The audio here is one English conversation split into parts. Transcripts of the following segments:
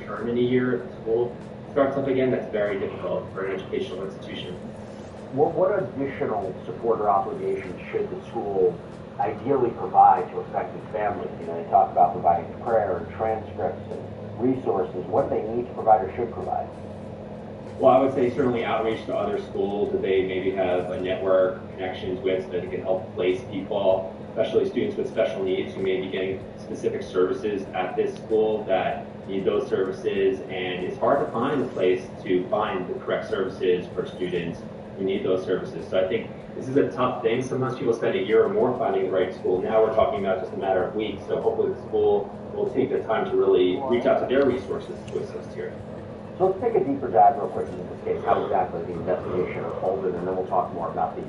return in a year if the school starts up again, that's very difficult for an educational institution. What additional support or obligations should the school ideally provide to affected families? You know, they talk about providing prayer and transcripts and resources. What do they need to provide or should provide? Well, I would say certainly outreach to other schools that they maybe have a network connections with so that they can help place people, especially students with special needs who may be getting specific services at this school that need those services. And it's hard to find a place to find the correct services for students who need those services. So I think this is a tough thing. Sometimes people spend a year or more finding the right school. Now we're talking about just a matter of weeks. So hopefully the school will take the time to really reach out to their resources to assist here. So let's take a deeper dive real quick into this case, how exactly the investigation unfolded, and then we'll talk more about the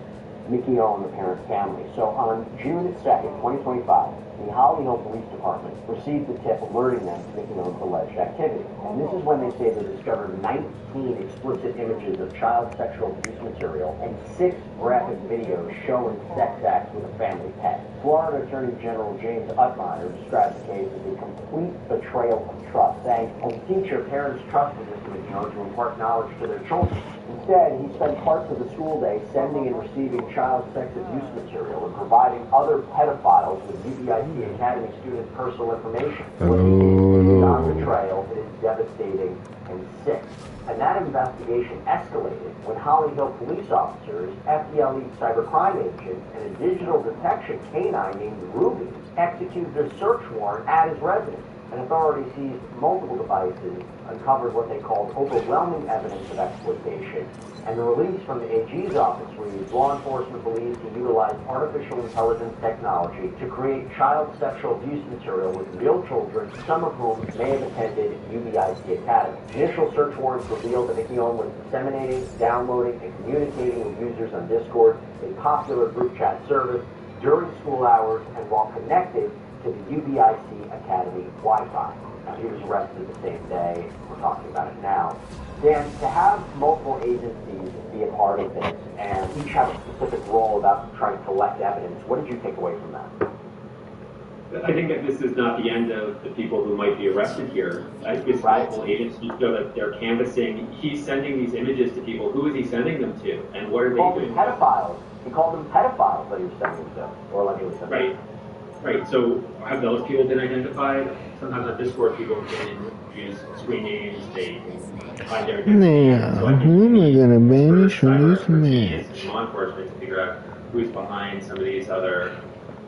Mickey O and the parent family. So on June 2nd, 2025, the Holly Hill Police Department received a tip alerting them to Mickey O's alleged activity. And this is when they say they discovered 19 explicit images of child sexual abuse material and 6 graphic videos showing sex acts with a family pet. Florida Attorney General James Utmeyer described the case as a complete betrayal of trust, saying, as a teacher, parents trusted Mr. Mickey O to impart knowledge to their children. Instead, he spent parts of the school day sending and receiving child sex abuse material and providing other pedophiles with UBIC Academy student personal information. What he did is beyond betrayal, it is devastating and sick. And that investigation escalated when Holly Hill police officers, FDLE cybercrime agents, and a digital detection canine named Ruby executed a search warrant at his residence. And authorities seized multiple devices, uncovered what they called overwhelming evidence of exploitation, and the release from the AG's office reads, law enforcement believes he utilized artificial intelligence technology to create child sexual abuse material with real children, some of whom may have attended UBIC Academy. Initial search warrants revealed that Mickey O was disseminating, downloading, and communicating with users on Discord, a popular group chat service, during school hours and while connected to the UBIC Academy Wi-Fi. Now, he was arrested the same day. We're talking about it now. Dan, to have multiple agencies be a part of this and each have a specific role about trying to collect evidence, what did you take away from that? I think that this is not the end of the people who might be arrested here. I think it's multiple agencies so that they're canvassing. He's sending these images to people. Who is he sending them to? And what are they doing? Pedophiles. He called them pedophiles that he was sending them to, or allegedly sending them to. Right. Right, so have those people been identified? Sometimes on Discord, people can use screen names, they can find their identity. So I think we're gonna banish from this match. Law enforcement to figure out who's behind some of these other.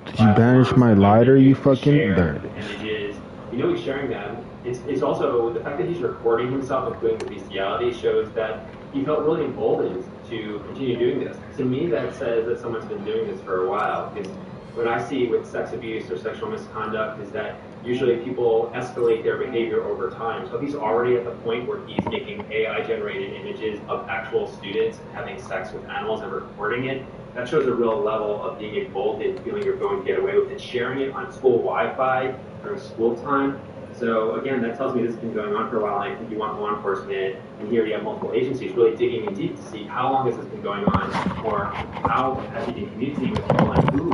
Did you banish my lighter, you fucking bird? Images. You know he's sharing them. It's also the fact that he's recording himself and doing the bestiality shows that he felt really emboldened to continue doing this. To me, that says that someone's been doing this for a while. Because what I see with sex abuse or sexual misconduct is that usually people escalate their behavior over time. So if he's already at the point where he's making AI-generated images of actual students having sex with animals and recording it, that shows a real level of being emboldened, feeling you're going to get away with it, sharing it on school Wi-Fi during school time. So again, that tells me this has been going on for a while, and I think you want law enforcement, and here you have multiple agencies really digging in deep to see how long has this been going on, or how has he been communicating with people and who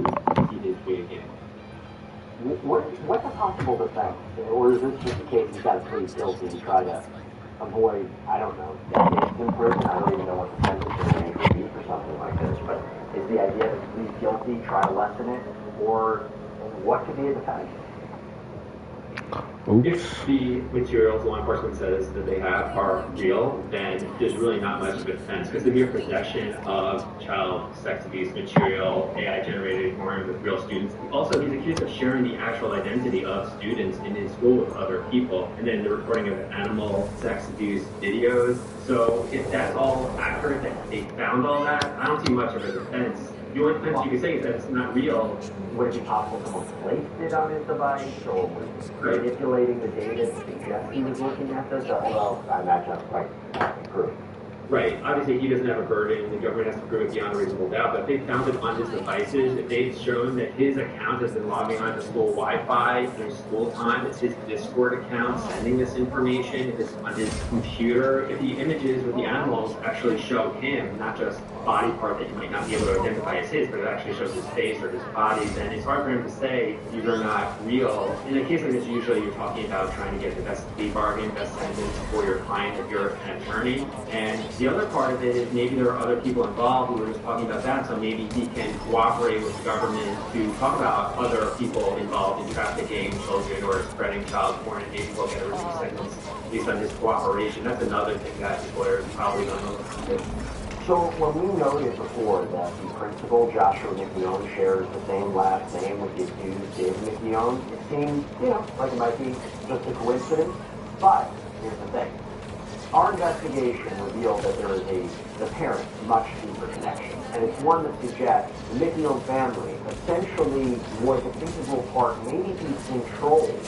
he is communicating. What's a possible defense? Or is this just a case he's got to plead guilty and try to avoid, I don't know, decades in prison? I don't even know what the sentence may be for something like this, but is the idea to plead guilty, try to lessen it, or what could be a defense? Oops. If the materials law enforcement says that they have are real, then there's really not much of a defense, because the mere possession of child sex abuse material, AI-generated porn with real students. Also, he's accused of sharing the actual identity of students in his school with other people, and then the recording of animal sex abuse videos. So if that's all accurate, that they found all that, I don't see much of a defense. The only defense you can say is that it's not real. Would it be possible someone placed it on his device, or was manipulating the data to suggest he was looking at this? Although I imagine that's quite proof. Right. Obviously, he doesn't have a burden. The government has to prove it beyond a reasonable doubt. But if they found it on his devices, if they've shown that his account has been logging onto school Wi-Fi during school time, it's his Discord account sending this information, if it's on his computer, if the images with the animals actually show him, not just body part that you might not be able to identify as his, but it actually shows his face or his body, then it's hard for him to say these are not real. In a case like this, usually you're talking about trying to get the best plea bargain, best sentence for your client if you're an attorney. And the other part of it is maybe there are other people involved who were just talking about that, so maybe he can cooperate with the government to talk about other people involved in trafficking children or spreading child porn, and maybe we'll get a reduced sentence based on his cooperation. That's another thing that his lawyers probably don't know. So when we noted before that the principal, Joshua McKeown, shares the same last name with the accused, David McKeown, it seems, like it might be just a coincidence. But here's the thing. Our investigation revealed that there is the parent, much deeper connection. And it's one that suggests the McKeown family essentially was a integral part, maybe controlled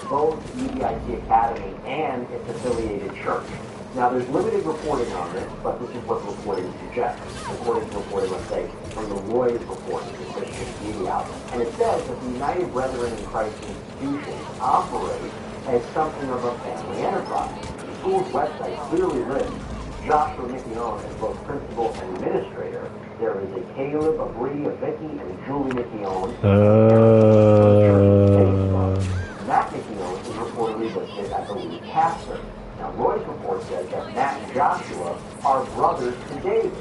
both UBIC Academy and its affiliated church. Now, there's limited reporting on this, but this is what the reporting suggests. According to reporting, let's say, from the Roy's reporting, the Christian media outlet. And it says that the United Brethren in Christ institutions operate as something of a family enterprise. The school's website clearly lists Joshua McKeown as both principal and administrator. There is a Caleb, a Bree, a Vicky, and a Julie McKeown. Matt McKeown is reportedly listed as the lead pastor. Now, Roy's report says that Matt and Joshua are brothers to David.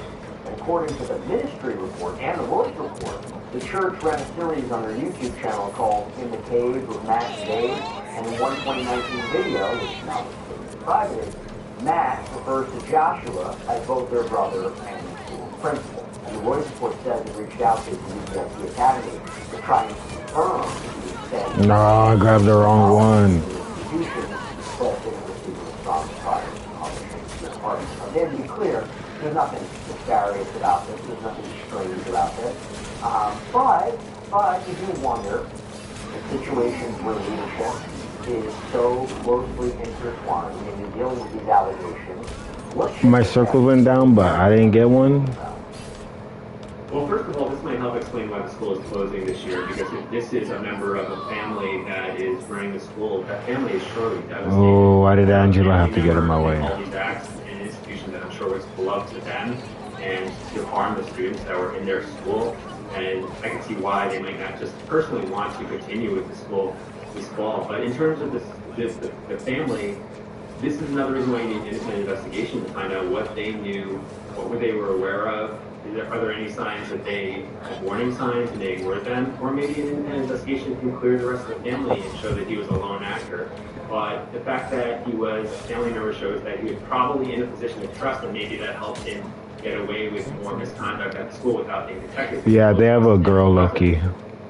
And according to the ministry report and the Roy's report, the church ran a series on their YouTube channel called In the Cave with Matt and Dave. And in one 2019 video, which now is private, Matt refers to Joshua as both their brother and school principal. And the Roy's report says it reached out to the UBIC Academy to try and confirm the extent. No, I grabbed the wrong one. Again, to be clear, there's nothing nefarious about this. There's nothing strange about this. But you do wonder if situations where leadership is so closely intertwined and you're dealing with these allegations. My circle went down, but I didn't get one. Well, first of all, this might help explain why the school is closing this year, because if this is a member of a family that is running the school, that family is surely devastated. Oh, why did Angela have to get in my way? All these acts in an institution that I'm sure was beloved to them, and to harm the students that were in their school. And I can see why they might not just personally want to continue with the school this fall. But in terms of the family, this is another reason why you need an independent investigation to find out what they knew, what they were aware of. Are there any signs that they had warning signs and they ignored them? Or maybe an independent investigation can clear the rest of the family and show that he was a lone actor. But the fact that he was a family member shows that he was probably in a position to trust, and maybe that helped him get away with more misconduct at school without being detected. Yeah, they have a girl lucky.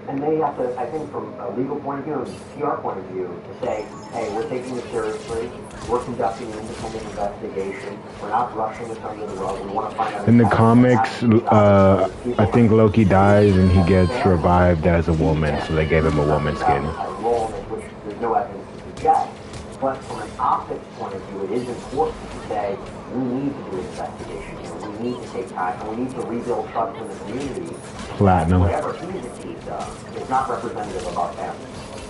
And they have to, I think, from a legal point of view and a PR point of view, to say, hey, we're taking this seriously. We're conducting an independent investigation. We're not rushing this under the rug. We want to find out. In the comics, I think Loki dies and he gets revived as a woman, so they gave him a woman skin. Which there's no evidence to suggest. But from an optics point of view, it is important to say we need to do an investigation here. We need to take time, and we need to rebuild trust in the community. Platinum. Whatever he's accused of is not representative of our family.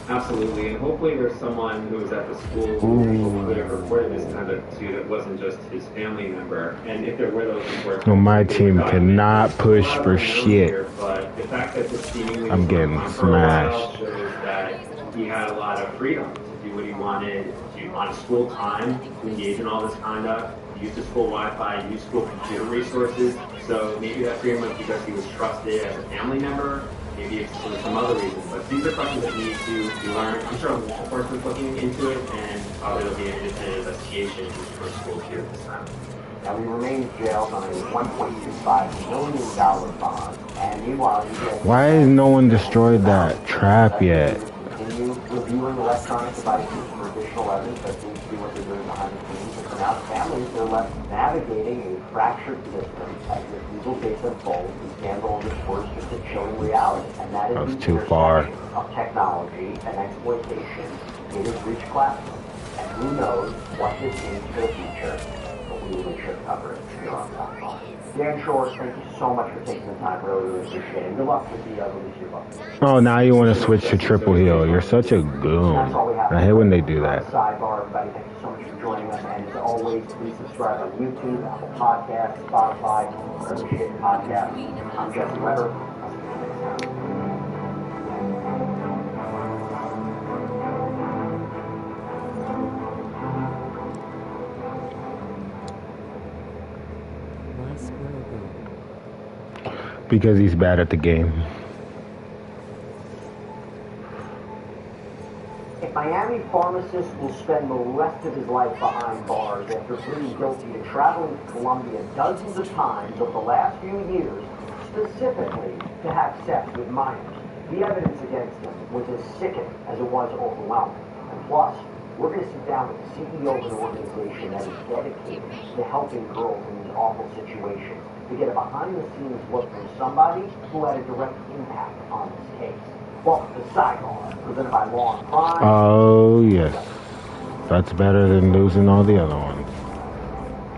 Absolutely, and hopefully there's someone who was at the school who could have reported this conduct to that wasn't just his family member. And if there were those reports, No, my team cannot push for shit. Here, but the fact that this seemingly I'm getting smashed. shows that he had a lot of freedom to do what he wanted, to on school time, to engage in all this conduct, use the school Wi-Fi, use school computer resources. So maybe that freedom was because he was trusted as a family member. Maybe it's for some other reason, but these are questions that need to be learned. I'm sure law enforcement's looking into it, and probably there'll be an independent investigation for schools here this time. Now, he remains jailed on a $1.25 million bond, and meanwhile, Why has no one destroyed that trap yet? Continue reviewing electronic devices for additional evidence. That seems to be what they're doing behind the scenes. And for now, families are left navigating a fractured system as this legal case unfolds. The scandal underscores just a chilling reality, and that is That's the too far. intersection of technology and exploitation. It has reached classrooms, and who knows what this means for the future but we will make sure to cover it here on Sidebar. Dan Shores, thank you so much for taking the time. Really appreciate it. Good luck with the release of your book. Oh, now you want to switch to Triple Hill. You're such a goon. That's all we have. I hate when they do that. Sidebar, everybody. Thank you so much for joining us. And as always, please subscribe on YouTube, Apple Podcasts, Spotify, wherever you get podcasts. I'm Jesse Weber. I'll see you next time. Because he's bad at the game. A Miami pharmacist will spend the rest of his life behind bars after pleading guilty to traveling to Colombia dozens of times over the last few years, specifically to have sex with minors. The evidence against him was as sickening as it was overwhelming. And plus, we're going to sit down with the CEO of an organization that is dedicated to helping girls in these awful situations, to get a behind-the-scenes look from somebody who had a direct impact on this case. Welcome to Sidebar, presented by Law and Crime. Oh, yes. That's better than losing all the other ones.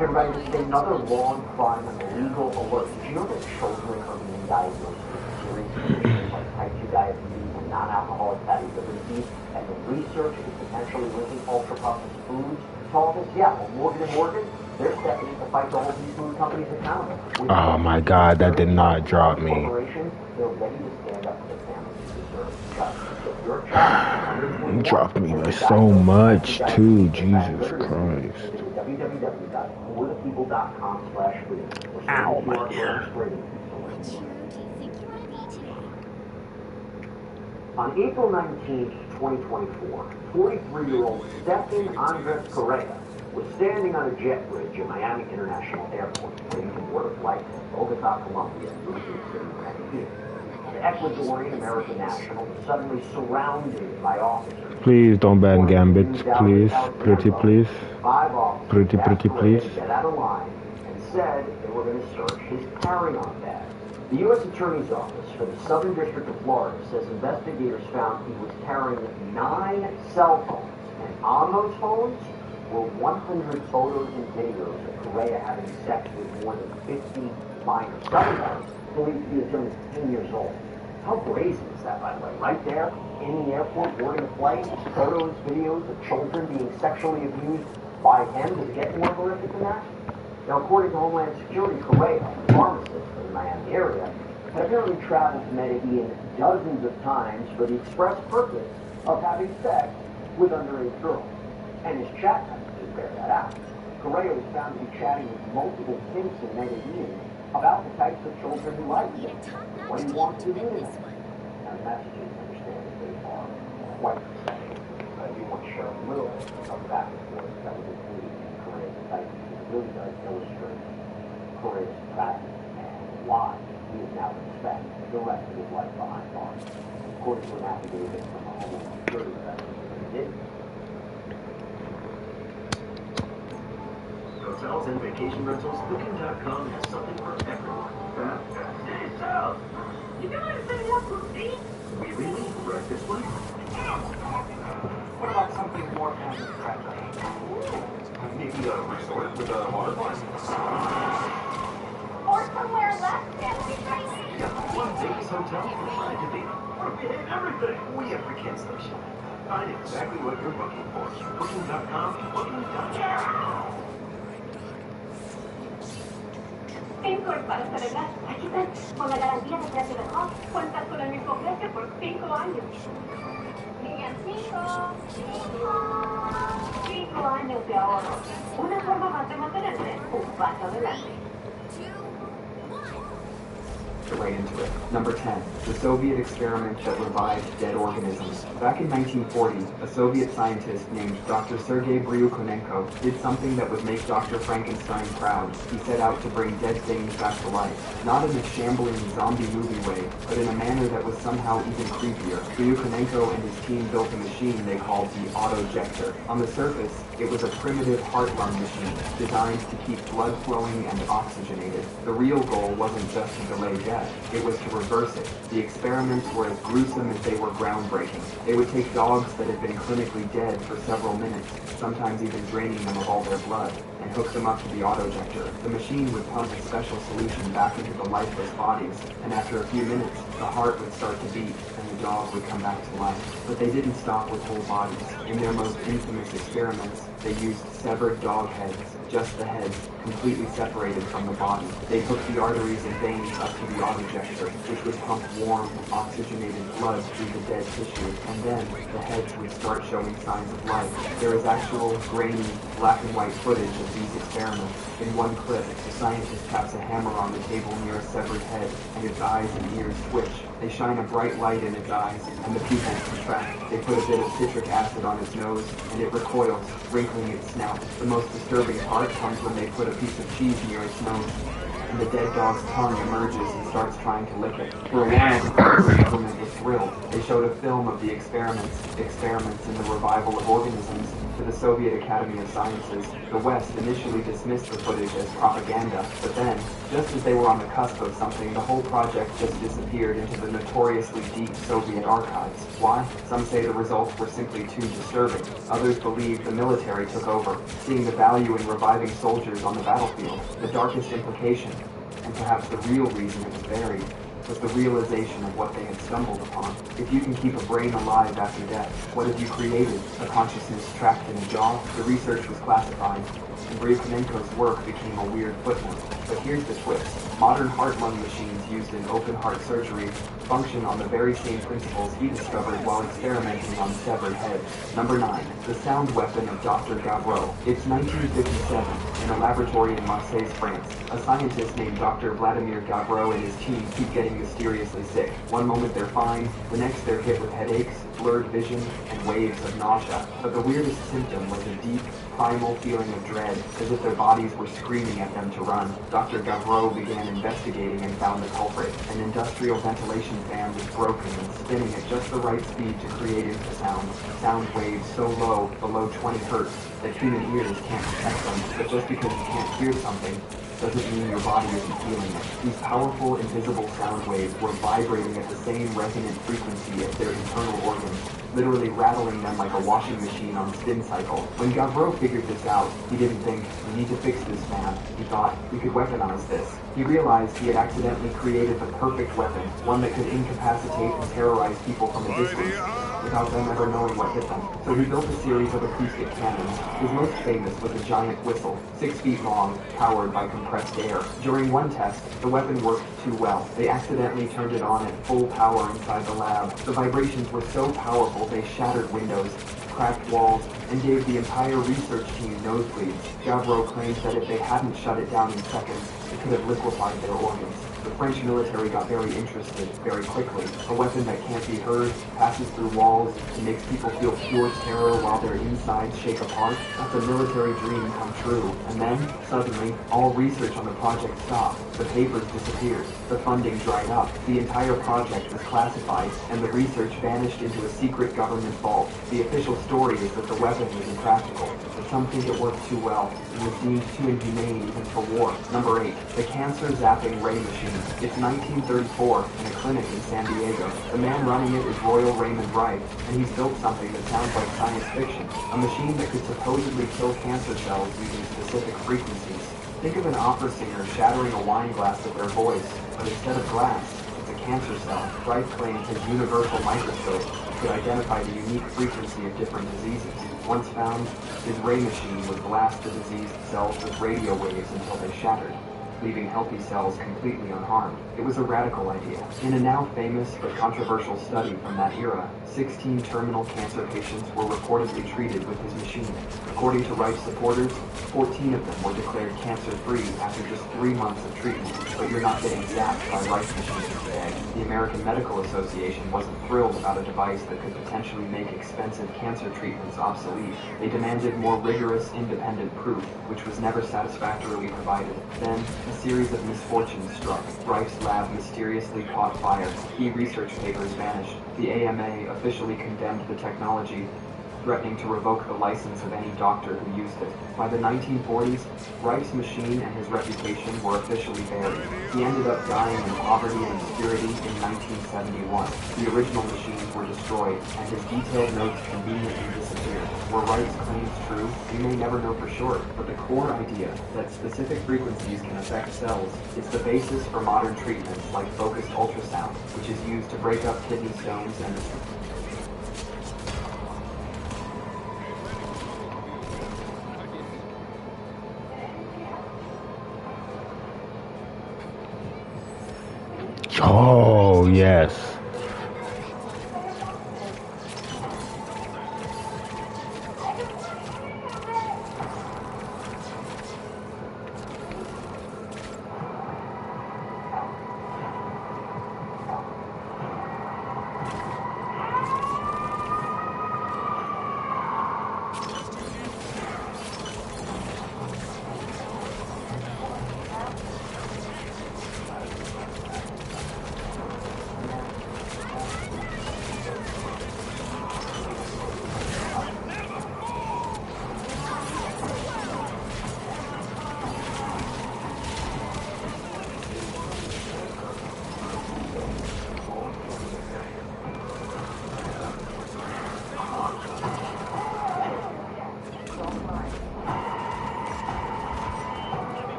Everybody, this is another Law and Crime legal alert. Did you know that children are being diagnosed with serious conditions like type 2 diabetes and non-alcoholic fatty liver disease, and the research is potentially linking ultra-processed foods to all this? Yeah, well, Morgan & Morgan, they're stepping in to fight to hold these food companies accountable. Oh my God, that did not drop me. They're ready to stand up for the families who deserve justice. If your child It dropped me by so much too, Jesus Christ. www.forthepeople.com/freedom. Ow, my ear. On April 19, 2024, 43-year-old Stephen Andres Correa was standing on a jet bridge at Miami International Airport, waiting to board a flight from Bogota, Colombia, through the city of Medellin. The Ecuadorian American national was suddenly surrounded by officers. Please don't ban Gambit, please. Pretty please. Pretty please. Get out of line and said they were going to search his carry-on bag. The U.S. Attorney's Office for the Southern District of Florida says investigators found he was carrying 9 cell phones, and on those phones were 100 photos and videos of Correa having sex with more than 50 minors. Some of them believed to be as young as 10 years old. How brazen is that, by the way? Right there, in the airport, boarding a flight, photos, videos of children being sexually abused by him. Does it get more horrific than that? Now, according to Homeland Security, Correa, a pharmacist in the Miami area, had apparently traveled to Medellin dozens of times for the express purpose of having sex with underage girls. And his chat messages bear that out. Correa was found to be chatting with multiple pimps in Medellin about the types of children he likes and what he wants to do to them. Now, the messages, understand that they are quite sexual. I do want to share a little bit of the back and forth that was included in Correa's indictment. It really does illustrate Correa's tragedy and why he is now going to spend the rest of his life behind bars. According to an affidavit from the Homeland Security investigator, he did. Hotels and vacation rentals, Booking.com has something for everyone. Hey, Sal! You guys setting up for me? We really wrecked this one? What about something more family-friendly? Maybe a resort with a waterfall? Or somewhere less family-friendly? Yeah, one Vegas hotel for Pride to be. We hate everything. We have the cancellation. Find exactly what you're booking for. Booking.com, Booking.com. Encore para celebrar. Aquí están, con la garantía de precio mejor. Cuentas con el mismo precio por 5 años. Digan 5 años de ahorro. Una forma más de mantenerse un paso adelante. Right into it. Number 10. The Soviet experiment that revived dead organisms. Back in 1940, a Soviet scientist named Dr. Sergei Bryukhanenko did something that would make Dr. Frankenstein proud. He set out to bring dead things back to life. Not in a shambling zombie movie way, but in a manner that was somehow even creepier. Bryukhanenko and his team built a machine they called the autojector. On the surface, it was a primitive heart-lung machine designed to keep blood flowing and oxygenated. The real goal wasn't just to delay death. It was to reverse it. The experiments were as gruesome as they were groundbreaking. They would take dogs that had been clinically dead for several minutes, sometimes even draining them of all their blood, and hook them up to the autojector. The machine would pump a special solution back into the lifeless bodies, and after a few minutes, the heart would start to beat, and the dog would come back to life. But they didn't stop with whole bodies. In their most infamous experiments, they used severed dog heads, just the heads, completely separated from the body. They hooked the arteries and veins up to the autojector, which would pump warm, oxygenated blood through the dead tissue, and then the heads would start showing signs of life. There is actual, grainy, black and white footage of these experiments. In one clip, the scientist taps a hammer on the table near a severed head, and its eyes and ears twitch. They shine a bright light in its eyes, and the pupils contract. They put a bit of citric acid on its nose, and it recoils, wrinkling its snout. The most disturbing part comes when they put a piece of cheese near its nose, and the dead dog's tongue emerges and starts trying to lick it. For a while, the government was thrilled. They showed a film of the experiments in the revival of organisms, to the Soviet Academy of Sciences. The West initially dismissed the footage as propaganda, but then, just as they were on the cusp of something, the whole project just disappeared into the notoriously deep Soviet archives. Why? Some say the results were simply too disturbing. Others believe the military took over, seeing the value in reviving soldiers on the battlefield. The darkest implication, and perhaps the real reason it was buried, was the realization of what they had stumbled upon. If you can keep a brain alive after death, what have you created? A consciousness trapped in a jaw? The research was classified, and Bryukhanenko's work became a weird footnote. But here's the twist. Modern heart-lung machines used in open-heart surgery function on the very same principles he discovered while experimenting on severed heads. Number 9. The sound weapon of Dr. Gavreau. It's 1957, in a laboratory in Marseille, France. A scientist named Dr. Vladimir Gavreau and his team keep getting mysteriously sick. One moment they're fine, the next they're hit with headaches, blurred vision, and waves of nausea. But the weirdest symptom was a deep, primal feeling of dread, as if their bodies were screaming at them to run. Dr. Gavreau began investigating and found the culprit. An industrial ventilation fan was broken and spinning at just the right speed to create infrasound. Sound waves so low, below 20 hertz, that human ears can't detect them. But just because you can't hear something, doesn't mean your body isn't feeling it. These powerful, invisible sound waves were vibrating at the same resonant frequency as their internal organs, literally rattling them like a washing machine on spin cycle. When Gavreau figured this out, he didn't think, we need to fix this fan. He thought, we could weaponize this. He realized he had accidentally created the perfect weapon, one that could incapacitate and terrorize people from a distance, without them ever knowing what hit them. So he built a series of acoustic cannons. His most famous was a giant whistle, 6 feet long, powered by compressed air. During one test, the weapon worked too well. They accidentally turned it on at full power inside the lab. The vibrations were so powerful they shattered windows, cracked walls, and gave the entire research team nosebleeds. Gavreau claims that if they hadn't shut it down in seconds, it could have liquefied their organs. The French military got very interested very quickly. A weapon that can't be heard, passes through walls, and makes people feel pure terror while their insides shake apart. That's a military dream come true. And then, suddenly, all research on the project stopped. The papers disappeared. The funding dried up. The entire project was classified, and the research vanished into a secret government vault. The official story is that the weapon was impractical, but some think it worked too well and was deemed too inhumane even for war. Number 8. The cancer zapping ray machine. It's 1934 in a clinic in San Diego. The man running it is Royal Raymond Wright, and he's built something that sounds like science fiction. A machine that could supposedly kill cancer cells using specific frequencies. Think of an opera singer shattering a wine glass with their voice, but instead of glass, it's a cancer cell. Wright claims his universal microscope could identify the unique frequency of different diseases. Once found, his ray machine would blast the diseased cells with radio waves until they shattered, leaving healthy cells completely unharmed. It was a radical idea. In a now famous but controversial study from that era, 16 terminal cancer patients were reportedly treated with his machine. According to Wright's supporters, 14 of them were declared cancer-free after just 3 months of treatment. But you're not getting zapped by Wright's machine today. The American Medical Association wasn't thrilled about a device that could potentially make expensive cancer treatments obsolete. They demanded more rigorous, independent proof, which was never satisfactorily provided. Then, a series of misfortunes struck. Wright's lab mysteriously caught fire. Key research papers vanished. The AMA officially condemned the technology, threatening to revoke the license of any doctor who used it. By the 1940s, Reich's machine and his reputation were officially buried. He ended up dying in poverty and obscurity in 1971. The original machines were destroyed, and his detailed notes conveniently disappeared. Were Reich's claims true? We may never know for sure, but the core idea that specific frequencies can affect cells is the basis for modern treatments like focused ultrasound, which is used to break up kidney stones and Oh, yes.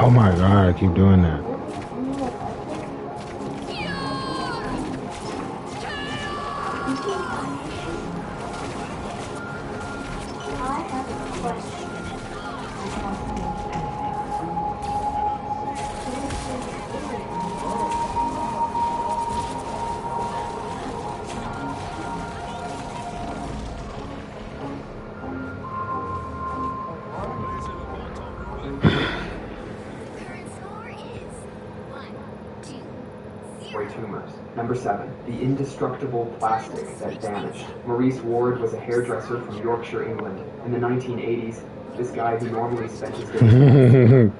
Oh my god, I keep doing that. tumors. Number 7. The indestructible plastic that vanished. Maurice Ward was a hairdresser from Yorkshire, England. In the 1980s, this guy who normally spent his days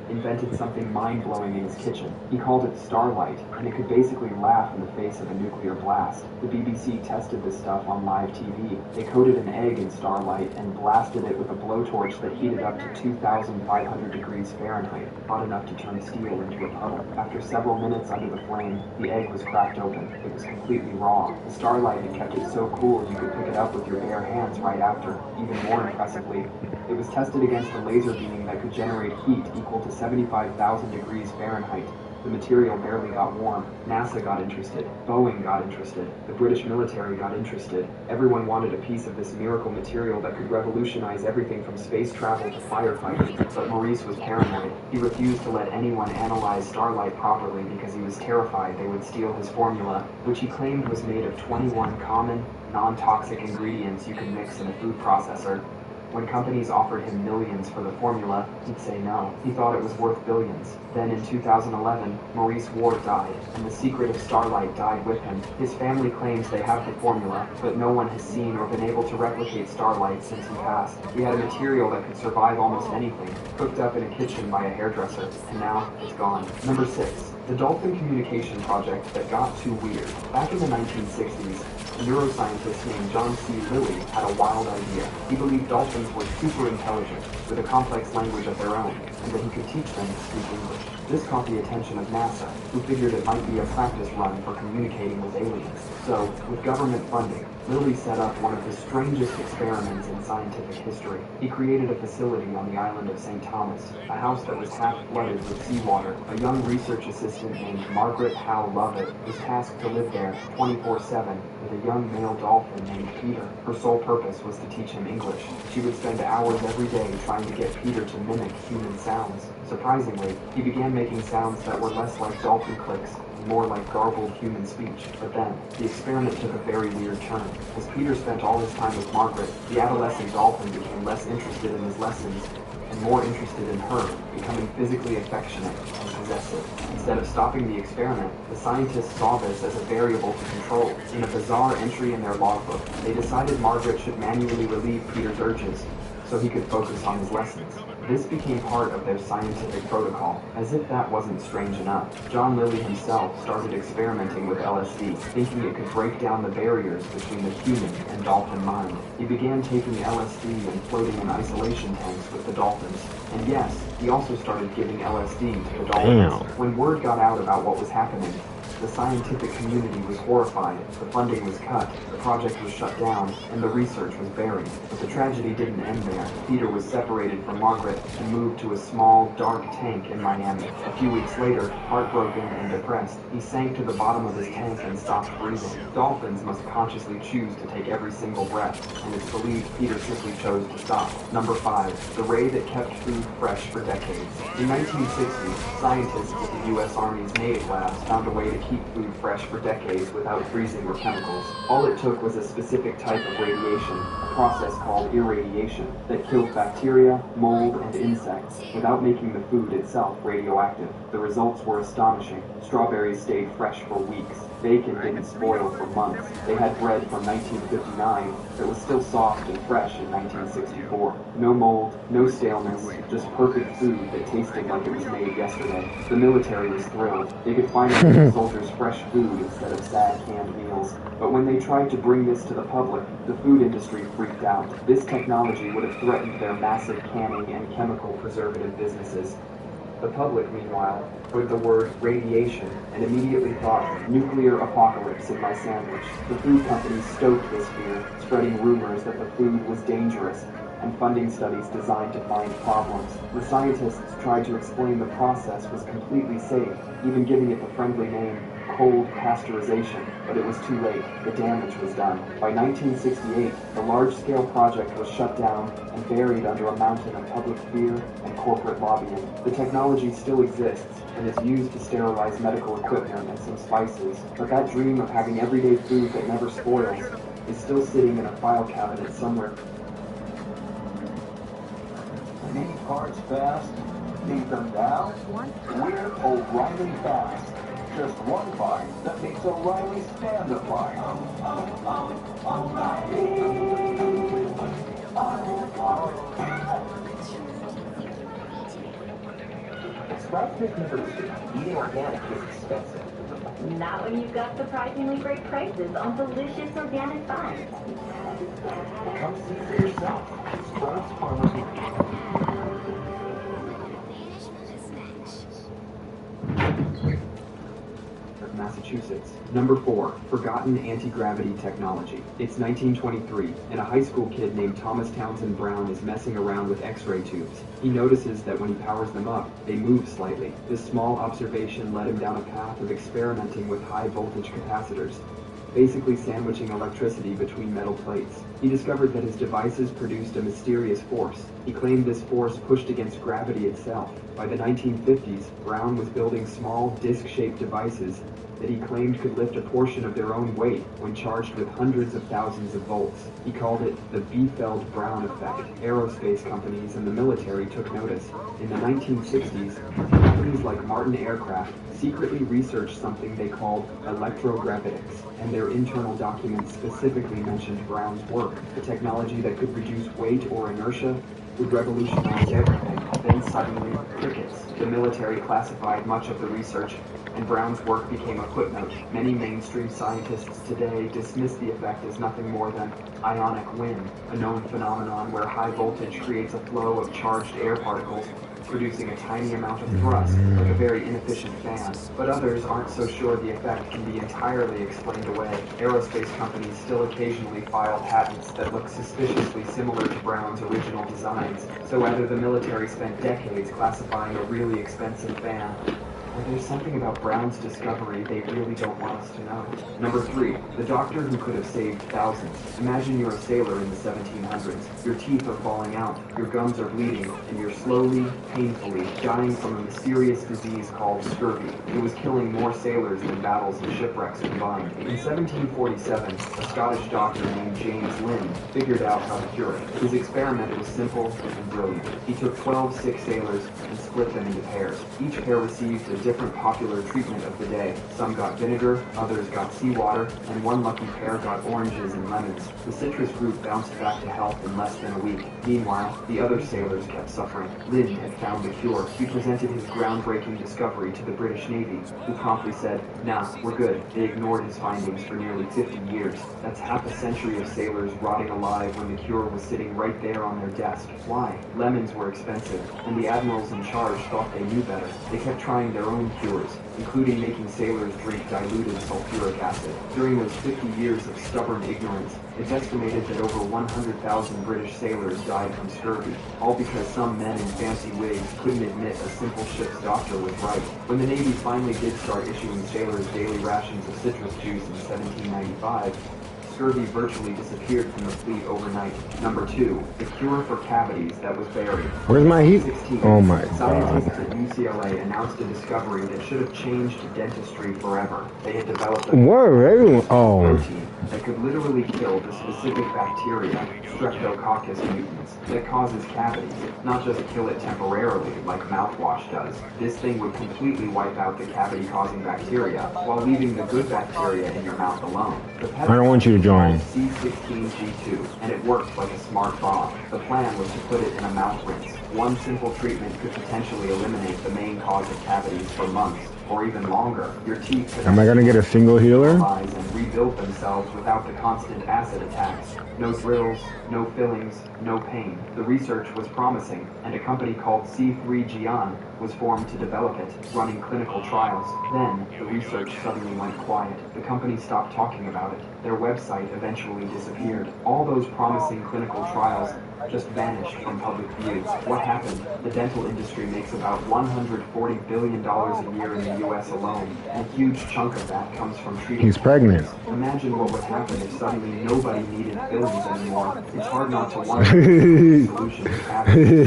invented something mind-blowing in his kitchen. He called it Starlight, and it could basically laugh in the face of a nuclear blast. The BBC tested this stuff on live TV. They coated an egg in Starlight and blasted it with a blowtorch that heated up to 2,500 degrees Fahrenheit, hot enough to turn steel into a puddle. After several minutes under the flame, the egg was cracked open. It was completely raw. The Starlight had kept it so cool you could pick it up with your bare hands right after. Even more impressively, it was tested against a laser beam that could generate heat equal to 75,000 degrees Fahrenheit. The material barely got warm. NASA got interested. Boeing got interested. The British military got interested. Everyone wanted a piece of this miracle material that could revolutionize everything from space travel to firefighting. But Maurice was paranoid. He refused to let anyone analyze starlight properly because he was terrified they would steal his formula, which he claimed was made of 21 common, non-toxic ingredients you could mix in a food processor. When companies offered him millions for the formula, he'd say no. He thought it was worth billions. Then in 2011, Maurice Ward died, and the secret of starlight died with him. His family claims they have the formula, but no one has seen or been able to replicate starlight since he passed. We had a material that could survive almost anything, cooked up in a kitchen by a hairdresser, and now it's gone. Number 6. The Dolphin Communication Project that got too weird. Back in the 1960s, a neuroscientist named John C. Lilly had a wild idea. He believed dolphins were super intelligent, with a complex language of their own, and that he could teach them to speak English. This caught the attention of NASA, who figured it might be a practice run for communicating with aliens. So, with government funding, Lilly set up one of the strangest experiments in scientific history. He created a facility on the island of St. Thomas, a house that was half flooded with seawater. A young research assistant named Margaret Howe Lovett was tasked to live there 24/7 with a young male dolphin named Peter. Her sole purpose was to teach him English. She would spend hours every day trying to get Peter to mimic human sounds. Surprisingly, he began making sounds that were less like dolphin clicks and more like garbled human speech. But then, the experiment took a very weird turn. As Peter spent all his time with Margaret, the adolescent dolphin became less interested in his lessons and more interested in her, becoming physically affectionate and possessive. Instead of stopping the experiment, the scientists saw this as a variable to control. In a bizarre entry in their logbook, they decided Margaret should manually relieve Peter's urges so he could focus on his lessons. This became part of their scientific protocol. As if that wasn't strange enough, John Lilly himself started experimenting with LSD, thinking it could break down the barriers between the human and dolphin mind. He began taking LSD and floating in isolation tanks with the dolphins. And yes, he also started giving LSD to the dolphins. When word got out about what was happening, the scientific community was horrified, the funding was cut, the project was shut down, and the research was buried. But the tragedy didn't end there. Peter was separated from Margaret and moved to a small, dark tank in Miami. A few weeks later, heartbroken and depressed, he sank to the bottom of his tank and stopped breathing. Dolphins must consciously choose to take every single breath, and it's believed Peter simply chose to stop. Number 5. The ray that kept food fresh for decades. In 1960, scientists at the U.S. Army's Natick Labs found a way to keep food fresh for decades without freezing or chemicals. All it took was a specific type of radiation, a process called irradiation, that killed bacteria, mold, and insects without making the food itself radioactive. The results were astonishing. Strawberries stayed fresh for weeks. Bacon didn't spoil for months. They had bread from 1959 that was still soft and fresh in 1964. No mold, no staleness, just perfect food that tasted like it was made yesterday. The military was thrilled. They could finally give soldiers fresh food instead of sad canned meals. But when they tried to bring this to the public, the food industry freaked out. This technology would have threatened their massive canning and chemical preservative businesses. The public, meanwhile, heard the word radiation and immediately thought, nuclear apocalypse in my sandwich. The food companies stoked this fear, spreading rumors that the food was dangerous and funding studies designed to find problems. The scientists tried to explain the process was completely safe, even giving it the friendly name cold pasteurization, but it was too late. The damage was done. By 1968, the large-scale project was shut down and buried under a mountain of public fear and corporate lobbying. The technology still exists and is used to sterilize medical equipment and some spices, but that dream of having everyday food that never spoils is still sitting in a file cabinet somewhere. Need parts fast? Need them now? We're O'Reilly Fast. Just one part that makes O'Reilly stand apart. Sprout Smith University, eating organic is expensive. Not when you've got surprisingly great prices on delicious organic finds. Come see for yourself. Sprouts Farmers Market. Massachusetts. Number 4. Forgotten anti-gravity technology. It's 1923, and a high school kid named Thomas Townsend Brown is messing around with X-ray tubes. He notices that when he powers them up, they move slightly. This small observation led him down a path of experimenting with high-voltage capacitors, basically sandwiching electricity between metal plates. He discovered that his devices produced a mysterious force. He claimed this force pushed against gravity itself. By the 1950s, Brown was building small, disc-shaped devices that he claimed could lift a portion of their own weight when charged with hundreds of thousands of volts. He called it the Biefeld-Brown effect. Aerospace companies and the military took notice. In the 1960s, companies like Martin Aircraft secretly researched something they called electrogravitics, and their internal documents specifically mentioned Brown's work. A technology that could reduce weight or inertia would revolutionize everything. Then suddenly, crickets. The military classified much of the research, and Brown's work became a footnote. Many mainstream scientists today dismiss the effect as nothing more than ionic wind, a known phenomenon where high voltage creates a flow of charged air particles, producing a tiny amount of thrust, like a very inefficient fan. But others aren't so sure the effect can be entirely explained away. Aerospace companies still occasionally file patents that look suspiciously similar to Brown's original designs, so either the military spent decades classifying a really expensive fan, or there's something about Brown's discovery they really don't want us to know. Number 3. The doctor who could have saved thousands. Imagine you're a sailor in the 1700s. Your teeth are falling out, your gums are bleeding, and you're slowly, painfully dying from a mysterious disease called scurvy. It was killing more sailors than battles and shipwrecks combined. In 1747, a Scottish doctor named James Lind figured out how to cure it. His experiment was simple and brilliant. He took 12 sick sailors and split them into pairs. Each pair received a different popular treatment of the day. Some got vinegar, others got seawater, and one lucky pair got oranges and lemons. The citrus group bounced back to health in less than a week. Meanwhile, the other sailors kept suffering. Lind had found the cure. He presented his groundbreaking discovery to the British Navy, who promptly said, "Nah, we're good." They ignored his findings for nearly 50 years. That's half a century of sailors rotting alive when the cure was sitting right there on their desk. Why? Lemons were expensive, and the admirals in charge thought they knew better. They kept trying their own cures, including making sailors drink diluted sulfuric acid. During those 50 years of stubborn ignorance, it's estimated that over 100,000 British sailors died from scurvy, all because some men in fancy wigs couldn't admit a simple ship's doctor was right. When the Navy finally did start issuing sailors daily rations of citrus juice in 1795, scurvy virtually disappeared from the fleet overnight. Number 2, the cure for cavities that was buried. Where's my heat? 16, Oh my scientists god. at UCLA announced a discovery that should have changed dentistry forever. They had developed a Where everyone? Oh. protein that could literally kill the specific bacteria, Streptococcus mutans, that causes cavities, not just kill it temporarily like mouthwash does. This thing would completely wipe out the cavity-causing bacteria while leaving the good bacteria in your mouth alone. I don't want you to join. C16G2, and it worked like a smart bomb. The plan was to put it in a mouth rinse. One simple treatment could potentially eliminate the main cause of cavities for months, or even longer. Your teeth could Am I gonna get a single healer? rise and rebuild themselves without the constant acid attacks. No drills, no fillings, no pain. The research was promising, and a company called C3 Gian was formed to develop it, running clinical trials. Then, the research suddenly went quiet. The company stopped talking about it. Their website eventually disappeared. All those promising clinical trials just vanished from public view. What happened? The dental industry makes about $140 billion a year in the U.S. alone, and a huge chunk of that comes from treating. He's pregnant. Imagine what would happen if suddenly nobody needed fillings anymore. It's hard not to wonder if the solution to cavities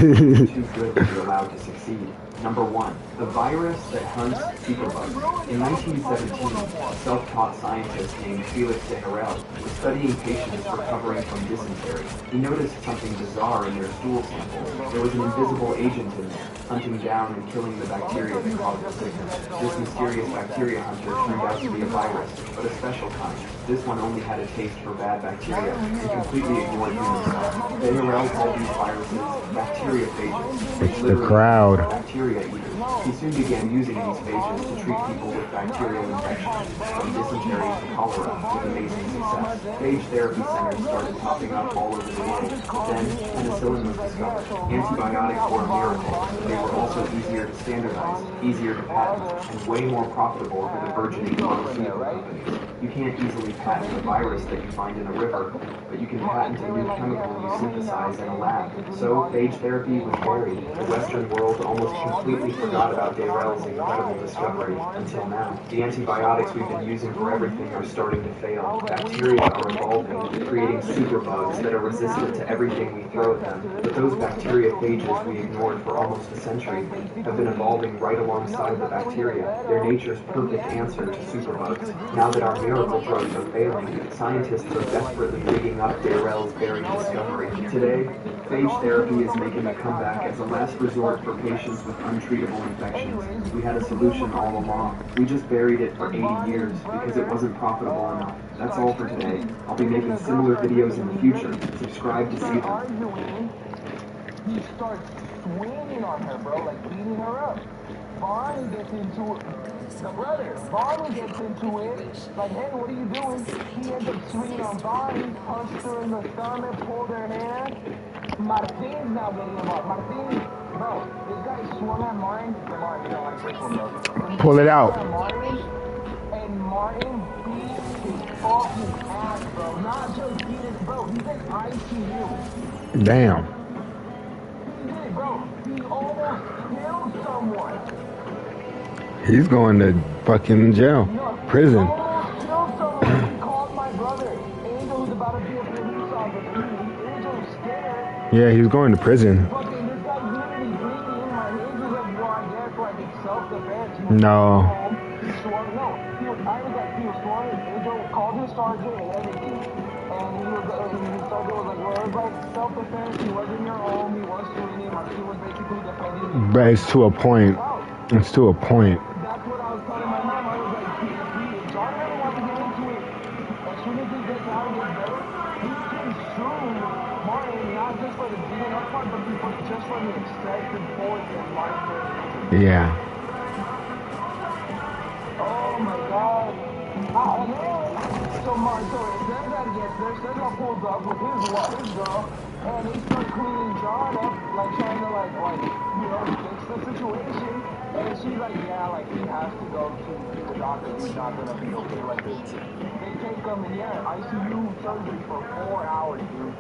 is too good to be allowed to succeed. Number 1, the virus that hunts superbugs. In 1917, a self-taught scientist named Felix de Herel was studying patients recovering from dysentery. He noticed something bizarre in their stool samples. There was an invisible agent in there, hunting down and killing the bacteria that caused the sickness. This mysterious bacteria hunter turned out to be a virus, but a special kind. This one only had a taste for bad bacteria and completely ignored human cells. De Herel called these viruses bacteriophages. It's the crowd. Bacteria bacteria even. He soon began using these phages to treat people with bacterial infections, from dysentery to cholera, with amazing success. Phage therapy centers started popping up all over the world. Then, penicillin was discovered. Antibiotics were a miracle, but they were also easier to standardize, easier to patent, and way more profitable for the burgeoning pharmaceutical companies. You can't easily patent a virus that you find in a river, but you can patent a new chemical you synthesize in a lab. So, phage therapy was buried. The Western world almost completely forgot about Dayrell's incredible discovery until now. The antibiotics we've been using for everything are starting to fail. Bacteria are evolving, creating superbugs that are resistant to everything we throw at them. But those bacteriophages we ignored for almost a century have been evolving right alongside the bacteria. They're nature's perfect answer to superbugs. Now that our miracle drugs are failing, scientists are desperately digging up Dayrell's buried discovery. Today, phage therapy is making a comeback as a last resort for patients with untreatable infections. We had a solution all along. We just buried it for 80 years because it wasn't profitable enough. That's all for today. I'll be making similar videos in the future. Subscribe to see them. He starts swinging on her, bro, like beating her up. Bonnie gets into it. The brother, Bonnie gets into it. Like, hey, what are you doing? He ends up swinging on Bonnie, punched her in the stomach, pulled her hair. Martin's now getting him up. Martin, bro, this guy swung at Martin. Martin, you don't like this one, bro. Pull it out. Martin, and Martin beat his fucking ass, bro. Not just beat it, bro. He's in ICU. Damn. Bro, he almost killed someone. He's going to fucking jail. Prison. He almost killed someone. He called my brother. Angel, who's about to be a police officer. Angel's scared. Yeah, he's going to prison. Fucking, this guy's literally bleeding. My Angel's like, well, I guess, like, it's self-defense. No. He swung. No, I was like, he was swung. Angel called his sergeant and everything. And his sergeant was like, well, it was like self-defense. He wasn't your home. He was swinging. Martin was basically defending him. But it's to a point. It's to a point. That's what I was telling my mom. I was like, John never wants to get into it. As soon as he gets out and gets better, he can sue Martin, not just for the beating up part, but just for the excessive force and life. Yeah. Oh my god. So it says that gets there, Cesar pulls up with his girl, and he starts cleaning John up, like trying to fix the situation. And she's like, yeah, like he has to go to the doctor. He's not gonna be okay like this. They take him in ICU surgery for 4 hours, dude.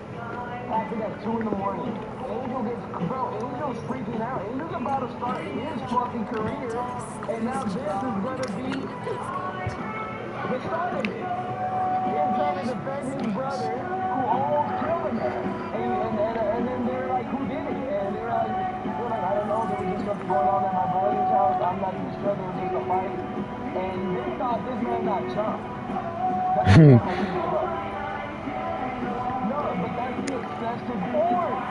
Happened at 2 in the morning. Angel's freaking out. Angel's about to start his fucking career, and now this is gonna be the start of it. Him trying to defend his brother who almost killed him. And then they're like, who did it? And they're like, I don't know, there was just something going on at my brother's house. I'm not even sure, there was just a fight. And they thought this man got jumped. That's how he gave up. No, but that's the excessive force.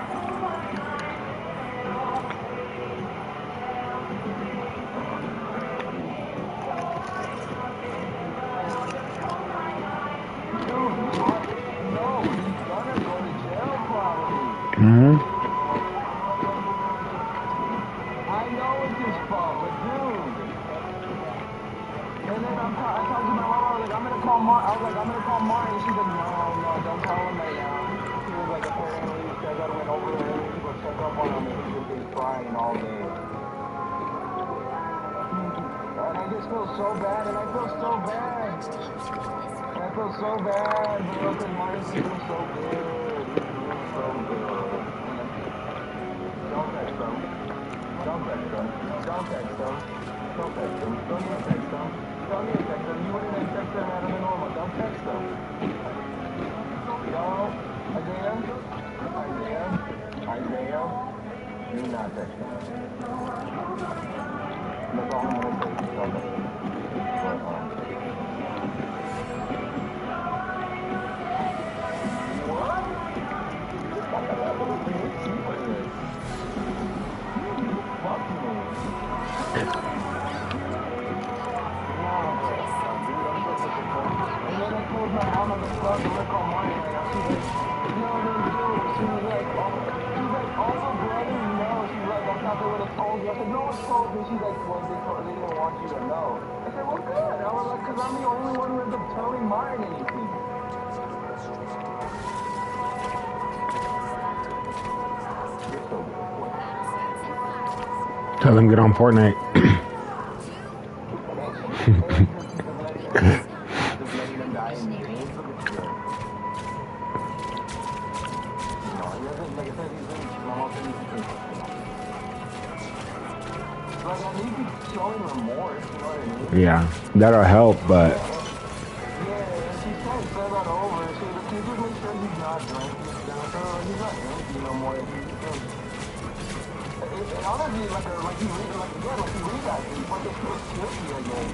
Mm-hmm. I know it's his fault, but dude. And then I talked to my mom, I was like, I'm gonna call Martin. She's like, no, don't call him right now. She was like, apparently, I went over there to go check up on him, and he was been crying all day. And I just feel so bad, and I feel so bad. And I feel so bad, bro, because Martin's doing so good. So good. Don't text them. Don't text them. Don't text them. Don't text them. Don't even text them. Don't even text them. You wouldn't even text them out of the normal. Don't text them. No. Isaiah. Do not text them. That's all I'm going to say. Don't text them. told you. I said, no one told me. She's like, well, they didn't want you to know. I said, well, good. I was like, because I'm the only one who ends up telling mine anything. Tell him get on Fortnite. Showing remorse, you know what I mean? Yeah, that'll help, but Yeah, she's trying to say that over. She just make sure he's not drinking. He's not drinking no more. And honestly, like he realized he's fucking so guilty again.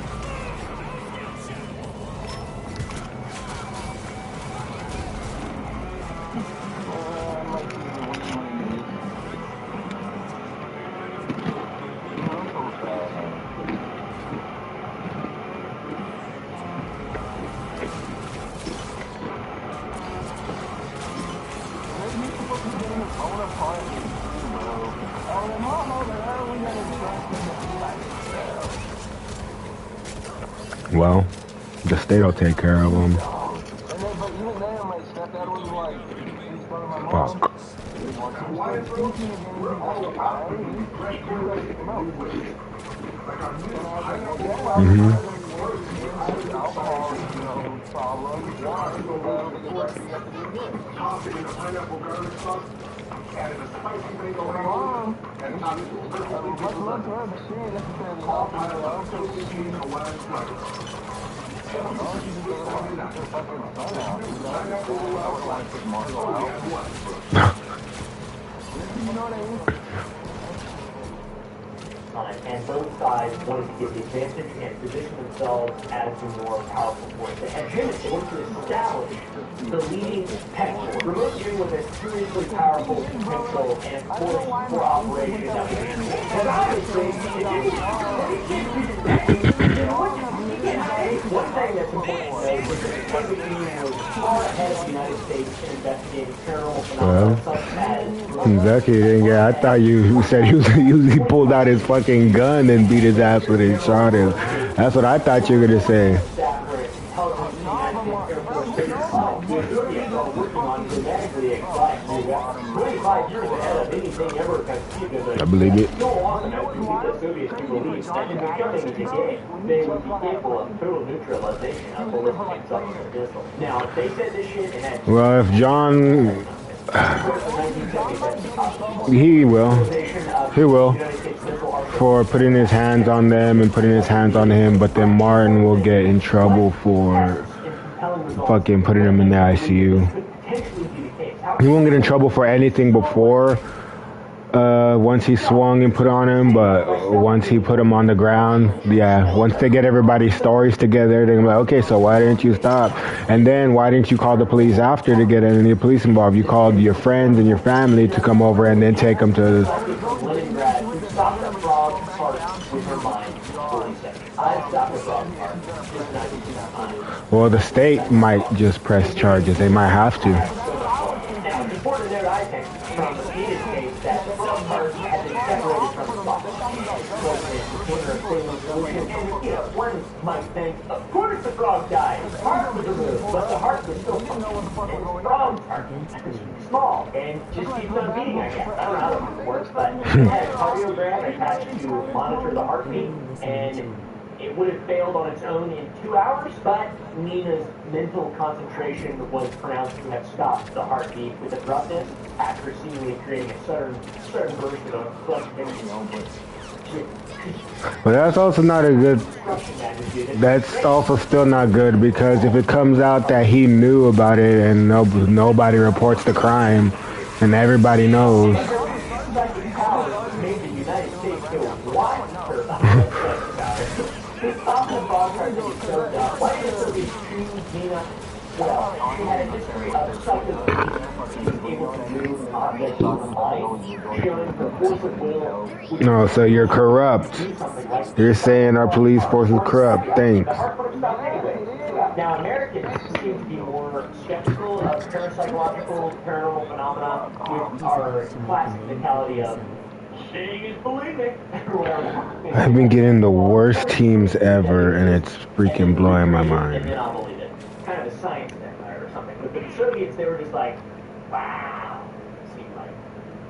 well, the state will take care of him. Fuck. Mm-hmm. And both sides wanted to get the advantage and position themselves as the more powerful force. At Jimmy, they wanted to establish the leading potential. Remote viewing was a seriously powerful potential and force for operation that was but obviously, one thing that's important to note is that the Soviet Union was far ahead of the United States in investigating paranormal phenomena such as... Exactly. Yeah, I thought you said he pulled out his fucking gun and beat his ass with it and shot him. That's what I thought you were gonna say. I believe it. They would be capable of total neutralization of ballistic and submarine missiles. Now, if they said this shit and had... Well, if John... He will. For putting his hands on them and putting his hands on him, but then Martin will get in trouble for fucking putting him in the ICU. He won't get in trouble for anything before once he swung and put on him, but once he put him on the ground, yeah, once they get everybody's stories together, they're like, okay, so why didn't you stop? And then why didn't you call the police after to get any police involved? You called your friends and your family to come over and then take them to... Well, the state might just press charges. They might have to. One might think, of course the frog died. His heart was removed, but the heart was still functioning. And the frog's heart is small and just keeps on beating, I guess. I don't know how that works, but it had a cardiogram attached to monitor the heartbeat, and it would have failed on its own in 2 hours, but Nina's mental concentration was pronounced to have stopped the heartbeat with abruptness after seemingly creating a sudden burst of flexion. But that's also not a good... That's also still not good, because if it comes out that he knew about it and nobody reports the crime and everybody knows... No, so you're corrupt. You're saying our police force is corrupt. Thanks. Now, Americans seem to be more skeptical of parapsychological, paranormal phenomena with our classic mentality of Seeing is believing. I've been getting the worst teams ever, and it's freaking blowing my And mind. then I'll believe it. Kind of a science empire or something. But the Soviets, they were just like, wow. Seemed like,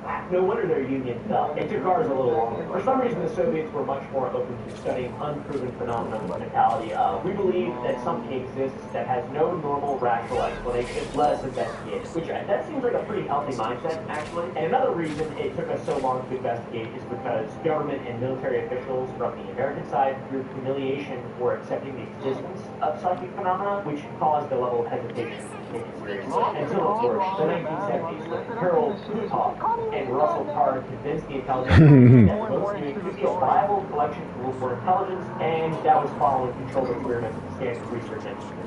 wow. No wonder their union fell. It took ours a little longer. For some reason, the Soviets were much more open to studying unproven phenomena of mentality. We believe that something exists that has no normal rational explanation. Let us investigate it. Which, that seems like a pretty healthy mindset, actually. And another reason it took us so long to investigate is because government and military officials from the American side, through humiliation for accepting the existence of psychic phenomena, which caused a level of hesitation to take it seriously. Until, of course, the 1970s, when Harold Puthoff and Russell Tarr convinced the intelligence community that remote viewing could be a viable collection tool for intelligence, and that was following controlled experiments at the Stanford Research Institute.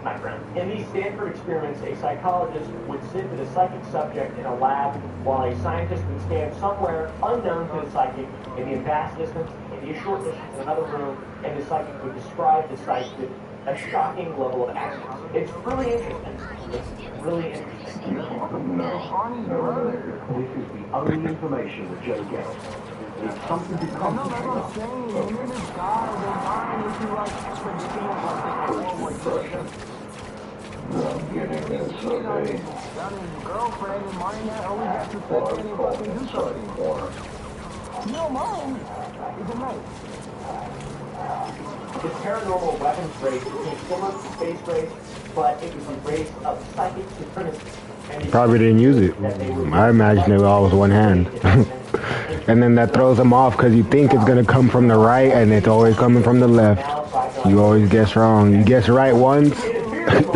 My friend. In these Stanford experiments, a psychologist would sit with a psychic subject in a lab while a scientist would stand somewhere unknown to the psychic, maybe in vast distance, maybe a short distance in another room, and the psychic would describe the sight with a shocking level of accuracy. It's really interesting. It's really interesting. No. This is the only information that Joe gets. It's something to concentrate on. That's what I'm saying. And then this guy, they're buying into like predicting like First impression. I'm getting this, okay? got his girlfriend and mine that always has to sit What there I and call fucking do inside something. corner. You don't mind. It's a night. This paranormal weapons race became similar to space race, but it was a race of psychic supremacy. And Probably didn't use it. I imagine it all with one hand. And then that throws them off because you think it's going to come from the right and it's always coming from the left. You always guess wrong. You guess right once. It appeared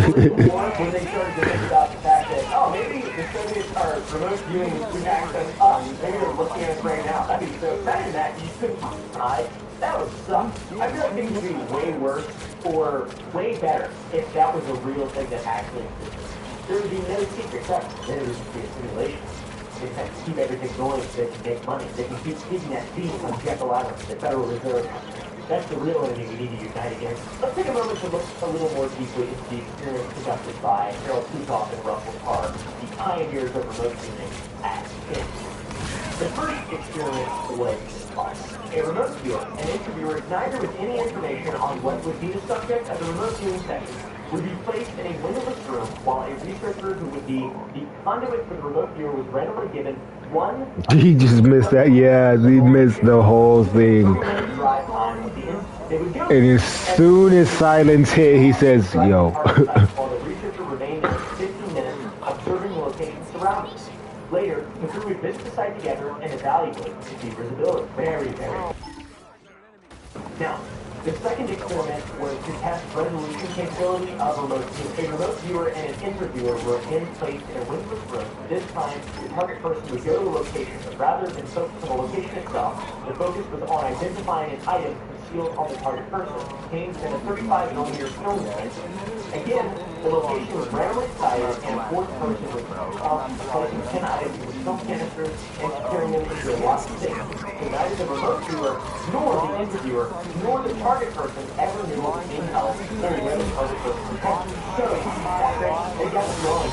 when they started to think about the fact that, oh, maybe the Soviets are remote viewing with access us. Maybe they're looking at us right now. That'd be so imagine that you couldn't hide. That would suck. I feel like things would be way worse or way better if that was a real thing that actually existed. There would be no secrets. There would just be a simulation. They have to keep everything going so they can make money. They can keep keeping that peace on Jekyll Island, the Federal Reserve. That's the real enemy we need to unite against. Let's take a moment to look a little more deeply into the experience conducted by Harold Puthoff and Russell Tarr, the pioneers of remote viewing at Penn. The first experiment was false. A remote viewer, an interviewer, neither with any information on what would be the subject of the remote viewing session, would be placed in a windowless room while a researcher who would be the conduit for the remote viewer was randomly given one... He just missed that. Yeah, he missed the whole thing. And as soon as silence hit, he says, yo. While the researcher remained there for 15 minutes, observing the location surroundings. Later, the crew would visit the site together and evaluate the visibility. Very, very. Now, the second experiment was to test resolution capability of remote view. A remote viewer and an interviewer were again placed in a windowless room. This time, the target person would go to a location, but rather than focus on the location itself, the focus was on identifying an item concealed on the target person, contained in a 35mm film lens. Again, the location was randomly decided, and a fourth person was placing 10 items with film canisters and securing them into a locked safe. So neither the remote viewer, nor the interviewer, nor the target person ever knew what was being held during where the target person was held. So, they got it wrong.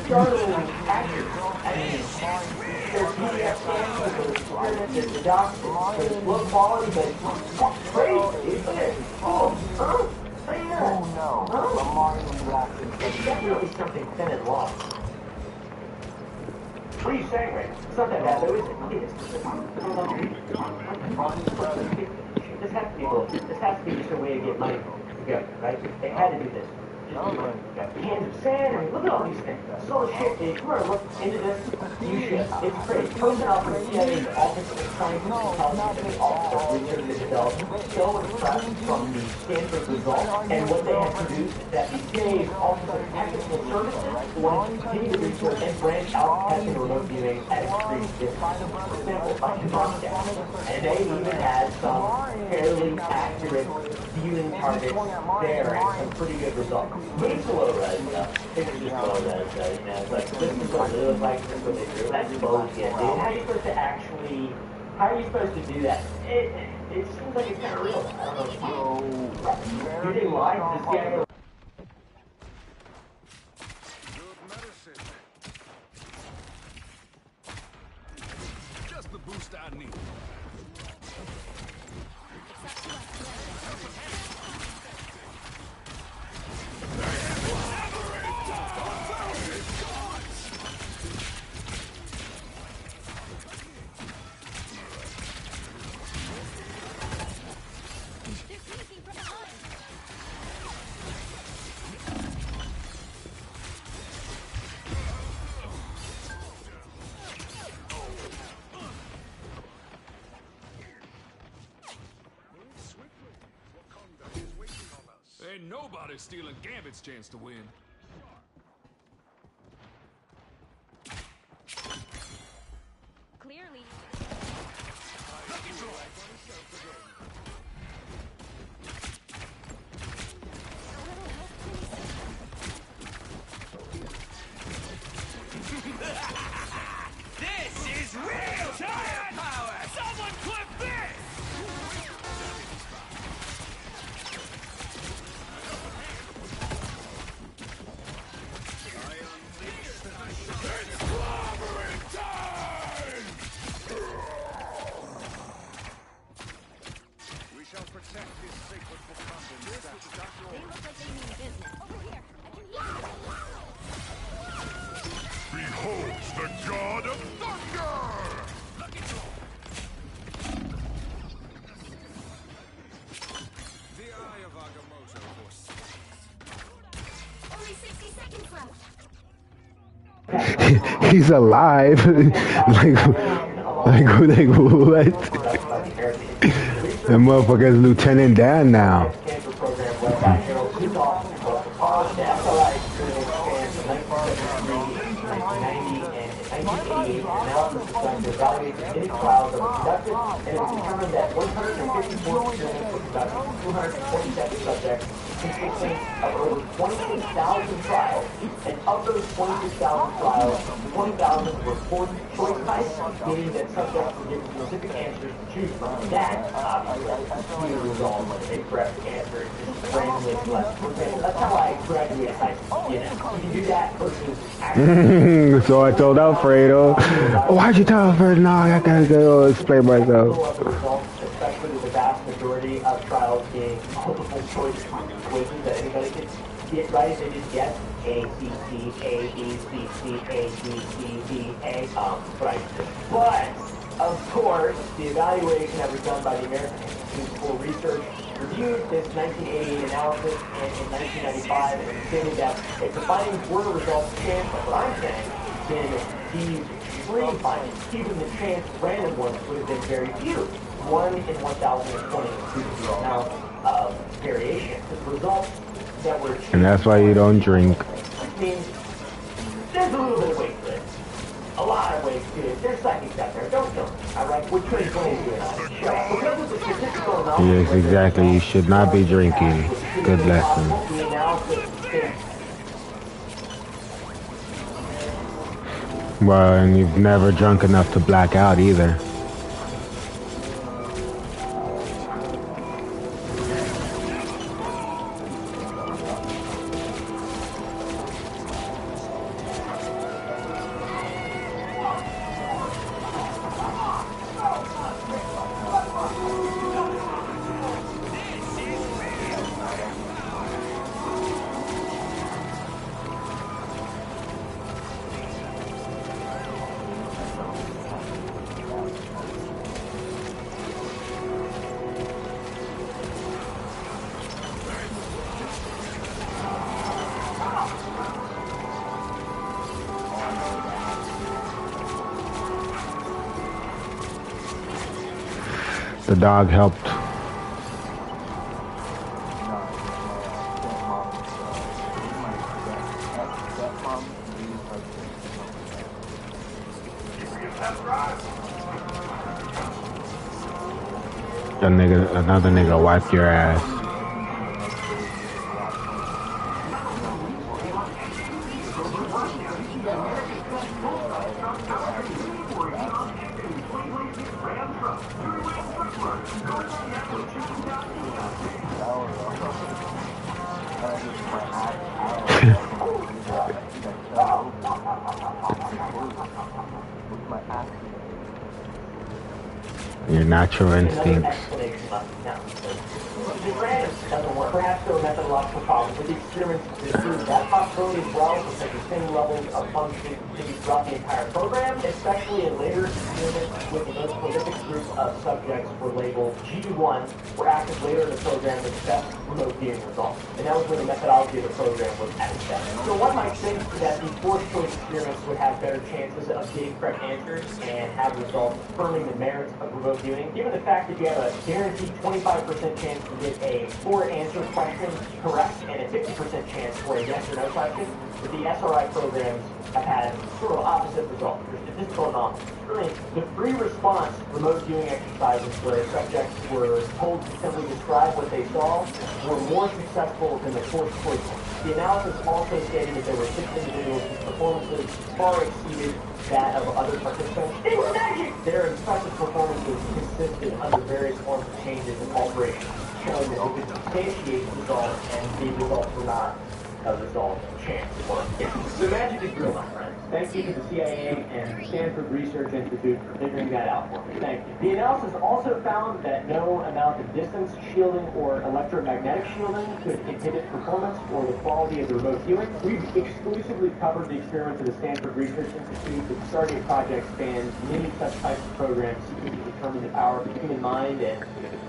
Startling accurate. I mean, there's PDF scans of the experiments, there's the docs, there's low quality, but it's crazy, isn't it? Oh, huh? It's definitely something thin and long. What are you saying, Ray? It's not that bad, though, is it? This has to be just a way to get money together, right? They had to do this. Cans of sand, I mean, look at all these things. So shit, if you want to look into this, you should. It's crazy. Posted off from the CIA's Office of Science and Intelligence and the Office of Research and Development, still impressed from the Stanford results and what they have produced that the CIA's Office of Technical Services wanted to continue to research and branch out testing remote viewing at extreme distance. For example, like Moscow. And they even had some fairly accurate viewing targets there and some pretty good results. But it's low res stuff. It's just low res, you know. It's like, this is what they look like, this is what they do. That's bullshit, dude. How are you supposed to actually, how are you supposed to do that? It seems like it's kind of real. I don't know. Do they lie to this guy? Ain't nobody stealing Gambit's chance to win. Clearly. This is real giant power! Someone clip this! It's clobbering time! We shall protect this sacred Wakandan statue. They look like they mean business. Over here. I can Behold the god of thunder! The eye of Agamotto foresees. only 60 seconds left. He's alive. like what? That motherfucker's Lieutenant Dan now. Cancer program led by Harold Kutoff, staff in 1990 and 1988 analysis was done to evaluate the clinical trials that were conducted, and it was determined that 154 experiments were conducted with 247 subjects, consisting of over 26,000 trials, and of those 26,000 trials, 20,000 were fourth choice types, meaning that subjects were given specific answers to choose from. That, obviously, you resolve a breast cancer, just randomly select. For example, that's how I graduated high school. You know, you can do that versus actually. So I told Alfredo, oh, why'd you tell Alfredo? No, I gotta go explain myself. Especially with the vast majority of trials being multiple choice quizzes that anybody can get right. They just guess A, C, C, A, B, C, C, A, B, C, D, A, right. But, of course, the evaluation that was done by the American Institute for Research reviewed this 1988 analysis in 1995 and stated that if the findings were the result of chance, like what I'm saying, then these extreme findings, even the chance random ones, would have been very few. 1 in 1,020 due to the amount of variation. The results that were achieved. And that's why you don't drink. Which means there's a little bit of weight to it. A lot of ways to it. There's psychics out there. Don't kill me. Alright? We're trying to do it on the show. Because of the statistical analysis. Yes, exactly. You should not be drinking. Good lesson. The analysis states Well, and you've never drunk enough to black out either. The dog helped. Another nigga wipe your ass. Your natural instincts. random doesn't work. Perhaps there were methodological problems with the experiments to prove that possibility as well, so that the same levels of function continued throughout the entire program, especially in later experiments with the most prolific group of subjects were labeled G1, were active later in the program with the best remote viewing results. And that was when the methodology of the program was at its best. So one might think that the forced choice experiments would have better chances of getting correct answers and have results affirming the merits of remote viewing, given the fact that you have a guaranteed 25% chance to get a 4-answer question correct and a 50% chance for a yes or no question. But the SRI programs have had sort of opposite results. They're statistical anomalies. Really, the free response remote viewing exercises where subjects were told to simply describe what they saw were more successful than the forced choice ones. The analysis also stated that there were 6 individuals whose performances far exceeded that of other participants. They were magic! Their impressive performances consisted under various forms of changes and alterations, showing that they could substantiate results and the results were not a result of chance or guess. The magic is real, my friends. Thank you to the CIA and Stanford Research Institute for figuring that out for me. Thank you. The analysis also found that no amount of distance shielding or electromagnetic shielding could inhibit performance or the quality of the remote viewing. We've exclusively covered the experiments of the Stanford Research Institute. The Stargate project spans many such types of programs seeking to determine the power of the human mind and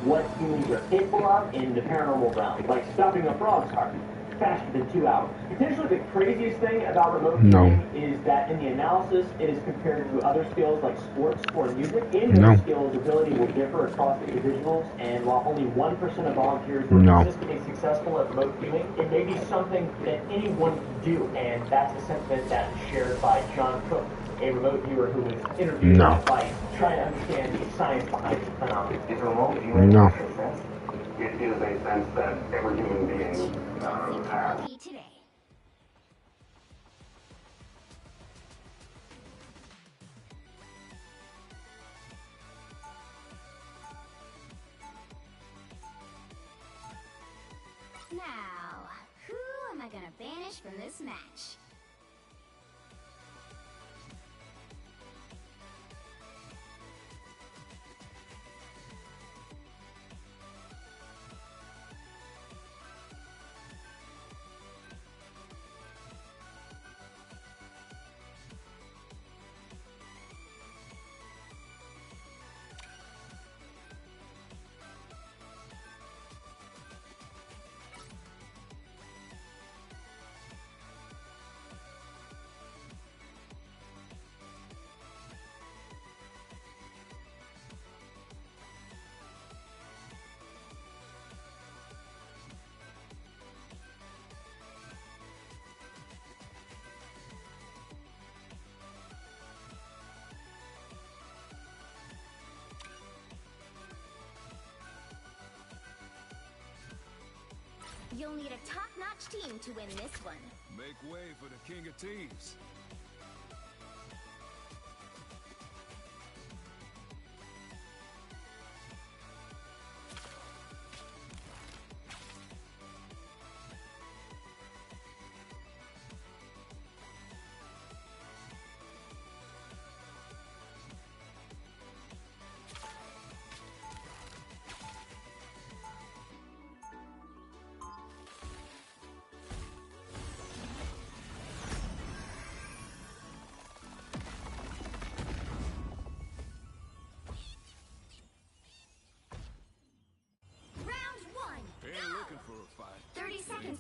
what humans are capable of in the paranormal realm, like stuffing a frog's heart faster than 2 hours. Potentially the craziest thing about remote viewing is that in the analysis it is compared to other skills like sports or music. In those skills, ability will differ across individuals, and while only 1% of volunteers were consistently successful at remote viewing, it may be something that anyone can do, and that's a sentiment that is shared by John Cook, a remote viewer who was interviewed by Vice, trying to understand the science behind the phenomenon. Is remote viewing a sense? It is a sense that every human being has. Today. Now, who am I gonna banish from this match? You'll need a top-notch team to win this one. Make way for the king of teams.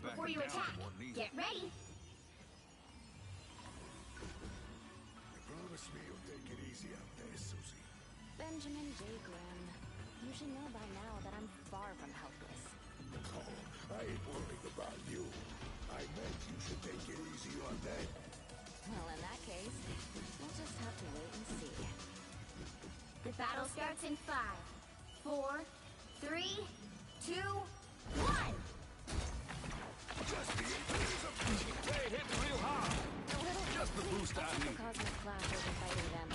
Before you attack, get ready. Promise me you'll take it easy out there, Susie. Benjamin J. Graham, you should know by now that I'm far from helpless. Oh, I ain't worried about you. I meant you should take it easy on that. Well, in that case, we'll just have to wait and see. The battle starts in 5, 4, 3, 2, 1! Just the they hit real hard. Just the boost I need. Cosmic Clash isn't fighting them.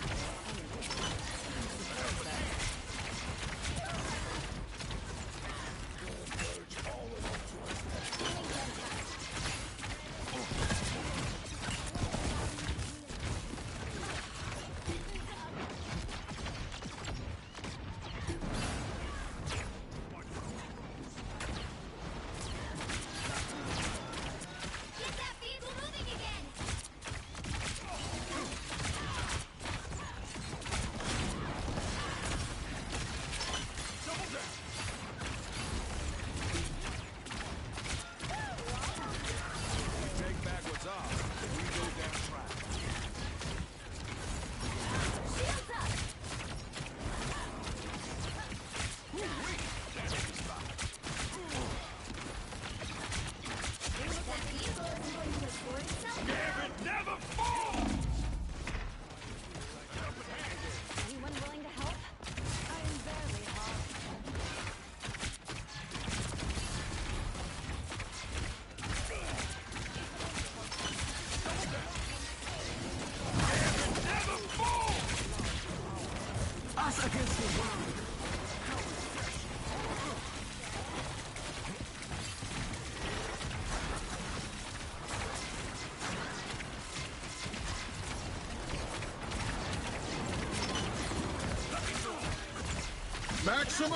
Maximum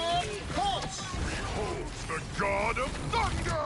pulse! Behold the god of thunder!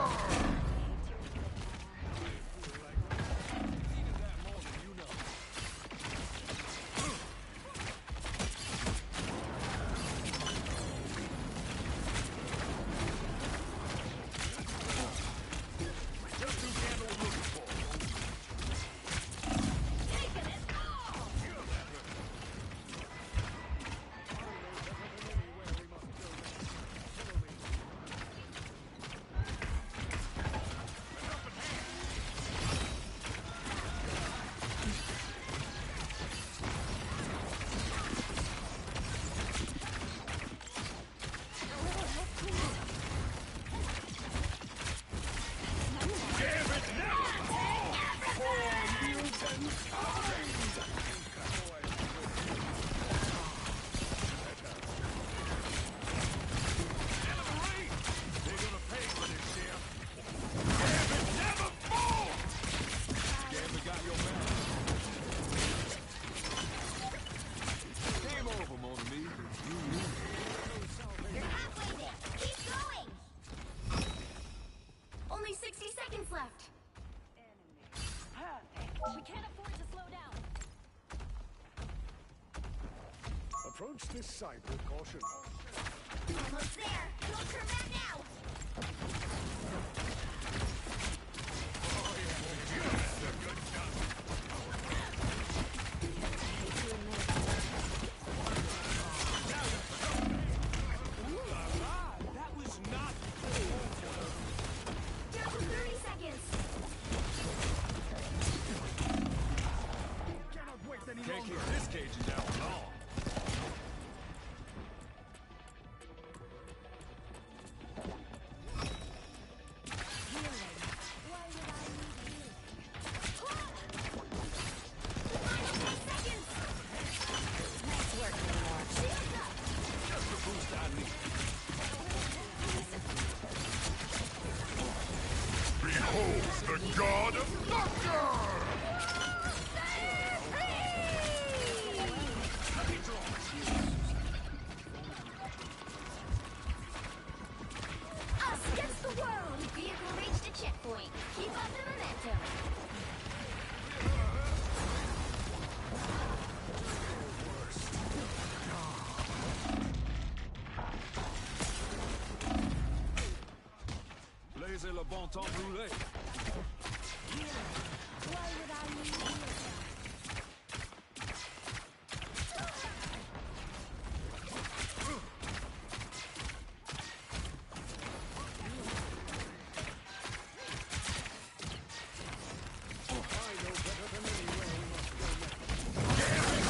Only 60 seconds left. We can't afford to slow down. Approach this site with caution. Almost there. Don't turn back now. That was not Down to 30 seconds. Can't keep this cage down long. Behold the god of thunder! Us against the world. Vehicle reached a checkpoint. Keep up the momentum. Laissez le bon temps brûler.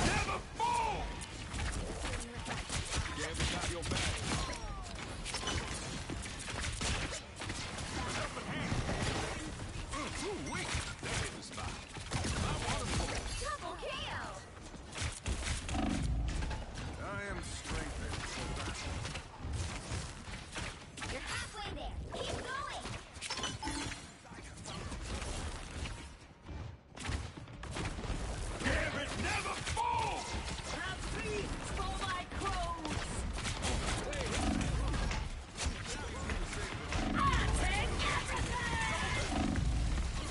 Never fall! Gambit got your back. Ooh, wait. That hit the spot. I want him for. Double KO. I am strengthened for battle. You're halfway there. Keep going. Gambit never fall! Please stole my clothes. I take everything.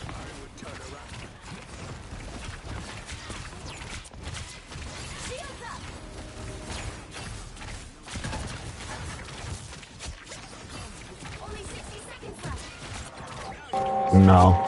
I would turn around. Shields up. Only 60 seconds left. No.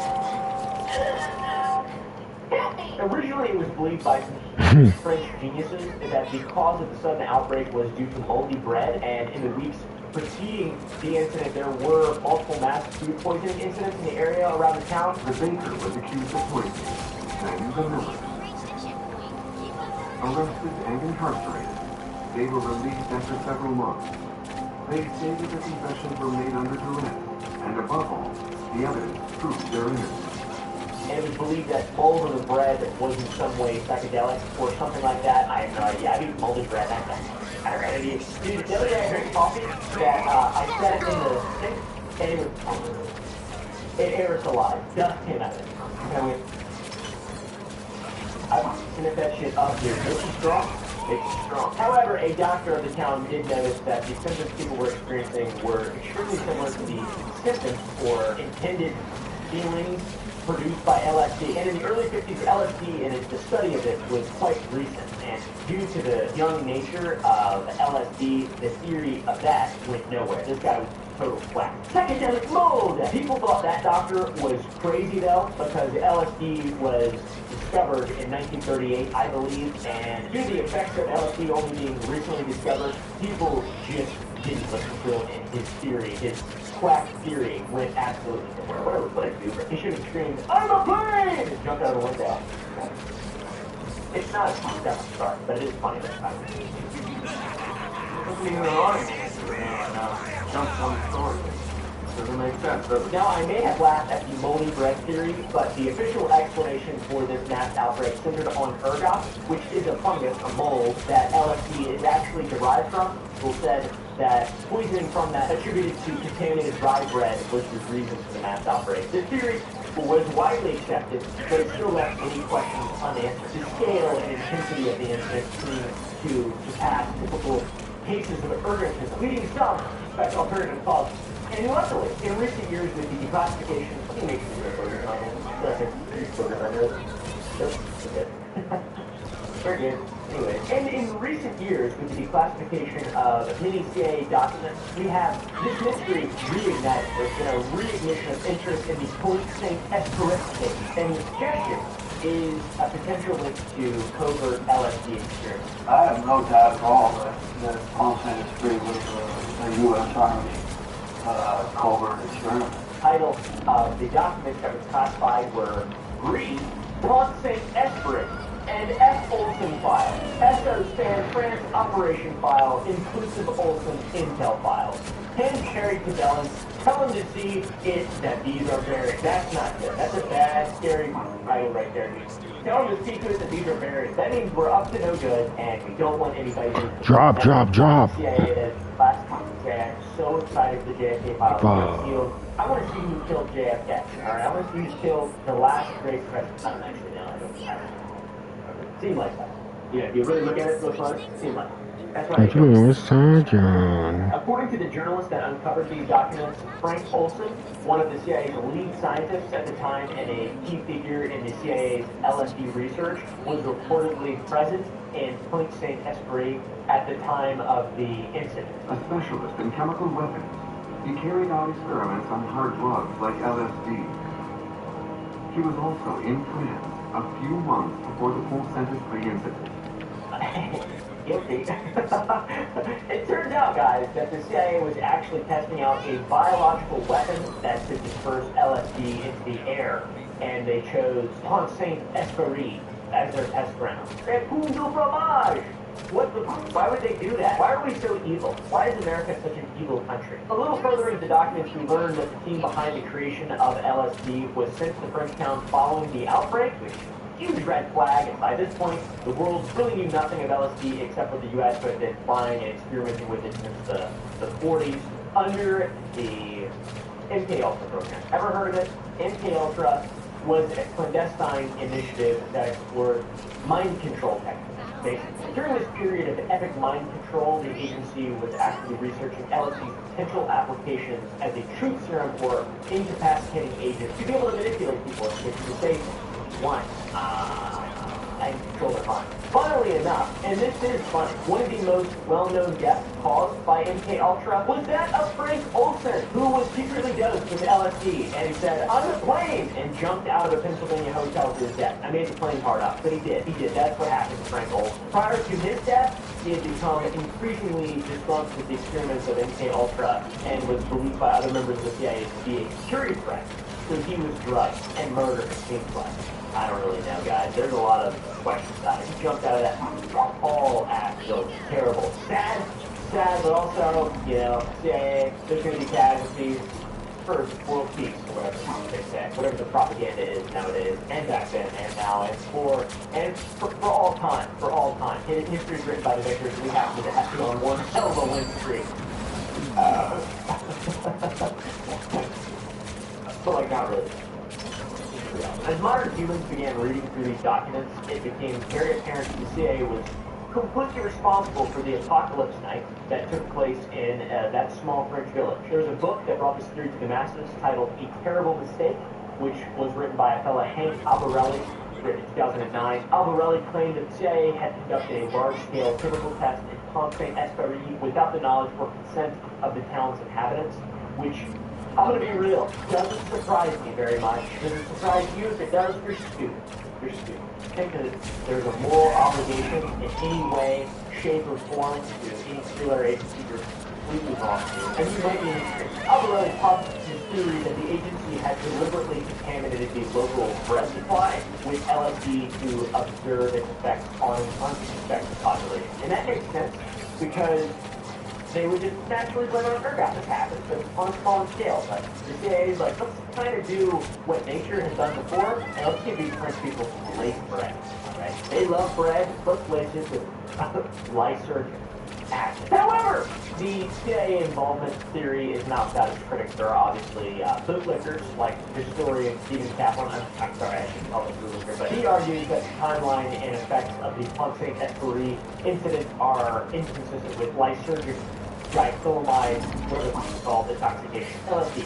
Originally, it was believed by some French geniuses that the cause of the sudden outbreak was due to moldy bread, and in the weeks preceding the incident, there were multiple mass food poisoning incidents in the area around the town. The baker was accused of poisoning. Then the millers, Reached a checkpoint. Keep up the momentum. arrested and incarcerated. They were released after several months. They say that the confessions were made under duress, and above all, the evidence proved their innocence. And it was believed that mold in the bread was in some way psychedelic or something like that. I have no idea. I've eaten molded bread. That Alright, dude, the other day I drank coffee that I set it in the sink, and it was it aerosolized. Dust came out of it. And I went, I've sniffed that shit up here. It's strong. It's strong. However, a doctor of the town did notice that the symptoms people were experiencing were extremely similar to the symptoms or intended feelings produced by LSD. And in the early 50s, LSD and the study of it was quite recent. And due to the young nature of LSD, the theory of that went nowhere. This guy was total whack. Psychedelic mold! People thought that doctor was crazy, though, because LSD was discovered in 1938, I believe, and due to the effects of LSD only being recently discovered, people just didn't listen to him, and his theory, his quack theory, went absolutely nowhere. Whatever, but dude, he should have screamed, "I'm a plane!" and jumped out of the window. It's not as fucked up, I'm sorry, but it is funny this time. Wasn't even an audience. No, jumps on the story. Doesn't make sense, does it? Now, I may have laughed at the moldy bread theory, but the official explanation for this mass outbreak centered on ergot, which is a fungus, a mold, that LSD is actually derived from. People said that poisoning from that attributed to contaminated dry bread was the reason for the mass outbreak. This theory was widely accepted, but it still left many questions unanswered. The scale and intensity of the incident seemed to surpass typical cases of ergotism, leading some to suspect alternative causes. And luckily, in recent years with the declassification, he makes me burgers on it. Very good. Anyway, and in recent years with the declassification of many CIA documents, we have this mystery reignited. There's been a reignition of interest in the Point St. Esperance case, and the suggestion is a potential link to covert LSD experiments. I have no doubt at all that Point St. Esperance was a U.S. Army covert experiment. Titles of the documents that was classified were Green, Point St. Esperance, and F. Olson file. SO stands France Operation File, Inclusive Olson Intel Files. Hand carried to Bellin, tell him to see it that these are buried. That's not good. That's a bad, scary title right there. Tell him to see to it that these are buried. That means we're up to no good, and we don't want anybody to... Drop. CIA is last time. I'm so excited for the JFK file. I want to see who killed JFK. Alright, I want to see who killed the last great president. I don't actually know. I don't. Seemed like that. Yeah, if you really look at it so far, it seemed like it. That's right. According to the journalist that uncovered these documents, Frank Olson, one of the CIA's lead scientists at the time and a key figure in the CIA's LSD research, was reportedly present in Point St. Esprit at the time of the incident. A specialist in chemical weapons, he carried out experiments on hard drugs like LSD. He was also in France a few months before the Point St. Esprit incident. Guilty. It turns out, guys, that the CIA was actually testing out a biological weapon that could disperse LSD into the air, and they chose Point St. Esprit as their test ground. Et pour du fromage! What the fuck? Why would they do that? Why are we so evil? Why is America such an evil country? A little further into the documents, we learned that the team behind the creation of LSD was sent to French town following the outbreak, which huge red flag, and by this point, the world really knew nothing of LSD except for the U.S., who had been flying and experimenting with it since the 40s under the MK Ultra program. Ever heard of it? MK Ultra was a clandestine initiative that explored mind control techniques. Basically, during this period of epic mind control, the agency was actively researching LSD's potential applications as a truth serum or incapacitating agent to be able to manipulate people, which is the safe one, and control their mind. Funnily enough, and this is funny, one of the most well-known deaths caused by MK Ultra was that of Frank Olson, who was secretly dosed with LSD, and he said, "I'm a plane," and jumped out of a Pennsylvania hotel to his death. I made the plane hard up, but he did. That's what happened to Frank Olson. Prior to his death, he had become increasingly disgruntled with the experiments of MK Ultra and was believed by other members of the CIA to be a security threat. So he was drugged and murdered, it seems like. I don't really know, guys. There's a lot of questions about it. He jumped out of that whole act, so terrible. Sad, but also, CIA, there's going to be casualties. for world peace, or whatever they say, whatever the propaganda is nowadays, and back then, and now, and for all time, Hidden history is written by the victors. We happen to have to go on one hell of a win streak. But like, not really. As modern humans began reading through these documents, it became very apparent that the CIA was completely responsible for the apocalypse night that took place in that small French village. There's a book that brought this theory to the masses titled A Terrible Mistake, which was written by a fellow Hank Albarelli, written in 2009. Albarelli claimed that the CIA had conducted a large-scale chemical test in Pont Saint-Esprit without the knowledge or consent of the town's inhabitants, which, I'm going to be real, doesn't surprise me very much. Does it surprise you? If it does, you're stupid. You're stupid. I think that there's a moral obligation in any way, shape, or form to any particular agency you're completely wrong to. And you might be Albarelli posits his theory that the agency had deliberately contaminated the local bread supply with LSD to observe its effects on an unsuspected population. And that makes sense because they would just naturally let an orgasm happen, so on a small scale. But the CIA is like, let's kind of do what nature has done before, and let's give these French people some lace bread. Right? They love bread, let's lace it with lysergic acid. However, the CIA involvement theory is not without its critics. There are obviously bootlickers, like historian Stephen Kaplan. I'm sorry, I shouldn't call him bootlicker, but he argues that the timeline and effects of the Pont Saint-Esprit incident are inconsistent with lysergic diethylamide, whatever it's called, intoxication, LSD.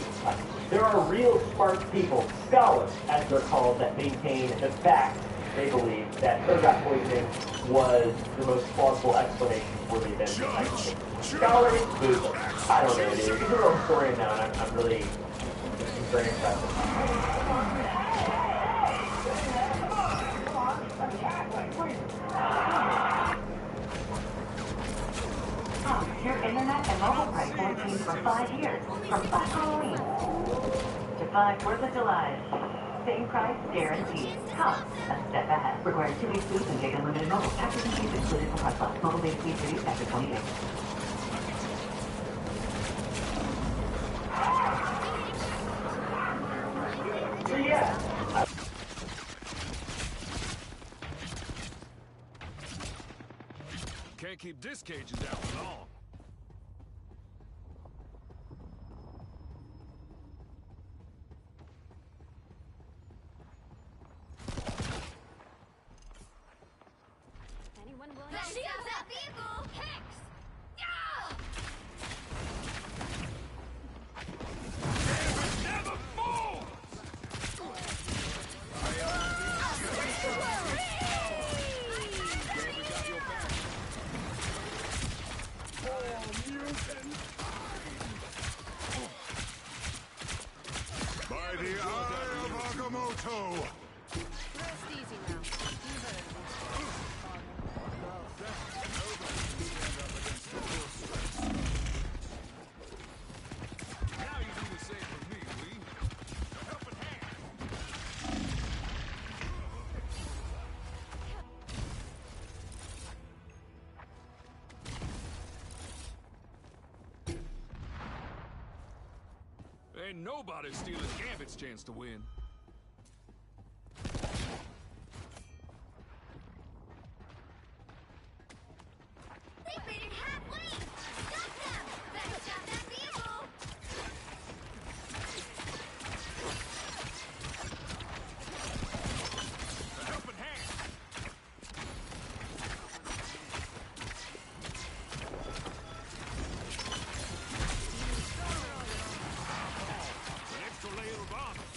There are real smart people, scholars, as they're called, that maintain the fact, they believe, that ergot poisoning was the most plausible explanation for the events of 1960. Scholars, Google. I don't know, dude. You're a historian now, and I'm really very impressed. Your internet and mobile price will change for 5 years, from Black Halloween to 5 4th of July. Same price, guaranteed. Come, a step ahead. Requires 2 weeks boost and take unlimited mobile. Taxes and fees excluded from Plus. Mobile data speed reduced after 20 days. So yeah. Can't keep disc cages out for long. Anyone willing to shoot that vehicle? Hex! Never fall! By the eye of Agamotto! Rest easy now. Now you do the same for me, Lee. A helping hand. Ain't nobody stealing Gambit's chance to win. They made it halfway! Stop them! Better stop that vehicle! A helping hand. An extra layer of armor.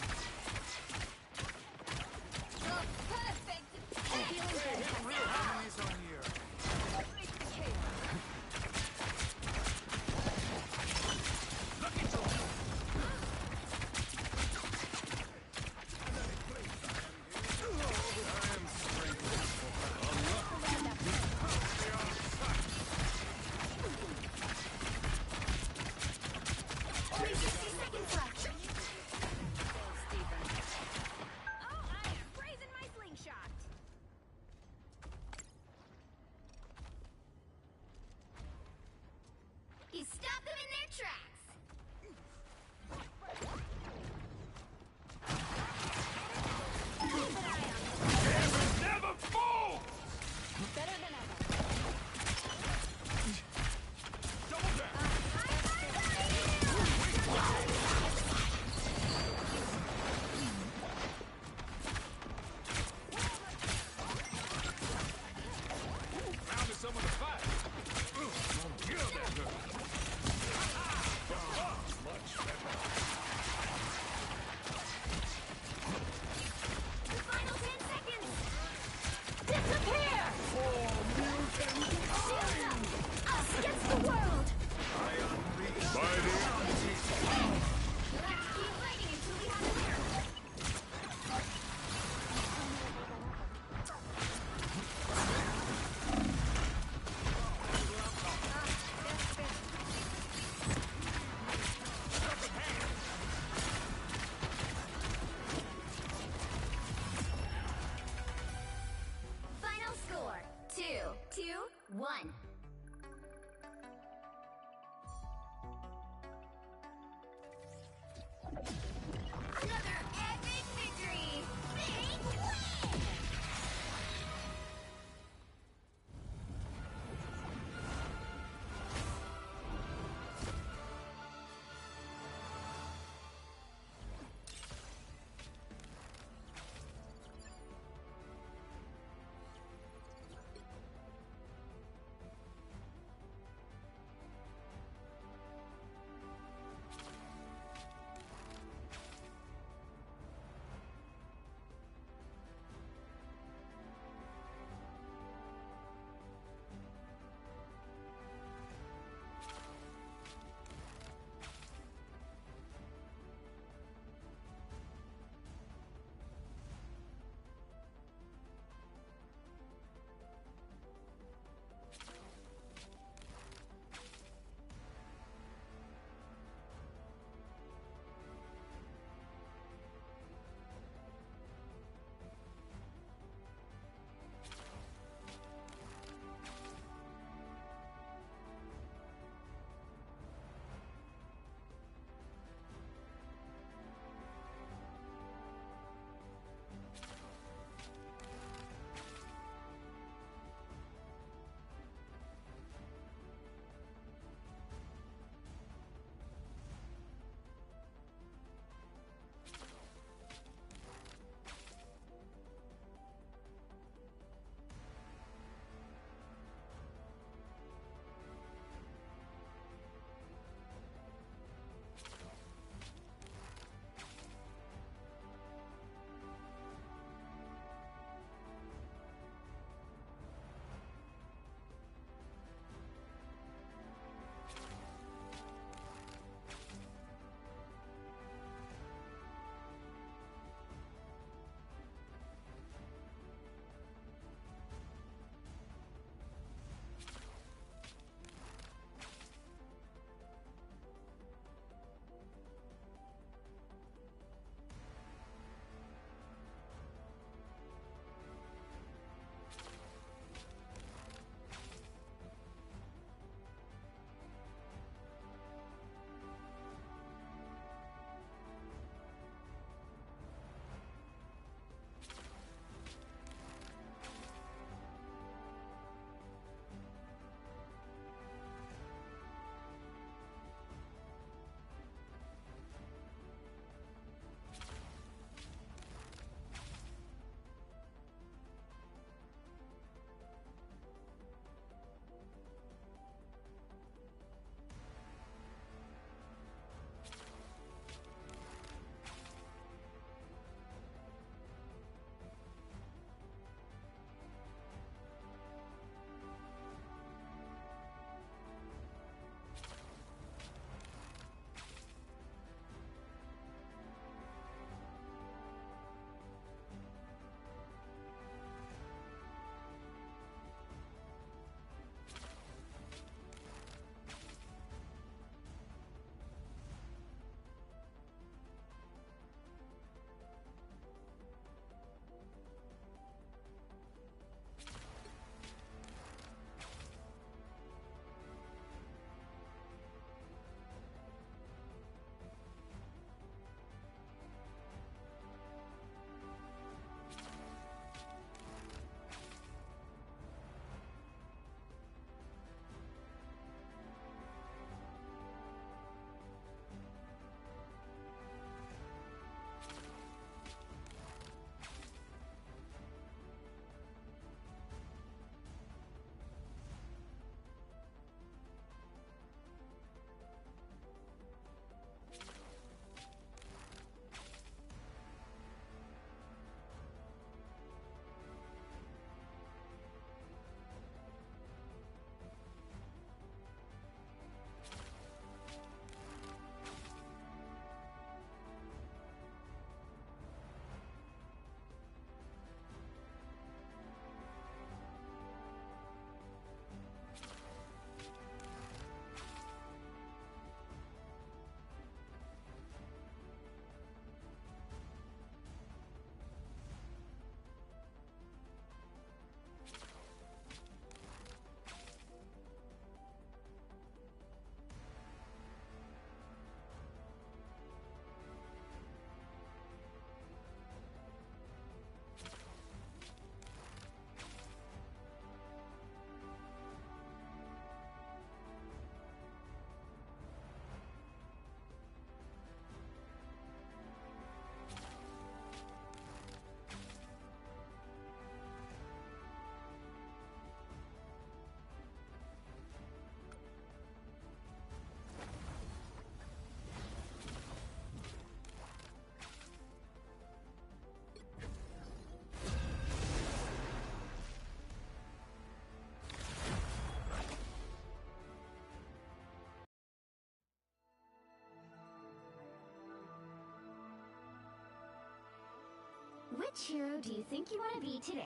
Which hero do you think you want to be today?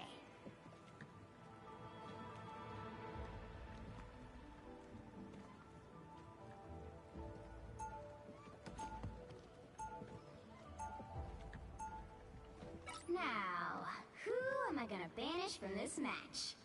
Now, who am I gonna banish from this match?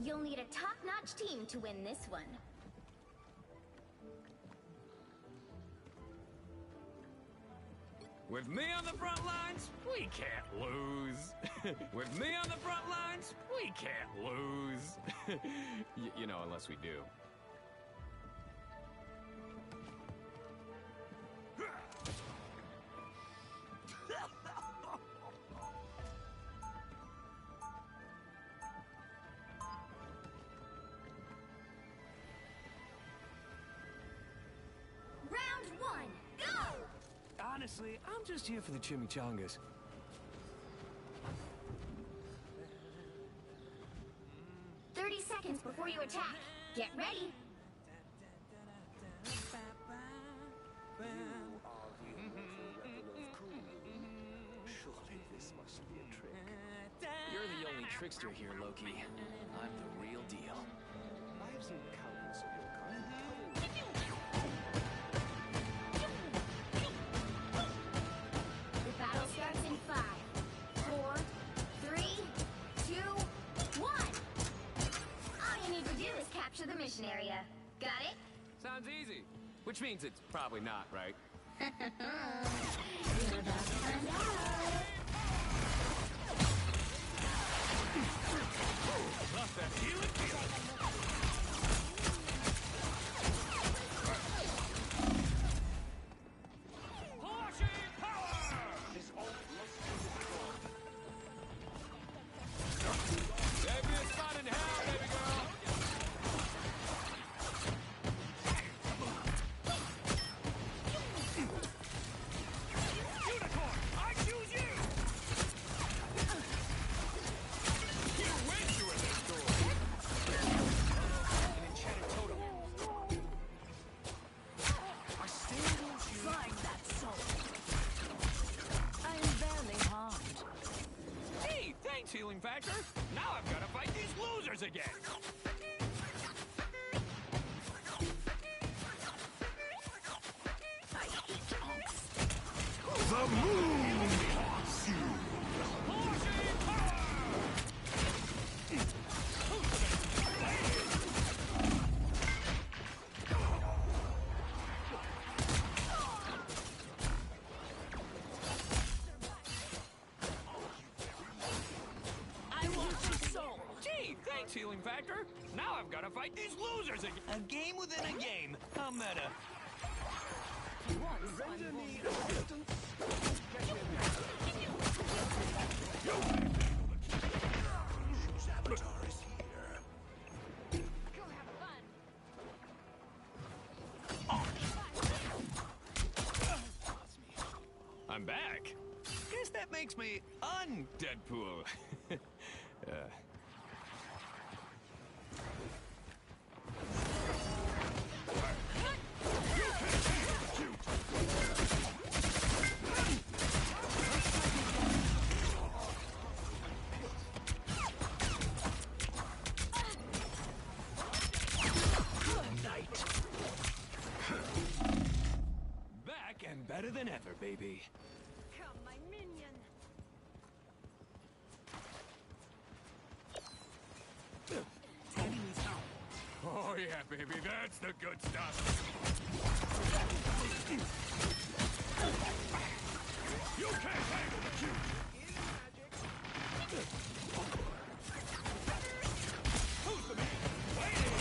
You'll need a top-notch team to win this one. With me on the front lines, we can't lose. With me on the front lines, we can't lose. You know, unless we do. Round one, go! Honestly, I'm just here for the chimichangas. 30 seconds before you attack. Get ready. Surely this must be a trick. You're the only trickster here, Loki. I'm the real deal. I have seen countless of your kind. The battle starts in 5, 4, 3, 2, 1. All you need to do is capture the mission area. Got it? Sounds easy. Which means it's probably not, right? You're about to find out. Lost that healing Flushing power! This ult must be destroyed. There'd be a spot in hell, baby girl! Unicorn, I choose you! You win you in this door! An enchanted totem. I still want you. Find that soul. I am barely harmed. Hey, thanks, Healing Factor! Now I've got to fight these losers again! The moon haunts you! I want your soul! Gee, thanks, Healing Factor! Now I've got to fight these losers again! A game within a game! How meta! Render me assistance. Whose avatar is here? Go have fun. I'm back! Guess that makes me un-Deadpool. Back and better than ever, baby. Come, my minion. yeah, baby, that's the good stuff. You can't handle the cute. Who's the man? Waiting.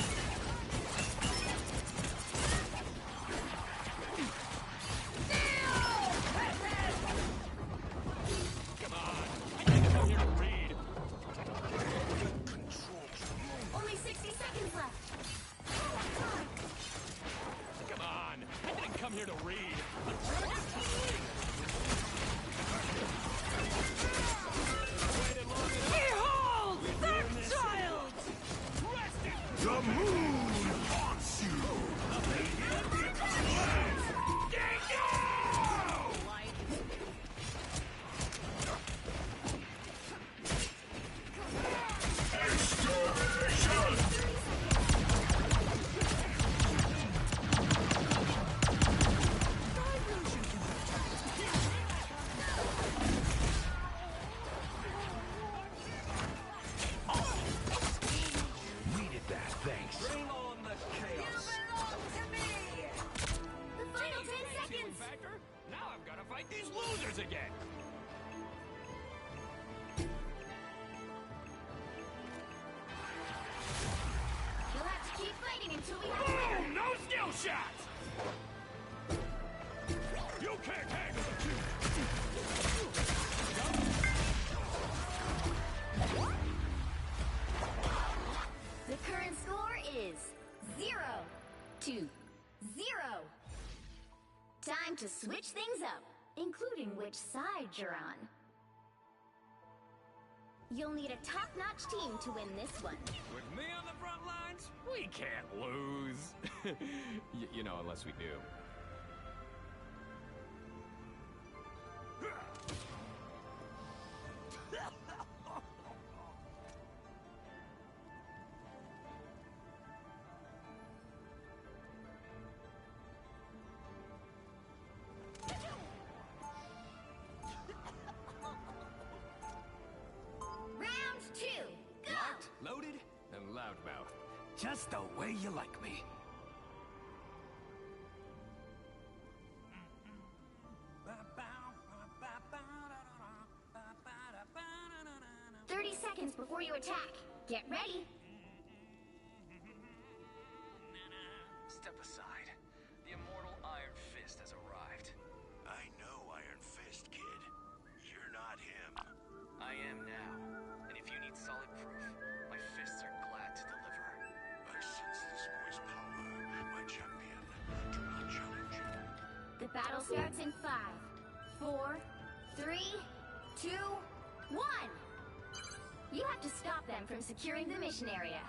Come on, I think I'm here to read. Only 60 seconds left. Come on, I didn't come here to read. Behold, that child! The moon haunts you! Needed that, thanks. Bring on the chaos. The final 10 seconds. Factor? Now I've got to fight these losers again. You'll have to keep fighting until we Boom! have No skill shots! You can't handle the cute. The current score is 0-0. Time to switch things up, including which side you're on. You'll need a top-notch team to win this one. With me on the front lines, we can't lose. You know, unless we do. Round 2, go! Locked, loaded, and loudmouth. Just the way you like me. "30 seconds before you attack. Get ready." Step aside. The immortal Iron Fist has arrived. I know Iron Fist, kid. You're not him. I am now. And if you need solid proof, my fists are glad to deliver. I sense this boy's power, my champion. Do not challenge him. The battle starts in 5, 4, 3, 2, 1. You have to stop them from securing the mission area.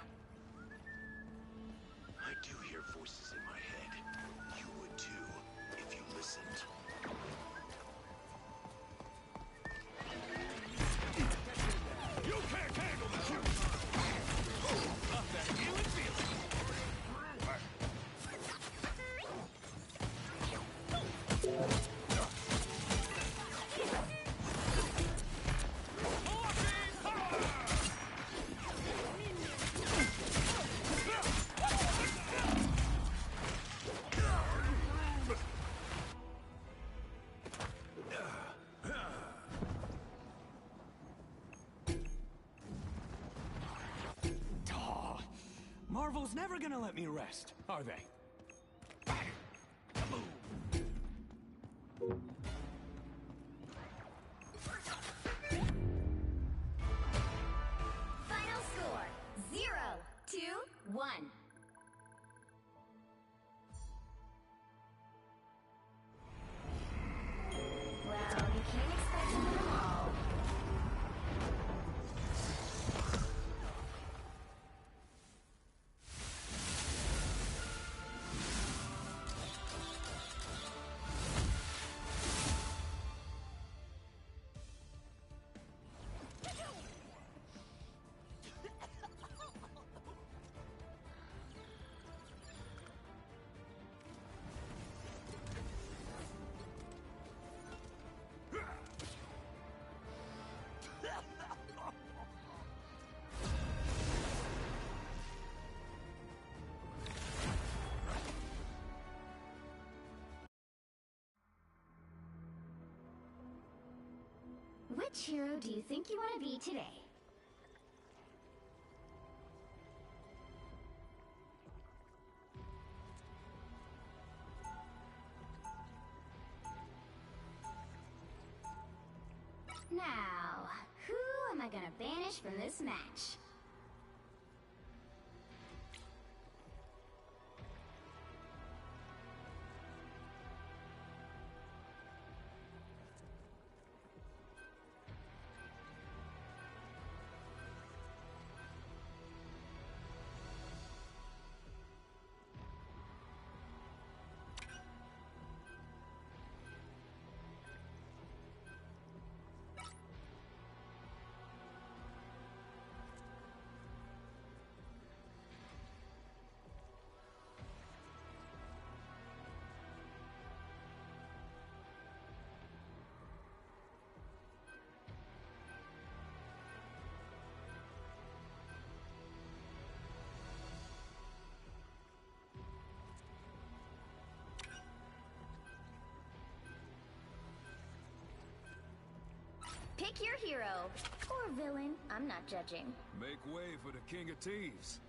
I do hear voices in my head. You would too, if you listened. You can't handle the cute. Up that healing feeling. Marvel's never gonna let me rest, are they? Final score, 0-1. Well, you can't expect to win them all. Which hero do you think you want to be today? Now, who am I gonna banish from this match? Pick your hero. Or villain. I'm not judging. Make way for the King of Thieves.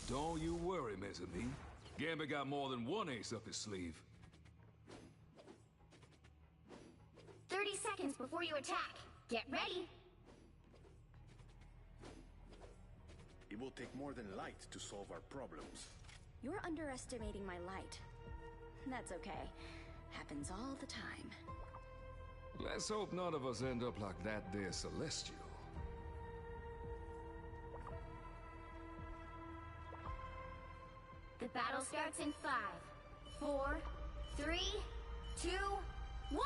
Don't you worry, Mesami. Gambit got more than one ace up his sleeve. 30 seconds before you attack. Get ready. It will take more than light to solve our problems. You're underestimating my light. That's okay. Happens all the time. Let's hope none of us end up like that there Celestial. The battle starts in 5, 4, 3, 2, 1!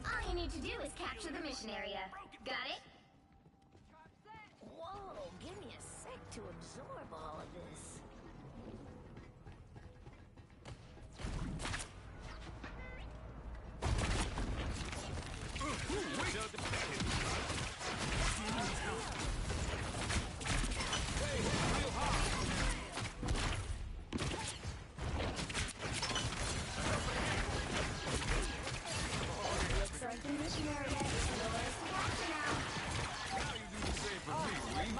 All you need to do is capture the mission area. Got it? Whoa, give me a sec to absorb all of this. Looks like the mission area is yours to capture now. Now you do the same for me, Lee.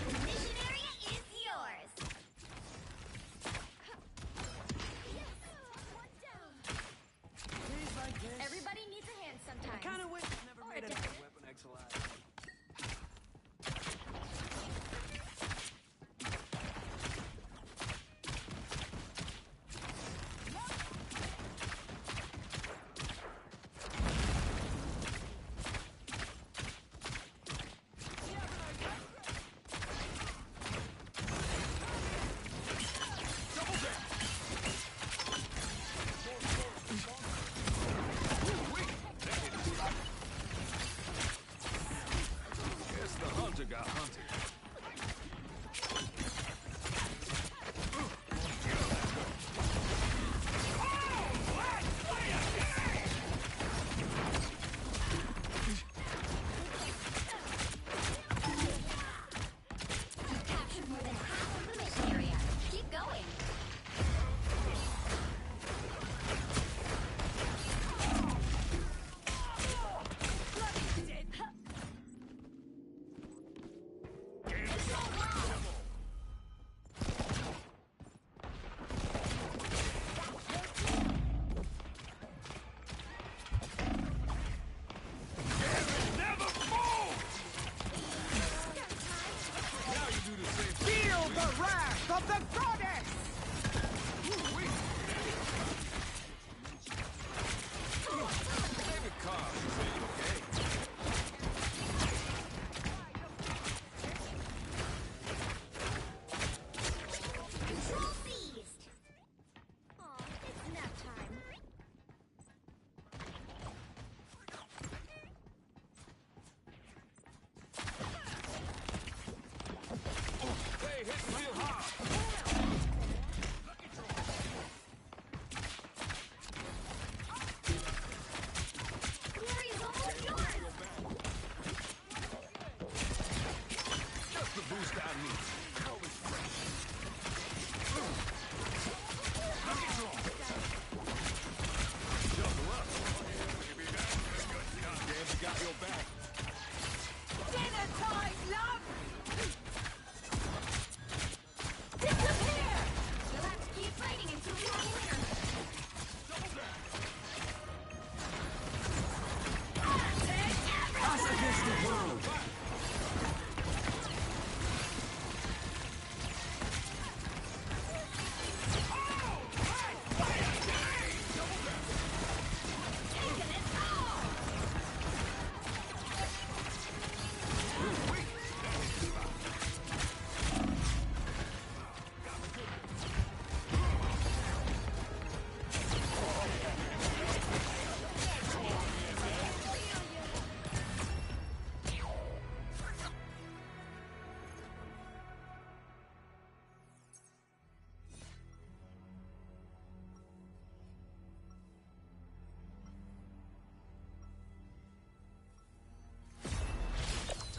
The mission area is yours. Everybody needs a hand sometimes. I kind of wish I never made another Weapon X alive.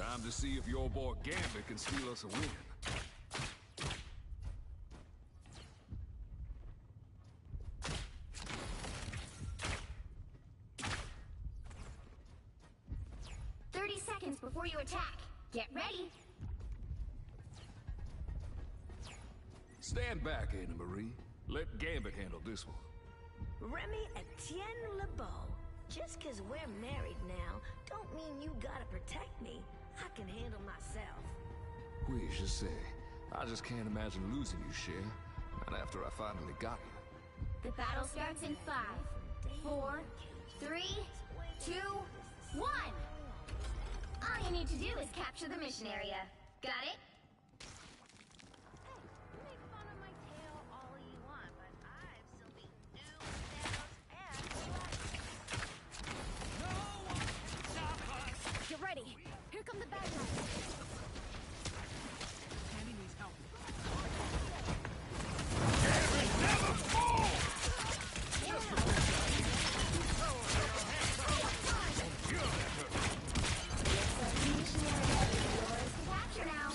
Time to see if your boy Gambit can steal us a win. Before you attack. Get ready. Stand back, Anna Marie. Let Gambit handle this one. Remy Etienne LeBeau. Just 'cause we're married now, don't mean you gotta protect me. I can handle myself. Oui, je sais. I just can't imagine losing you, Cher. Not after I finally got you. The battle starts in 5, 4, 3, 2, 1. All you need to do is capture the mission area. Got it? Make fun of my tail all you want, but I've still beat new Thanos and No one can stop us! Get ready. Here come the bad guys. Candy needs help. Never fall! Capture now.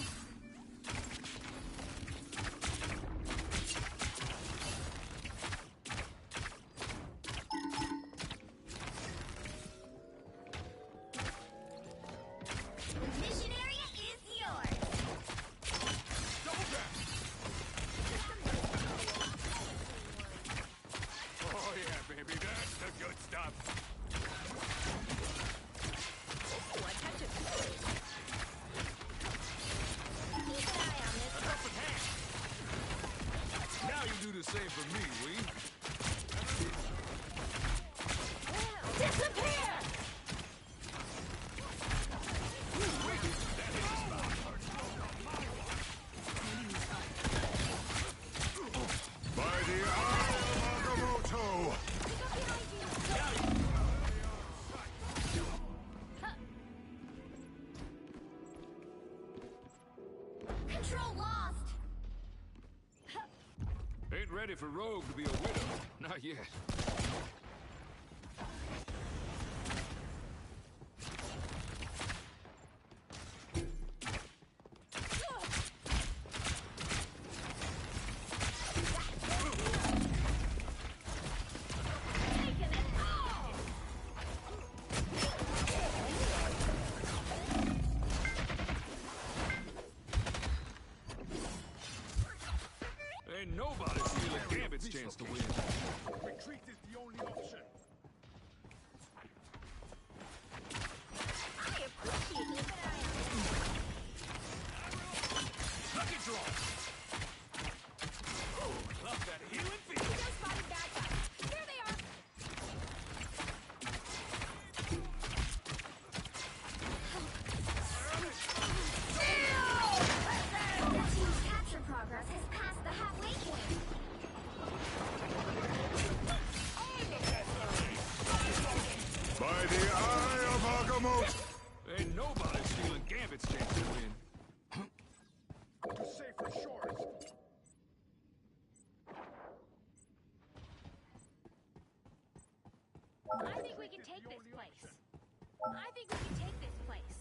The mission area is yours. Double back! Oh yeah, baby, that's the good stuff. Oh, I touch it. Now you do the same for me, Wee. Disappear! By the eye of Agamotto! Control lost. Ain't ready for Rogue to be a widow. Not yet. Ain't nobody stealing Gambit's chance to win. Retreat is the only option. I appreciate you, but I Lucky draw! Ooh, love that healing We field. just spotted bad guys. There they are. The team's capture progress has passed the halfway point. By the eye of Agamotto! Ain't nobody stealing Gambit's chance to win. To safer shores! I think we can take this place. I think we can take this place.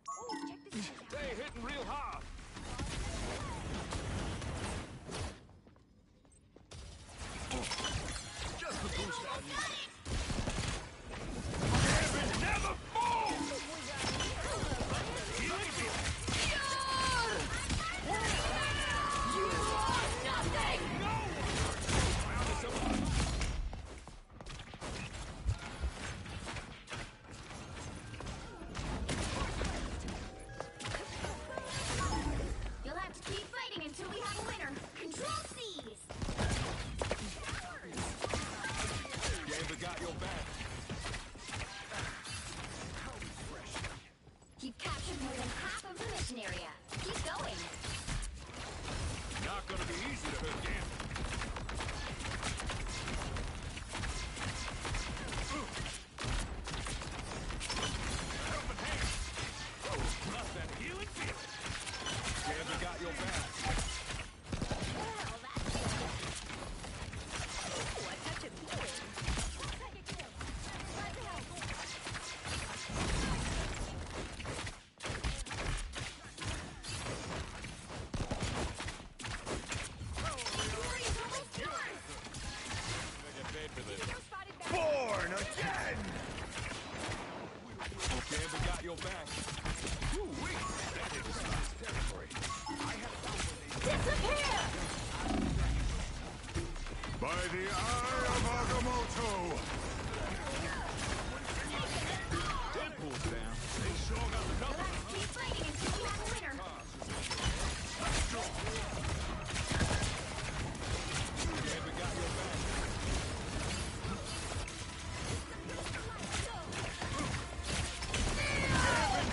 Oh, check this place out. They hitting real hard. Just the boost I need. Gambit never falls! Healing field. You are nothing! You'll have to keep fighting until we have a winner. Control C's. Gambit got your back. You've captured more than half of the mission area. Keep going. Not gonna be easy to hurt Gambit. Helping hand. Love that healing feeling. Gambit got your back. Well, that's good. Oh, I touch it. again! Okay, we got your back. Ooh-wee! That didn't stop territory. Disappear! By the eye of Agamotto! Deadpool's down. They sure got the cover. Let's keep fighting until we have a winner. Okay, we got your back.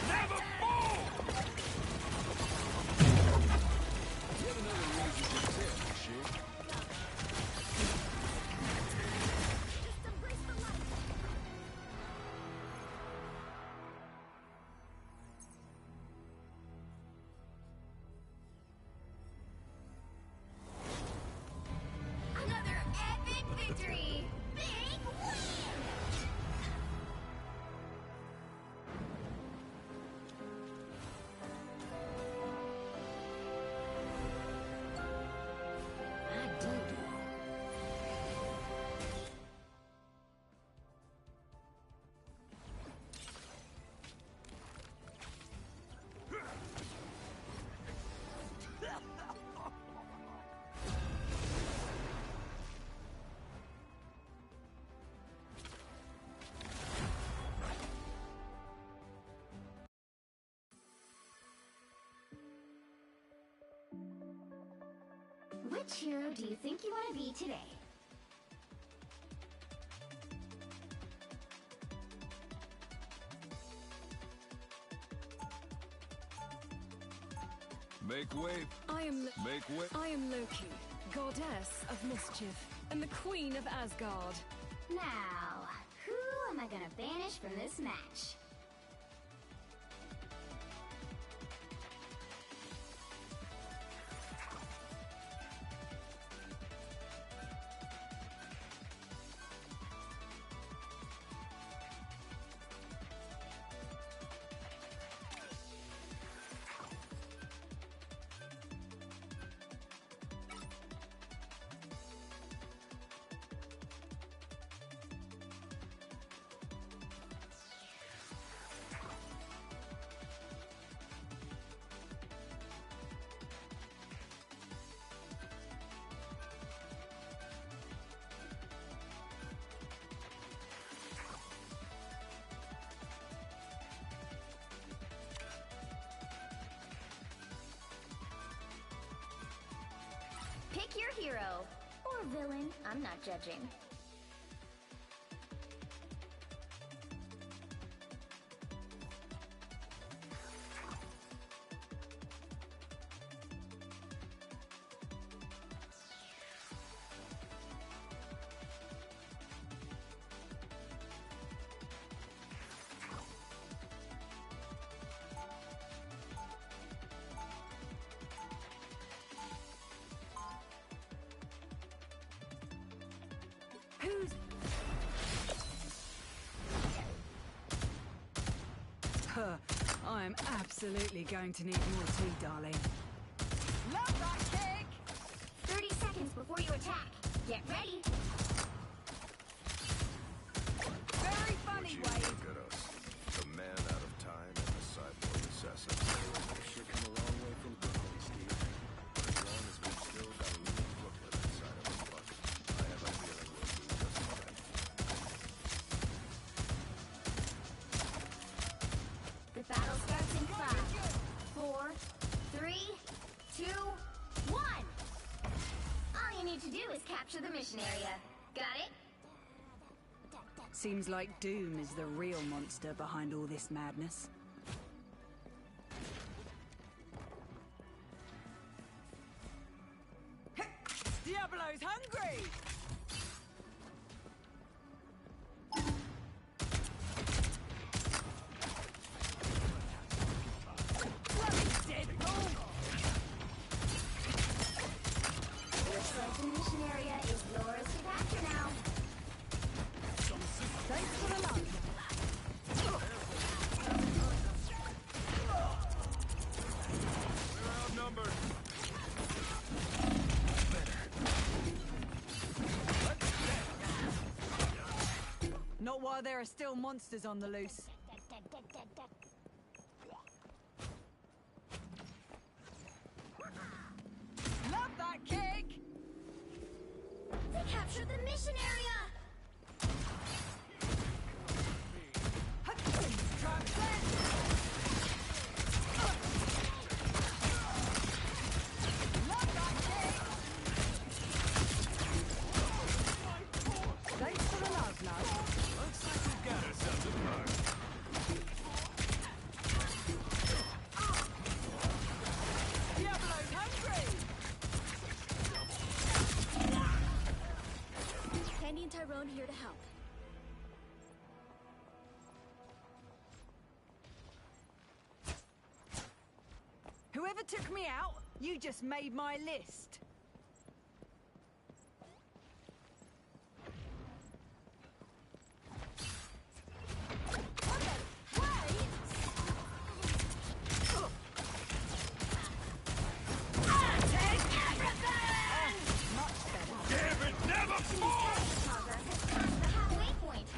Never fall! Yet another reason to tip, shit. Another epic victory! Big win! Which hero do you think you want to be today? Make way. Make way. I am Loki, goddess of mischief, and the queen of Asgard. Now, who am I gonna banish from this match? Pick your hero. Or villain, I'm not judging. Who's... Huh, I am absolutely going to need more tea, darling. Love that kick! 30 seconds before you attack. Get ready. Very funny, Wade. Look at us. The man out of time and the cyborg assassin. We should come a long way from Brooklyn, Steve. But as long as we've still got a little Brooklyn inside of us, Buck, I have a feeling we'll do just fine. The battle starts in 5, 4, 3, 2, 1! All you need to do is capture the mission area. Got it? Seems like Doom is the real monster behind all this madness. Diablo's hungry! Looks like the mission area is yours to capture now. Thanks for the love. why there are still monsters on the loose. Love that kick! They captured the mission area! Thanks for the love, love. Looks like we've got ourselves a party. Diablo's hungry! Candy and Tyrone here to help. Whoever took me out, you just made my list. Damn it, never fall! Progress has crossed the halfway point.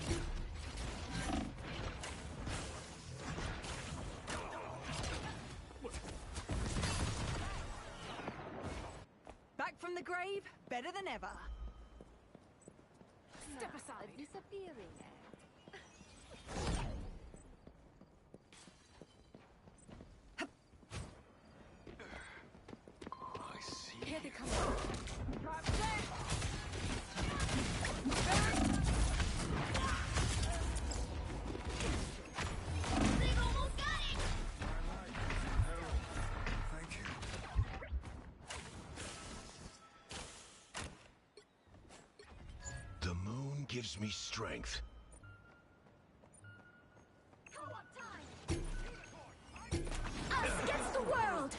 Back from the grave, better than ever. Step aside. Disappearing. I see. Here they come. They've almost got it! Thank you. The moon gives me strength. Co-op time! Us against the world!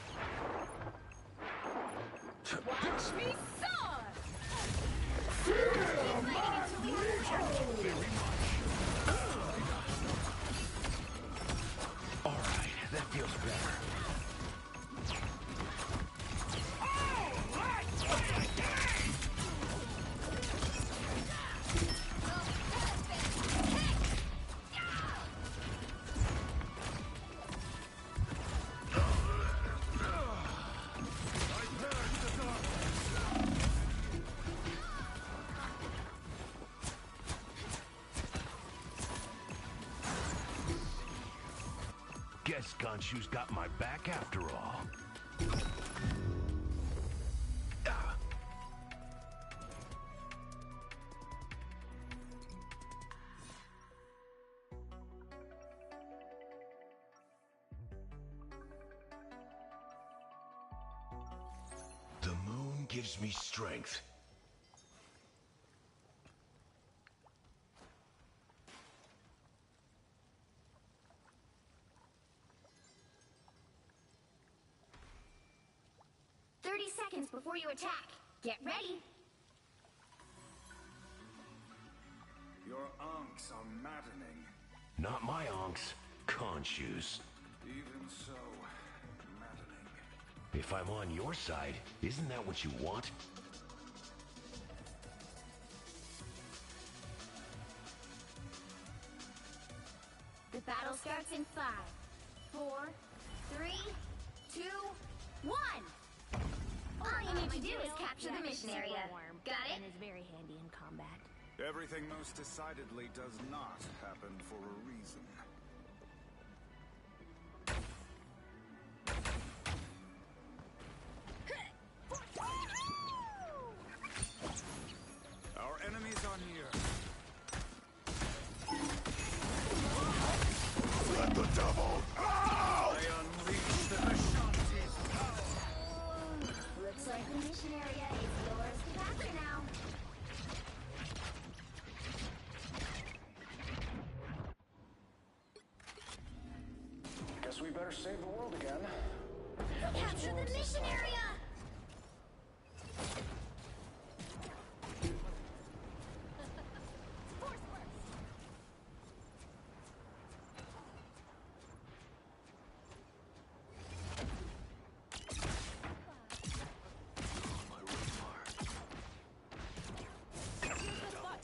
Watch me soar! Keep fighting until we have Very much. All right, that feels better. Guess Khonshu's got my back after all. Ah. The moon gives me strength. seconds before you attack. Get ready. Your ankhs are maddening. Not my ankhs, Khonshu's. Even so, maddening. If I'm on your side, isn't that what you want? The battle starts in 5, 4, 3, 2, 1. All you need to do is capture the mission area. Got it? And is very handy in combat. Everything most decidedly does not happen for a reason. Our enemies are near. Let the devil out! I unleash the Ashanti's power! Looks like the mission area is yours to capture now. Guess we better save the world again. Capture the mission area!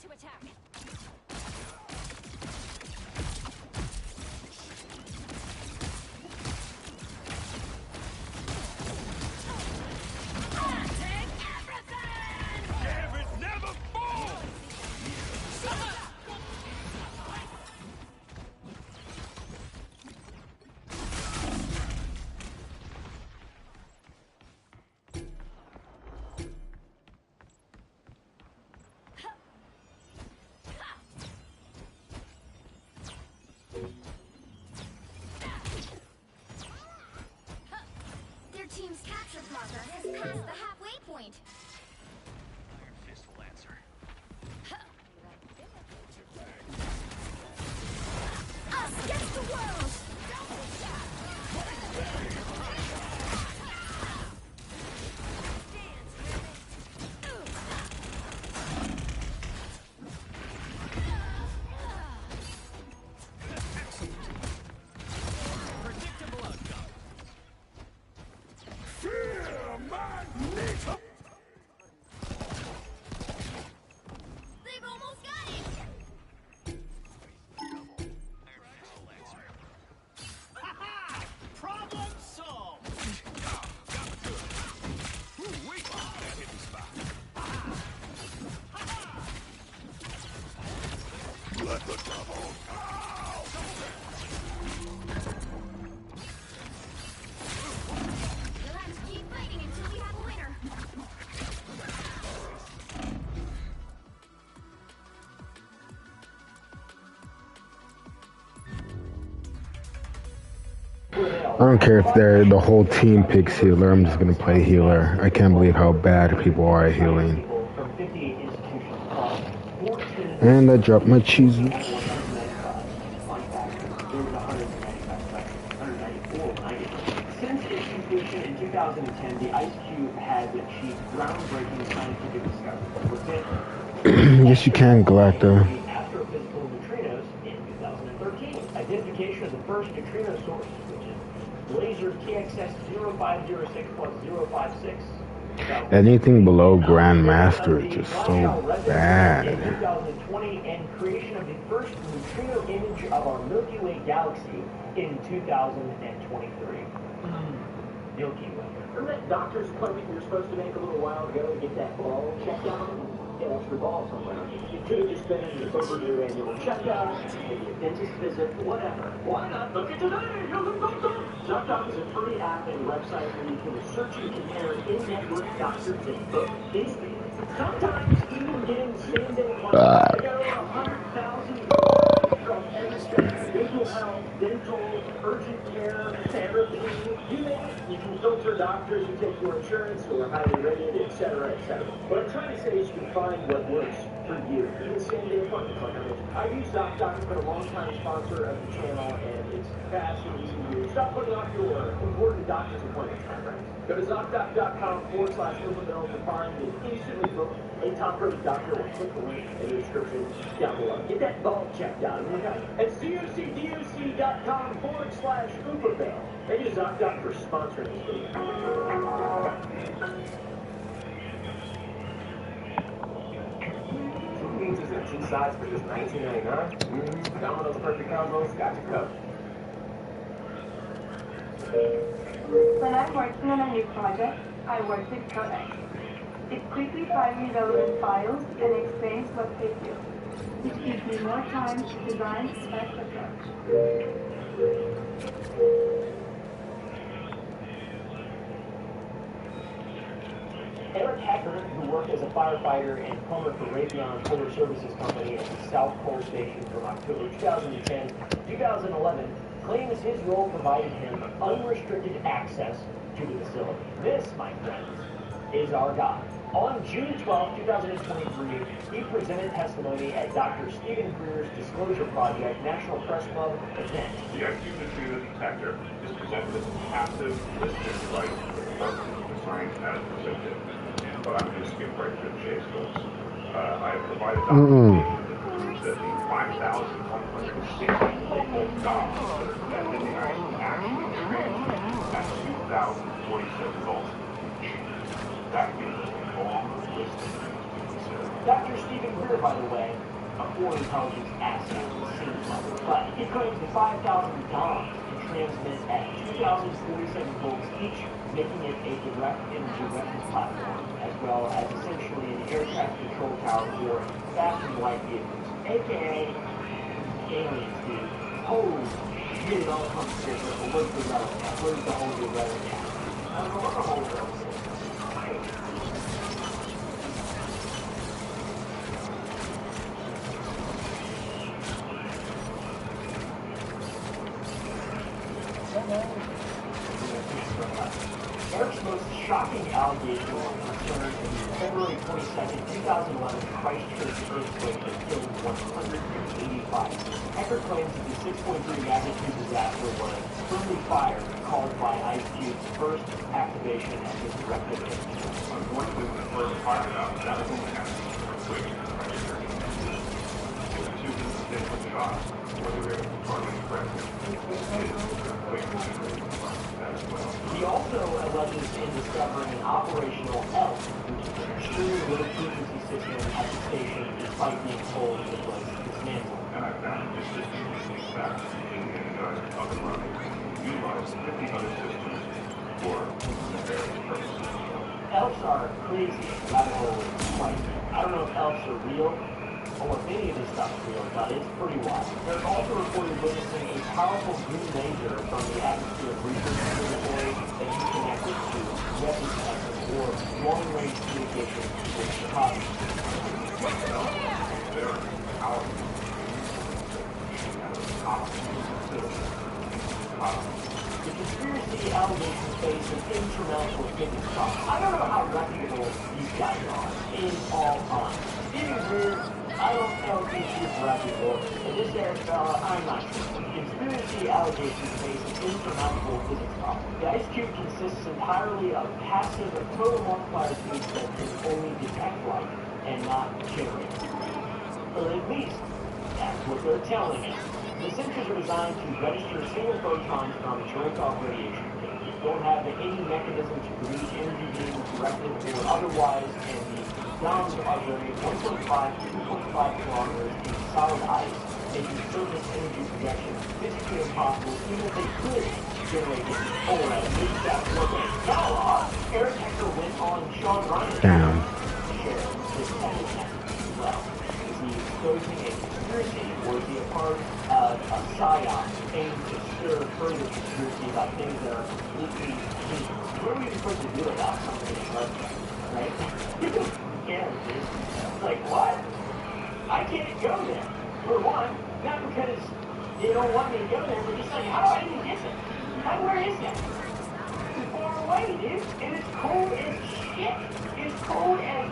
To attack. That's the halfway point. Iron Fist will answer. Us against the world! Predictable outcome. They've almost got it! Problem solved. Ooh, wait, that hidden spot. Let the devil out. You'll have to keep fighting until we have a winner. I don't care if the whole team picks healer. I'm just gonna play healer. I can't believe how bad people are at healing. From 58 institutions across 14 And I dropped my cheeses. There was 194. Since its completion in 2010, the Ice Cube has achieved groundbreaking scientific discoveries. For example, Yes, you can, Galacta. astrophysical neutrinos in 2013. Identification of the first neutrino source, which is laser TXS 0506 plus 056. Anything below Grandmaster is just so bad. In 2020, and creation of the first neutrino image of our Milky Way galaxy in 2023. Milky Way. Remember that doctor's appointment you were supposed to make a little while ago to get that ball checked out? Yeah, that's your ball somewhere. You could have just been in your overdue annual checkup, maybe a dentist visit, whatever. Why not look at today? ZocDoc is a free app and website where you can search and compare in-network doctor info instantly. Sometimes even getting same-day appointments go 100,000 across every state. Visual health, dental, urgent care, therapy, you name it. You can filter doctors who take your insurance who are highly rated, etc., etc. What I'm trying to say is you can find what works for you. Even same-day appointments, like I mentioned. I use ZocDoc. It's been a long-time sponsor of the channel, and it's fast and easy to use. Stop putting off your important doctor's appointments, my friends. Go to ZocDoc.com/Uberbill to find and instantly book a top-rated doctor or click the link in the description down below. Get that ball checked out. Okay? At COCDOC.com/Uberbill. Thank you to ZocDoc for sponsoring this video. Two pizzas and 2 sides for just $19.99. Domino's Perfect Combos got you covered. When I'm working on a new project, I work with Codex. It quickly finds me relevant files and explains what they do, which gives me more time to design the best approach. Eric Hacker, who worked as a firefighter and plumber for Raytheon Polar Services Company at the South Pole Station from October 2010 to 2011, claims his role provided him unrestricted access to the facility. This, my friends, is our guy. On June 12, 2023, he presented testimony at Dr. Stephen Greer's Disclosure Project National Press Club event. The active neutrino detector is presented as a passive listed device for the purposes of the science as presented. But I'm going to skip right to the chase, folks. I have provided documentation that proves that the 5,160 local dots that are connected to the ice actually transmit at 2,047 volts each. That means a long list of things to consider. Dr. Stephen Greer, by the way, a foreign intelligence asset, it seems like. But he claims the 5,000 dots can transmit at 2,047 volts each, making it a direct energy weapons platform, as well as essentially an air traffic control tower for fast and light vehicles, aka aliens, dude. Holy shit, it all comes together. But where's the relic at? Where's the holy relic at? I don't know what the holy relic is. Eric's most shocking allegation concerned the February 22nd, 2011 Christchurch earthquake that killed 185. Eckert claims that the 6.3 magnitude disaster was friendly fire caused by Ice Cube's first activation of his directive engine. Unfortunately, when the first fire out, that was only happening in the quick Christchurch. There were two incidents shots where they were able to target the president. He also alleges in discovering an operational ELF, which is an extremely low frequency system at the station, despite being told it was dismantled. And I found this system in fact up and running, utilized 50 other systems for various purposes. ELFs are crazy, rabbit hole like, I don't know if ELFs are real, or if any of this stuff's real, but it's pretty wild. There's also reported witnessing a powerful green laser from the atmosphere research observatory that he connected to weapons testing or long-range communication with Chicago. They're powerful. The conspiracy allegations face an insurmountable fitness problem. I don't know how reputable these guys are, in all honesty. Stephen Greer, I don't know if he's reputable, and this there fella, I'm not sure. Conspiracy allegations face an insurmountable physics problem. The Ice Cube consists entirely of passive photomultiplier tubes that can only detect light and not generate it. Or at least, that's what they're telling us. The sensors are designed to register single photons from Cherenkov radiation. They don't have any mechanism to produce energy being directed or otherwise, and the domes are buried 1.5 to 2.5 kilometers in solid ice, making surface energy projection physically impossible even if they could generate it. Oh, and maybe that's what they saw. Eric Hector went on Sean Ryan to share this evidence as well. Is he exposing a conspiracy, or is he a part of a psyop aimed to stir further conspiracy about things that are completely dangerous? What are we supposed to do about something like that, right? Yeah, it's like, what? I can't go there. For one, not because they don't want me to go there, but just like, how do I even get there? Where is that? It's far away, dude. And it's cold as shit. It's cold as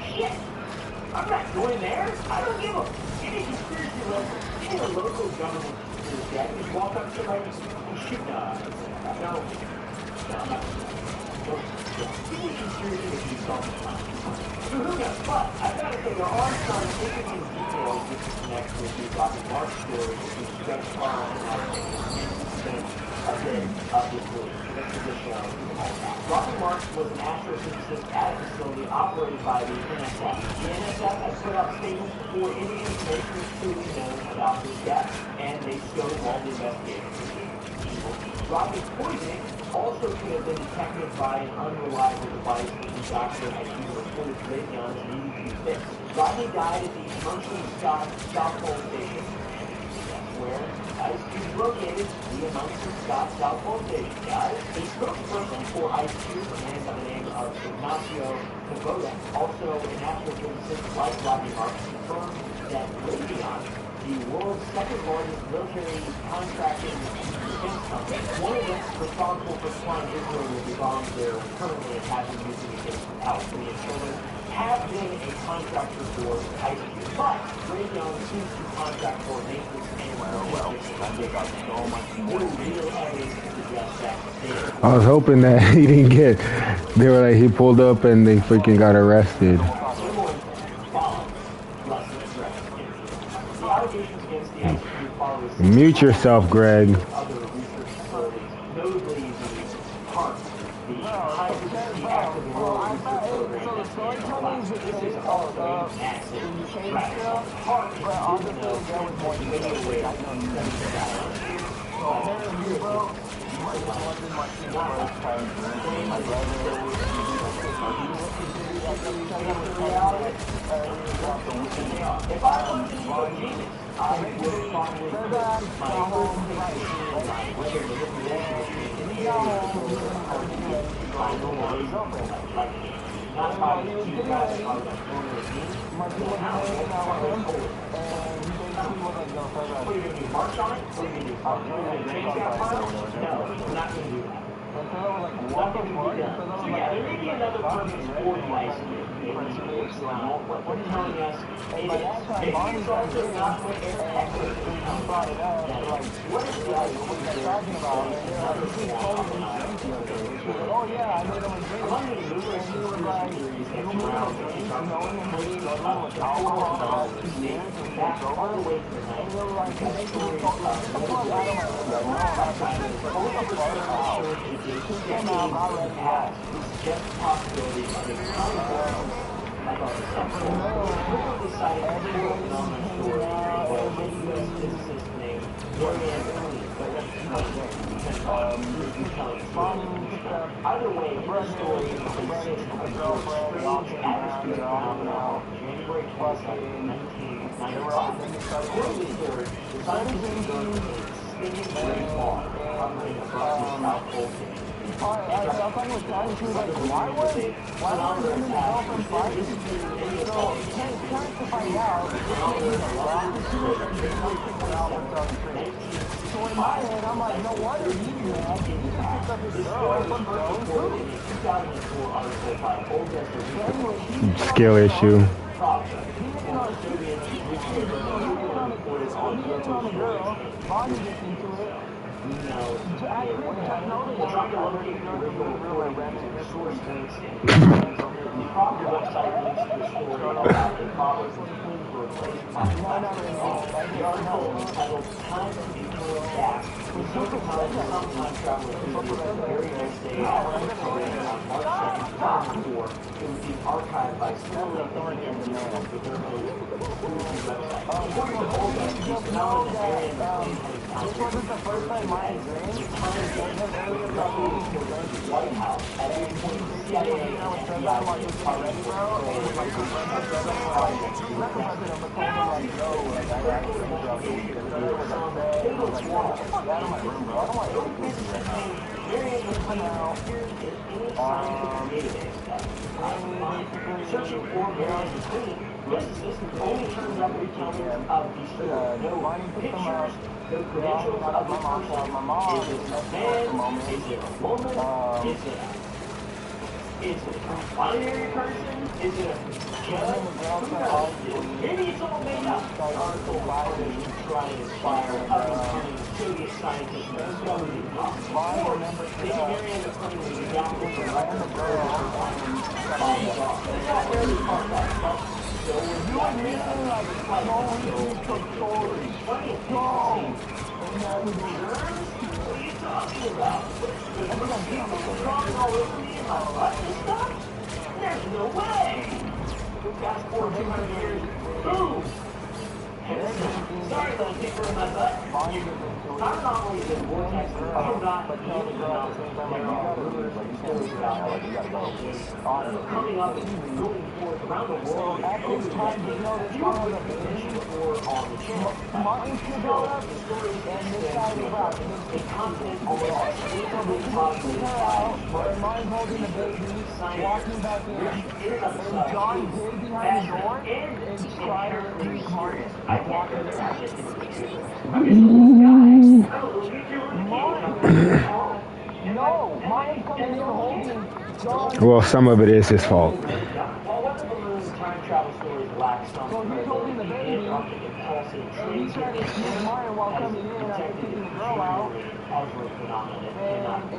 shit. I'm not going there. I don't give a any conspiracy level, any local government conspiracy. I can just walk up to somebody and shoot. No, I'm not. Any conspiracy that can be solved. So who knows? But I've got to say there are some interesting details that connect with the Rocky Mark story, which is Stretch Carl and a bit of this movie. That's the show is all about. Rocky Mark was an astrophysicist at a facility operated by the NSF. The NSF has put out statements before any information is truly known about his death, and they stonewalled the investigation. Rocky's poisoning also could have been detected by an unreliable device that the doctor had used to report Raytheon's needed to be fixed. Rodney died at the Emerson Scott South Pole Station. That's where Ice Cube is located, the Emerson Scott South Pole Station. Guys, a spokesperson for Ice Cube, a man by the name of Ignacio Taboda, also an astrophysicist like Rodney Mark, confirmed that Raytheon, the world's second largest military contracting defense company, one of them responsible for supplying Israel with the bombs they're currently attacking using against Palestinian children, have been a contractor for Ice Cube. But Raytheon seems to contract for maintenance and no real evidence to suggest that they I was hoping that he didn't get. They were like, he pulled up and they freaking got arrested. Mute yourself, Greg. If I wanted to be a genius, I would probably put my whole whether the liquidation in the area or my normal like not by you guys are the normal team. What are you going to do, march on it? What are you going to do? Are you going to change that part? No, we're not going to do that. Nothing can be done. So yeah, there may be another purpose for the ice cube. What they're telling us is maybe it's also not what Eric Heckler is telling us. What if the ice cube is another form of an oh yeah, I made him a drink. among the numerous conspiracy theories that surround the alcohol back all the way to the 90s. Stories just possibilities of the time. I thought it was so decided to do a phenomenon story about a U.S. physicist named Dorian Lee. Either way, the story consists of a strange atmospheric phenomenon January 22nd, 1995. According to the story, the scientists observed a spinning green bar hovering above the South Pole cave. I was talking with Johnny, she was like, why would him and his girlfriend fight? So, trying to find out, so in my head, I'm like, no wonder he's mad. He picked up his girl from throwing food. Skill issue. Bonnie gets into it. This wasn't the first time my experience. White House at any point the CIA was turned on like this already, bro. And like the president said, like, not the president, but told him like, yo, like I actually dropped this shit. And it was upset. It was like, get the fuck out of my room, bro. I don't want to do this right now. Searching for Mary's between, this system only turns up retellings of the story. No pictures, no credentials of the person. Is it a man? Is it a woman? Is it a binary person? Is it a judge? Who knows? Maybe it's all made up. The article Biden is trying to inspire up-and-coming Soviet scientists and discovery costs. Or maybe Mariana claims the example for the girl. It's not really part of that stuff. So when you are missing like no story, go. What are you talking about? Crawling all over me in my butt and stuff? There's no way. Fast forward 200 years. Boom. Sorry, little kicker in my butt. Our anomaly is a vortex. I'm not using enough. There are rumors and stories about coming up and moving forward around the world. At this time, you know this one was a position for on the channel. Martin Shigella and this guy is about a continent almost exclusively populated by Martin holding the baby, walking back in, and John hid behind the door and Strider is Martin. I walk in there and just no, Martin's coming in holding John. Well, some of it is his fault. Well, what the balloon time travel stories lack some. So he's holding the baby, and he's trying to excuse Martin while coming in after kicking the girl out.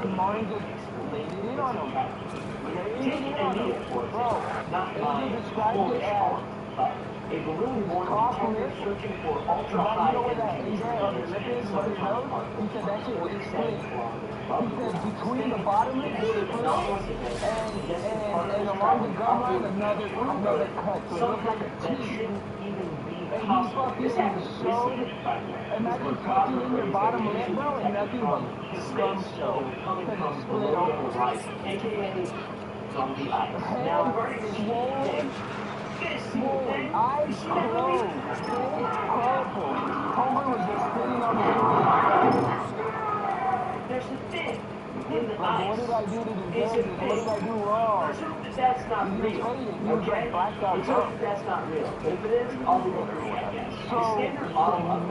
And Martin just laid it in on him. Laid it in on him. Bro, AJ described it as a balloon born detector searching for ultra-high energy. He said that shit was split. He said between the bottom of the split and along the gum line, another cut. So it looks like a T. And he fucking showed, imagine touching in your bottom lip, bro, and nothing but scum show. Because it split open. AKA from the ice. Now, swollen. Eyes closed. Purple. Homer was just sitting on the roof. There's a thing in the ice. What did I do to deserve it? What did I do wrong? that's not real, okay? Let's hope that that's not real. But if it is, I'll be able to check yes. The standard model of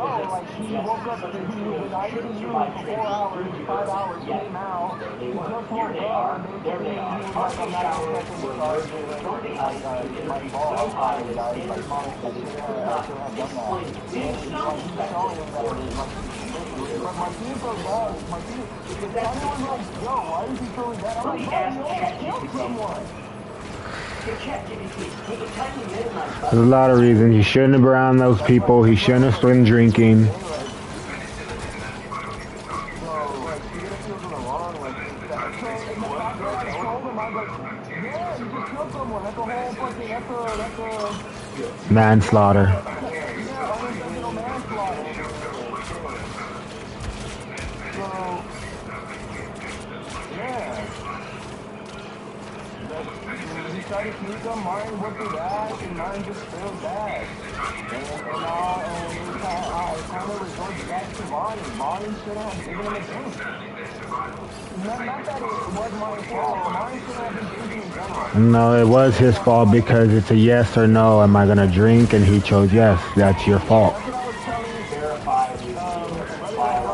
physics suggests such a thing shouldn't survive training 3 years. Yet, there they were. Here they are. There they are. Up in showers, were emerging from the ice to energy so high that standard model physics could not explain it. In some respects, But my team's so bad. My team, if anyone like, yo, why is he throwing that? I'm like, bro, you almost killed someone. There's a lot of reasons. He shouldn't have been around those people. He shouldn't have been drinking. Manslaughter. Tried to sneak him, Martin whipped his ass, and Martin just failed bad. And he kind of resorted back to Bonnie. Bonnie should have given him a drink. Not that it was Martin's fault. Martin should have been drinking in general. No, it was his fault because it's a yes or no. Am I gonna drink? And he chose yes. That's your fault.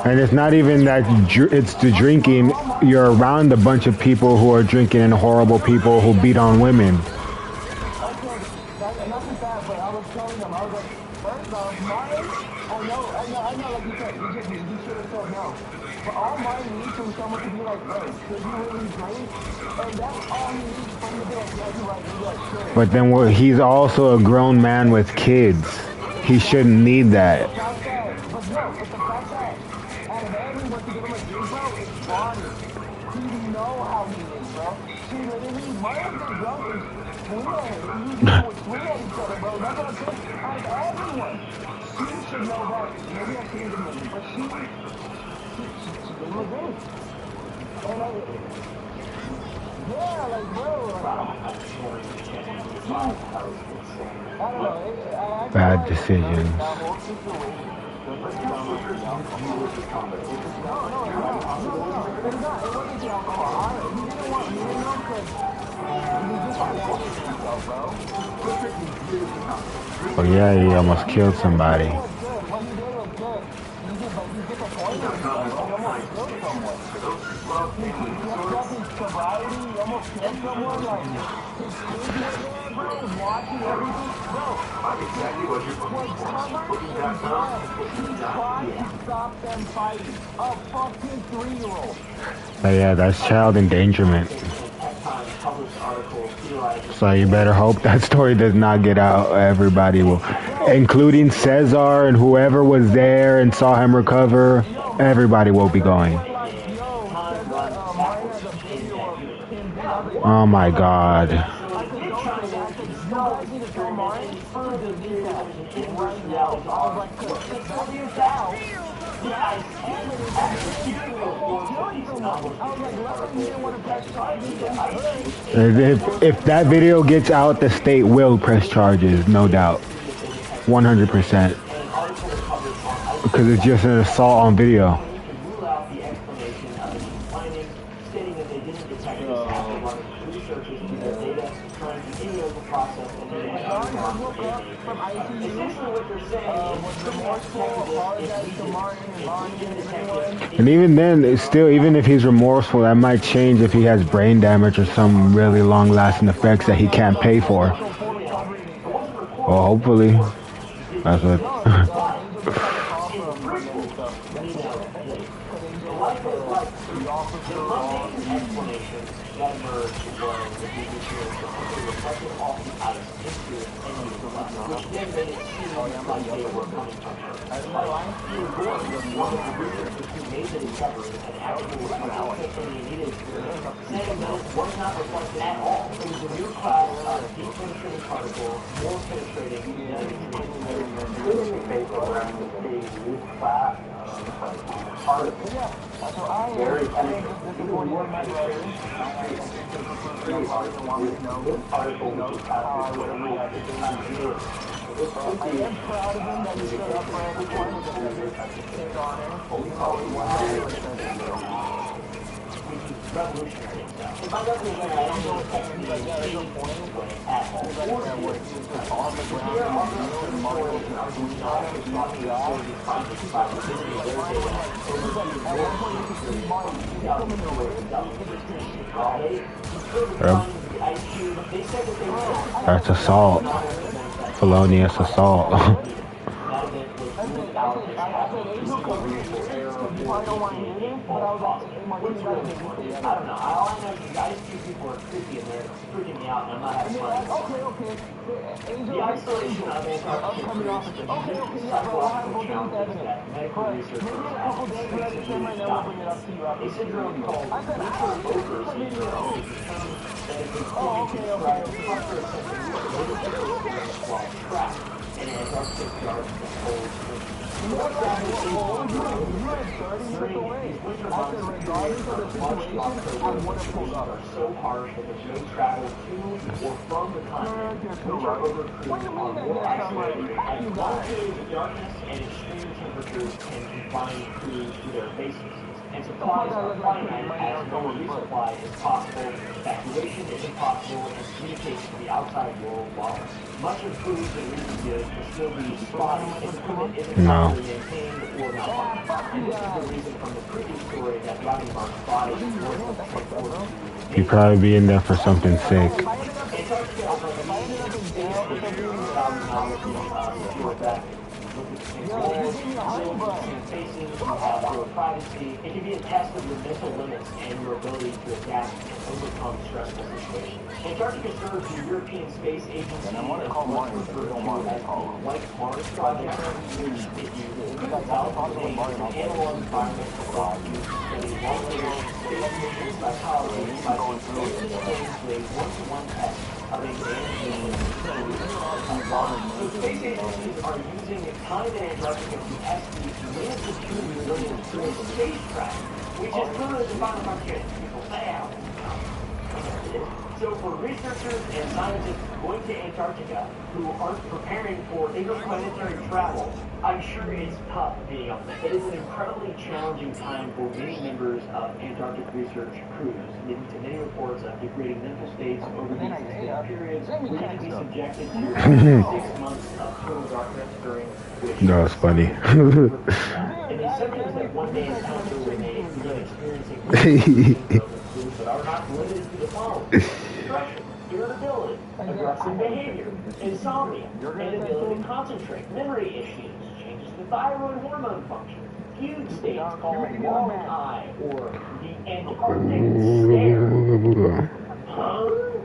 And it's not even that it's the drinking. You're around a bunch of people who are drinking and horrible people who beat on women. But then he's also a grown man with kids. He shouldn't need that. Bad decisions. Oh yeah, he almost killed somebody. But yeah, that's child endangerment. So you better hope that story does not get out. Everybody will, including Cesar and whoever was there and saw him recover, everybody will be going. Oh my God. If that video gets out, the state will press charges, no doubt. 100%. Because it's just an assault on video. And even then, it's still, even if he's remorseful, that might change if he has brain damage or some really long-lasting effects that he can't pay for. Well, hopefully. That's what... I am proud of him that he stood up for everyone with a take on him. He probably won 100%. Revolutionary stuff. That's assault. Felonious assault. I don't know. All I know is I just see people are creepy and they're freaking me out and I'm not having fun. The isolation of Antarctica crews and the psychological challenges that medical researchers have extensively documented. A syndrome called winter-over syndrome is a term that has been coined to describe comfort symptoms of living while trapped in Antarctic yard that holds winter. What exactly is winter? During these winter months, periods from March to October, conditions are so harsh that there's no travel to or from the continent. Winter-over crews are more isolated as long periods of darkness and extreme temperatures can confine crews to their bases. And supplies are finite as no resupply is possible, evacuation is impossible, and communication to the outside world while much of food and recent goods will still be spotty if equipment isn't properly maintained or malfunctioning. And this is the reason from the previous story that Rodney Mark's body was transported. He'd probably be in there for something sick. Privacy, it can be a test of your mental limits and your ability to adapt and overcome stressful situations. Antarctica serves the European Space Agency as what's referred to as the White Mars Project, which, if you couldn't tell, is an analog environment for all you study long-duration space mission psychology by exposing things to a one-to-one test of a man-made So space agencies are using time in Antarctica to test the massive human resilience through a spacecraft, which is literally the final frontier. People say, so for researchers and scientists going to Antarctica who aren't preparing for interplanetary travel, I'm sure it's tough being up there. It is an incredibly challenging time for many members of Antarctic research crews, leading to many reports of degrading mental states over these extended periods, leading to be subjected to 6 months of total darkness during which... No, it's funny. And the symptoms that one may encounter when they begin experiencing but are not limited to the following: depression, irritability, aggressive behavior, insomnia, inability to concentrate, memory issues, changes to thyroid hormone function, fugue states called long eye or the Antarctic stare.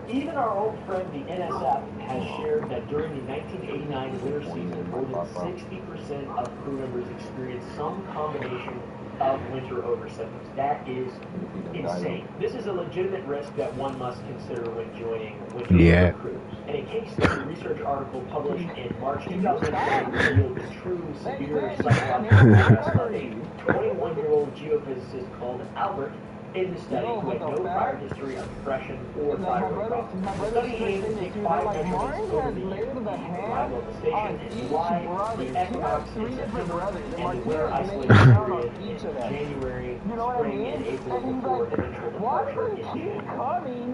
Even our old friend the NSF has shared that during the 1989 winter season, more than 60% of crew members experienced some combination of winter-over symptoms. That is insane. This is a legitimate risk that one must consider when joining winter-over crews. And a case study research article published in March 2020 revealed the true severe psychological stress of a 21-year-old geophysicist called Albert in the study who had no prior history of depression or thyroid problems. The study aimed to take 5 measurements over the arrival of the station in July, the equinox in September, and the winter isolation period in January, spring, and April before eventual departure in June.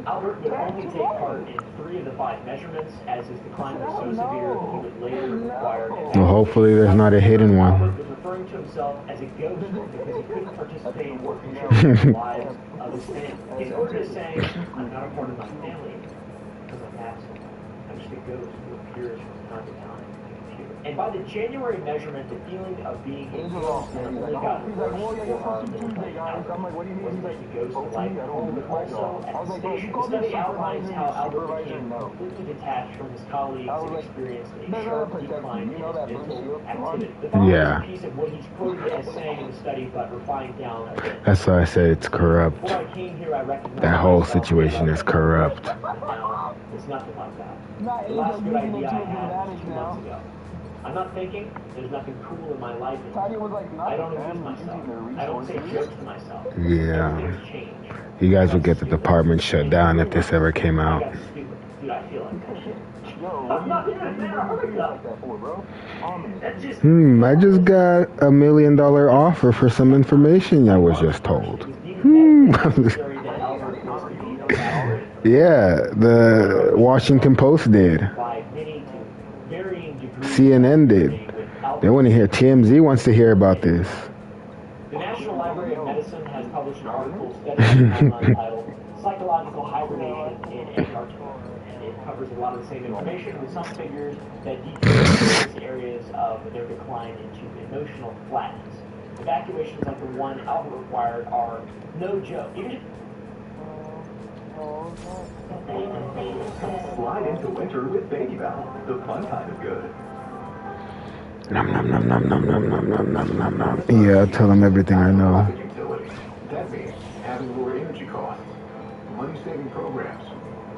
Albert would only take part in 3 of the 5 measurements, as his decline was so severe that he would later require... Well, hopefully there's not a hidden one. Albert was referring to himself as a ghost because he couldn't participate or contribute to the lives of his family. He's quoted as saying, "I'm not a part of my family because I'm absent. I'm just a ghost who appears from time to time on the computer." And by the January measurement, the feeling of being a ghost had only gotten worse for our little buddy Albert. It wasn't just a ghost of life at home, but also at the station. The study outlines how Albert became completely detached from his colleagues and experienced a sharp decline in his mental activity. The following piece of what he's quoted as saying in the study, but refined down a bit. That's why I said it's corrupt. Before I came here, I recognized That whole situation is corrupt. now, it's nothing like that. The last good idea I had was 2 months ago. I'm not thinking, there's nothing cool in my life anymore. I don't amuse myself. I don't say jokes to myself. Yeah. Everything's changed. You guys would get the department shut down if this ever came out. Dude, I feel like that shit. I'm not in America. That's just... I just got $1 million offer for some information I was just told. Yeah, the Washington Post did. By many to varying degrees. CNN did. They want to hear. TMZ wants to hear about this. The National Library of Medicine has published an article studying the phenomenon titled "Psychological Hibernation in Antarctica," and it covers a lot of the same information with some figures that detail various areas of their decline into emotional flatness. Evacuations like the one Albert required are no joke. Slide into winter with Baby Bell, the fun kind of good. Nom nom nom nom nom nom nom nom nom nom nom. Yeah, I'll tell them everything I know. That means having lower energy costs, money-saving programs,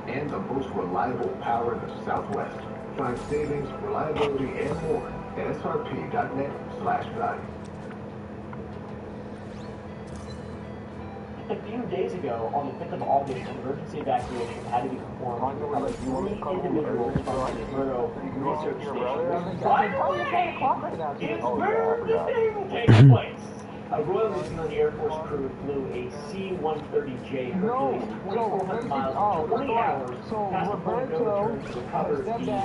and the most reliable power in the Southwest. Find savings, reliability, and more at srp.net/value. A few days ago, on the 5th of August, an emergency evacuation had to be performed to recover 3 individuals from the Esmeralda research station. Finally, is where the thing takes place. A Royal New Zealand Air Force crew flew a C-130J Hercules 2,400 miles in 20 hours past the point of no return to recover the research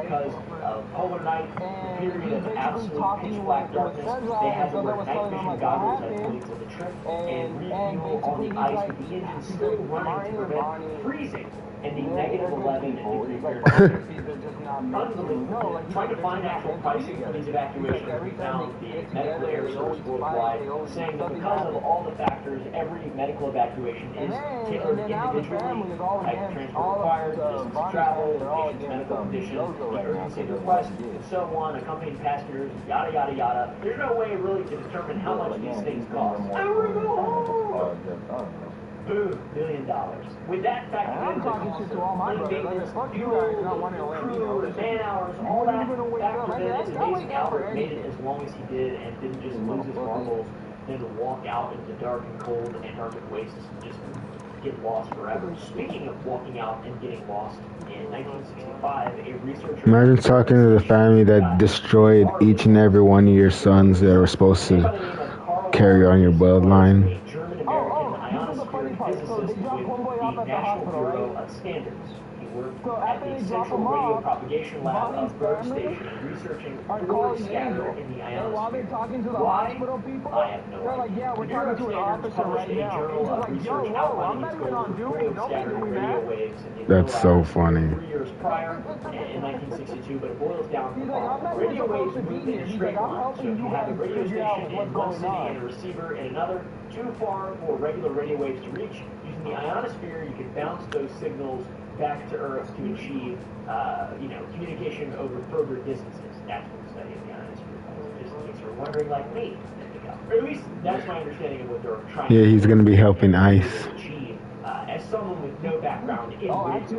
because of polar night, a period of absolute pitch black darkness. They had to wear night vision goggles at points of the trip and refuel on the ice with the engine still running to prevent freezing and the -11 degree Fahrenheit. Unbelievable. Trying to find actual pricing for these evacuations, we found the medical air source worldwide saying that because of all the factors, every medical evacuation is tailored individually. Type of transport required, distance of travel, the patient's medical condition, the urgency of the request, and so on, accompanying passengers, yada yada yada. There's no way really to determine how much these things cost. Boom, $1 billion. With that factored into the cost of maintenance, fuel, crew, man hours, all that factored in, it's amazing Albert made it as long as he did and didn't just lose his marbles, then to walk out into the dark and cold Antarctic wastes and just get lost forever. Speaking of walking out and getting lost, in 1965, a researcher... Imagine talking to the family that destroyed each and every one of your sons that were supposed to carry on your bloodline. Physicist with the National Bureau of Standards. He worked at the Central Radio Propagation Lab of Berg Station, researching fluid scatter in the ionosphere. Why? I have no idea. The Bureau of Standards published a journal of research outlining its goals for fluid scatter in radio waves. That's so funny. 3 years prior, in 1962, but it boils down to the following. Radio waves move in a straight line, so if you have a radio station in one city and a receiver in another, too far for regular radio waves to reach, using the ionosphere, you can bounce those signals back to Earth to achieve, communication over further distances. That's what the study of the ionosphere does. Just in case you're wondering, like me, or at least that's my understanding of what they're trying to do. Yeah, he's going to be helping ICE. As someone with no background in radio waves,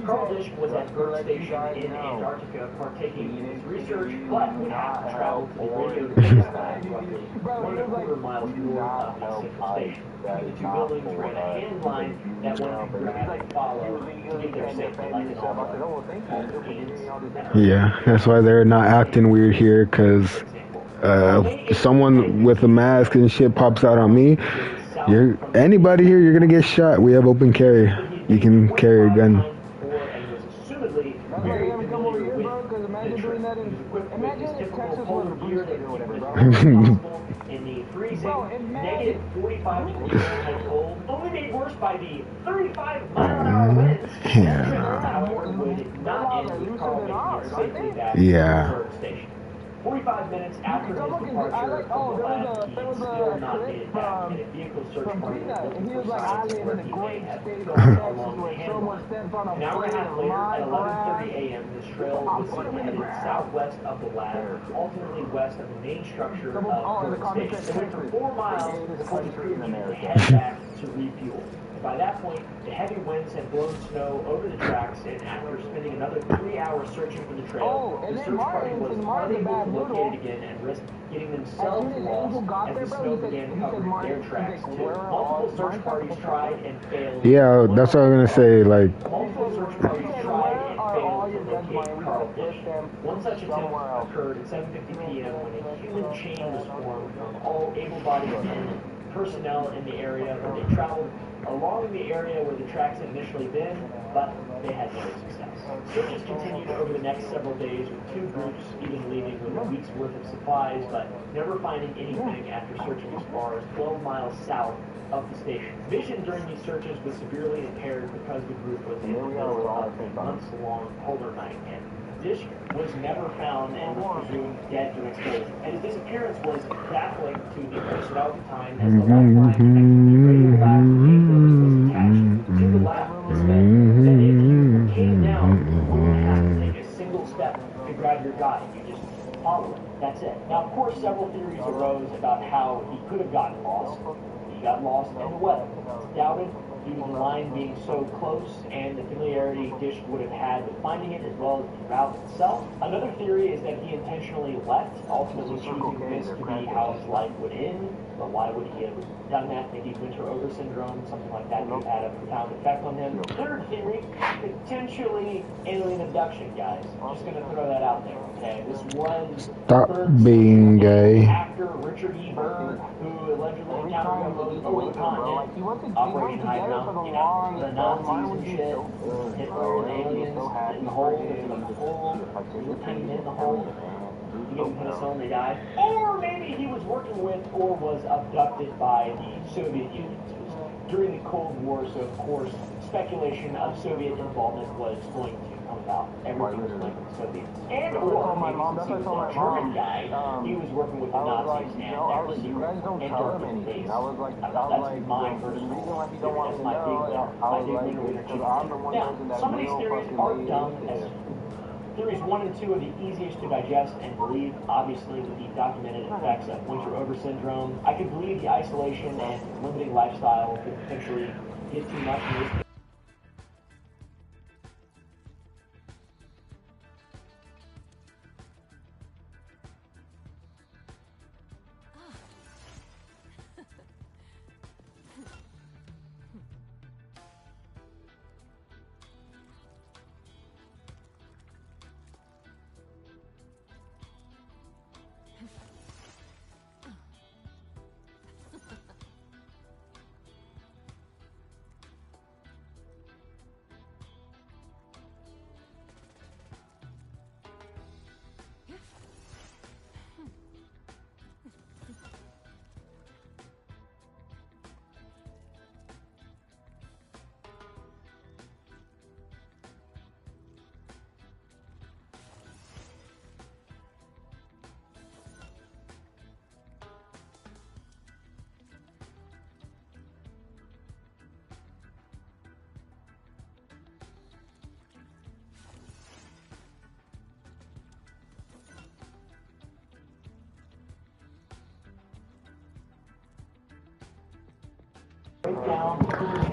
Carl Dish was at Berg Station in Antarctica partaking in his research, but would have to travel to the radio base roughly 1.25 miles north of the central station. Between the two buildings ran a hand line that one could grab and follow to get there safely, like in all the Yeah, that's why they're not acting weird here, because someone with a mask and shit pops out on me, anybody here, you're gonna get shot. We have open carry. You can carry a gun. In the freezing, negative 45 degrees Fahrenheit cold, only made worse by the 35-mile-an-hour winds. However, would not end with Carl making it safely back to the Berg Station. 45 minutes after his departure from the lab, he had still not made it back, and a vehicle search party was looking for signs where he may have gone along the hand line. An hour and a half later, at 11:30 a.m., the trail was seen headed southwest of the lab, ultimately west of the main structure of Berg Station. They went for 4 miles before the crew needed to head back to refuel. By that point, the heavy winds had blown snow over the tracks, and after spending another 3 hours searching for the trail, the search party was unable to locate it again and risked getting themselves lost as the snow began covering their tracks too. Multiple search parties tried and failed. Yeah, that's what I was gonna say. Like, multiple search parties tried and failed to locate Carl Dish. One such attempt occurred at 7:50 p.m. when a human chain was formed from all able-bodied men, personnel in the area where they traveled along the area where the tracks had initially been, but they had no success. Searches continued over the next several days, with two groups even leaving with a week's worth of supplies, but never finding anything after searching as far as 12 miles south of the station. Vision during these searches was severely impaired because the group was in the middle of a months-long polar night, and Dish was never found and was presumed dead the next day. And his disappearance was baffling to the personnel at the time, as the lifeline connecting the radio lab was attached to the lab. This meant that if you came down, you wouldn't have to take a single step to grab your guide. You just follow it. That's it. Now, of course, several theories arose about how he could have gotten lost. He got lost in the weather. It's doubted due to the line being so close and the familiarity Dish would have had with finding it, as well as the route itself. Another theory is that he intentionally left, ultimately choosing this to be how his life would end. But why would he have done that? Maybe winter over syndrome, something like that would have had a profound effect on him. Third theory, potentially alien abduction, guys. I'm just going to throw that out there, okay? This was Stop being gay. after Richard E. Byrd, who allegedly encountered UFOs over the continent, Operation Hideout, you know, the Nazis and shit, Hitler and aliens in the hole, in the hole, they were hanging in the hole. You give them penicillin, they died. Or maybe he was working with or was abducted by the Soviet Union. It was during the Cold War, so of course, speculation of Soviet involvement was going to come about. Everything was linked with the Soviets. And or maybe since he was a German guy, he was working with the Nazis and their secret and base. That's my personal theory. That's my big winner chicken. Now, some of these theories are dumb as theories 1 and 2 are the easiest to digest and believe, obviously, with the documented effects of winter over syndrome. I could believe the isolation and limiting lifestyle could potentially get too much in this.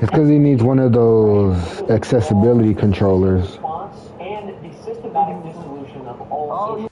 It's because he needs one of those accessibility controllers. And the systematic dissolution of all social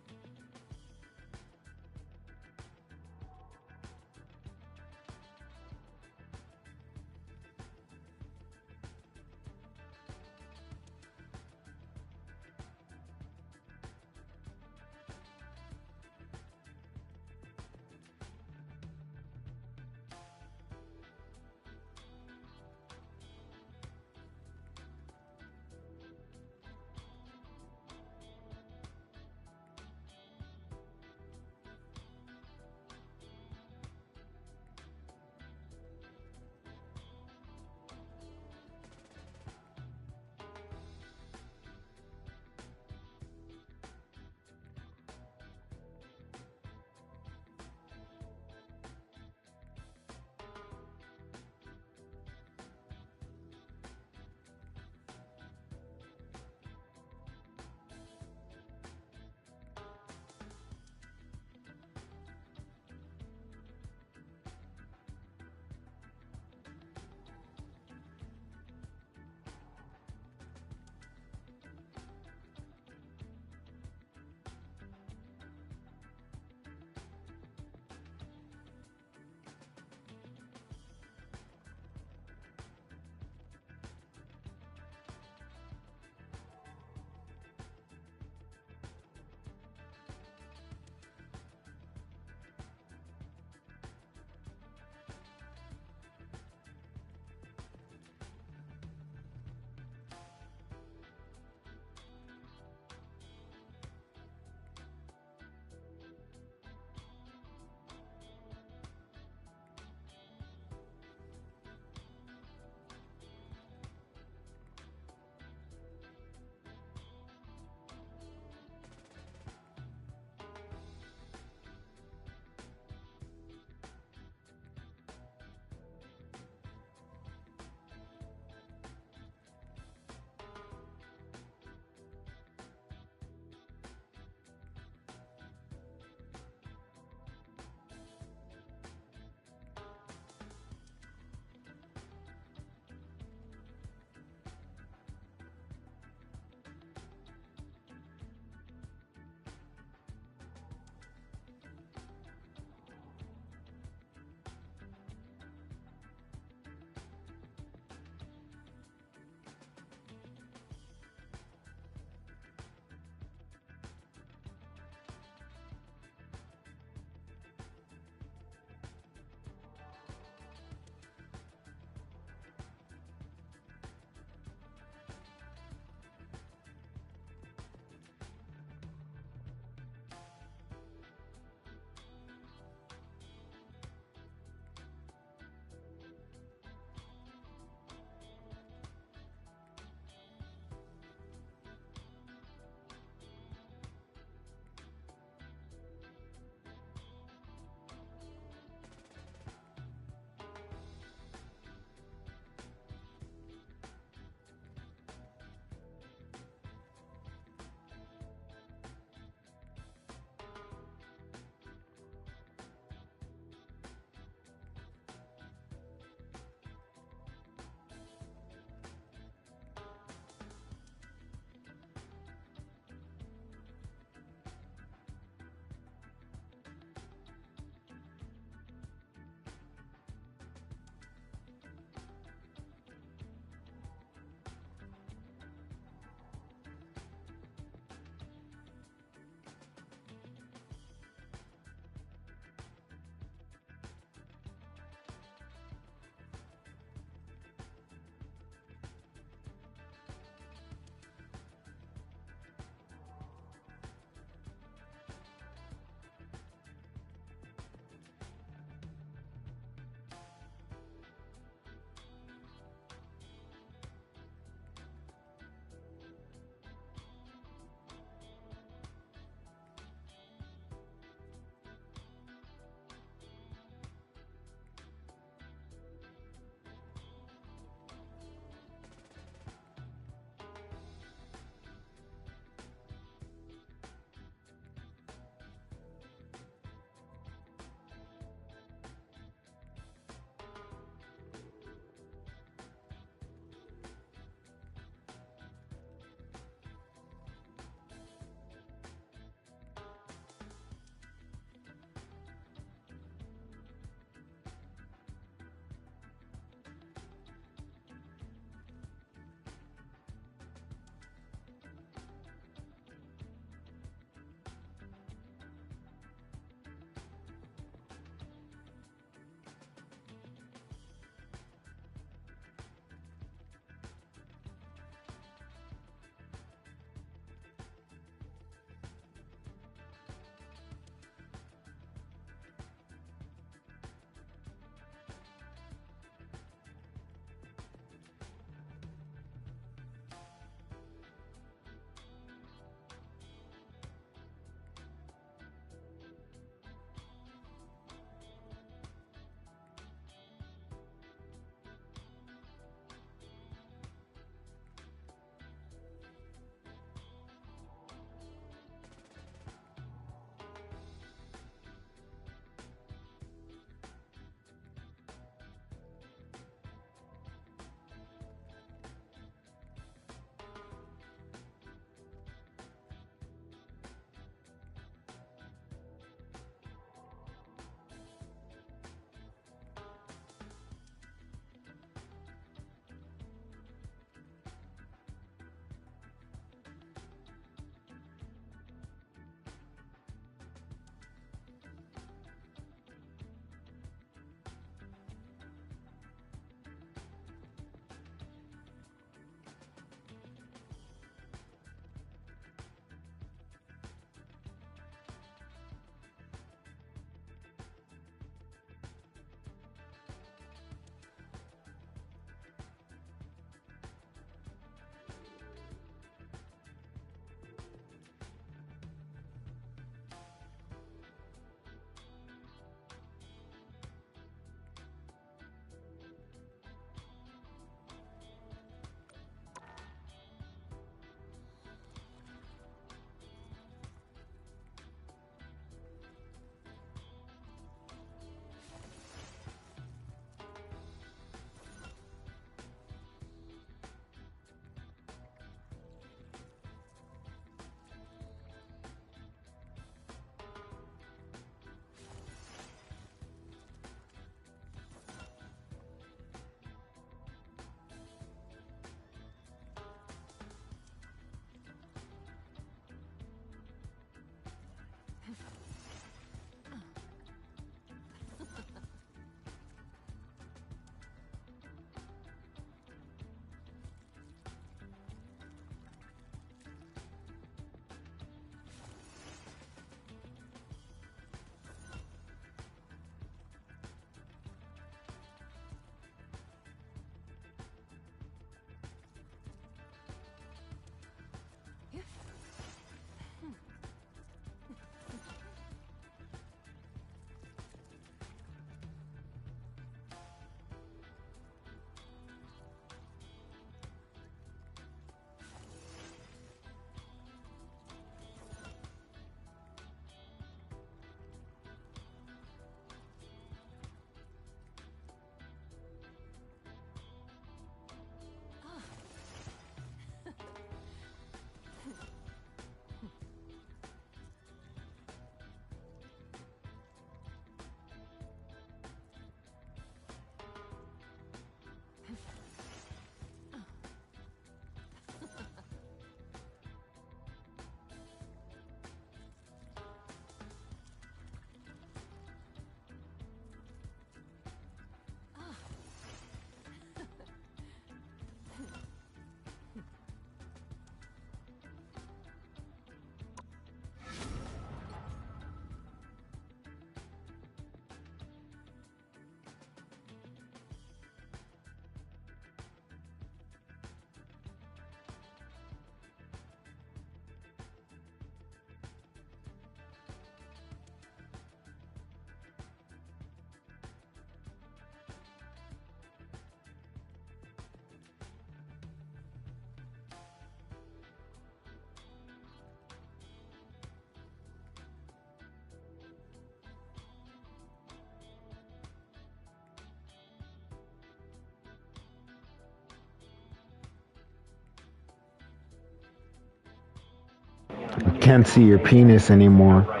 can't see your penis anymore.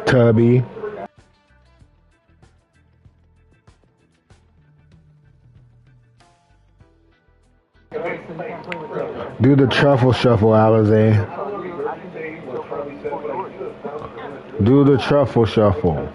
Tubby. Do the truffle shuffle, Alize. Do the truffle shuffle.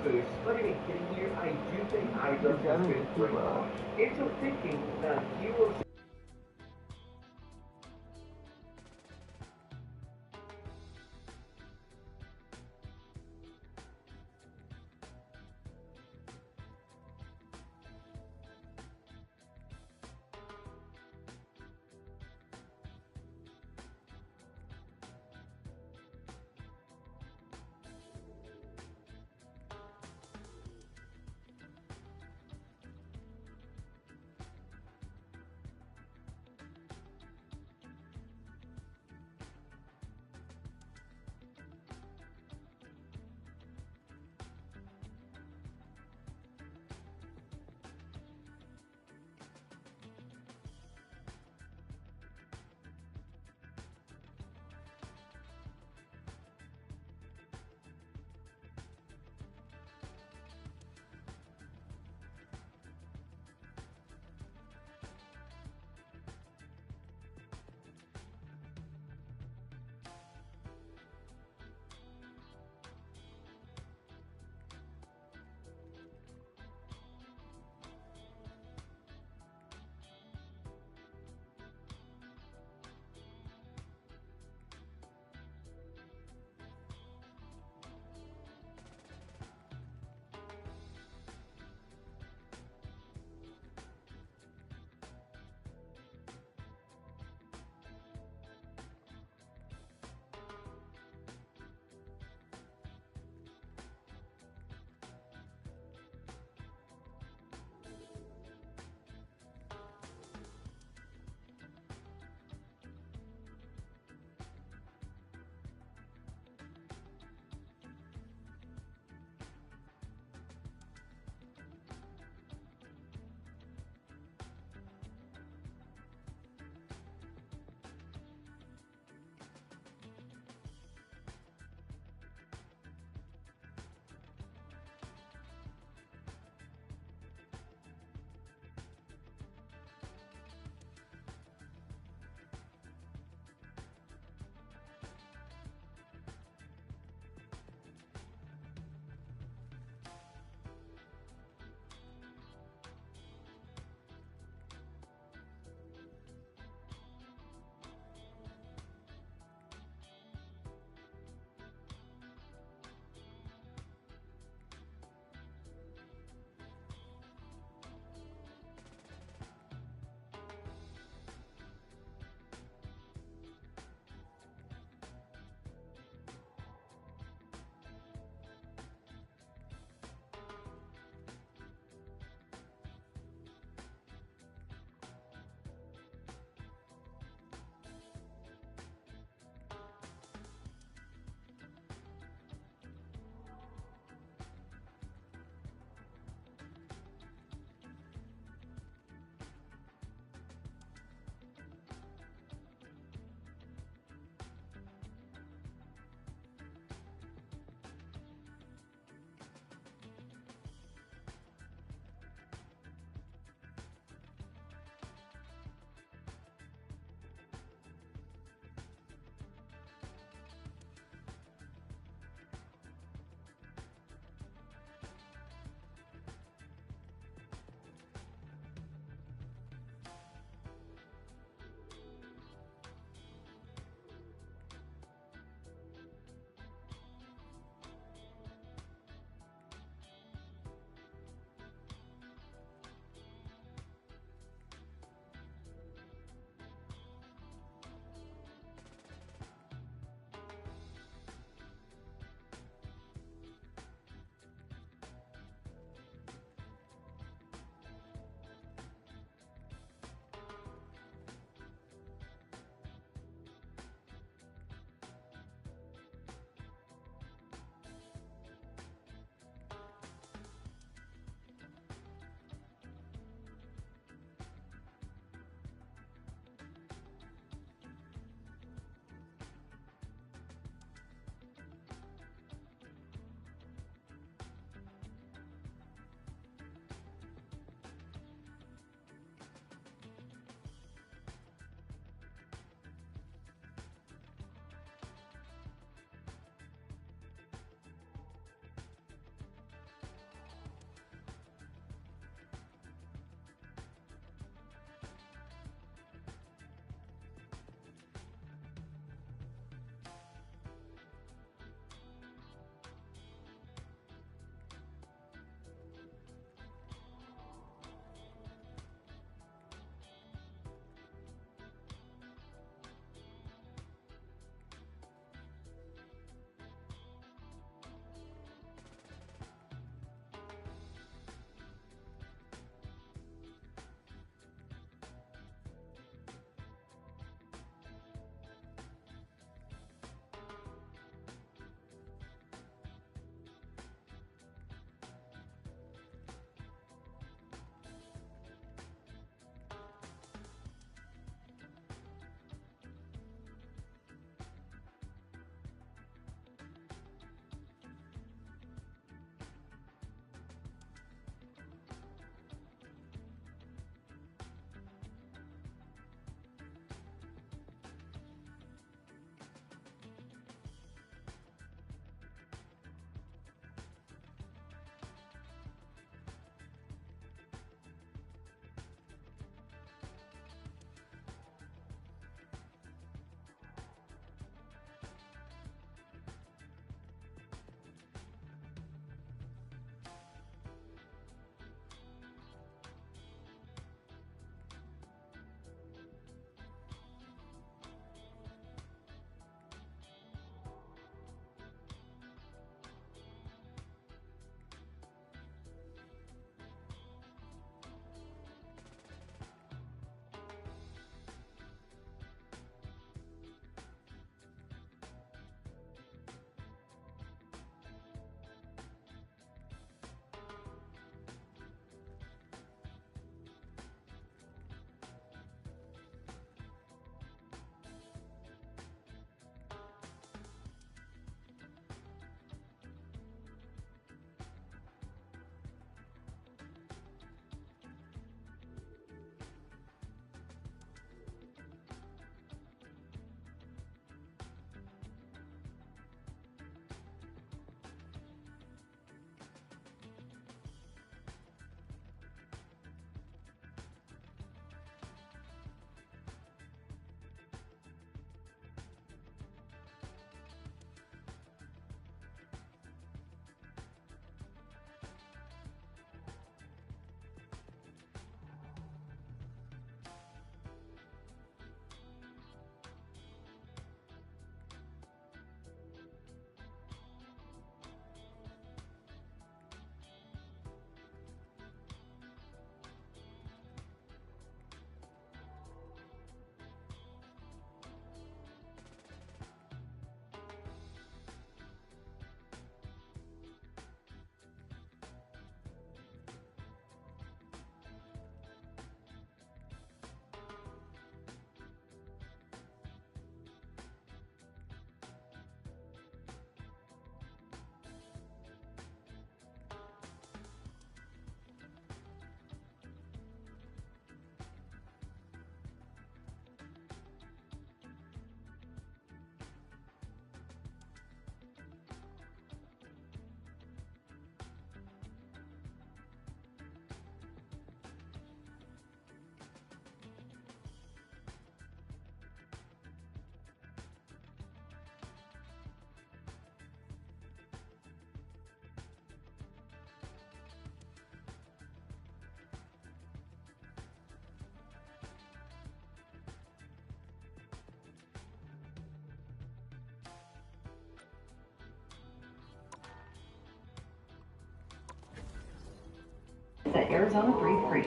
Set Arizona 3 free.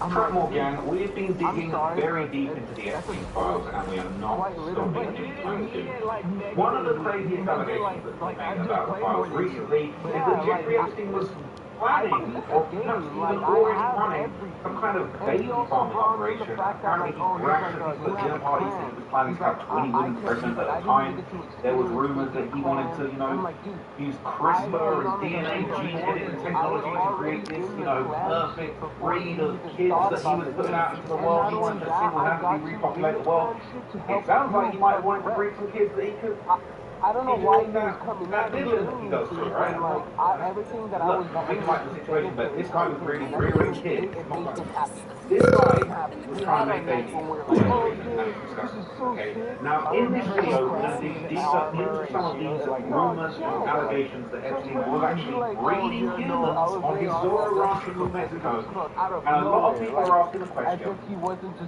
Track Morgan, we've been digging very deep into the Epstein files and we are not stopping anytime soon. One of the craziest allegations that's been made about the files recently is that Jeffrey Epstein was planning, or perhaps even already running, some kind of baby farming operation. Apparently he bragged at people at dinner parties that he was planning to have 20 women pregnant at a time. There was rumours that he wanted to, use CRISPR and DNA gene editing technology to create this, perfect breed of kids that he was putting out into the world. He wanted to single-handedly repopulate the world. It sounds like he might have wanted to breed some kids that he could... I don't know why he was coming that at me. he does too, right? Everything that I was think about the situation, but this guy was really rearing kids. This guy was trying to make babies. Okay. Now, in this video, we're going to dig deeper into some of these rumors and allegations that Epstein was actually breeding humans on his Zorro ranch in New Mexico. And a lot of people are asking the question,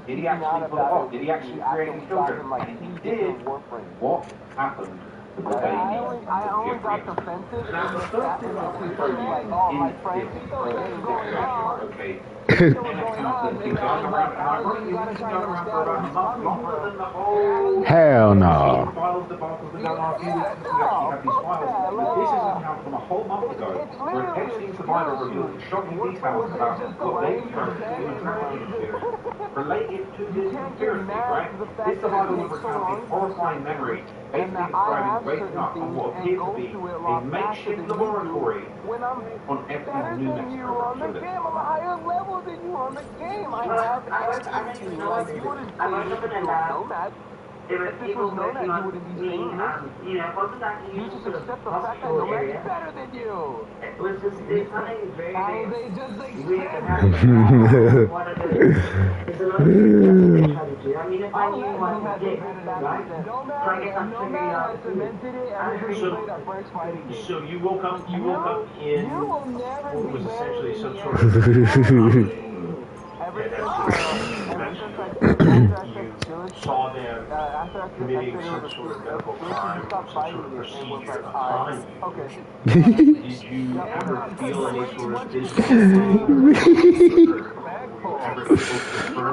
did he actually pull it off? Did he actually create these children? And if he did, what happened? I only got defensive. Now, the first thing I want to show you in this okay, Hell no. This is an account from a whole month ago where an Epstein survivor revealed shocking details about what they termed human trafficking related to this conspiracy, right? This survivor was recounting horrifying memories, basically describing waking up on what appeared to be a makeshift laboratory on Epstein's New Mexico. I'm a higher level than you on the game. I don't even know if you wouldn't say that. There were people working on me, wasn't that you just accept the fact that no man's better than you? It was just, there's something very, very weird that happened. One of the, there's a lot of things that they try to do. I mean, if I knew what to do, right? So I guess I'm figuring out, So you woke up in what was essentially some sort of you saw them committing some sort of medical crime, some sort of procedure behind you. Did you ever feel any sort of discomfort?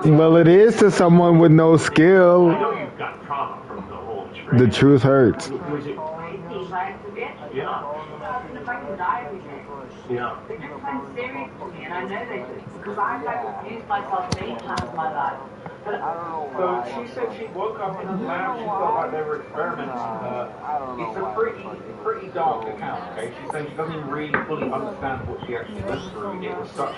Well, it is to someone with no skill. I know you've got trauma from the whole experience. The truth hurts. Was it? Yeah. Yeah. They took things serious to me, and I know they did, because I've had to use myself many times in my life. So she said she woke up in a lab, she felt like they were experimenting. It's a pretty dark account, okay? She's saying she doesn't even really fully understand what she actually went through. It was such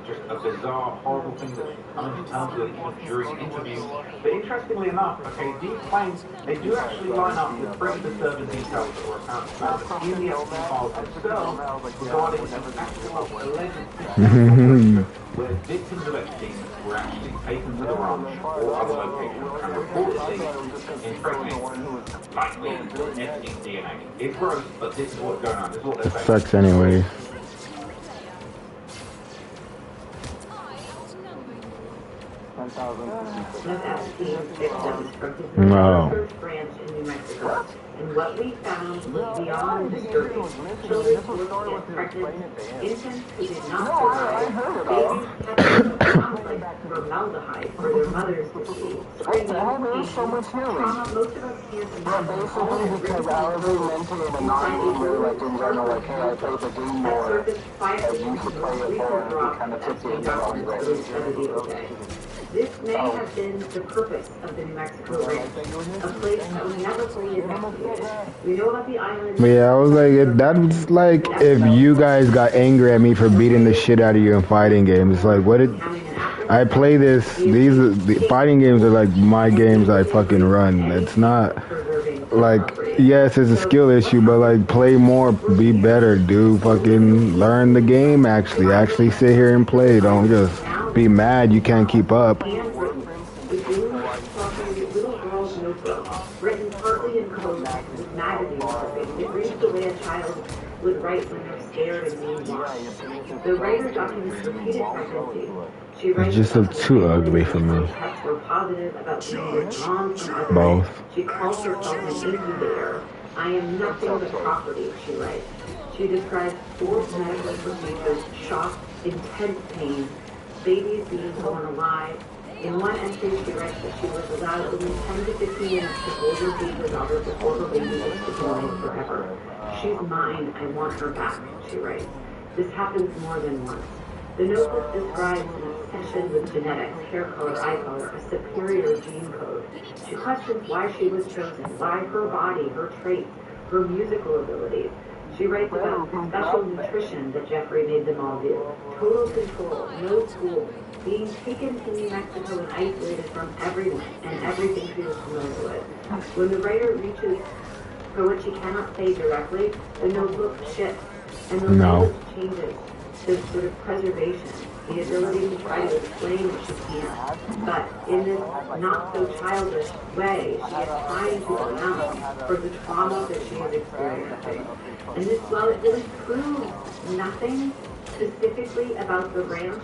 just a bizarre, horrible thing that she kind of tells her during interviews. But interestingly enough, okay, these claims, they do actually line up with pretty disturbing details that were apparently found in the Epstein files themselves regarding an actual alleged where victims of Epstein were actually taken to the ranch or other locations and reportedly impregnated, likely with Epstein's DNA. It's gross, but this is what's going on. This is what they're saying. Sucks anyway. No. Branch in New Mexico. And what we found was beyond disturbing. Children were pregnant, infants who did not survive, babies had complex formaldehyde for their mothers to see. There's so much healing. Most of us here Basically because I was really mentally and non-gamer, like in general, like, hey, I play the game more. I used to play it more, kind of took games on the This may have been the purpose of the New Mexico Ranch, a place that was never fully investigated. We know about the island. Yeah, I was like, that's like if you guys got angry at me for beating the shit out of you in fighting games. It's like, what did I play this? The fighting games are like my games I fucking run. It's not like, yes, it's a skill issue, but like play more, be better, dude. Fucking learn the game. Actually sit here and play. Don't just be mad you can't keep up. Written partly in code with magazine clippings. It reads the way a child would write when they're scared and being watched. The writer documents repeated pregnancy. She writes It just looks too ugly for me. texts were positive about being withdrawn from others. Both. She calls herself an incubator. I am nothing but property, she writes. She describes forced medical procedures, shock, intense pain, babies being born alive. In one entry, she writes that she was allowed only 10 to 15 minutes to hold and feed her daughter before her baby was to be mine forever. She's mine, I want her back, she writes. This happens more than once. The notebook describes an obsession with genetics, hair color, eye color, a superior gene code. She questions why she was chosen, why her body, her traits, her musical abilities. She writes about special nutrition that Jeffrey made them all do, total control, no school, being taken to New Mexico and isolated from everyone and everything she was familiar with. When the writer reaches for what she cannot say directly, the notebook shifts and the language changes to sort of preservation, the ability to try to explain what she can't. But in this not so childish way, she is trying to account for the trauma that she is experiencing. And this, while it really proves nothing specifically about the ranch,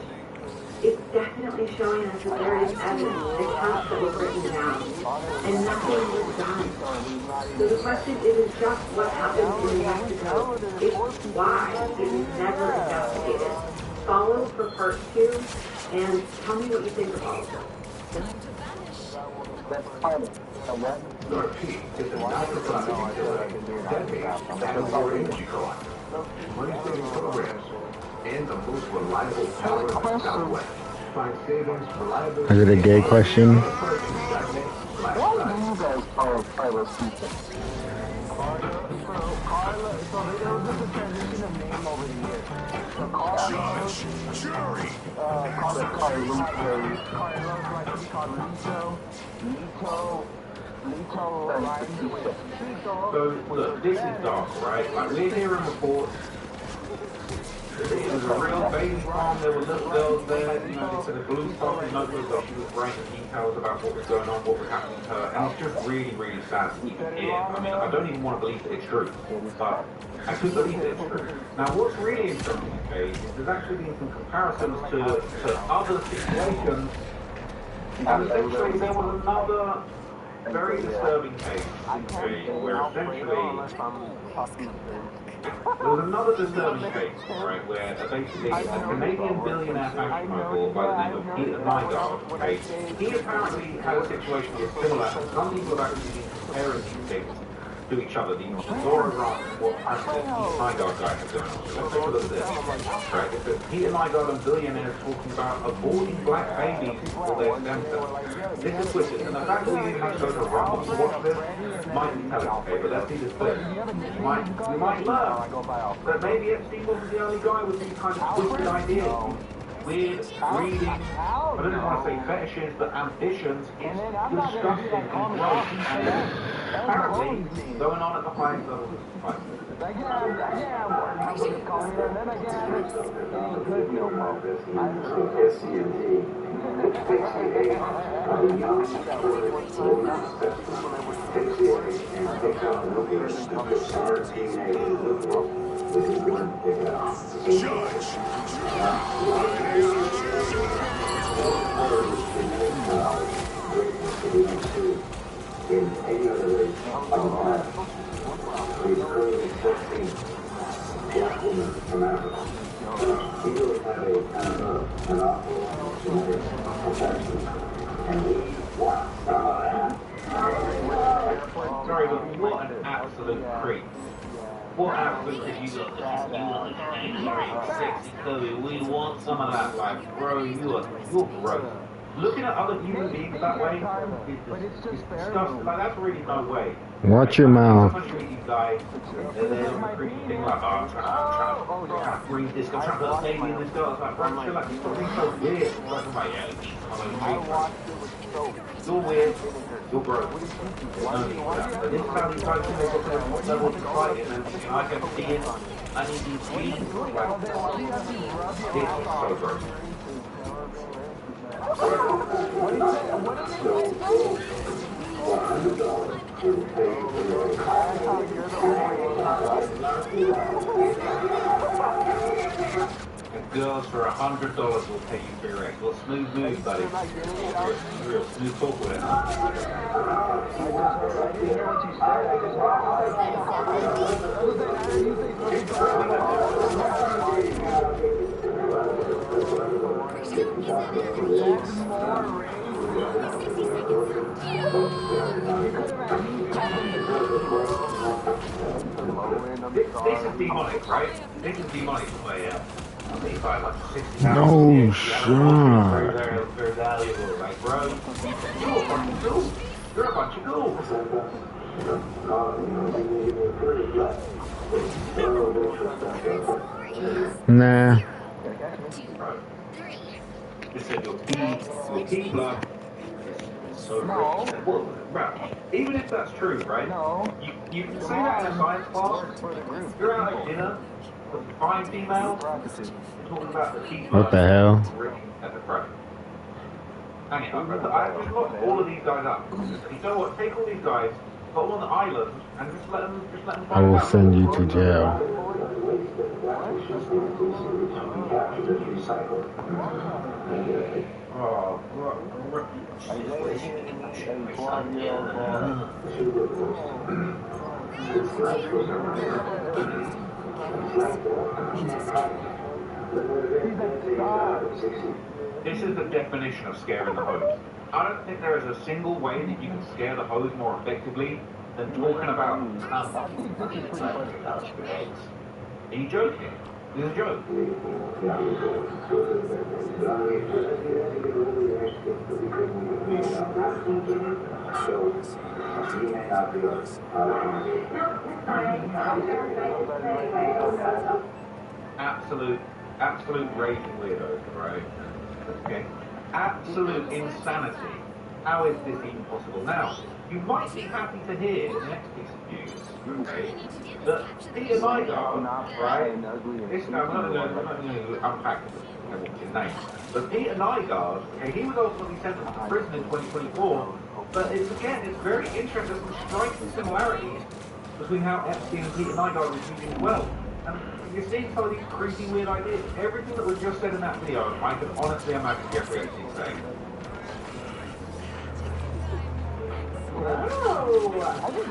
it's definitely showing us that there is evidence, accounts that were written down, and nothing was done. So the question isn't just what happened in New Mexico, it's why it was never investigated. Follow for part 2, and tell me what you think of all of this. Lord P is a not-for-profit utility dedicated to Battlestar Energy Co-op, money-saving programs, and the most reliable power in the Southwest. Find savings, reliability, Is it a gay question? Why do you guys call Carlos Pizza? Carla, so there was just a transition of name over the years. So Carlos, Jury. Carlos, like to be called Lito, like So, look, this is dark, right? Like, we're hearing reports. It was a real baby farm, there were little girls there, you know, they said the blue stuff in notebooks that she was writing details about what was going on, what was happening to her, and it's just really, really sad to even hear. I mean, I don't even want to believe that it's true, but I could believe that it's true. Now, what's really interesting, okay, is there's actually been some comparisons to other situations, and essentially there was another very disturbing case, okay, where essentially there was another disturbing case, right, where basically a Canadian billionaire fashion mogul by the name of Peter Nygaard, okay, he apparently had a situation that was similar, and some people have actually been comparing these things to each other, the Zora Grant and what apparently the Peter Nygaard guy has done. So let's take a look at this, right, it says Peter Nygaard and billionaires talking about aborting black babies for their stem cells. This is wicked, and the fact that we didn't have to go to Rumble to watch this might be telling, okay, but let's see this clip. We might learn that maybe Epstein wasn't the only guy with these kind of twisted ideas, weird, greedy, I don't even want to say fetishes, but ambitions. It's disgusting and gross, and apparently going on at the highest levels of society. In any other way, we've heard of 14 black women from Africa. We really have a kind of an awful genetic protection, and we want some of that. Sorry, but what an absolute creep. What absolute creep. You got this, sexy curvy, we want some of that, like, bro, you're gross. Looking at other human beings that way is disgusting. Like, that's really no way. Watch your mouth. Sometimes you meet these guys, they're there with a creepy thing like, oh, I'm trying to breathe this, I'm trying to put a baby in this girl. It's like, bro, chill out, stop being so weird. Like, yeah, you're weird, you're gross. No need for that. But this is how these guys think they've got to know what to fight in, and I can see it. I need these genes. Like, this is so gross. The girls for $100 will pay you for your ex. Well, smooth move, buddy. Real smooth talk with it. This is demonic, right? This is demonic way out. No shot. Very valuable, right, bro? You're a fucking fool. You're a bunch of fools. Nah. This is your P blood. So rich. Well, bro, even if that's true, right? You can say that in a science class. You're out at dinner with fine females. Talking about the P blood. What the hell? At the front. Hang it up. I just looked all of these guys up. You know what? Take all these guys, put them on the island, and just let them I will send you to jail. Oh, this is the definition of scaring the hose. I don't think there is a single way that you can scare the hose more effectively than talking about eggs. Are you joking? This is a joke. Absolute raging weirdos, right? Okay. Absolute insanity. How is this even possible? Now, you might be happy to hear the next piece of news, okay, that Peter Nygaard, right, I'm not going to unpack his name, but Peter Nygaard, okay, he was ultimately sentenced to prison in 2024, but it's very interesting, there's some striking similarities between how Epstein and Peter Nygaard were using as well. And you're seeing some of these creepy, weird ideas. Everything that was just said in that video, I can honestly imagine Jeffrey Epstein saying. Oh, I just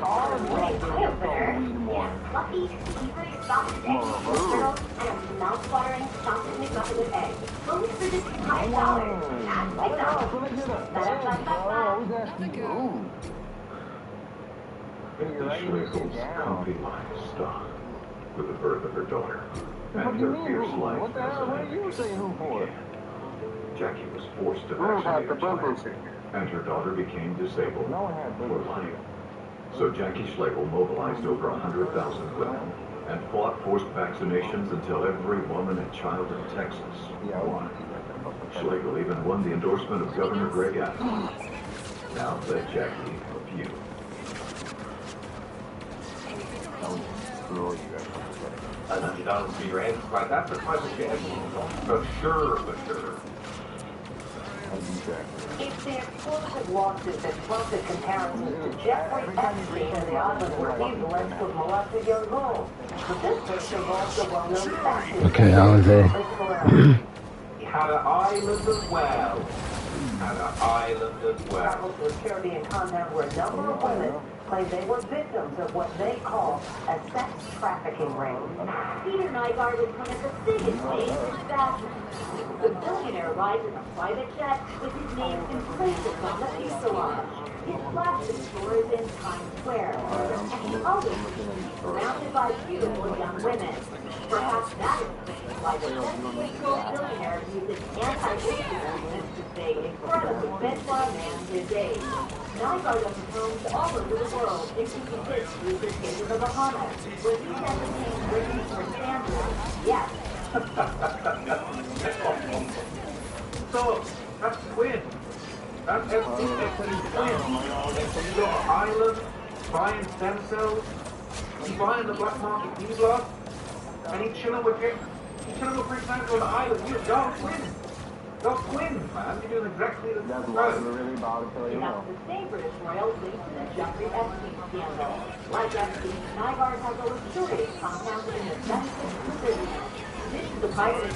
fluffy, fevery, soft egg, girl, and a mouth-watering sausage McMuffin with eggs. Only for just $5. That's McDonald's. Betty Schlegel's company line stopped with the birth of her daughter and her fierce life as a Jackie was forced to vaccinate her child, and her daughter became disabled for life. So Jackie Schlegel mobilized over 100,000 women and fought forced vaccinations until every woman and child in Texas won. Schlegel even won the endorsement of Governor Greg Abbott. Now let Jackie a few. $100 for your eggs, right? That's the type of shit everyone's on. For sure. If the explosive lawsuit that prompted comparisons to Jeffrey Epstein and the island where he alleged to have molested young girls. But this case involves the well-known fact. Okay, how was it? He had an island as well. Travels to a Caribbean compound where a number of women claim they were victims of what they call a sex trafficking ring. Peter Nygaard is one of the biggest names in fashion. The billionaire rides in a private jet with his name imprinted on the fuselage. His flagship store is in Times Square, and he always is surrounded by beautiful young women. Perhaps that is why the 78-year-old billionaire uses anti-aging movements to stay incredibly fit for a man his age. Nygaard owns homes all over the world, including his exclusive in the Bahamas, where he entertains Brittany Prince Andrew. Yes. So, that's twin. That's Epstein's twin. You got an island, buying stem cells, he's buying the black market new blood, and he's chilling with him. He's chilling with Prince Andrew on the island. You're twins. Those twins, man. You're doing exactly the same. That's the same British royal linked to the Jeffrey Epstein scandal. Like Epstein, Nygaard has a luxurious compound in the 76th This is the private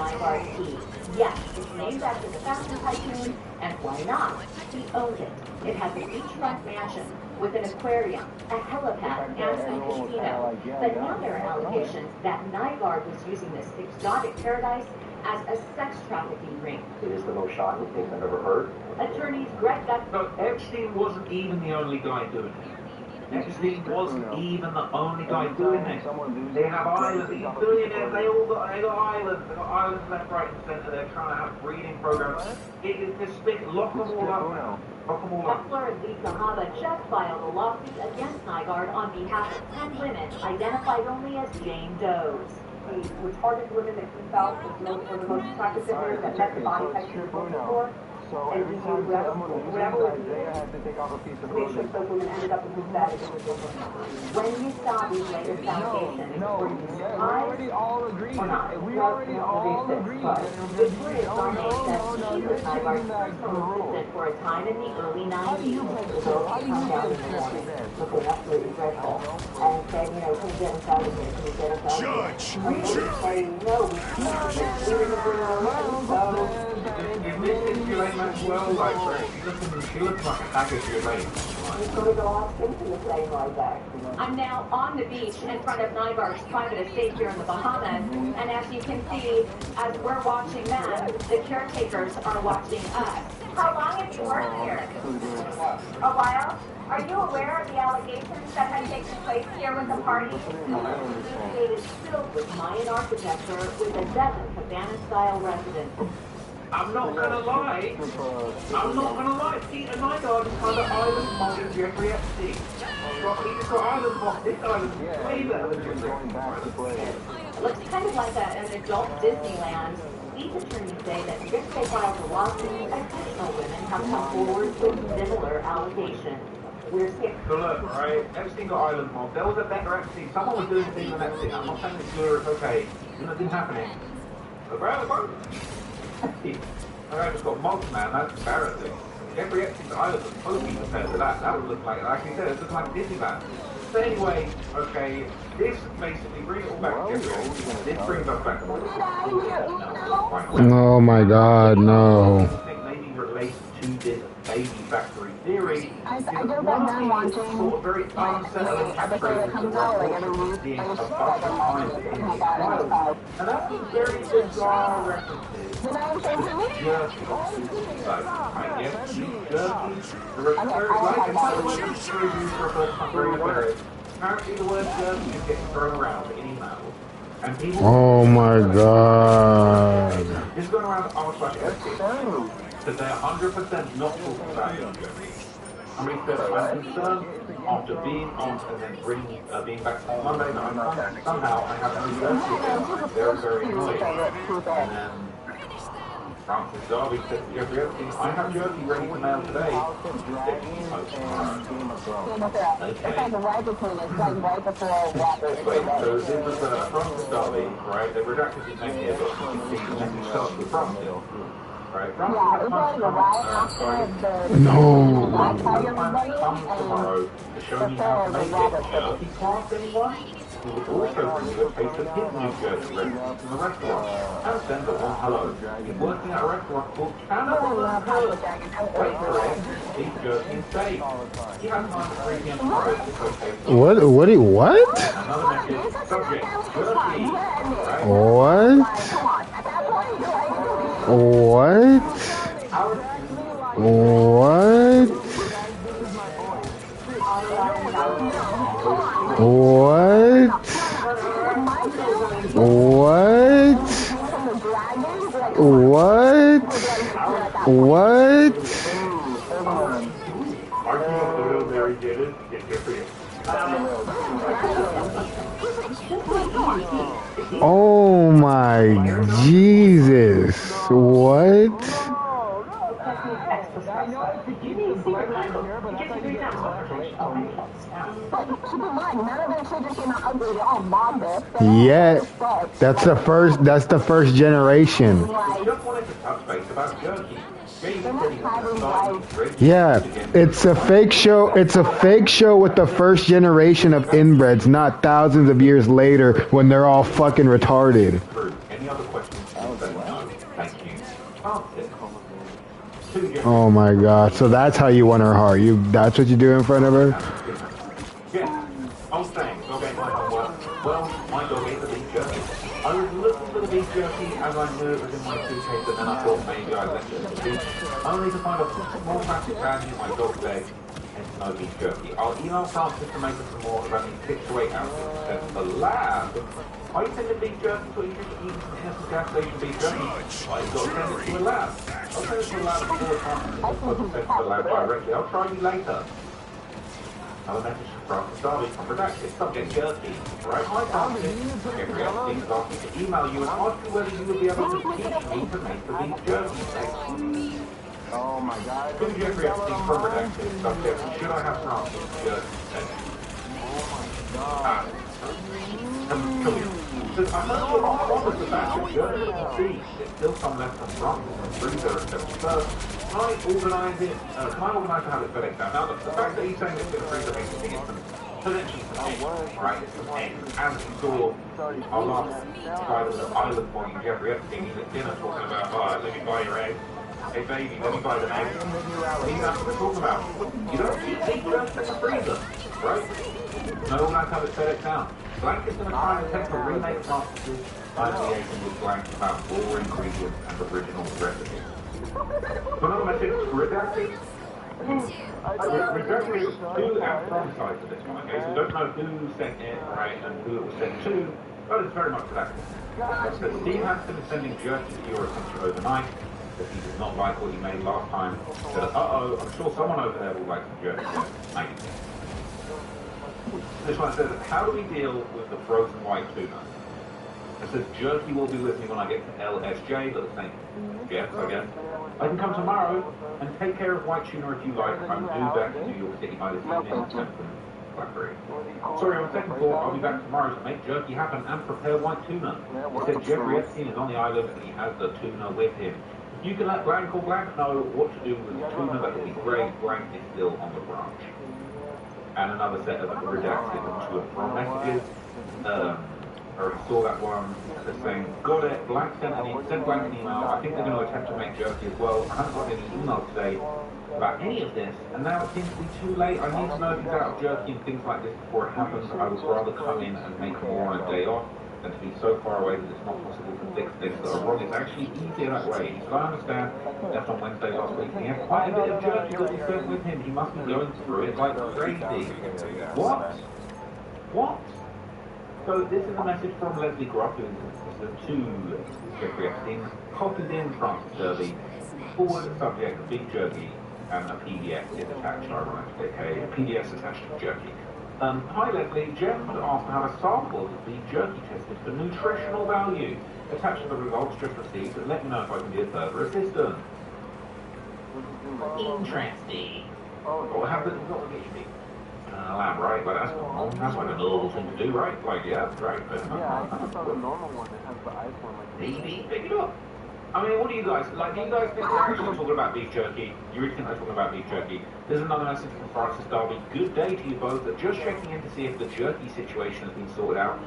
Nygaard Key. Yes, it's named after the fashion tycoon, and why not? He owns it. It has a beachfront mansion with an aquarium, a helipad, and a casino. But now there are allegations that Nygaard was using this exotic paradise as a sex trafficking ring. It is the most shocking thing I've ever heard. Attorneys Greg Gut. But Epstein wasn't even the only guy doing it. Epstein wasn't even the only guy doing it. They have islands, these billionaires, they got islands left, right, and centre. They're trying to have breeding programs. It is despicable. Lock them all up now. Lock them all up. Kessler and Lisa Haba just filed a lawsuit against Nygaard on behalf of 10 women identified only as Jane Does. The retarded women that he felt were the most attractive figures that met the body type she was looking for. And he knew whatever was to make sure those women ended up in his bed. When you saw these latest allegations, were you surprised or not? We already all agreed. Victoria Garnet said she was Nygaard's personal assistant for a time in the early 90s. So I come down in the morning, looking absolutely dreadful, and saying, can you get us out of here? Can you get us out of here? Judge! Saying, no, we can't. We're going to bring her around, so... You missed your late man well, like, she looks like a haggard to your late. He's going to go off thinking the same like that. I'm now on the beach in front of Nygaard's private estate here in the Bahamas, and as you can see, as we're watching them, the caretakers are watching us. How long have you worked here? A while? Are you aware of the allegations that have taken place here with the party? This state is filled with Mayan architecture with a dozen Havana-style residences. I'm not gonna lie. Peter Nygaard is kind of island modern Jeffrey Epstein. He's got island mod. This island is way better than Jeffrey Epstein. It looks kind of like an adult Disneyland. These attorneys say that since they filed the lawsuit, additional women have come forward with similar allegations. We're scared. So look, right? Epstein got island mob. There was a better Epstein. Someone was doing things than Epstein. I'm not saying it's good or it's okay. It didn't happen. But Epstein. I just got mobbed, man. That's embarrassing. Jeffrey Epstein's island was supposed to be compared to that. That would look like, like you said, it looked like Disneyland. So anyway, okay, this basically brings it all back to Jeffrey Epstein. This brings us back to Oh my God, no. I think maybe relates to this baby factory theory. I go back down watching. Sort of very unsettling catchphrase of being a bunch of times in these files. And that's some very bizarre references. Jerky. Like, I guess beef jerky. The return, like if I was in reviews for a first time very embarrassed. Apparently the word jerky is getting thrown around in emails. And people... Oh my God. This is going around r/Epstein. That they're 100% not talking about jerky. I mean, I'm concerned after being on and then being back on Monday night, somehow I have no jerky again. Very, very annoying. And then Francis Darby said to Jeffrey Epstein, I have jerky ready to mail today. Okay. Wait, so this was Francis Darby, right? They redacted his name here, but you can see the message starts with Francis. Right? Francis has plans to come No. tomorrow to show me how to make it. If he can't anyone, he would also bring you a taste of his new Jersey restaurant from the restaurant and send them on hello. He's working at a restaurant called Cannibal and Curse. Wait for it, beef jerky and steak. He has time at 3 p.m. tomorrow to go taste it. What? Another message, subject, jerky. Right? What? What? What? What? What? Oh my Jesus. What? Yeah, that's the first generation. Yeah, it's a fake show. It's a fake show with the first generation of inbreds, not thousands of years later when they're all fucking retarded. Any other questions? Oh my god. So that's how you won her heart. That's what you do in front of her? Yeah. I'm saying, go get my homework. Well, my dog ate the beef jerky. I was looking for the beef jerky as I knew it was in my suitcase, and then I thought maybe I left it at the beach, only to find a small plastic bag in my dog's bag and no beef jerky. I'll email Francis to make us some more, about 6 to 8 ounces sent to the lab. Are you sending beef jerky to you just eating some innocent gas station beef jerky? I've got to send it to the lab. I'll send it to the lab before Francis is supposed to send it to the lab directly. I'll try you later. Another message from Darby from Redacted. Subject jerky. Right, hi Francis. Jeffrey Epstein has asked me to email you and ask you whether you would be able to teach me to make the beef jerky. Oh my god. To Jeffrey Epstein from Redacted. Subject, should I have Francis jerky? Because I know you're not fond of the fact that jerky is seeds. There's still some left from Francis and freezer and so can I organise it? Can I organise to have it FedEx out? Now, the fact that he's saying it's going to freeze makes me think it's potentially some eggs, right? It's some eggs. As you saw, our last guy that was at Island Point, Jeffrey Epstein, he's at dinner talking about, let me buy your eggs. Hey baby, let me buy them eggs. That's what we're talking about. You don't keep eggs in the freezer, right? No, organise to have it FedEx out. Blank is going to try and attempt to remake Francis' ideation with Blank about all ingredients and original recipe. Another message, Redacted. Redacted 2 and from side for this one, okay? So we don't know who sent it, right, and who it was sent to, but it's very much redacted. So Steve Hansen is sending jerky to your attention overnight, that he did not like what he made last time. Said, uh-oh, I'm sure someone over there will like some jerky. Maybe. This one says, how do we deal with the frozen white tuna? It says, jerky will be with me when I get to LSJ, but the same. Yes, I guess. I can come tomorrow and take care of white tuna if you like. I'm due back to New York City by this evening. Blackberry. Sorry, on second thought, I'll be back tomorrow to make jerky happen and prepare white tuna. It said Jeffrey Epstein is on the island and he has the tuna with him. If you can let Blank or Blank know what to do with the tuna, that would be great. Blank is still on the branch. And another set of redacted to and from messages. I already saw that one. They're saying, got it, Blank sent Blank an email. I think they're going to attempt to make jerky as well. I haven't got any email today about any of this, and now it seems to be too late. I need to know if he's out of jerky and things like this before it happens. I would rather come in and make more on a day off than to be so far away that it's not possible to fix things that are wrong. It's actually easier that way. So I understand, left on Wednesday last week, he had quite a bit of jerky that we sent with him. He must be going through it like crazy. What? What? So this is a message from Leslie Groff, who is to Jeffrey Epstein, copied in Francis Derby, forward subject, beef jerky, and a PDF is attached, ironically, okay? A PDF is attached to jerky. Hi Leslie, Jeff would ask to have a sample of beef jerky tested for nutritional value. Attached to the results just received, and let me know if I can be of further assistance. Interesting. Or have the lab, right? Like that's like a normal thing to do, right? Like, yeah, right. But, yeah, I thought the normal one that has the ice one. Maybe pick it up. I mean, what do you guys like? Do you guys think they're actually talking about beef jerky? You really think they're talking about beef jerky? There's another message from Francis Darby. Good day to you both. Just checking in to see if the jerky situation has been sorted out.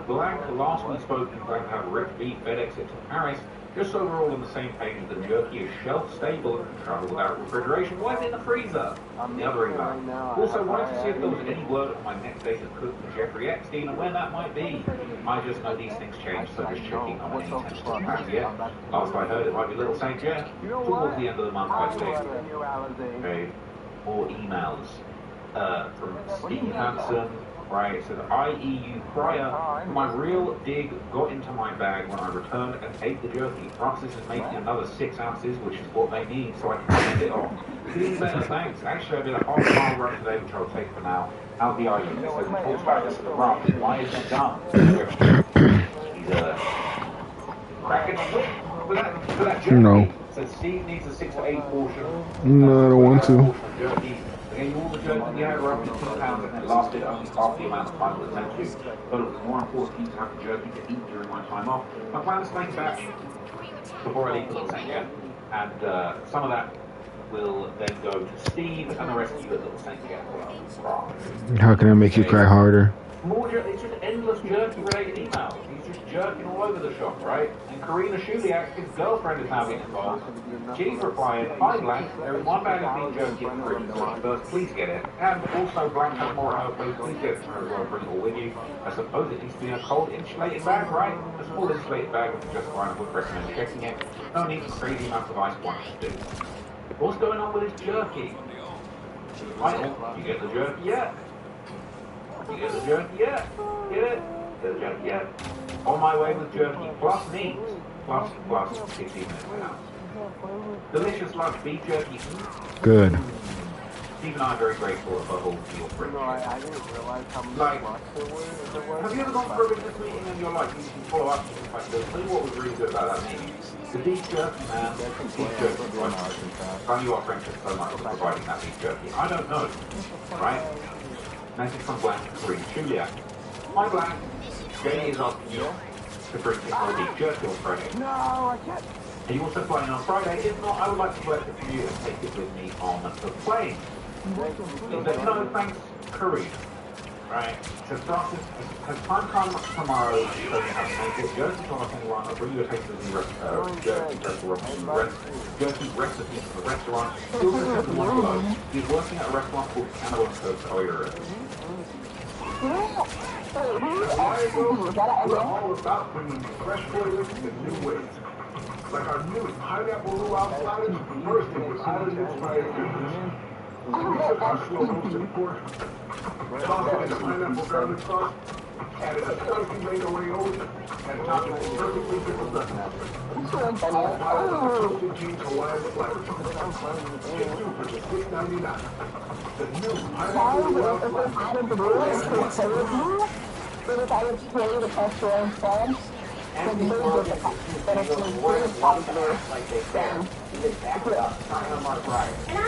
Blank, last we spoke, you Blank have rich beef FedEx it to Paris. Just so we're all on the same page, the jerky is shelf stable and can travel without refrigeration. Why is it in the freezer? The other email. Also, wanted to see if there was any word on my next day to cook for Jeffrey Epstein and when that might be. I just know these things change, so just checking on any intentional plans yet. Last I heard, it might be Little St. Jeff towards the end of the month, I think. Okay, more emails from Steve Hansen. Right, it says, IEU prior, my real dig got into my bag when I returned and ate the jerky. Francis is making another 6 ounces, which is what they need, so I can send it off. Feeling better, thanks. Actually, I did a half-mile run today, which I'll take for now. How's the IEU? It says, we talked about this at the run. Why isn't it done? He's cracking the whip for that jerky. No. So Steve needs a 6 to 8 portion. No, I don't want to. Again, all the jerky you had were roughly 2 pounds and it lasted only half the amount of time it was meant to. But it was more important for me to have the jerky to eat during my time off. I plan to stay back before I leave for Little St. Jeff. And some of that will then go to Steve and the rest of you at Little St. Jeff. How can I make you cry harder? More jerky, it's just endless jerky related emails. He's just jerking all over the shop, right? And Karina Shuliak, his girlfriend, is now being involved. She's replying, "Hi Blank, there is one bag of beef jerky in the fridge, so first please get it. And also Blank has more at her place, please get it from her as well, bring it all with you. I suppose it needs to be in a cold insulated bag, right? A small insulated bag would be just fine, I would recommend checking it. No need for crazy amounts of ice one should do. What's going on with this jerky? Michael, you get the jerky yet? You get the jerky yet? Get it? Get the jerky yet? On my way with jerky, plus meat, plus 15 minutes now. Delicious lunch beef jerky. Good. Steve and I are very grateful above all for your friendship. I didn't realize how much Like, there was. have you ever gone for a business meeting and you're like, you can follow up and things like this? Tell you what was really good about that meeting. The beef jerky, man. Beef jerky, right? Thank you, our friendship, so much for providing that beef jerky. I don't know, right? Message from Blank to Karina Shuliak. Hi Blank, Jamie is asking you to bring him more beef jerky on Friday. No, I can't. Are you also flying on Friday? If not, I would like to collect it from you and take it with me on the plane. He said, no, thanks, Karina. Right? So Francis, has time come tomorrow to show me how to make it? Jersey's on a thing wrong. I'll bring you a taste of the jerky recipes from the restaurant. He'll just have the one below. He's working at a restaurant called Cannibal and Coast Oyer. We're all about bringing fresh flavors in new ways. Like our new pineapple luau salad, bursting with island-inspired goodness. We took our slow roasted pork, tossed it in the pineapple garlic sauce, added a spicy mango aioli, and topped it with perfectly pickled nuts. All piled on toasted cheese Hawaiian flavors. Get two for just $6.99. The new pineapple luau salad. And I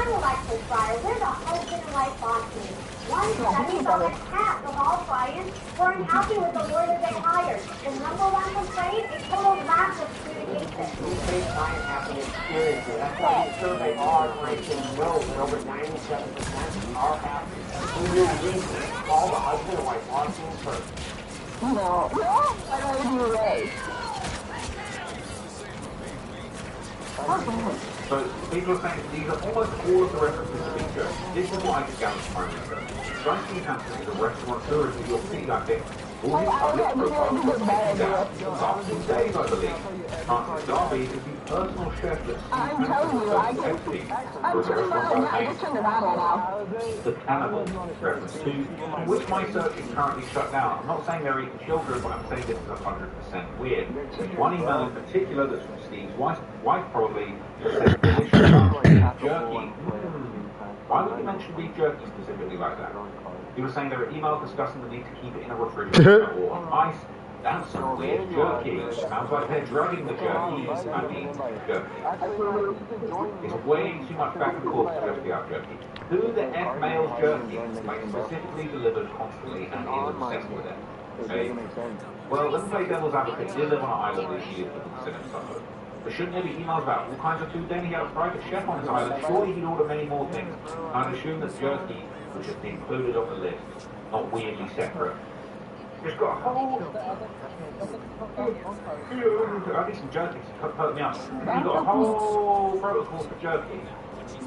would like to inspire, we're the husband and wife boxes. One study found that half of all clients weren't happy with the lawyer they hired. The number one complaint is total lack of communication. We say client happy experiences. That's why the survey are ranking low, that over 97% are happy. We knew reason. All the husband and wife boxes first. No, I don't do right. So people are saying these are almost all of the references to beef jerky. This is what I discovered from my research. Frankie Hampton is a restaurateur in New York City, I think. All his public profiles were taken down in the last 2 days, I believe. Francis Darby is the personal chef that I'm telling you, I just turned it on right now. The Cannibal reference to, which my search is currently shut down. I'm not saying they're eating children, but I'm saying this is 100% weird. There's one email in particular that's from Steve's wife probably, that says delicious jerky. Why would you mention beef jerky specifically like that? He was saying there are emails discussing the need to keep it in a refrigerator or on ice. That's some weird jerky. Sounds like they're drugging the jerky. I mean, jerky. It's way too much back and forth to just be out jerky. Who the F mails jerky? Like specifically delivered constantly and is obsessed with it. Okay? Well, let's play devil's advocate. You live on an island that you live in the cinema suburb. But shouldn't there be emails about all kinds of food? Then he had a private chef on his island. Surely he'd order many more things. I'd assume that jerky would just be included on the list, not weirdly separate. It's got a whole... I need some jerky to hurt me up. You've got a whole protocol for jerky,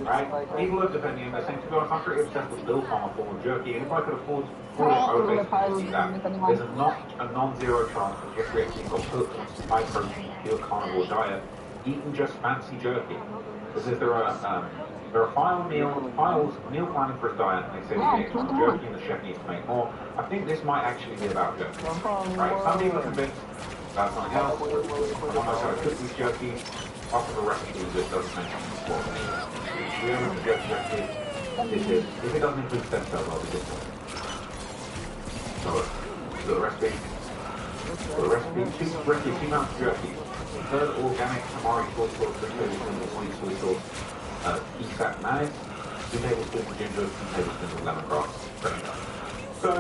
right? People are defending him. They're saying, to be honest, I'm pretty obsessed with Bill Farmer form of jerky, and if I could afford it, I would basically do that. There's a non-zero chance that Jeffrey Epstein got hooked on some high-protein, pure carnivore diet, eating just fancy jerky. This is there are files meal planning for his diet, and they say he makes more jerky and the chef needs to make more. I think this might actually be about jerky. Right? Some people are convinced about something else. Someone knows how to cook these jerky. Often the recipe that doesn't mention what it is. We don't know jerky. If it doesn't include stem cells, I'll be disappointed. So the recipe. The recipe, 2 mounts of jerky. Third organic tamari soy sauce, 3 tablespoons of sweet soy sauce. ESAP mayonnaise, 2 tablespoons of ginger, 2 tablespoons of lemongrass, fresh cut. So,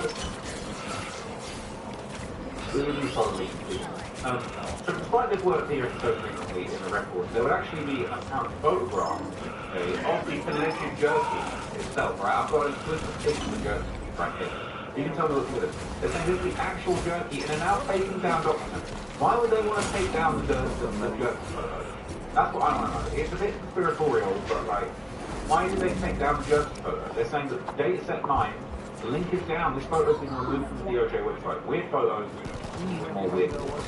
really solidly complete. So despite this work here so frequently in the record, there would actually be an apparent photograph of the alleged jerky itself, right? I've got a exclusive picture of the jerky right here. You can tell me what's with it. They're saying this is the actual jerky in an now taken down document. Why would they want to take down the jerky photo? That's what I want to know. It's a bit conspiratorial, but like, why did they take down the jerky photo? They're saying that data set 9, the link is down. This photo's been removed from the DOJ website. Weird photos, even more weird photos.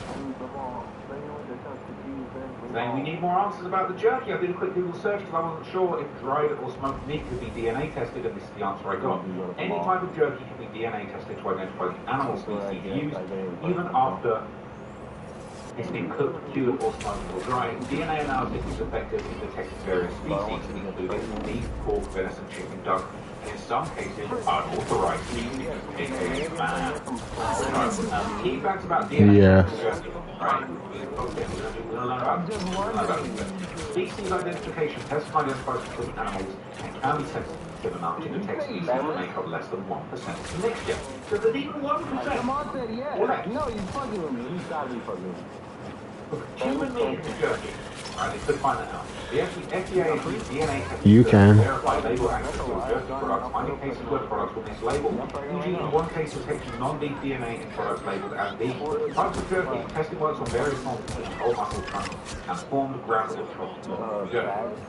Saying we need more answers about the jerky. I did a quick Google search because I wasn't sure if dried or smoked meat could be DNA tested, and this is the answer I got. Any type of jerky can be DNA tested to identify the animal species used, even after it's been cooked, cured, or smoked or dried. DNA analysis is effective in detecting various species, including beef, pork, venison, chicken, duck, and in some cases, unauthorized species, aka man. Key facts about DNA. Yeah. Right? Species identification tests can identify specific animals and can be sensitive enough to detect species that make up less than 1% of the mixture. So there's even 1%. Correct. No, you're fucking with me. You gotta be fucking with me. Human meat is jerky. Right, they could find that out. The FDA is using DNA testing You to can. verify label access to jerky products. Finding cases where products will mislabel. Usually in one case detection non-beef DNA in products labeled as beef. Types of jerky, testing works on various forms of whole muscle trunk and formed ground or chopped jerky.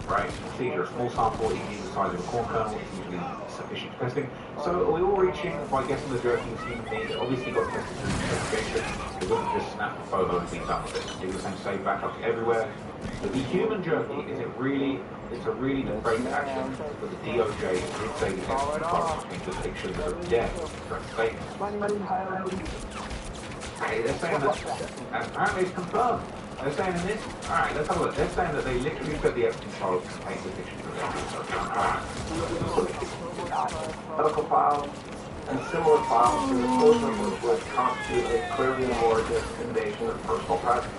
Right, procedure, a small sample, equally the size of a corn kernel, is usually sufficient for testing. So we're all reaching by guessing the jerky was human meat. It obviously got tested through investigation. It wasn't just snap the photo and be done with it. It was then saved backups everywhere. But the human jerky, is it really, it's a really depraved action, but the DOJ did say the testing products contain depictions of death for statements. Hey, they're saying that, and apparently it's confirmed. They're saying in this, alright, let's have a look. They're saying that they literally said the Epstein files contain depictions of death. Medical files and similar files to the closure would constitute a clearly malicious invasion of personal privacy.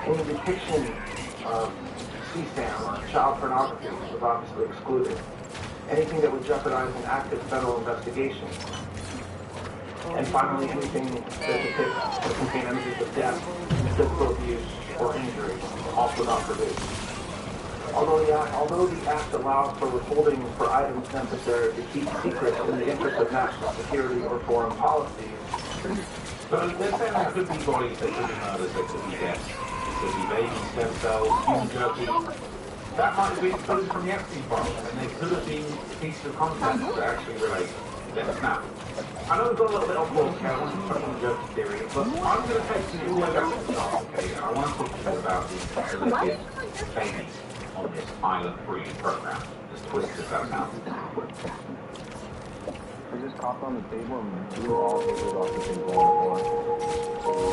Any depiction of CSAM or child pornography was obviously excluded. Anything that would jeopardize an active federal investigation. And finally, anything that depicts or contain images of death, physical abuse, or injury, also not produced. Although the Act allows for withholding for items necessary to keep secret in the interest of national security or foreign policy. So they're saying there could be bodies that could be murders, that could be deaths. Could be baby stem cells, human jerky. That might have been footage from the Epstein files, and there could have been pieces of content that actually relate to death. Now, I know we've got a little bit off board, okay, I want to touch on the jerky theory, but I'm going to take you all the way back to the start, okay, and I want to talk to you about the alleged babies on this Island Free program, as twisted as that sounds. I just coughed on the table and blew all the papers off the table on the floor.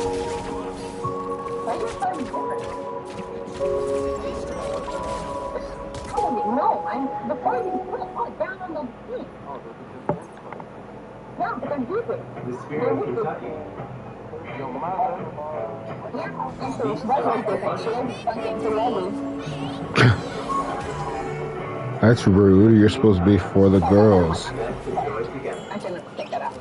No, I'm the point is put down on the seat. Yeah, they're different. The spirit of Kentucky. Yeah, and so that's one different. So I'm fucking That's rude. You're supposed to be for the girls. I can take that out.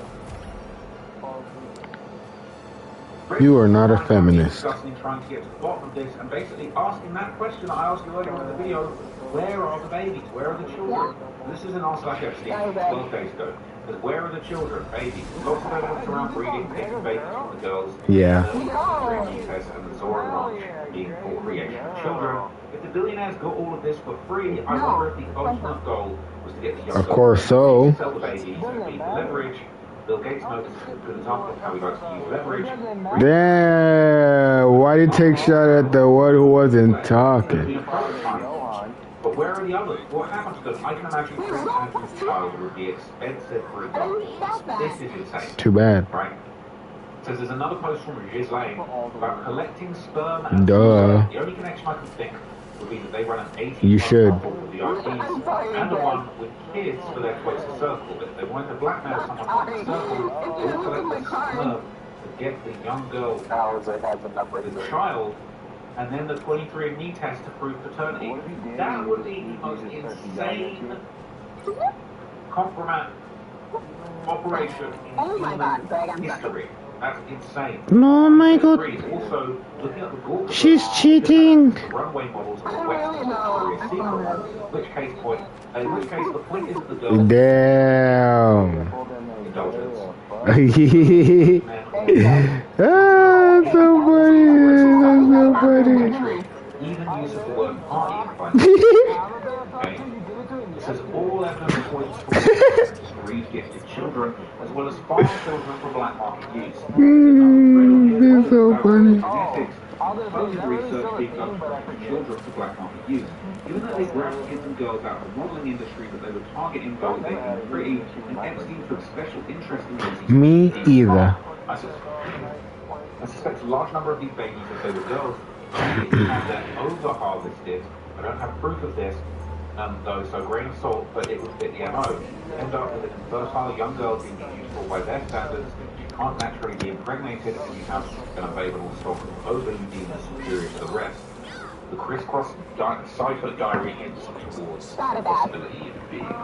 You are not a feminist. Discussing trying to get to the bottom of this and basically asking that question I asked you earlier in the video, where are the babies? Where are the children? This is an r/Epstein 12 days ago. Because where are the children? Babies. Lots of evidence around breeding, taking babies from the girls. Yeah. And the Zora Ranch being for creation of children. If the billionaires got all of this for free, I wonder if the ultimate goal was to get the young Of course so. sell the babies and be the leverage. Bill Gates noticed a good example of how he likes to use leverage. Damn. Why did you take shot at the one who wasn't talking? But where are the others? What happens to them? I can imagine Prince Andrew's child would be expensive for example. This is insane. Too bad. Right? So there's another post from Ghislaine about collecting sperm and Duh. the only connection I can think would be that they run an 18 You should. with the IPs and the one with kids for their closest circle. If they wanted to blackmail someone from the circle, they would collect the sperm to get the young girl the child, and then the 23andMe test to prove paternity. That would be the most insane compromise operation in human history. That's insane. No, my God. Also, looking at the Gawker She's cheating. runway models of the West Victoria's Secret, in which case the point is that the girl Damn. indulgence. Ah, so funny. the word party implies. Okay? It says all evidence points towards breed gifted children, as well as farm children for black market use. That's so funny. Genetics, funded research being done for children for black market use. Even though they grabbed kids and girls out of the modeling industry that they were targeting by being pretty, and Epstein took special interest in these. Me either. I suspect a large number of these babies, if they were girls, have them over-harvested. I don't have proof of this, though, so grain of salt, but it would fit the MO. End up with an infertile young girl being useful by their standards. You can't naturally be impregnated, and you have an available stock of ovum you deem as superior to the rest. The crisscross cipher diary hints towards the possibility of being.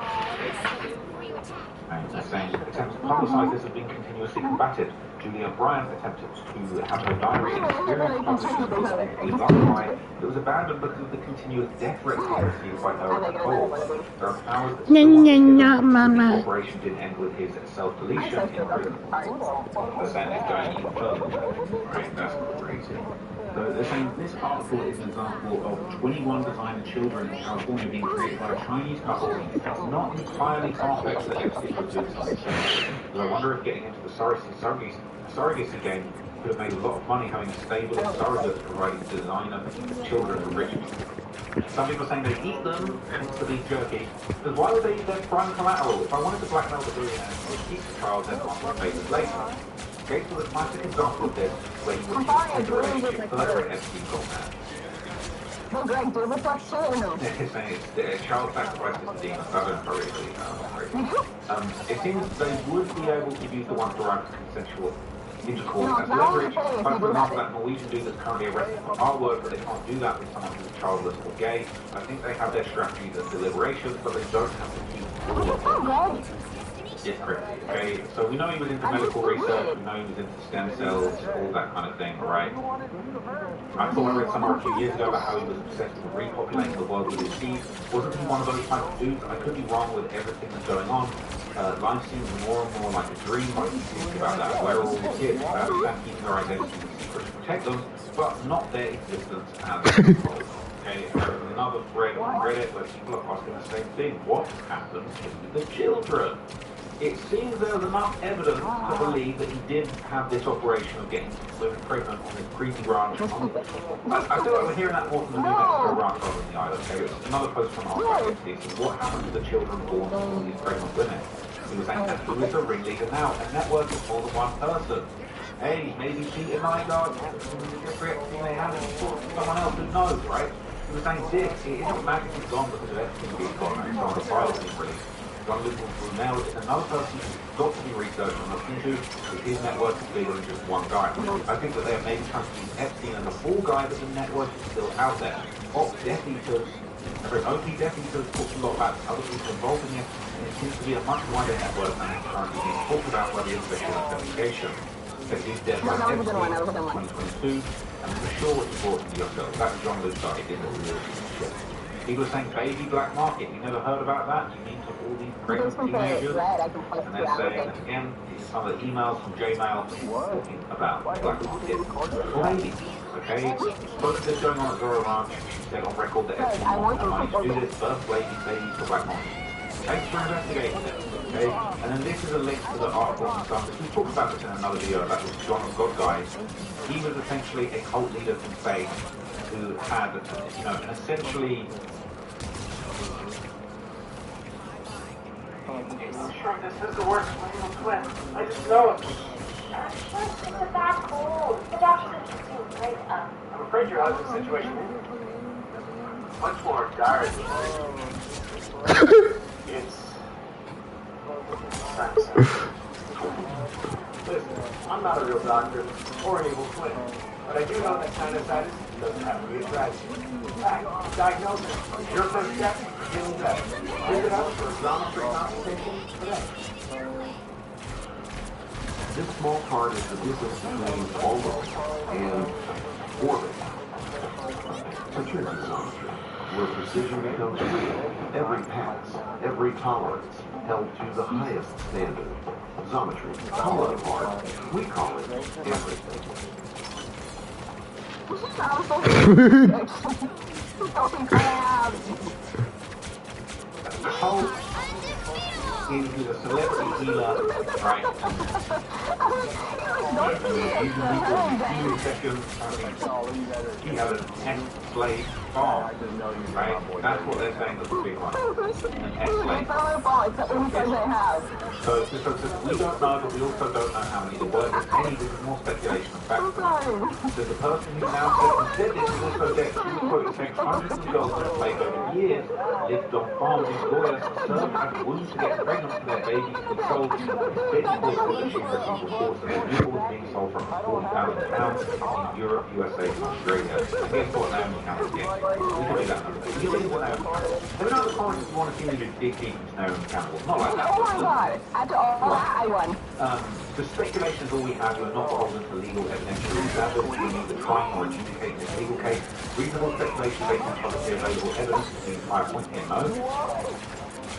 And they're saying attempts to publicise this have been continuously combated. Julia Bryant attempted to have her diary and experience published in the book Life. It was abandoned because of the continuous death threats received by her and Cole. There are powers that still want to the corporation didn't end with his self-deletion in prison. The saying is going even further. Right, that's crazy. So they're saying this article is an example of 21 designer children in California being created by a Chinese couple. It's not entirely far-fetched that Epstein was doing something similar. But I wonder if getting into the surrogacy game could have made a lot of money having a stable of surrogates providing designer children for rich people. Some people are saying they eat them to be jerky, because why would they eat their prime collateral? If I wanted to blackmail the billionaire and keep the child, then on my basis later. Okay, so the classic example of this, where you would use the relationship further Epstein got mad. They're saying it's child sacrifice is the demon, so I don't really it seems they would be able to use the one derived from consensual intercourse as leverage. But for example, that Norwegian dude that's currently arrested for our work, but they can't do that with someone who's childless or gay. I think they have their strategies and deliberations, but they don't have to keep all of them. Yes, correct. Okay, so we know he was into medical research, we know he was into stem cells, all that kind of thing, right? I thought I read somewhere a few years ago about how he was obsessed with repopulating the world with his seeds. Wasn't he one of those type of dudes? I could be wrong with everything that's going on. Life seems more and more like a dream, like you think about that. Where are all the kids? I understand keeping their identities secret to protect them, but not their existence as control. Okay, there's another thread on Reddit where people are asking the same thing. What happened to the children? It seems there's enough evidence to believe that he did have this operation of getting women pregnant on this creepy ranch. I feel like we're hearing that more from the New Mexico ranch rather than the island. Okay, it's another post from our side. What happened to the children born from all these pregnant women? He was saying that who is the ringleader now? A network of more than one person. Hey, maybe Peter Nygaard, Jeffrey Epstein, they had it for someone else who knows, right? He was saying this, it isn't magically gone because of Epstein being gone and some of the files being released. John Liverpool through now is another person who's got to be researched and looked into if his network is bigger than just one guy. I think that they're maybe trying to use Epstein as a full guy, but the network is still out there. OP Death Eaters talks a lot about other people involved in it, and it seems to be a much wider network than is currently being talked about by the Special Investigation. That is dead by Epstein in 2022, and for sure what you brought to yourself. That's John Liverpool, he did a real shit. People are saying baby black market. You never heard about that? You mean to all these pregnant teenagers? And they're saying, again, some of the emails from Jmail talking about black market for babies. Okay? Spoke to this going on at Zora Ranch. She said on record that Epstein wants no money to do this, birth babies for black market. Thanks for investigating this. Okay? And then this is a link to the article from Sunday. We talked about this in another video about this John of God guy. He was essentially a cult leader from Spain who had, an essentially. I'm sure this is the worst little twin. I just know it. It's a bad cold. The doctor said you do right up. I'm afraid your husband's situation is much more dire than it's. Listen, I'm not a real doctor or an evil twin, but I do know that sinusitis doesn't have to be a tragedy. In fact, diagnosis, your first step, feeling better. Visit us for a zonometry consultation today. This small part is the difference between almost and orbit. Such a zonometry, where precision becomes real. Every pass, every tolerance, held to the highest standard. Zometry, call it art. We call it everything. Hulk is a celebrity healer, right? He had an ex-slave farm, right? That's what they're saying was the big one. An ex-slave. So we don't know, but we also don't know how many there were. This is more speculation than fact. There's a person who now said this is also dead. She was quoted saying hundreds of girls that have played over years, lived on farms in Florida, served as wounds to get pregnant for their babies, were sold to baby boys that she received reports that their newborns being sold for £40,000 in Europe, USA, and Australia. And guess what Naomi Campbell did? We can do that another day. You think what Naomi Campbell? Let me know in the comments if you want to see me do dig deep into Naomi Campbell. Not like that. Oh my god, after all that, I won. The speculation is all we have. We're not beholden to legal evidentiary establishment. We need the trying or adjudicating this legal case. Reasonable speculation based on publicly available evidence between 5.10 no.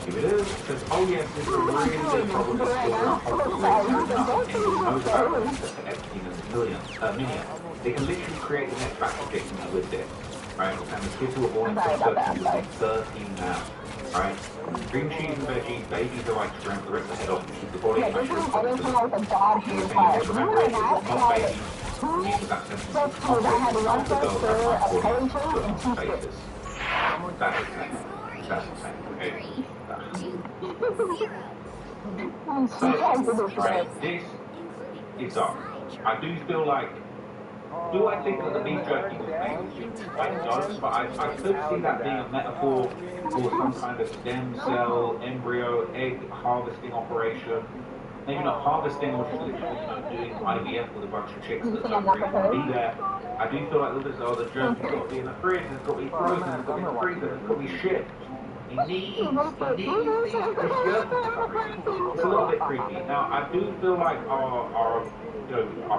If it is, says, oh yes, this is a really big problem. It's still not hospital rates. There's nothing anyone knows about it except for Epstein and Million. They can literally create the next batch of victims with this, right? And the kids who are born in 2013 will be 13 now. Right? Green cheese and veggies, babies are like shrimp, the rest of the head off to keep the body pressure and not babies. Needs that sentence. That's the girl that That is insane. That's insane. Okay? Right? This is dark. I do feel like, do I think that the beef jerky was made? I don't, but I could see that being a metaphor for some kind of stem cell, embryo, egg harvesting operation. Maybe not harvesting, or just doing IVF with a bunch of chicks that don't really want to be there. I do feel like this, the jerky's got to be in the fridge, it's got to be frozen, it's got to be in the freezer, it's got to be shipped. He needs this jerky for some reason. It's a little bit creepy. Now, I do feel like our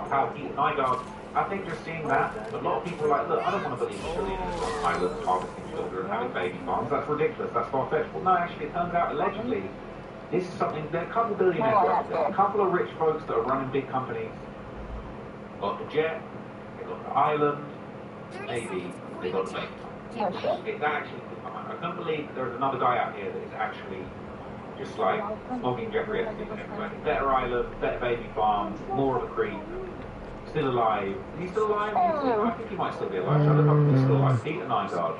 pal Pete Nygaard, I think just seeing that, a lot of people are like, look, I don't want to believe billionaires on islands harvesting children and having baby farms. That's ridiculous. That's far-fetched. Well, no, actually, it turns out, allegedly, this is something, there are a couple of billionaires out there, a couple of rich folks that are running big companies. Got the jet, they got the island, maybe they got the baby farm. It's actually, I can't believe there's another guy out here that is actually just like smoking Jeffrey Epstein and everybody. Better island, better baby farm, more of a creep. Still alive. Is he still alive? I think he might still be alive. Shall I look up if he's still alive? Peter Nygaard.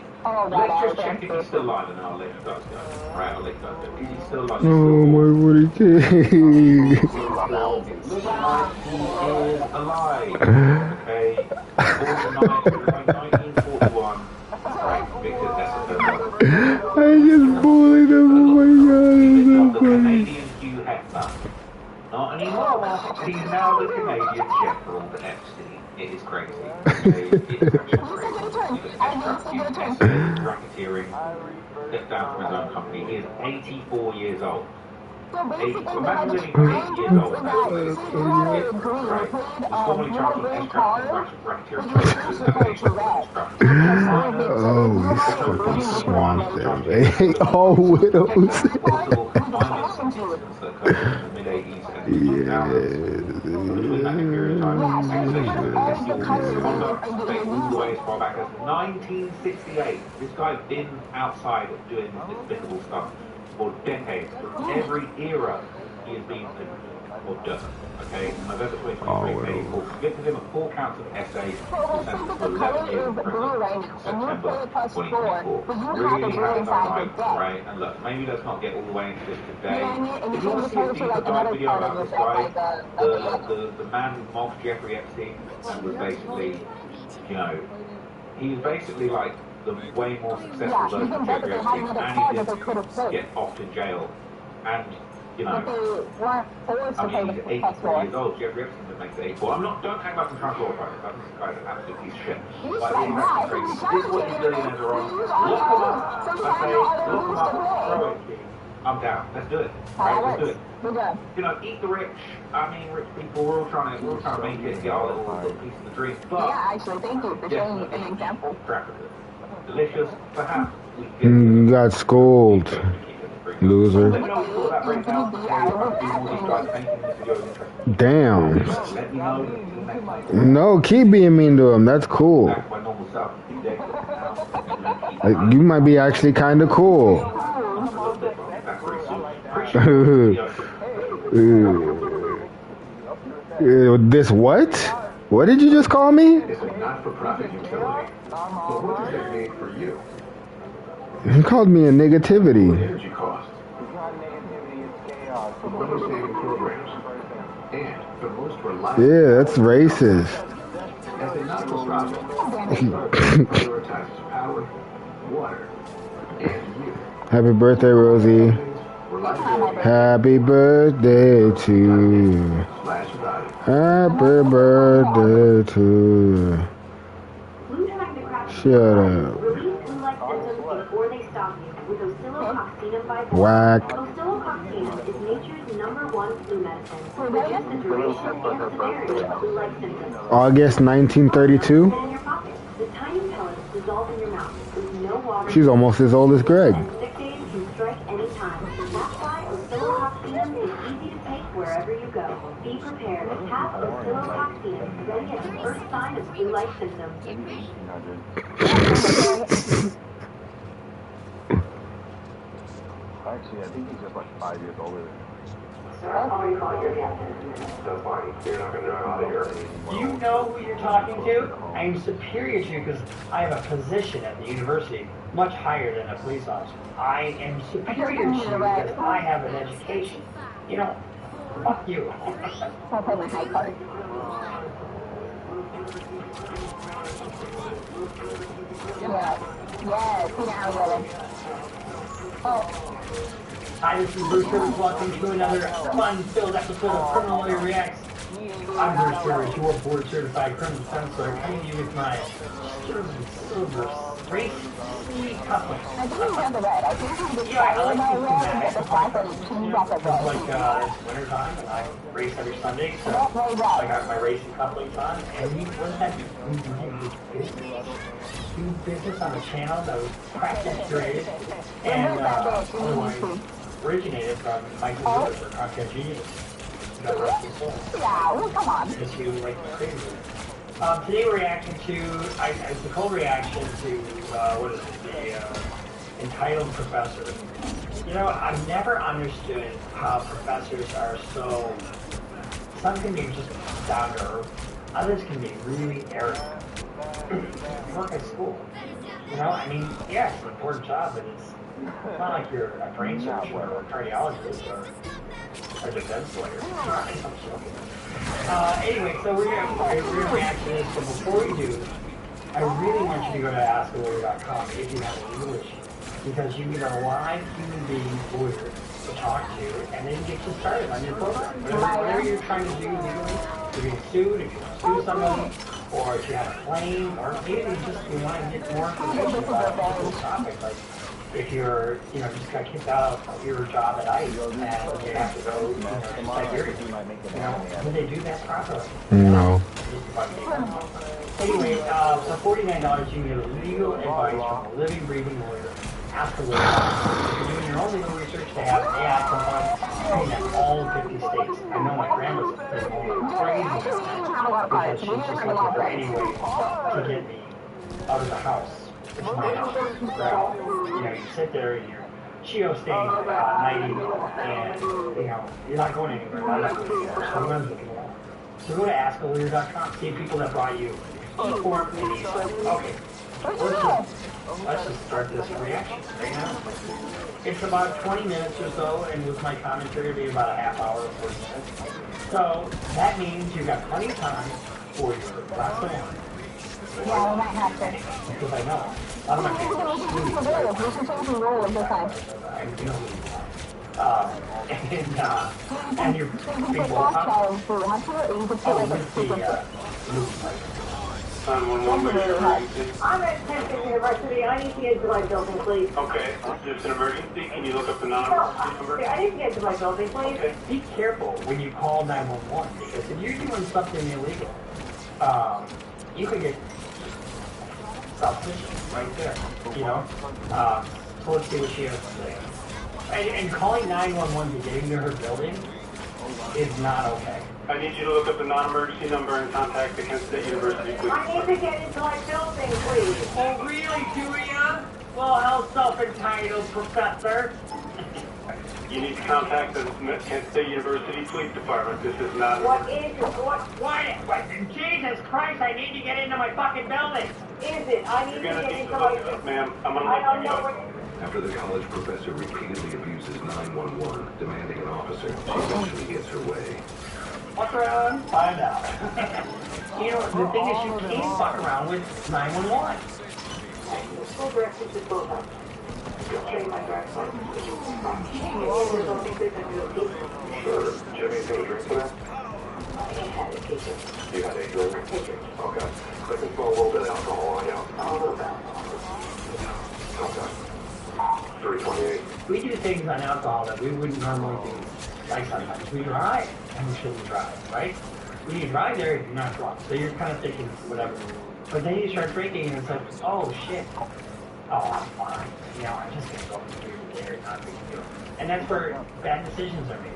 Let's just check if he's still alive and then I'll let you guys go. Right, I'll let you guys go. Is he still alive? Oh my booty king. Looks like he is alive. Okay. Born in 1941. Right, Victor Dessa. I just bullied him. Oh my god, it's so funny. Canadian Hugh Hefner. Not anymore. He's now the Canadian Gerald Epstein. It is crazy. Okay? It is actually crazy. Racketeering, stepped down from his own company. He is 84 years old. Imagine living for 80 years old now. Right? He's formally charged with extract racketeering. Oh, he's fucking swamped there, baby. Oh, widows. As far back as 1968. This guy's been outside doing this despicable stuff for decades. For every era he has been or done. Okay, in November 2023, he was convicted him of 4 counts of essay, sentenced to 11 years in prison, September 2024. Really having no life, right? And look, maybe let's not get all the way into this today. If you want to see a deeper dive video about this guy, the man who mocked Jeffrey Epstein and was basically, he was basically like the way more successful version of Jeffrey Epstein, and he did get off in jail. And I mean, he's 84 years old. Jeffrey Epstein that makes 84. Don't act like I'm trying to glorify this. I think this guy's an absolute piece of shit. Like, really, that's crazy. This is what these billionaires are on. Look them up. I say, look them up. Throw it. I'm down. Let's do it. Right, let's do it. Eat the rich. I mean, rich people. We're all trying to make it and get our little piece of the dream. But yeah, actually, thank you for showing an example. Delicious, perhaps. You got schooled, loser. Damn. No, keep being mean to him. That's cool. Like, you might be actually kind of cool. This what? What did you just call me? It's a not-for-profit utility. But what does that mean for you? You called me a negativity. Energy costs. Money-saving programs. And the most reliable... Yeah, that's racist. As a not-for-profit, prioritizes power, water, and you. Happy birthday, Rosie. Happy birthday to you. Happy birthday to you. Shut up. Release flu-like symptoms before they stop you with oscillococcinum by Whack. Oscillococcinum is nature's #1 flu medicine to reduce the duration and severity of flu-like symptoms. August 1932. In your pocket, the tiny pellets dissolve in your mouth with no water. She's almost as old as Greg. And sick days can strike anytime. That's why oscillococcinum is easy to take wherever you go. Be prepared. Have oscillococcinum ready at the first sign of flu-like symptoms. Actually, I think he's just like 5 years older than me. Sir, I'll already called your captain. So far, you're not going to run out of here. Do you know who you're talking to? I'm superior to you because I have a position at the university much higher than a police officer. I am superior to you because I have an education. You know, fuck you. I'll play my high card. Yes, yes, now get it. Oh. Hi, this is Bruce Rivers. Welcome to another fun-filled episode of Criminal Lawyer Reacts. I'm Bruce Rivers, your board-certified criminal defense lawyer, coming to you with my sterling silver race coupling. I didn't have the red. I think I'm just Yeah, I like my to red and get the fact that it changed off of red. Like, it's wintertime, and I race every Sunday, so I got my racing couplings on, and we what that do? We do business on a channel that was cracked and curated, and otherwise originated from Mike Lewis or Content Genius. Yeah, well, come on. Because you like crazy. Today we're reacting to, it's a cold reaction to, what is it, the Entitled Professor. You know, I've never understood how professors are so, some can be just down to earth, others can be really arrogant. You work at school. You know, I mean, yeah, it's an important job, but it's not like you're a brain surgeon or a cardiologist or a defense lawyer. Anyway, so we're gonna react to this, but before we do, I really want you to go to AskALawyer.com if you have a legal issue, because you need a live human being lawyer to talk to, and then get you started on your program. Whatever you're trying to do legally, you're being sued, if you want to sue somebody, or if you have a claim, or maybe you want to get more information about this topic, like if you're, just got kicked out of your job at ICE and you have to go, to Siberia, would they do that properly? No. Anyway, for $49, you can get legal advice from a living, breathing lawyer. Ask a lawyer. If you're doing your own legal research, they have AI compliance in all 50 states. I know my grandma's been crazy because she's just looking for any way to get me out of the house. It's my house. You sit there in your Chio staying night and, you're not going anywhere. I'm not going anywhere. So I'm looking around. So go to AskALawyer.com, see people that brought you E-Form and E-Form. Okay. Let's just start this reaction right now. It's about 20 minutes or so, and with my commentary, it'll be about a half hour or 40 minutes. So that means you've got plenty of time for your glass of wine. Yeah, we might have to. Because I know. I'm not going to We should change the rule this time. and your big bowl pop. I'm at Penn University. I need to get into my building, please. Okay, there's an emergency. Can you look up the non-emergency number? I need to get to my building, please. Okay. Be careful when you call 911 because if you're doing something illegal, you could get suspicious right there. So let's see what she has to say. And calling 911 to get into her building is not okay. I need you to look up the non-emergency number and contact the Kent State University, please. I need to get into my building, please. Oh, really, do ya? Well, how self-entitled, Professor. You need to contact the Kent State University Police Department. This is not... What is it? What? Jesus Christ, I need to get into my fucking building. Is it? I need You're to gonna get need into to my... look it up, ma'am. I'm gonna I don't look know you what... up. After the college professor repeatedly abuses 911, demanding an officer, she eventually gets her way. Fuck around, find out. You know, the thing is, you can't fuck around with 911. The school director should both have. Train my driver's license. Sure. Did you have anything to drink tonight? I had a picture. You had a drink? Okay. I can smell a little bit of alcohol on you. A little bit. Okay. 328. We do things on alcohol that we wouldn't normally do. Like sometimes we drive and we shouldn't drive, right? When you drive there, you're not drunk. So you're kind of thinking whatever. But then you start drinking and it's like, oh shit. Oh, I'm fine. You know, I'm just going to go through there, not a big deal. And that's where bad decisions are made.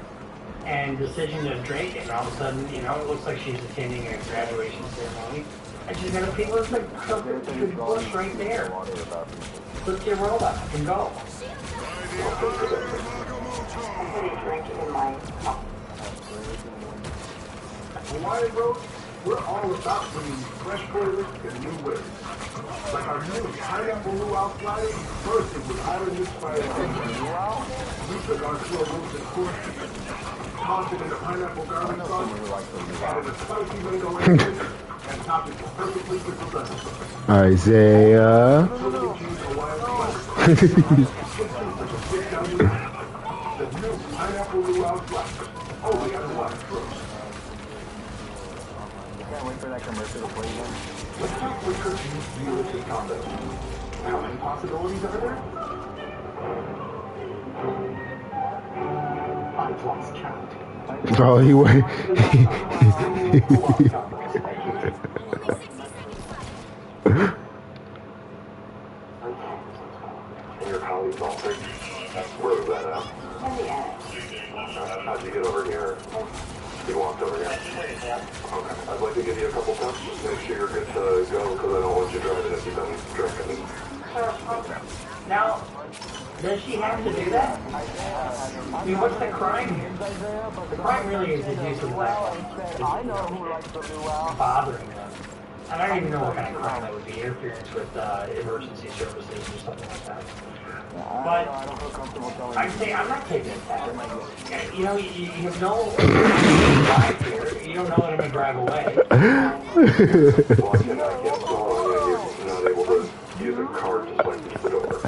And decision to drink, and all of a sudden, you know, it looks like she's attending a graduation ceremony. And she's got a people that's like, there's a bush right there. Flip your roll up and go. I had a drink in my cup. Hawaii Road, we're all about bringing fresh flavors and new ways. Like our new pineapple luau flyer, first it was island-inspired. We took our slow roasted pork, tossed it in the pineapple garlic sauce, added a spicy mango and topped it perfectly with the lettuce. Isaiah. The new pineapple luau flyer. Only on Hawaii Road. Can't wait for that commercial to play again. Let's talk recursion realistic combo. How many possibilities are there? I've lost count. Bro, he went. And your colleagues all think, where was that at? In the attic. How'd you get over here? You walked over here? Okay. I'd like to give you a couple tips. Make sure you're good to go, because I don't want you driving if you've been drinking. Now, does she have to do that? I mean, what's the crime here? The crime really is the use of weapons. Bothering them. I don't even know what kind of crime that would be. Interference with emergency services or something like that. But I'd say I'm not taking it back. You know, you have no drive here. You don't know that I'm going to drive away. Well, I can't you're not able to use a card to swipe the door.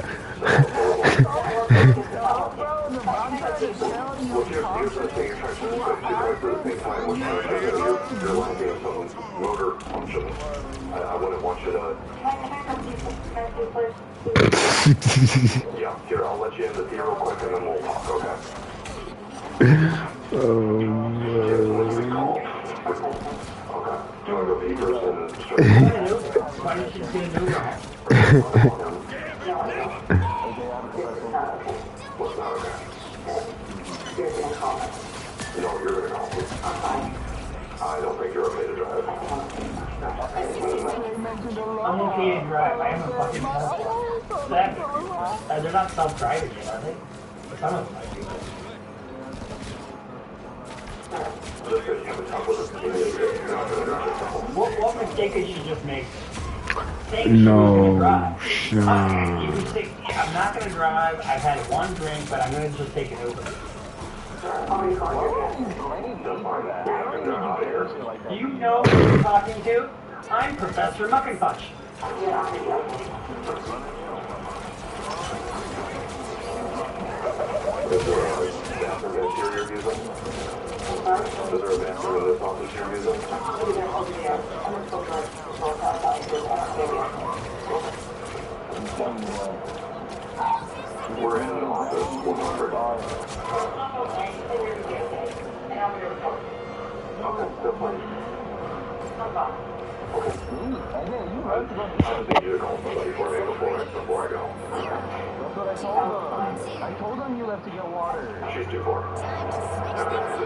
Well, here's the thing, you're trying to switch to drive at the same time, which you're lacking some motor function. I wouldn't want you to... Yeah, here, I'll let you in the theater real quick and then we'll talk, okay? Oh, Okay. Do you want to go pee first and Why don't you get an Uber home? What's not okay? No, you're going to call me. I don't think you're okay to drive. I'm okay to drive. I am a fucking Tesla. They're not self-driving yet, are they? Some of them might be. What mistake did you just make? no, shit. You can say, I'm not going to drive. I've had one drink, but I'm going to just take an Uber. Do you know who you're talking to? I'm Professor Muckenfudge. Is there a bathroom interior using? Is there a bathroom in this office you're using? We're in an office 100. Okay, that's fine. Okay. I just need you to call somebody for me before I go. That's what I told him. I told him you left to get water. She's too far. She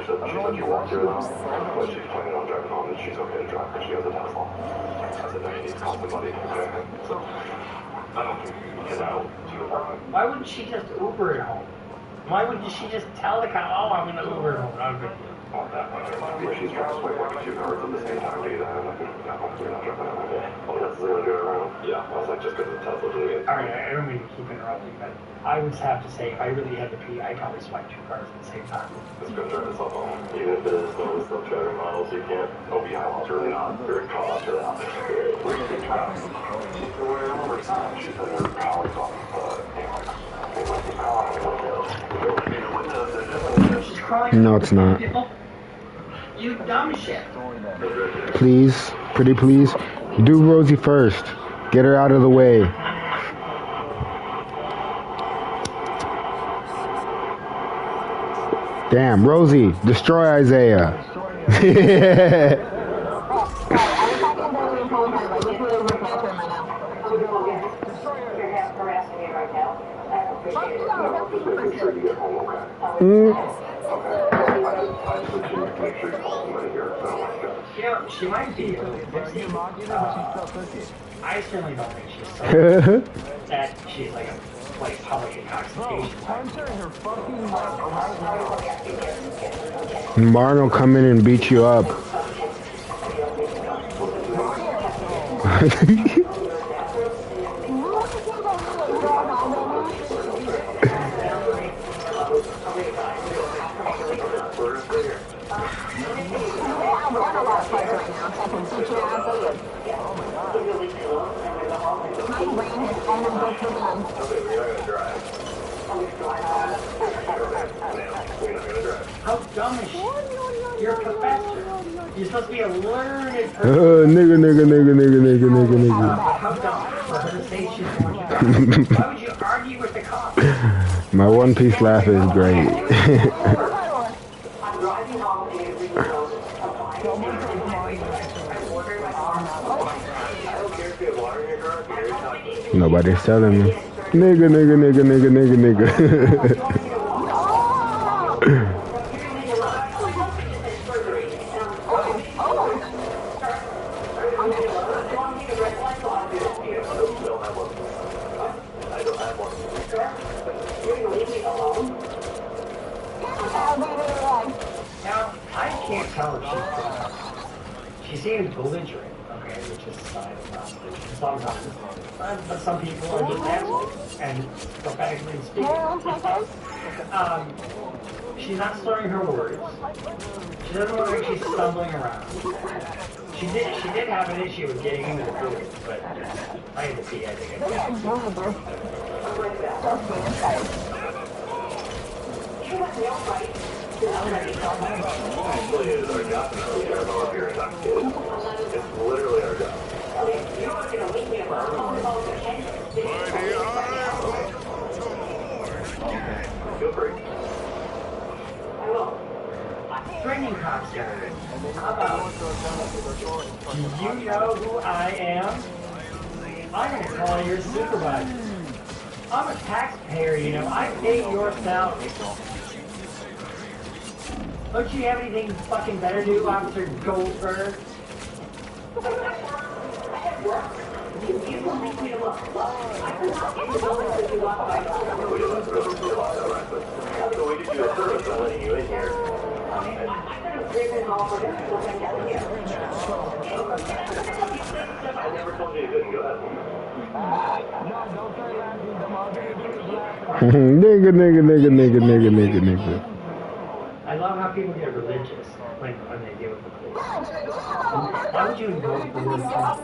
said you walked through the house, but she's planning on driving home and she's okay to drive because she has a Tesla. I said, no, you need to call somebody. Okay. So, Why wouldn't she just Uber it home? Why wouldn't she just tell the cop, oh, I'm gonna Uber it home? I'm gonna She's trying to swing like 2 cars at the same time, do that. You're not jumping out. Oh, that's really good around. Yeah, I was like, just because the Tesla doing it. Alright, I don't mean to keep interrupting, but I would have to say, if I really had to pee, I'd probably swipe 2 cars at the same time. It's going to drive itself home. Even if it is those better models, you can't. Oh, yeah, it's really not. Very caught to that. She said her power's off. She's crying. No, it's not. You dumb shit. Please, pretty please. Do Rosie first. Get her out of the way. Damn, Rosie, destroy Isaiah. You know, she might be I certainly don't think she's so that she's like a public intoxication. Martin will come in and beat you up. How dumb is she? You're a professor. You're supposed to be a learned person. Nigga. How dumb for her to say she's going to Why would you argue with the cops? My One Piece laugh is great. Nobody's telling me. Nigga. Now, I can't tell if she seems belligerent, okay, which is a sign of hostage sometimes. But some people are just assholes and prophetically speaking. She's not slurring her words. She doesn't look like she's stumbling around. She did have an issue with getting into the food, but I had to see, I think. It's literally our job. Feel free. Training cops here. How about, do you know who I am? I'm going to call your supervisor. I'm a taxpayer, you know. I pay your salary. Don't you have anything fucking better to do, Officer Goldberg? So we could do a service of letting you in here. I never told you you couldn't go ahead. Nigga. I love how people get religious when they deal with the police. Why would you invoke the word God?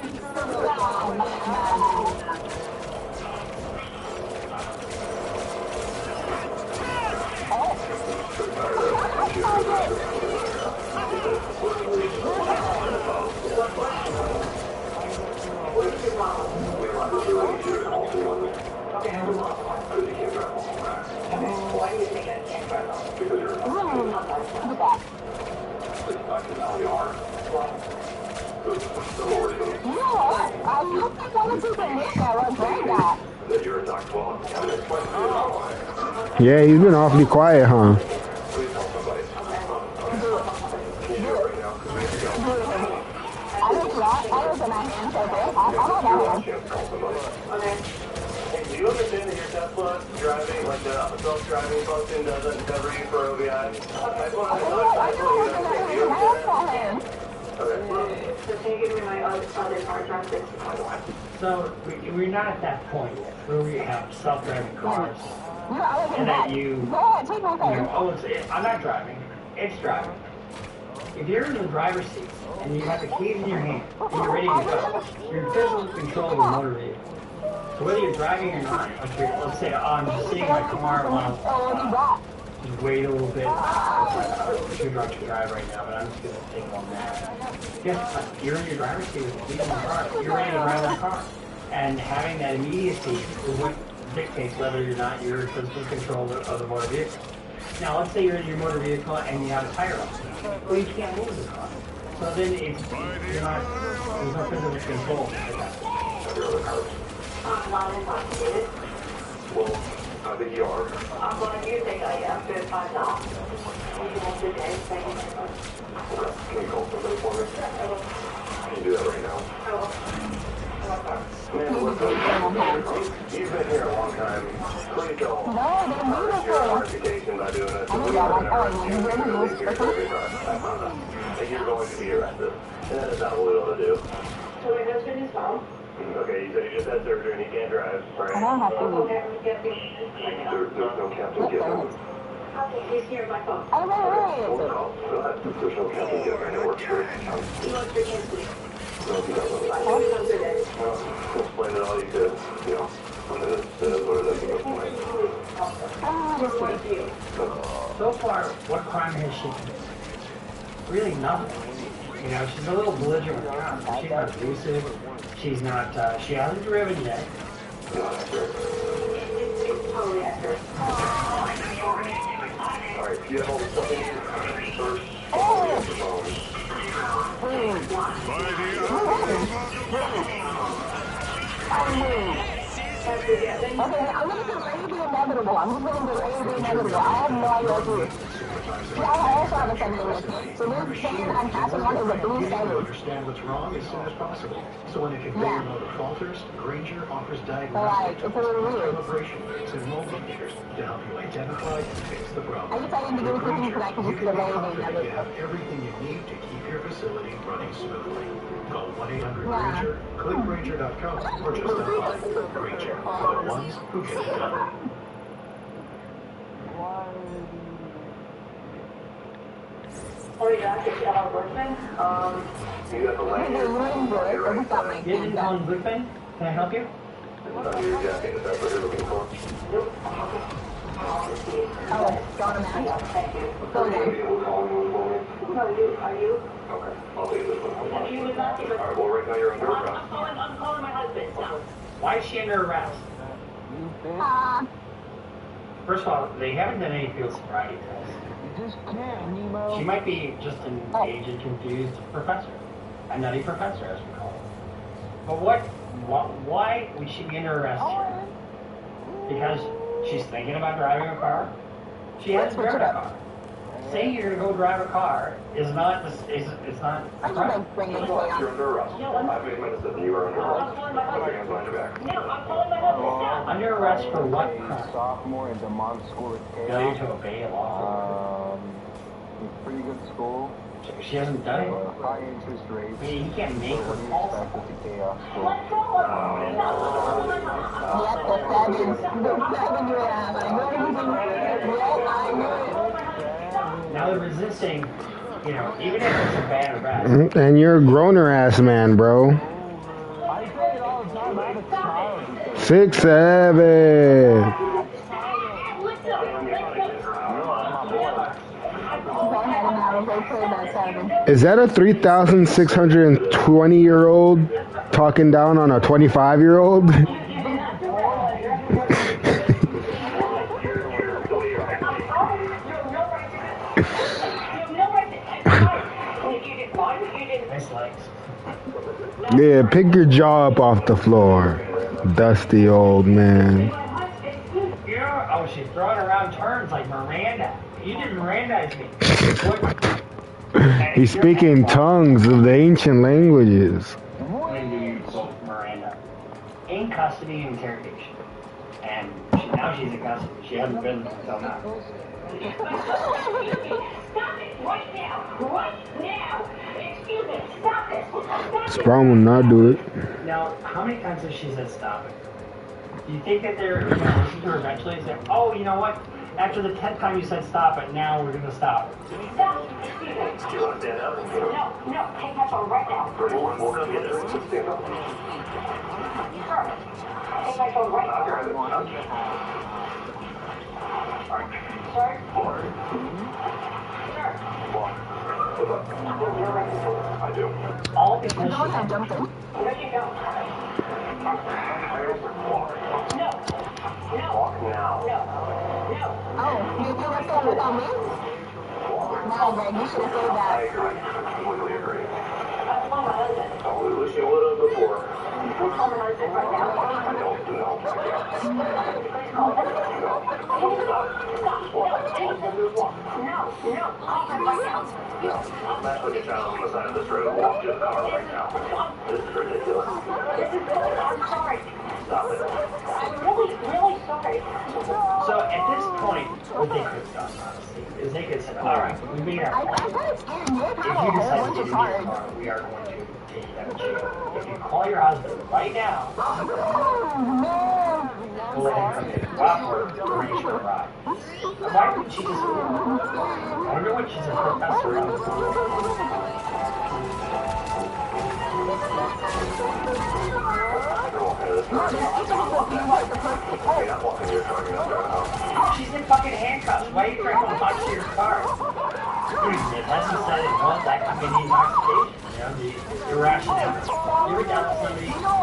Why do you think I can't drive off? Because you're Yeah, he's been awfully quiet, huh? you understand that your Tesla driving, like the self-driving function doesn't cover you for OBI? I just want to understand. Do you understand that? Okay. So can you give me my other card transcripts? So we're not at that point yet, where we have self-driving cars, and that I'm not driving, it's driving. If you're in the driver's seat and you have the keys in your hand and you're ready to go, you're physically controlling the motor vehicle. So whether you're driving or not, like let's say I'm just sitting in my car while just wait a little bit. I'm too drunk to drive right now, but I'm just going to take one nap. Yes, you're in your driver's seat with the keys in the car. You're ready to drive that car. And having that immediacy is what dictates whether or not you're in physical control of the motor vehicle. Now, let's say you're in your motor vehicle and you have a tire on. Well, you can't move the car. So then there's no physical control. I'm not intoxicated. Well, I think you are. I'm going to think I am, but I'm not. You won't do anything. Okay. Can you call somebody for me? Can you do that right now? I will. Man, you've been here a long time. Please don't hurt your reputation by doing this. And you're going to be arrested. And that is not what we want to do. So my husband is home. Okay, you said you just had surgery and you can't drive, right? Okay, I'm guessing. There's no Captain Gibbon. Okay, he's here by phone. Phone call. Go ahead. There's no Captain Gibbon. It works for He wants your kids. No, he doesn't. Well, explain it all you could. You know, what it is at this point. So far, what crime has she committed? Really nothing. You know, she's a little belligerent. She's not abusive. She's not, she hasn't driven yet. It's totally accurate. Alright, you have all the stuff in here first. Okay, I'm gonna do A, B, inevitable. I'm just gonna do A, B, inevitable. I have no idea what to do. Yeah, I also have a 7 with me. So this thing I'm passing on is a blue sandwich. Understand what's wrong as soon as possible. So when the conveyor motor falters, Granger offers Like, diagnostic it's a little weird. calibration rates and multimeters to help you identify and fix the problem. I decided to do something so that I can just You can be delay the confident you inevitable. have everything you need to keep your facility running smoothly. Call 1-800-GRANGER, click Granger.com, or just apply. Granger, the ones who get it done. Sorry, Jack, it's Workman. You got the lanyard. This is Colin Goodman. Can I help you? Your jacket, is that what you're looking for? Oh, got him out. Thank you. We'll call you for me. No, are you? Okay, I'll take this one. You would not give Alright, well, right now you're under arrest. I'm calling my husband. No. Why is she under arrest? First of all, they haven't done any field sobriety tests. She might be just an aged and confused professor. A nutty professor, as we call it. But why would she be under arrest here? Because she's thinking about driving a car? She hasn't driven a car. Saying you're going to go drive a car is not a crime. You're under arrest. I've made my decision. You are under arrest. Put your hands behind your back. No, I'm calling my husband now. Under arrest for what crime? Sophomore in Demont School of Chaos. Failure to obey a law. Pretty good school. She hasn't done it. High interest rates. I mean, you can't make her false. Expected to chaos school. Yep, the 7-year ass. I know you didn't. Yep, I knew it. Now they're resisting, you know, even if it's a bad arrest. And you're a grown ass man, bro. 6'7". Is that a 3,620-year-old talking down on a 25-year-old? Yeah, pick your jaw up off the floor, dusty old man. Oh, she's throwing around terms like Miranda. You didn't Mirandize me. He's speaking tongues of the ancient languages. Miranda. In custody and interrogation. And now she's in custody. She hasn't been until now. Stop it right now! Right now! Excuse me, stop it! Stop it! Spawn will not do it. Now, how many times has she said stop it? Do you think that they're going to listen to her eventually and say, oh, you know what? After the 10th time you said stop it, now we're going to stop it. Stop! Excuse me. Do you want to stand up? No, take my phone right now. We'll come get her. Stand up. Sir, take my phone right now. Sir? I do. All because No, you don't. No. Walk now. Oh, you left that without me? No, Greg, you should have said I that. agree. Completely agree. That's my husband. Oh, we wish you would have before. Please call my husband right now. Please call him. No, call him right now. I'm not putting a child on the side of this road and walk to the car right now. This is ridiculous. This is good. I'm sorry. Stop it. I'm really sorry. So at this point, what they could have done, honestly, is they could have said, all right, we made our I plan. thought it's getting your If power, you decide which to is do hard. this car, we are going to take you out of jail. If you call your husband right now, we'll let him come in. Rockford, arrange for a ride. Why didn't she just do it? I wonder what she's a professor of. She's in fucking handcuffs. Why are you trying to punch your car? Dude, it hasn't said it once. That could be the intoxication. You know, the irrationality. You ever dealt with somebody, you know,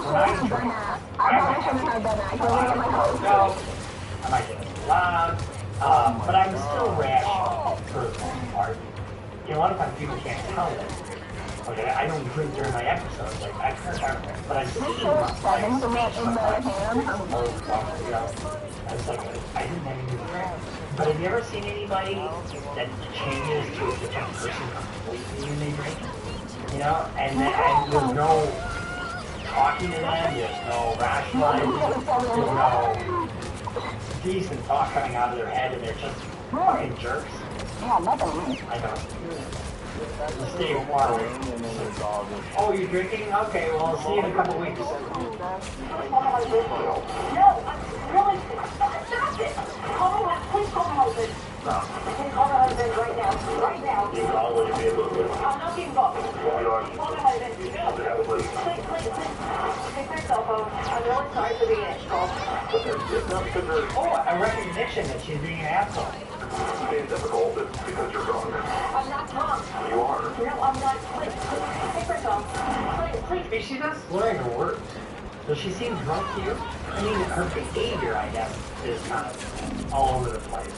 when I was drinking, I might get a little loud, but I'm still rational for the most part. You know, a lot of times people can't tell that. Okay, I don't drink during my episodes, like I but I'm seeing my you know, it's like I didn't have any drink. But have you ever seen anybody that changes to a different person completely when they drink? You know, and there's no talking to them, there's no rationalizing, there's no decent thought coming out of their head, and they're just fucking jerks. I know. Stay quiet. Oh, you're drinking? Okay, well, I'll see you in a couple weeks. No, I'm really... Stop it! Please call my husband. Please call my husband right now. Right now. You can always be able to. I'm not being bothered. Call my husband. Please. Take my cell phone. I'm really sorry for being an asshole. Oh, a recognition that she's being an asshole. It's being difficult because you're drunk. I'm not drunk. You are. No, I'm not. Please. Take my phone. Please. She's not slurring her words. Does she seem drunk to you? I mean, her behavior, I guess, is kind of all over the place.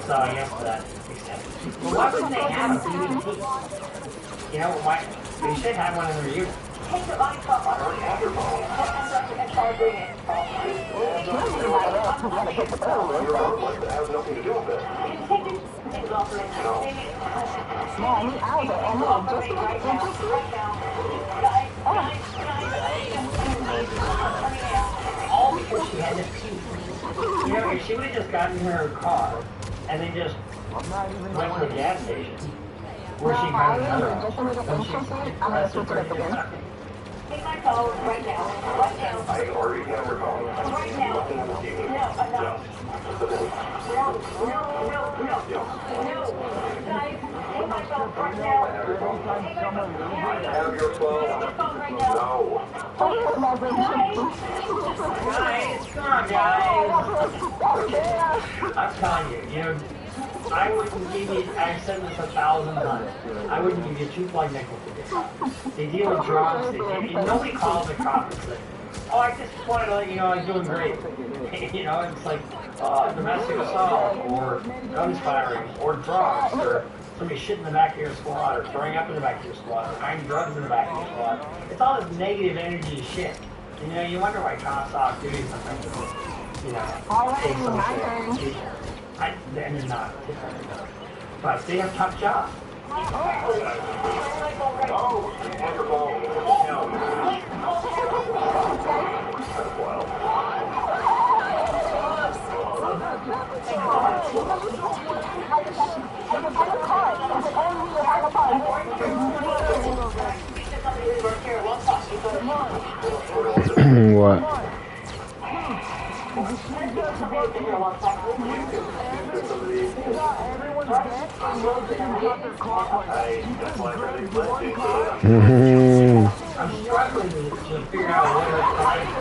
So I guess to that extent. But why wouldn't they have a BBT? You know, why? They should have one in their unit. Take your phone. I already have your phone. I'm sorry doing it. It has nothing to do with it. Take these things off of me. All because she had to pee. You know, if she would have just gotten in her car and then just went to the gas station, where she got another Take my phone right now. Right now. I already have your phone. Right now. Nothing on the TV. No, I'm not. No. Guys, take my phone right now. I have your phone. Take my phone. I have your phone. Take my phone right now. No. Guys, come on, guys. I'm telling you, you know, I wouldn't give you, I've said this 1,000 times, I wouldn't give you 2 plug nickels for this. They deal with drugs, nobody calls the cops and says, oh, I just wanted to let you know I'm doing great. You know, it's like, domestic assault, or guns firing, or drugs, or somebody shit in the back of your squad, or throwing up in the back of your squad, or hiding drugs in the back of your squad. It's all this negative energy shit. You know, you wonder why cops off duty sometimes, you know, take some shit. And they're not. But they have tough jobs. No. Have your phone. No. That's wild. What? I'm struggling to figure out what her crime is.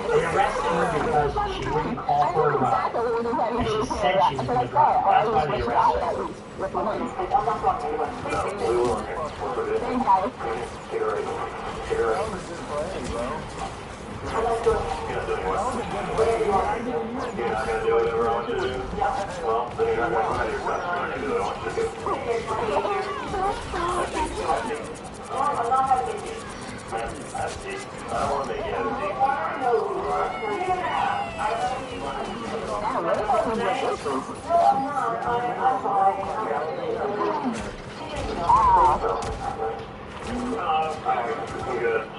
They arrested her because she wouldn't call for a ride. And she said she was going to drive. That's why they arrested her.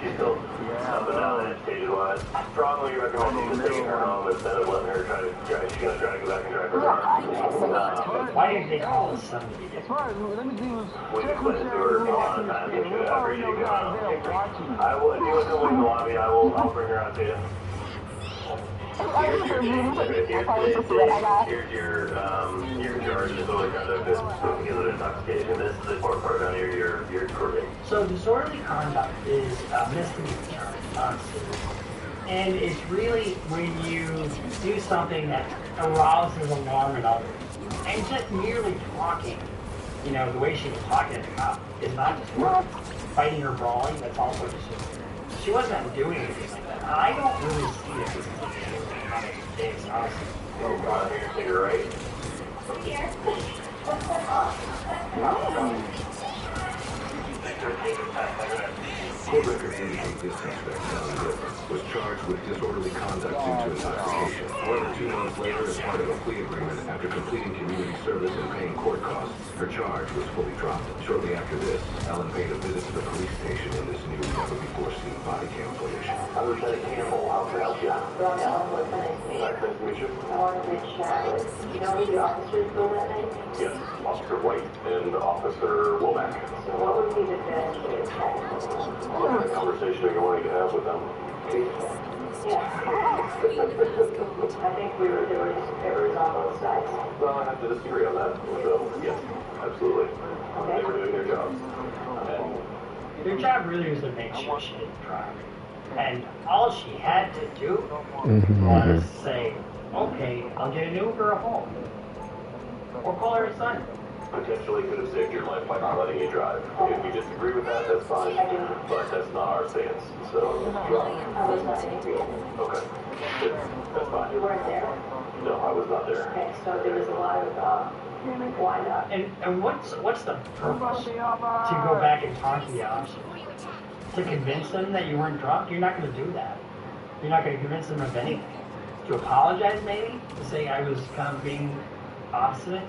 She's still up and down educated-wise. Strongly recommending just taking her home instead of letting her try to drive. She's gonna try to go back and drive her car. Why didn't they call us somebody? We explained to her a lot of times that she would have her to go. I will, if you want to wait in the lobby, I'll bring her out to you. Here's your charge of disorderly conduct is together intoxication. This is the fourth part down here, your court. So disorderly conduct is a misdemeanor charge, honestly. And it's really when you do something that arouses alarm in others. And just merely talking, you know, the way she was talking to the cop is not disorderly. Fighting or brawling, that's also disorderly. She wasn't doing anything like that. I don't really see it as days, honestly. You're right. Court records indicate this suspect, Sally Whitman, was charged with disorderly conduct due to intoxication. However, 2 months later, as part of a plea agreement, after completing community service and paying court costs, her charge was fully dropped. Shortly after this, Ellen paid a visit to the police station in this new, never-before-seen body cam footage. I'm Lieutenant Campbell. How can I help you? Ron Ellen was nice to meet you. Nice to meet you. I wanted to chat with you. Know who the officers were that night? Yes, Officer White and Officer Womack. So what would be the best way to chat? What kind of conversation are you wanting to have with them? Yeah. I think there was errors on both sides. Well, I have to disagree on that. So, yes, absolutely. They were doing their jobs. And Their job really was to make sure she didn't drive. And all she had to do was say, okay, I'll get an Uber home. Or call her son. potentially could have saved your life by not letting you drive. If you disagree with that, that's fine. But that's not our stance. So, I was not in agreement. okay. Good. That's fine. You weren't there. No, I was not there. Okay, so there was a lot of, why not? And what's the purpose to go back and talk to the officer? To convince them that you weren't drunk? You're not going to do that. You're not going to convince them of anything. To apologize, maybe? To say I was kind of being obstinate?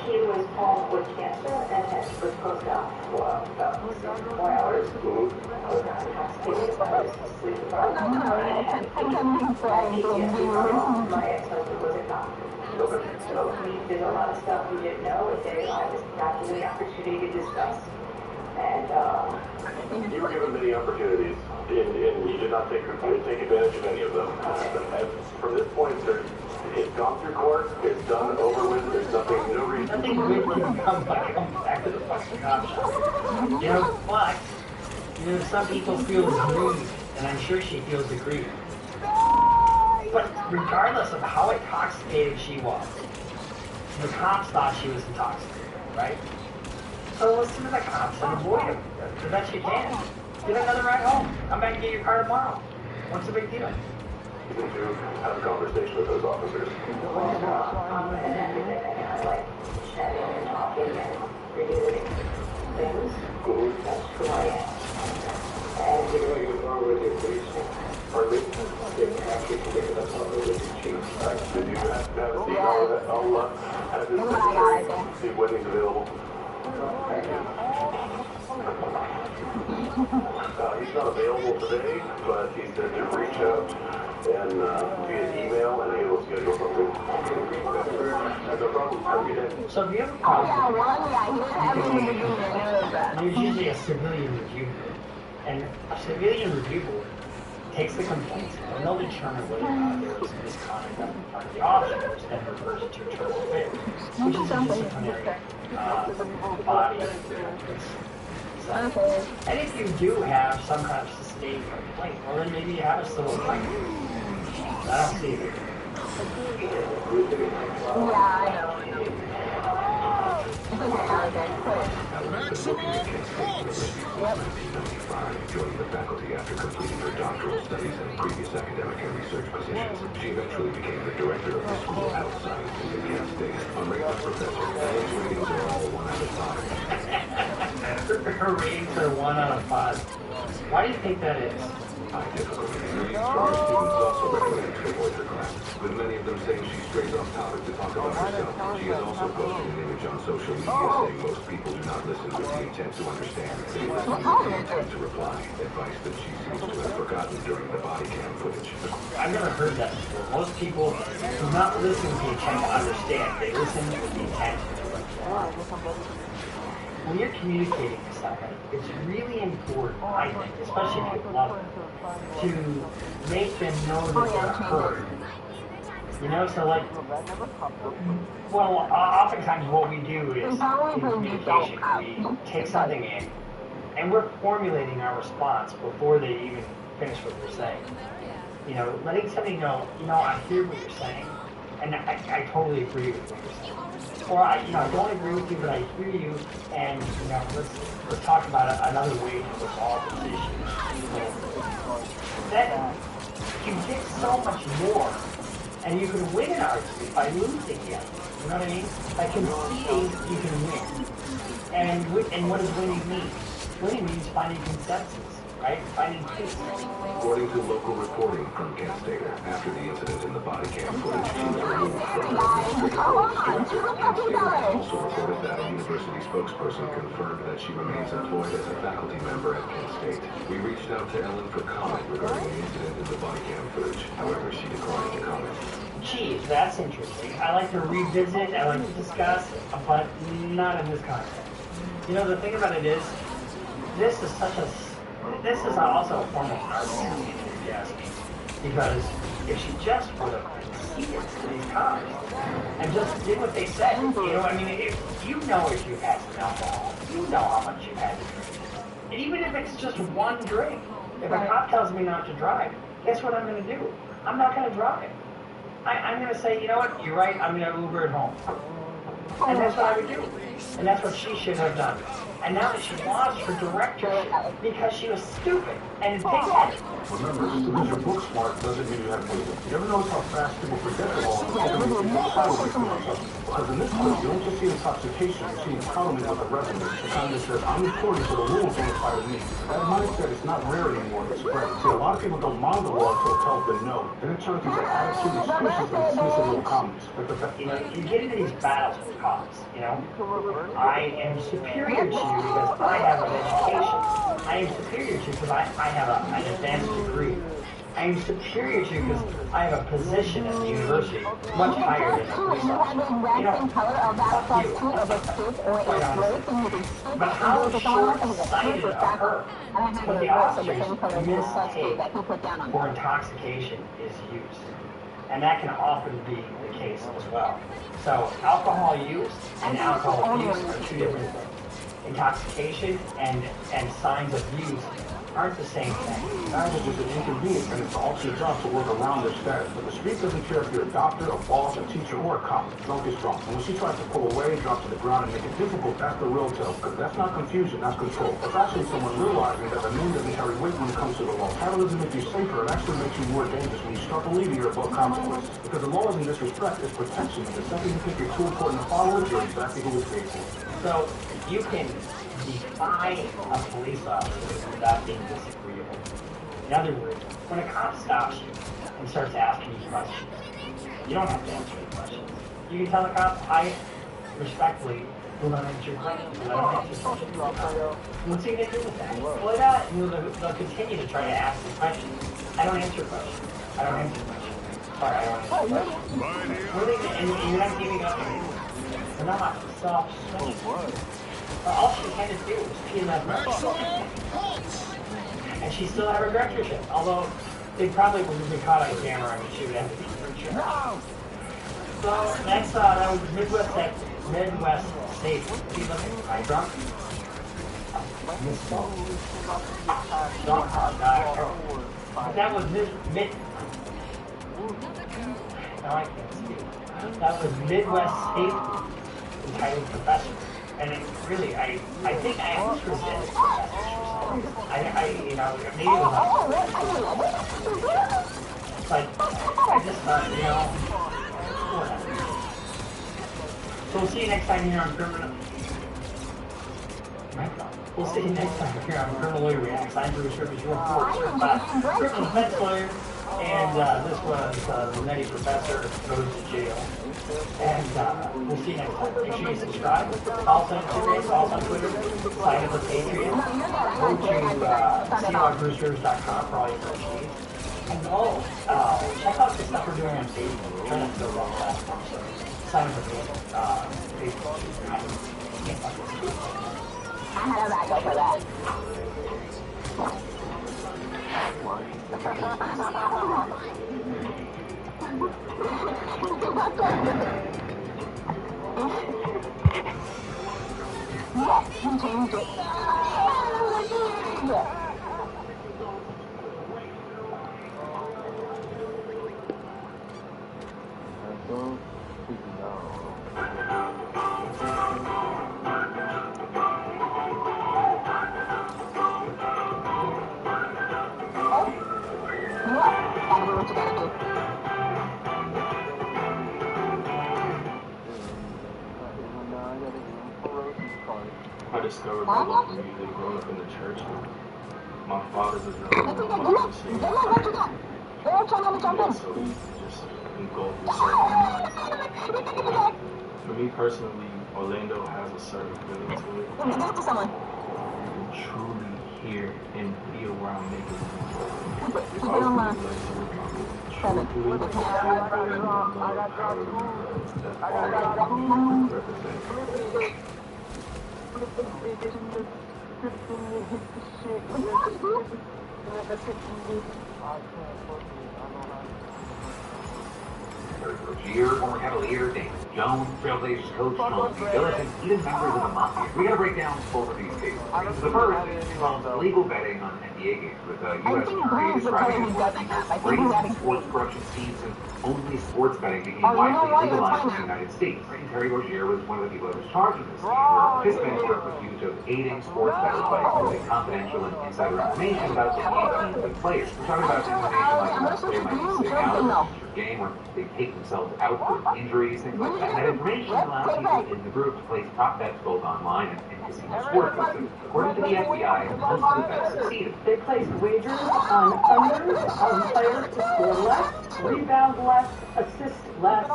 He was home with cancer and was closed out for about 4 hours. I was not intoxicated, but I was asleep about an hour and a half. My ex-husband was a cop. So he did a lot of stuff we didn't know, and then I was not given the opportunity to discuss. And you were given many opportunities, and you did not take advantage of any of them. And from this point, it's gone through court, it's done, over with, there's no reason. Nothing good can come back to the fucking cop shop. You know, but, some people feel aggrieved, and I'm sure she feels aggrieved. But regardless of how intoxicated she was, the cops thought she was intoxicated, right? So listen to the cops and avoid them the best you can. Get another ride home. Come back and get your car tomorrow. What's the big deal? You need to have a conversation with those officers. and everything, and I like chatting and talking and reviewing things. That's who I am. And Pardon me? didn't actually get it up on the chief. Did you have a seat? I'll have this secretary see when he's available. He's not available today, but he said to reach out and via email, and he will schedule something. No problem. Have a good day. So if you have a problem, there's usually a civilian review group A civilian review board takes the complaints and they'll determine whether or not there was misconduct on the part of the officers and refers to internal affairs, which is a disciplinary body. And if you do have some kind of sustained complaint, well then maybe you have a civil claim. I don't see it. Joining the faculty after completing her doctoral studies and previous academic and research positions, she eventually became the director of the School of Health Sciences at Kent State. Unranked professor, Ellen's ratings are all 1 out of 5. Her ratings are 1 out of 5. Why do you think that is? High difficulty readings from her students also recommend to avoid her classes, with many of them saying she strays off topic to talk about herself. She has also posted an image on social media saying most people do not listen with the intent to understand. They listen with the intent to reply. Advice that she seems to have forgotten during the body cam footage. I've never heard that before. Most people do not listen with the intent to understand. They listen with the intent to reply. When you're communicating with somebody, it's really important, I think, especially if you love them, to make them know that they're heard. You know, so like, well, oftentimes what we do is, in communication, we take something in, and we're formulating our response before they even finish what they're saying. You know, letting somebody know, I hear what you're saying, and I totally agree with what you're saying. Or I don't agree with you, but I hear you, and let's talk about another way to resolve this issue. Then you get so much more, and you can win an argument by losing the argument. You know what I mean? By conceding, you can win. And what does winning mean? Winning means finding consensus, right? Finding peace. According to local reporting from Kent State, after the incident in the body cam footage, she was removed from her administrative role as director. Kent State also reported that a university spokesperson confirmed that she remains employed as a faculty member at Kent State. We reached out to Ellen for comment regarding the incident in the body cam footage. However, she declined to comment. Geez, that's interesting. I like to revisit, I like to discuss, but not in this context. You know, the thing about it is, this is also a form of narcissism, if you ask me. Because if she just would have conceded to these comments and just did what they said, if you know if you've had some alcohol, you know how much you've had to drink. And even if it's just one drink, if a cop tells me not to drive, guess what I'm going to do? I'm not going to drive. I'm going to say, you know what, you're right, I'm going to Uber it home. And that's what I would do. And that's what she should have done. And now that she lost her directorship because she was stupid and big-headed. Remember, just because you're book smart doesn't mean you have wisdom. You ever notice how fast people forget the law? Because in this case, you don't just see intoxication, you see empowerment with the resident. The kind that says, I'm reporting so the rules don't apply to me. That mindset is not rare anymore, it's spread. See, a lot of people don't mind the law until it tells them no. Then it turns into attitude, excuses, and dismissive little comments. You get into these battles with cops, I am superior to you because I have an education. I am superior to you because I have an advanced degree. I am superior to you because I have a position at the university much higher than a police officer. Fuck you. Quite honestly. But how short-sighted of her. But the officer's mistake for intoxication is use. And that can often be the case as well. So alcohol use and alcohol abuse are two different things. Intoxication and signs of use aren't the same thing. Marriage is an inconvenience and it's the ultimate job to work around their status. But the street doesn't care if you're a doctor, a boss, a teacher, or a cop. Drunk is drunk. And when she tries to pull away, drop to the ground, and make it difficult, that's the real tell. Because that's not confusion, that's control. It's actually someone realizing that the name doesn't carry weight when it comes to the law. Power doesn't make you safer, it actually makes you more dangerous when you start believing you're above consequences. Because the law isn't disrespect, it's protection. And the second you think you're too important to follow it, you're exactly who it's faithful. So you can defy a police officer without being disagreeable. In other words, when a cop stops you and starts asking you questions, you don't have to answer the questions. You can tell the cop, I respectfully will not answer your questions. I don't answer questions. What's he going to do with that? Well, they'll continue to try to ask the questions. I don't answer questions. I don't answer questions. Sorry, I don't answer questions. And you're not giving up anything. They're not. So, all she had to do was pee in that bucket. And she still had her directorship. Although they probably wouldn't have been caught on camera. I mean, she would have to be for sure. No! So next, that was Midwest State. Keep looking. I'm drunk. That was mid. No, I can't speak. That was Midwest State entitled Professor. And it really, I think I almost resisted professors or something. You know, maybe it was but I just thought, you know, whatever. So we'll see you next time here on Criminal. We'll see you next time here on Criminal Lawyer Reacts. I'm Bruce Rivers, your criminal defense lawyer. And this was the Nutty Professor Goes to Jail. And we'll see you next time. Make sure you subscribe. Follow us on Instagram, follow us on Twitter, sign up with Patreon. Go to cybrucerivers.com for all your search needs. And check out the stuff we're doing on Facebook. We're trying to build all that platform. So sign up with Facebook. I had a backup for that. I discovered my love for music growing up in the church. My father's a drummer, my mother's a singer. So just engulfed with certain. For me personally, Orlando has a certain feeling to it. You can truly hear and feel where I'm making music. If I was to like truthfully feel that feeling of love, power, that's all I represent. Rozier, former Cavalier, David Jones, Trailblazers coach, Sean Gillison, even members of the Mafia. We gotta break down both of these cases. The first involves illegal betting on NBA games, with U.S. Attorney describing it as one of the greatest sports corruption scenes since only sports betting became widely legalized in the United States. Terry Rozier was one of the people that was charged in this scheme, where participants were accused of aiding sports bettors by exposing confidential and insider information about the teams and players. We're talking about information like a player might be sitting out of a game, or they take themselves out for injuries, things like that. And that information allows people in the group to place prop bets both online and casino sports books. According to the FBI, most of the bets succeeded. They placed wagers on unders, on players to score less, rebound less, assist less,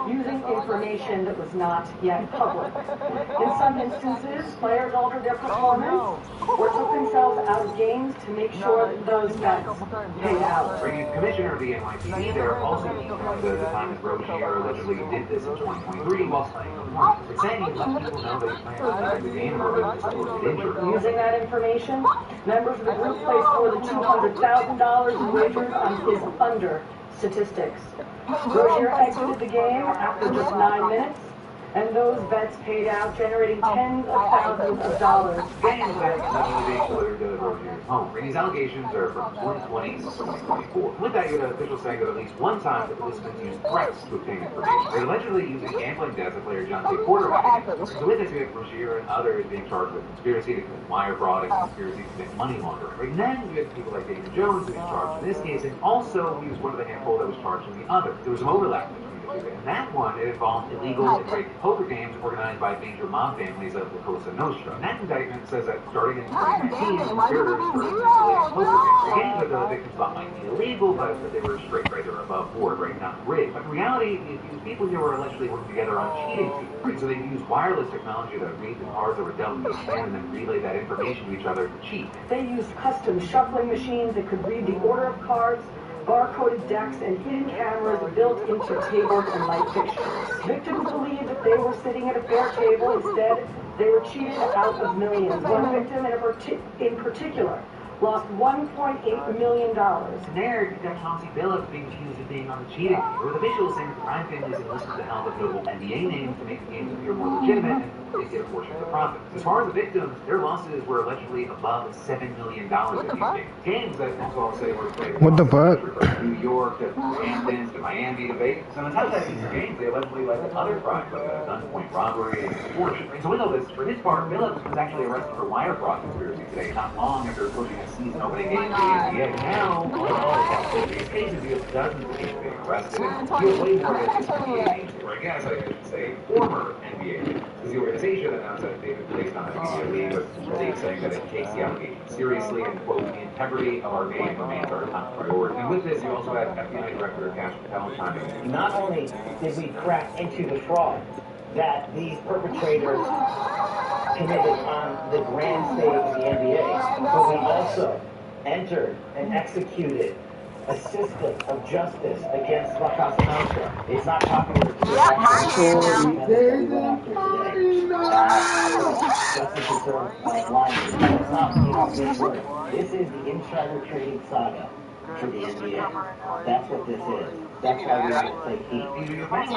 using information that was not yet public. In some instances, players altered their performance or took themselves out of games to make sure that those bets paid out. Brady, commissioner of the NYPD, there also detailed the time that Rozier allegedly did this in 2023 while playing the point. It's saying he let people know that he planned to play the game or that he supposed injury. Using that information, members of the group placed more than $200,000 in wagers on his under statistics. Rozier exited the game after just 9 minutes, and those bets paid out, generating tens of thousands of dollars. Gangs bets not only being delivered to Rozier's home. These allegations are from 2020 to 2024. With that, you have officials saying that at least one time the participants used threats to obtain information. They're allegedly using gambling debts of player John T. Porter. So with this, we have Rozier and others being charged with conspiracy to commit wire fraud and conspiracy to commit money laundering. And then we have people like David Jones who was charged in this case, and also he was one of the handful that was charged in the other. There was some overlap between the two. And that one, it involved illegal and rigged poker games organized by major mob families of the Cosa Nostra. And that indictment says that starting in 2019, conspirators started manipulating poker games. The games that the victims thought might be illegal, but that they were straight, right? They were above board, right? Not rigged. But in reality, these people here were allegedly working together on cheating teams. Right? So they used wireless technology to read the cards that were dealt in each hand and then relay that information to each other to cheat. They used custom shuffling machines that could read the order of cards, barcoded decks, and hidden cameras built into tables and light fixtures. Victims believed that they were sitting at a fair table. Instead, they were cheated out of millions. One victim in particular lost $1.8 million. And there, you've got Chauncey Billups being accused of being on the cheating team, with officials saying the crime families enlisted the help of notable NBA names to make the games appear more legitimate, and they get a portion of the profits. As far as the victims, their losses were allegedly above $7 million in these games. Games that also I'll say were played What the fuck? from New York to Hamptons to Miami to Vegas. So on top of that, these are games they allegedly led to other crimes like a gunpoint robbery and extortion. And so with all this, for his part, Billups was actually arrested for wire fraud conspiracy today, not long after approaching a season opening game for the NBA. Now, in these cases, you have dozens of people being arrested, and you have way more than just NBA names, or I guess I should say former NBA names. Because the organization announced that they've been placed on a media leave, with they saying that it takes the allegations seriously, and quote, the integrity of our game remains our top priority. And with this, you also have FBI Director Cash Patel chiming. Not only did we crack into the fraud that these perpetrators committed on the grand stage of the NBA, but we also entered and executed a system of justice against Rakas Contra. It's not popular to This is the insider trading saga for the NBA. That's what this is. That's why we have to play heat. The event right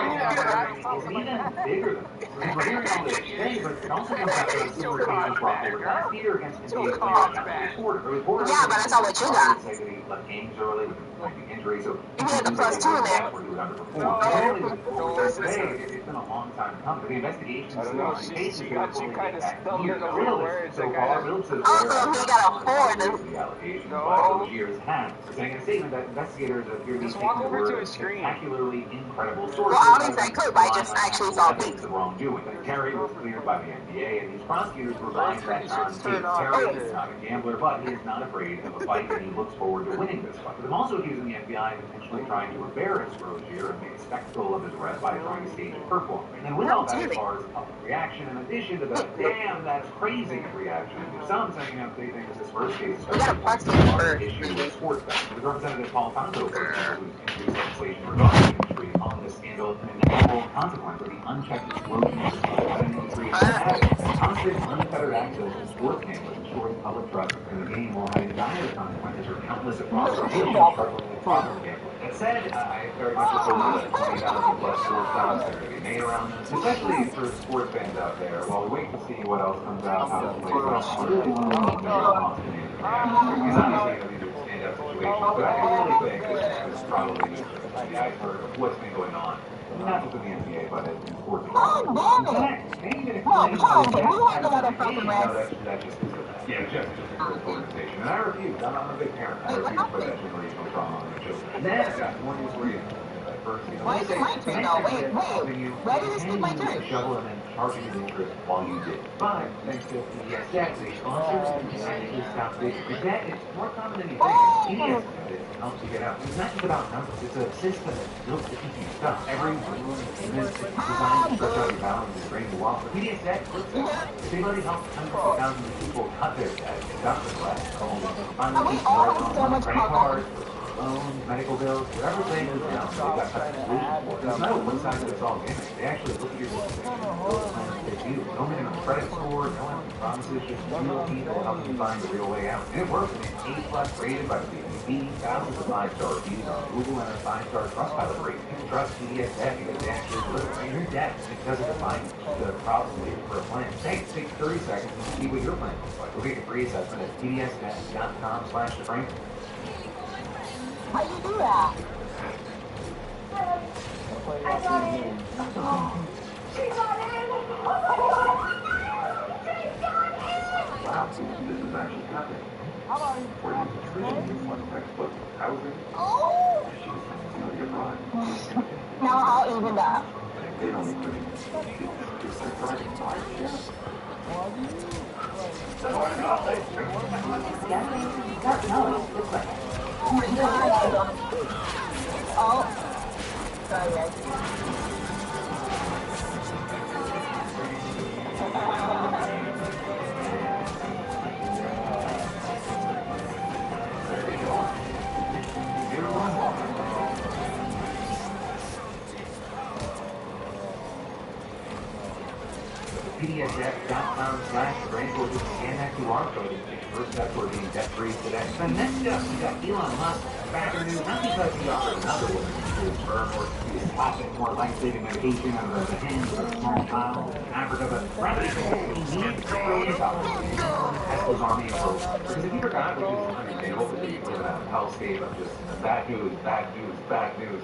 now is even bigger than this. We're hearing all this today, but it also comes after a similar case brought over last year against NBA players. Yeah, but that's all what you got. Say that he left games early with injury, so You had the plus two in there. today, it's been a long time coming. The investigation is still on the case. You kind of stumbled over the words. So far, Phillips says he got a four. the allegations by those years have, saying in a statement that investigators appear to be taking the word of spectacularly incredible sources. Well, I don't think I could, but I just actually saw the wrongdoing. That Terry was cleared by the NBA, and these prosecutors relying that on Terry is not a gambler, but he is not afraid of a fight, and he looks forward to winning this fight. But I'm also accusing the FBI of intentionally trying to embarrass Rozier and make a spectacle of his arrest by trying to stage a performance. And with all that, as far as the public reaction, in addition to the damn, that's crazy reaction, some saying that they think this first case is an issue with sports betting. With Representative Paul Fonto, for example, who's introduced legislation regarding the industry on this scandal, an inevitable consequence of the unchecked explosion of the betting industry has constant, unfettered access to sports gamblers, ensuring public trust in the game while having dire consequences for countless across the nation struggling with problem gambling. That said, I very much oppose the 20,000 plus sports jobs that are going to be made around this, especially for sports fans out there. While we wait to see what else comes out, how it plays out, because obviously these are stand-up situations, but I really think this is probably the iceberg of what's been going on. Not just in the NBA, but in sports. Maybe even explain how that just is yeah, just a good organization. And I refuse. I'm a big parent. I refuse to put that generational trauma on the children. And then I've got one news for you. First, Wait, where did this take my turn? Shovel and then charging his interest while you did. But thanks to PBS Debt, they sponsors and stop this. Debt is more common than you think. PBS Debt helps you get out. It's not just about numbers. It's a system that's built to keep you stuck. Every room in this is designed to stretch out your balance and drain you off. But PBS Debt flips it. They've already helped hundreds of thousands of people cut their debt and stop the less. Finally, credit cards, loans, medical bills, whatever thing is down, they've got such a solution for it. There's no one size fits all gimmick. They actually look at your situation and build a plan that fits you. No minimum credit score, no empty promises, just real people helping you find the real way out. And it works. I mean, A+ rated by the BBC, thousands of 5-star reviews on Google, and a 5-star Trustpilot rating. You can trust PBS Debt because they actually deliver. I mean, your debt, it doesn't define the problem for a plan. Take 30 seconds and see what your plan looks like. We'll get a free assessment at pbsdebt.com/theframe. How you do that? I got in. She got in. Wow, this is actually happening. Where you nutrition, one textbook, housing. Oh! You're right. Now I'll even that. They don't agree. It's their private life. Oh. Sorry, guys. PBSdebt.com/brand will just scan that QR code and first step toward being debt-free today. So next up, we got Elon Musk back in the news, not because he offered another woman to his sperm or to his classic, more life-saving medication out of the hands of a small child in Africa, but rather because he needs $1 trillion to Tesla's army of robots. Because if you forgot, which is understandable, because we live in a hellscape of just bad news, bad news, bad news.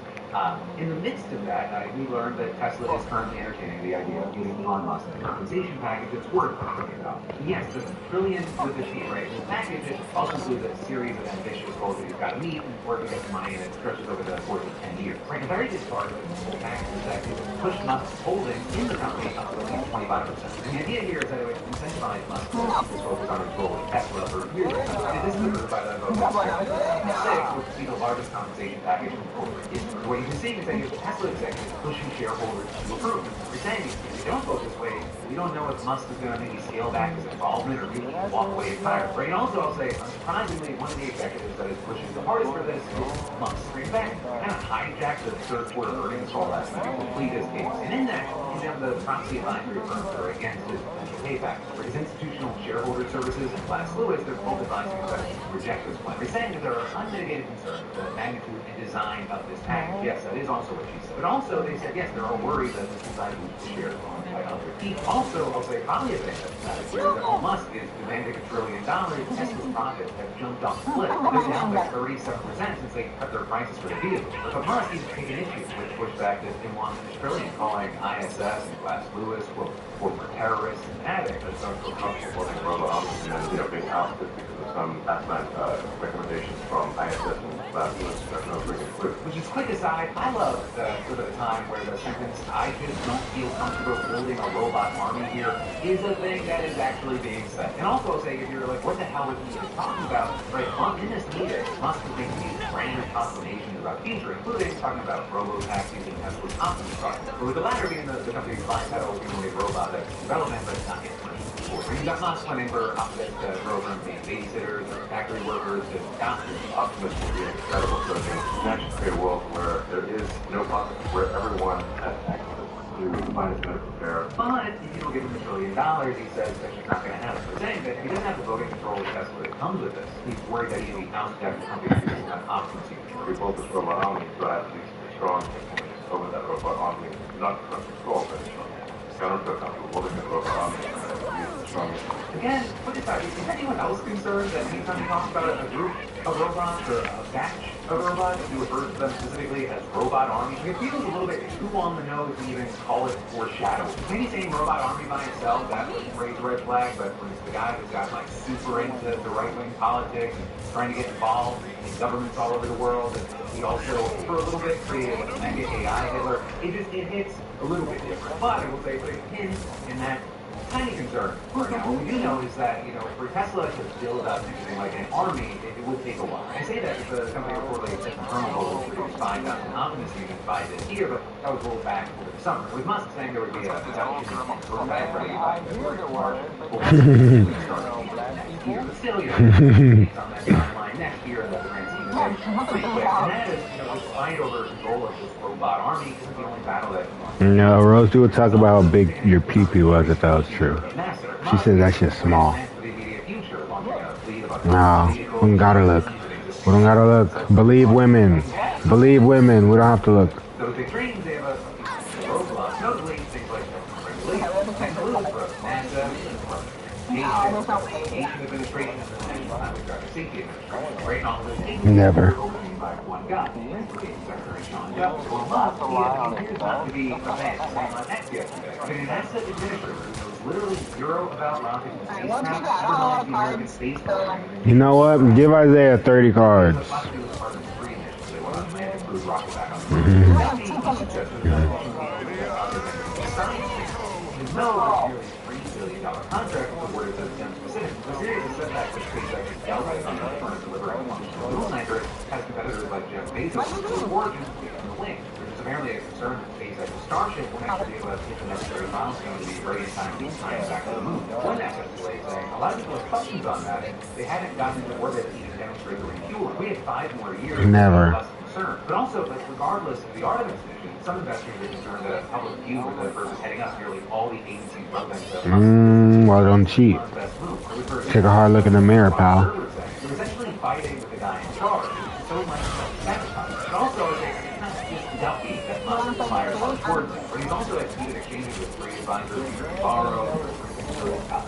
In the midst of that, we learned that Tesla is currently entertaining the idea of giving Elon Musk a compensation package that's worth $1 trillion. Yes, just $1 trillion with a T, right? The package also includes a series of ambitious goals that he's got to meet in order to get the money, and it stretches over the course of 10 years. Right? A very big part of this whole package is that it would push Musk's holding in the company up to at least 25%. And the idea here is that it would incentivize Musk to focus on his role with Tesla for years. This is approved by the vote of 6, which would be the largest compensation package in corporate history. What you can see is that you have Tesla executives pushing shareholders to approve. They're saying if they don't vote this way, we don't know if Musk is going to maybe scale back his involvement or maybe walk away entirely. Right? And also, I'll say, unsurprisingly, one of the executives that is pushing the hardest for this is Musk. In fact, kind of hijacked the third quarter earnings call last night to complete his case. And in that, he's on the proxy advisory firms that are against his potential payback. For his institutional shareholder services and Glass Lewis, they're both advising investors to reject this plan. They're saying that there are unmitigated concerns with the magnitude and design of this package. Yes, that is also what she said. But also, they said, yes, there are worries that this design will be shared by other people. Also, I'll say, probably a thing that's not as clear that Elon Musk is demanding $1 trillion. Tesla's profits have jumped off the cliff. They're down by 37% since they cut their prices for the vehicle. But Musk is taking issue with pushback that they want $1 trillion, calling ISS and Glass Lewis for terrorists and addicts. There's some supporting robots and being ousted because of some recommendations from ISS and Glass Lewis. Which is quick aside, I love the sort of time where the sentence, I just don't feel comfortable building a robot army here, is a thing that is actually being said. And also I'll say, if you're like, what the hell is he talking about? Right, in this meeting, Musk is making these grand proclamations about the future, including talking about robo-taxis and Tesla's Optimus product. But with the latter being the company's bipedal humanoid robot that's in development, but not yet commercial. You've got Musk planning for Optimus to grow from being babysitters, factory workers, to doctors. Optimus will be an incredible program. Imagine create a world where there is no profit, where everyone has access to the finest medical care. But if you don't give him $1 trillion, he says that's just not going to happen. But saying that if he doesn't have the voting control of Tesla that comes with this, he's worried that he'll be ousted after the company uses an Optimus unit. We built this robot army, so I have to be strong over that robot army, not from control, but I don't feel comfortable holding the robot army. Again, put this out. Is anyone else concerned that anytime you talk about a group of robots or a batch of robots, you refer to them specifically as robot armies? It feels a little bit too on the nose to even call it foreshadowing. Maybe saying robot army by itself, that would raise a red flag, but when it's the guy who's got like super into the right-wing politics and trying to get involved in governments all over the world, and he also, for a little bit, created a mega AI Hitler, it hits a little bit different. But I will say, but it hints in that tiny concern. Now, what we do know is that, for Tesla to build up anything like an army, it would take a while. I say that because the company reportedly set an internal goal to produce 5,000 Optimus units by this year, but that was rolled back over the summer. With Musk saying there would be a prototype ready by February or March, next year. But still, based on that timeline, next year in the grand scheme of things, pretty quick. And that is, this fight over control of this robot army isn't the only battle that No, Rose, you would talk about how big your pee-pee was if that was true. She said that shit's small. No, we don't gotta look. We don't gotta look. Believe women. Believe women. We don't have to look. So the trains, they have a roadblocks, notably things like regulation, and rules for NASA, Asian administration, and the National Highway Traffic Safety Administration. Right now, those cases Never. are overseen by one guy, Secretary Sean Jones. Well, Musk, he appears not to be a man, saying on X yesterday. I mean, an NASA administrator who knows literally zero about rockets and spacecraft, never mind the American space program. You know what? Give Isaiah 30 cards. Contract awarded to them specific. The series of setbacks that SpaceX is galvanized on the front of delivering Little Sniper has competitors like Jeff Bezos and Origin in the wing. There's apparently a concern that SpaceX's Starship will actually be able to hit the necessary milestone to be ready in time to be science back to the moon. One NASA delay saying a lot of people have questions on that, and they haven't gotten into orbit to even demonstrate straight to refuel. We had 5 more years. Never. Less concern. But also, like, regardless of the Artemis mission, some investors are concerned that a public view of the person heading us nearly all the agencies run themselves. Well, don't cheat. Take a hard look in the mirror, pal. They're essentially fighting with the guy in charge. So much self-sabotage. But also, it's not just Duffy that Musk admires on towards him. But he's also executed exchanges with 3 advisors to borrow.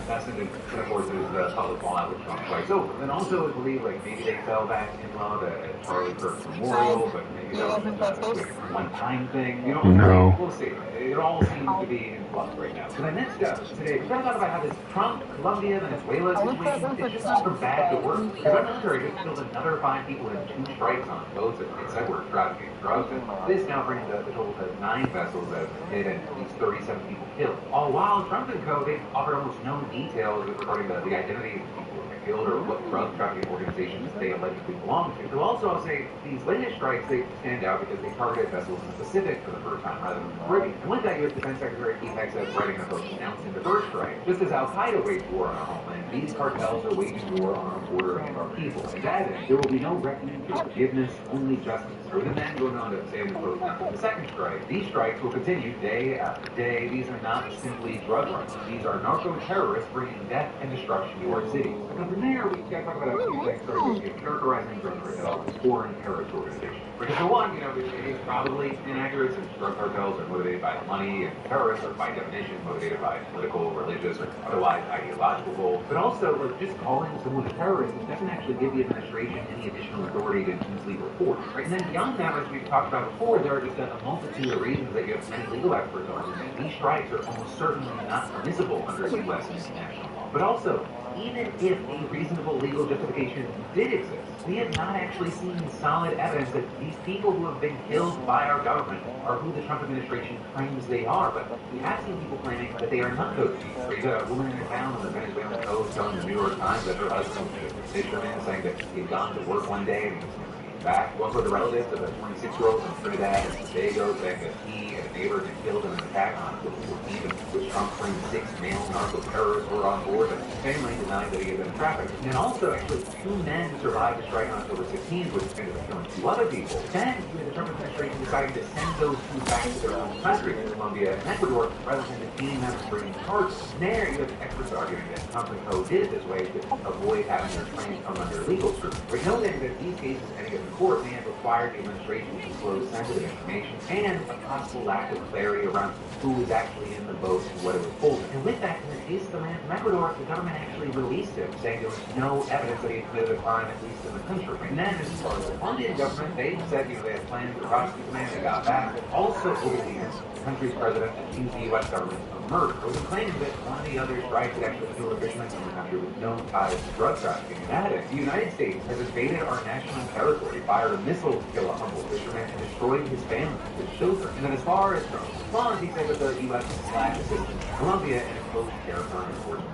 That's in the, of course, there's the public fallout with Trump twice over. And also, I believe, like, maybe they fell back in love at Charlie Kirk's memorial, but maybe that was a one-time thing. You don't know. We'll see. It all seems to be in flux right now. So the next step today, we're going to talk about how this Trump, Colombia, Venezuela situation is just not from bad to worse. Because our military just killed another 5 people in 2 strikes on boats that they said were trafficking drugs. And this now brings the total to 9 vessels that have hit and at least 37 people killed. All while Trump and co, they offered almost no details regarding the identities of people who were killed or what drug trafficking organizations they allegedly belong to. So also, I'll say these latest strikes, they stand out because they targeted vessels in the Pacific for the first time rather than the Caribbean. And with that, U.S. Defense Secretary Keith Hegseth writing a book announcing the first strike. Just as Al-Qaeda waged war on our homeland, these cartels are waging war on our border and our people. And that is, there will be no refuge or forgiveness, only justice. Or the men going on to say in the book, the second strike. These strikes will continue day after day. These are not simply drug runs. These are narco-terrorists bringing death and destruction to our cities. And from there, we got to talk about a few things starting with characterizing drug cartels as foreign terrorist organizations. Because for one, it is probably inaccurate since drug cartels are motivated by money and terrorists are by definition motivated by political, religious, or otherwise ideological goals. But also, like, just calling someone a terrorist doesn't actually give the administration any additional authority to easily report. Right? And then beyond that, as we've talked about before, there are just a multitude of reasons that you have many legal experts on. And these strikes are almost certainly not permissible under U.S. and international law. But also, even if a reasonable legal justification did exist, we have not actually seen solid evidence that these people who have been killed by our government are who the Trump administration claims they are. But we have seen people claiming that they are not those people. You got a woman in a town on the Venezuelan coast telling the New York Times that her husband was a fisherman, saying that he'd gone to work one day and he was back. Also, the relatives of a 26-year-old from Trinidad and Tobago saying that he and a neighbor had killed in an attack on October 14th, which Trump claimed 6 male narco-terrorists were on board, but the family denied that he had been trafficked. And also, actually, 2 men survived the strike on October 16th, which ended up killing 2 other people. Then, the Trump administration decided to send those 2 back to their own country, Colombia and Ecuador, rather than detaining them and bringing charges. There, you have experts arguing that Trump and co did it this way to avoid having their claims come under legal scrutiny. But noting that these cases ending up in court may have required the administration to disclose sensitive information and a possible lack of clarity around who was actually in the boat and what it was holding. And with that, in the case of the man from Ecuador, the government actually released him, saying there was no evidence that he had committed a crime, at least in the country. And then, as far as the Colombian government, they said they had plans to prosecute the man. They got back. Also, over the years, the country's president accused the U.S. government of murder. It was claimed that one of the other strikes had actually killed a fisherman from the country with no ties to drug trafficking. And that is, the United States has invaded our national territory, fired a missile to kill a humble fisherman, and destroyed his family, his children. And then as far as Trump responds, he said that the U.S. slash assistance to Colombia and imposed tariffs on enforcement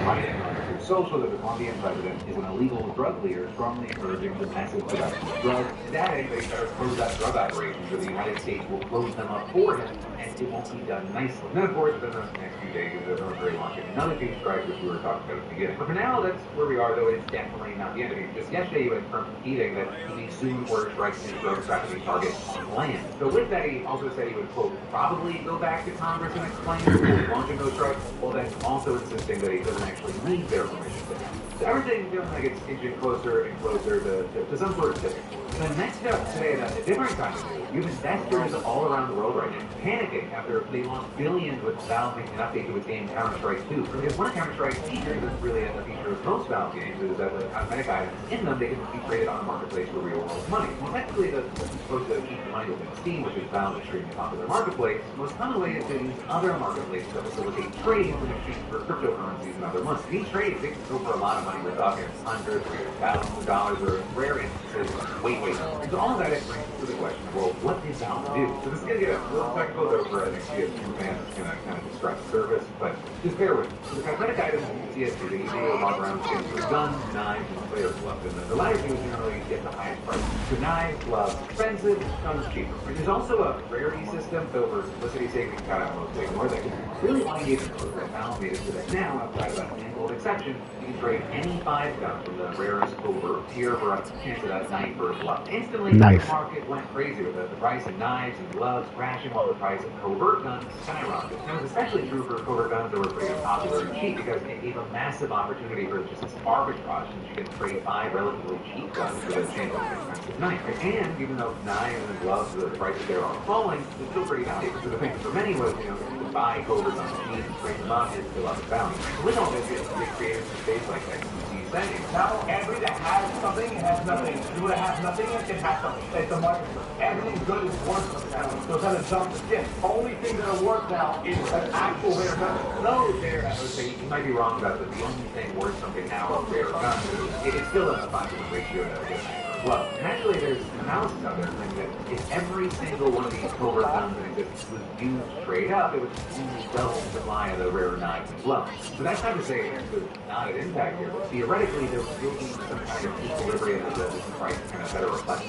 fighting on it. Social that the Colombian president is an illegal drug leader, strongly encouraging the massive production of drugs. And adding that he better close out drug operations, or the United States will close them up for him, and it won't be done nicely. And then, of course, within the next few days, the military launching another 2 strikes, which we were talking about at the beginning. But for now, that's where we are, though it's definitely not the end of it. Just yesterday, you had Trump repeating that he may soon order strikes against drug trafficking targets on land. So with that, he also said he would, quote, probably go back to Congress and explain launching those strikes, while then also insisting that he doesn't actually need their permission. So everything feels like it's inching closer and closer to some sort of tipping point. The next step today, at a different time of year, you have investors all around the world right now panicking after they lost billions with Valve making an update to its game Counter-Strike 2. Because one of Counter-Strike's features, that's really a feature of most Valve games, is that the cosmetic items in them, they can be traded on a marketplace for real world money. Well, technically, that's supposed to keep in mind open Steam, which is Valve's extremely popular marketplace. The most common way is to use other marketplaces to facilitate trades in exchange for cryptocurrencies and other money. These trades, they can go for a lot of money. We're talking hundreds or thousands of dollars, or in rare instances, way more. So all of that brings us to the question, well, what did it's Mountain Dew. So this is going to get a little technical, though, for I think CS2 fans. It's going to kind of disrupt service, but just bear with me. So the cosmetic items in CS2, they usually walk around with things with guns, knives, and players gloves. And the latter two generally get the highest price. So knives, gloves, expensive, guns cheaper. And there's also a rarity system, so for simplicity's sake, we can cut out most things more that really want to get into that now made it so that now, outside of that handful of exception, you can trade any 5 guns from the rarest over tier for a chance of that knife or a glove. Instantly, Nice. the market went crazy with the price of knives and gloves crashing while the price of covert guns skyrocketed. And it was especially true for covert guns that were pretty popular and cheap because it gave a massive opportunity for just this arbitrage since you can trade 5 relatively cheap guns for the chance of an expensive knife. And even though knives and gloves, the prices there are falling, it's still pretty valuable. So the thing for many was, you know, to buy covert guns cheap and trade them up is still up the value. With all this, it created some space like XQC saying. Now, every that has something, it has nothing. You that has nothing, it has something. It's a market. Everything good is worthless now. So it's not a jump to skin. Only thing that are worth now is an actual rare gun. No, there, I would say you might be wrong about that. The only thing worth something now are rare guns. It's still a 5-to-1 ratio to get a glove. And actually, there's analysis out there saying that if every single one of these covert guns that exist was used straight up, it would only double the supply of the rare knives and gloves. So that's not to say there's not an impact here, but theoretically, there will be some kind of equilibrium of the price to kind of better reflect.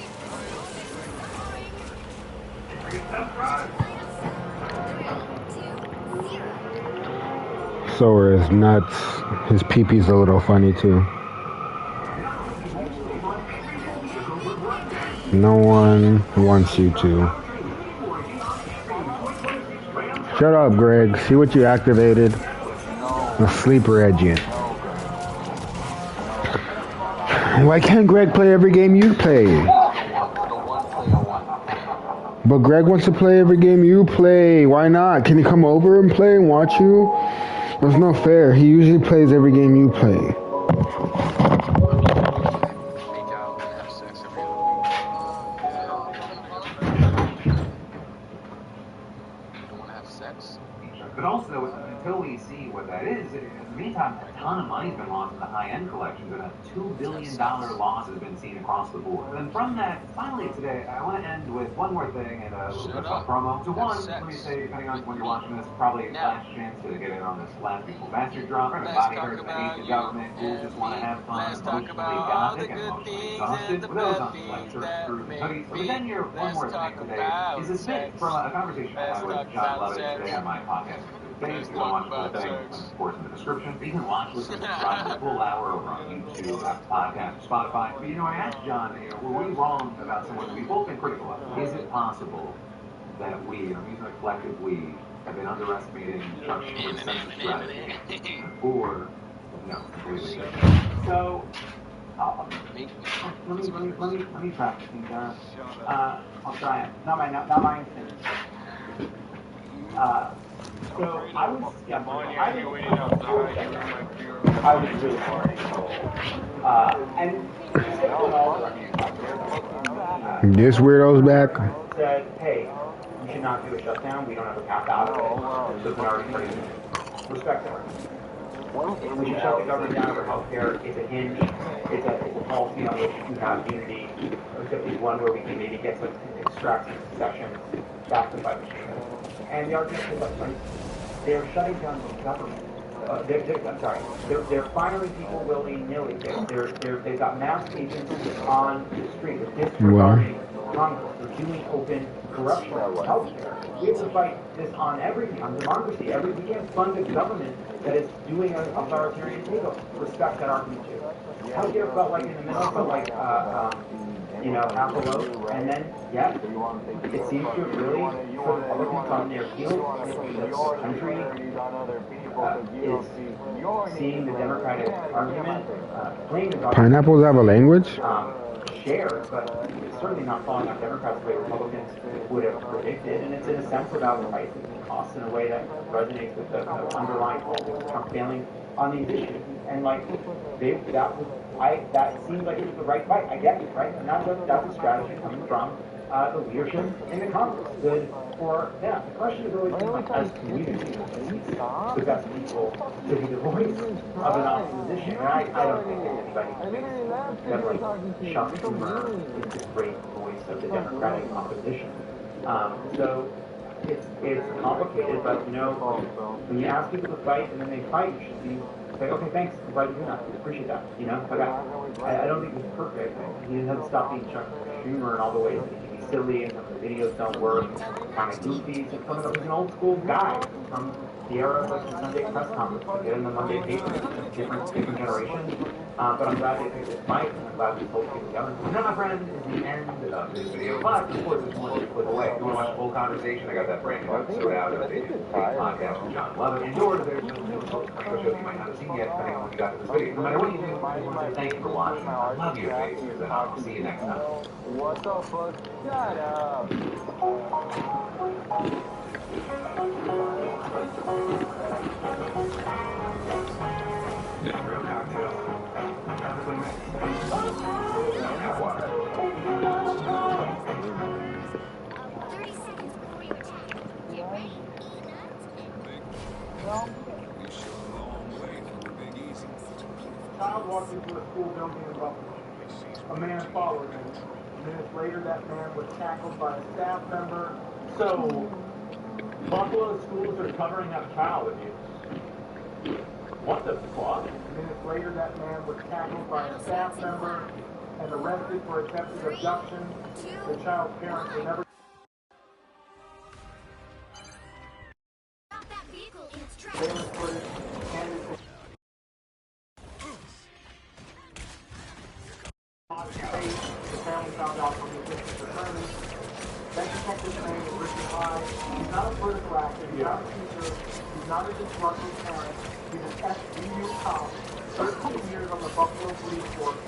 So are his nuts. His pee-pee's a little funny too. No one wants you to. Shut up, Greg. See what you activated? A sleeper agent. Why can't Greg play every game you play? But Greg wants to play every game you play. Why not? Can he come over and play and watch you? That's not fair. He usually plays every game you play. But also, until we see what that is, in the meantime, a ton of money's been lost in the high-end collections, and a $2 billion loss has been seen across the board. And from that, finally today, I want to end with one more thing and a little bit of a promo. So one, let me say, depending on when you're watching this, probably a last chance to get in on this last Beautiful Bastard drop. Everybody heard that hate the government, who just want to have fun, emotionally gothic and emotionally exhausted. For those on like shirts, screws, and hoodies. But then your one more thing today is a bit from a conversation I had with John Lovett today on my podcast. Thanks. You want to watch the thing, of course, in the description. You can watch, listen, subscribe the full hour over on YouTube, podcast, Spotify. But, you know, I asked John, you know, were we wrong about someone we've both been critical of? Is it possible that we, I'm using a collective we, have been underestimating Chuck Schumer's sense of strategy? Or, no, completely. So, let me practice these, John. I'll try it. Not my instinct. So I was skeptical. I was really worried. And This weirdo's back. said, hey, we should not do a shutdown. We don't have a cap out of it. So it's already pretty respect that. We should shut the government down for healthcare. It's a hinge. It's a policy on which we have unity. Except it's one where we can maybe get some extract some concessions back to fight machine. And the argument is that they're shutting down the government. They're firing people willy-nilly. They've got mass agents on the street. They're disregarding Congress. They're doing open corruption of healthcare. We have to fight this on everything, on democracy. We can't fund a government that is doing an authoritarian takeover. Respect that argument too. Healthcare felt like in the middle, felt like Appalachia, and then, it seems to have really put Republicans on their heels. The country is seeing the Democratic argument playing the Pineapples have a language? shared, but it's certainly not falling on Democrats the way Republicans would have predicted, and it's in a sense about prices and costs in a way that resonates with the underlying politics of Trump failing on these issues. And that seems like it was the right fight. I get it, right? And that's a strategy coming from the leadership in the Congress. Good for them. The question is always, as communities, the best people to be the voice of an opposition. And I don't think that anybody thinks that Chuck Schumer is the great voice of the Democratic opposition. So it's complicated, but you know, when you ask people to fight and then they fight, you should be say, okay, thanks, I'm glad you do that. I appreciate that. You know, like I don't think he's perfect. He doesn't stop being Chuck Schumer in all the ways that he can be silly and some of the videos don't work, kind of goofy. He's an old school guy from the era of like the Sunday press conference, in the Monday paper, different generation. But I'm glad they picked this fight, and I'm glad we pulled people together. Now, my friend, is the end of this video, but of course, there's more to clip away. If you want to watch the full conversation, I got that brand new episode out of the podcast with John Lovett. And yours, there's some new shows you might not have seen yet, depending on when you got to this video. No matter what you do, I want to say thank you for watching. I love you, babies, and I'll see you next time. What the fuck? Shut up. Real cocktail. Hot water. 30 seconds before you attack. Get ready. Child walked into a school building in Buffalo. A man followed him. Minutes later, that man was tackled by a staff member. So, Buffalo schools are covering up child abuse. What the fuck? Minutes later, that man was tackled by a staff member and arrested for attempted abduction. The child's parents were never. Stop that vehicle in its tracks. Surveillance footage and his the family found out from the district attorney. That detective name is Richard High. He's not a political actor. He's not a teacher. He's not a disgruntled parent. He's an SVU cop. 13 years on the Buffalo Police Force.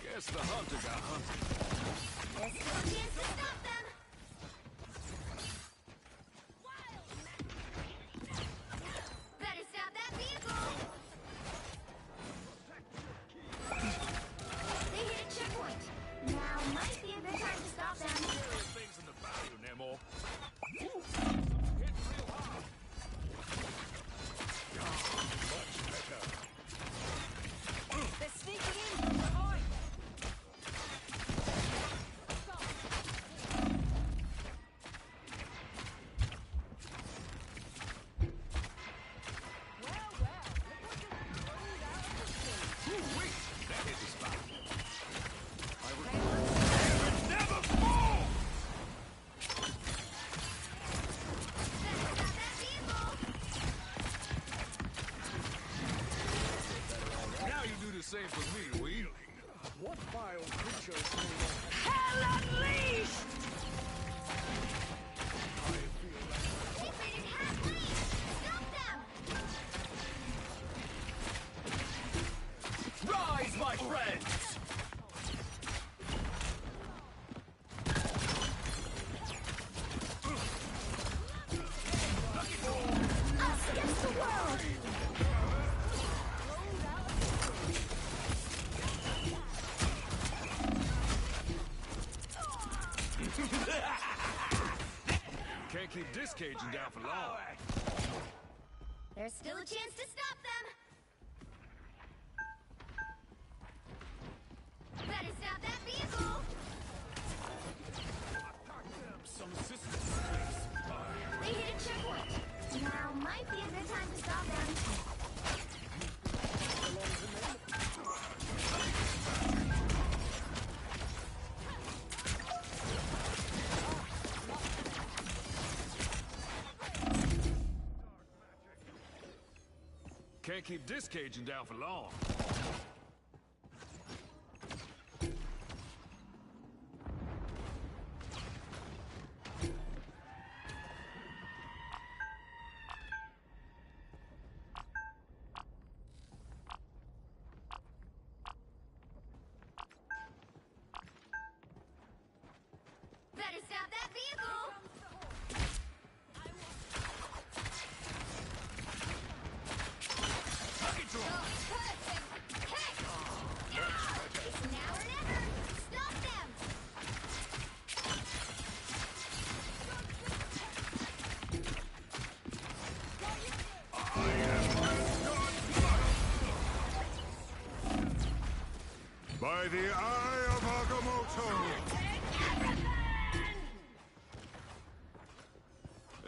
Guess the hunter got hunted. There's still a chance to stop them. Better stop that vehicle. They hit a checkpoint. Now might be a good time to stop them. Things in the bayou, Nemo. They're sneaking in from behind. That hit the spot. Now you do the same for me, will you? What vile creature is made of Hell unleashed! Rise, my friends! Us against the world! Can't keep this Cajun down for long. There's still a chance to stop them. Better stop that vehicle. Some assistance, please. They hit a checkpoint. Now might be a good time to stop them. Can't keep this Cajun down for long. Better stop that vehicle. By the eye of Agamotto!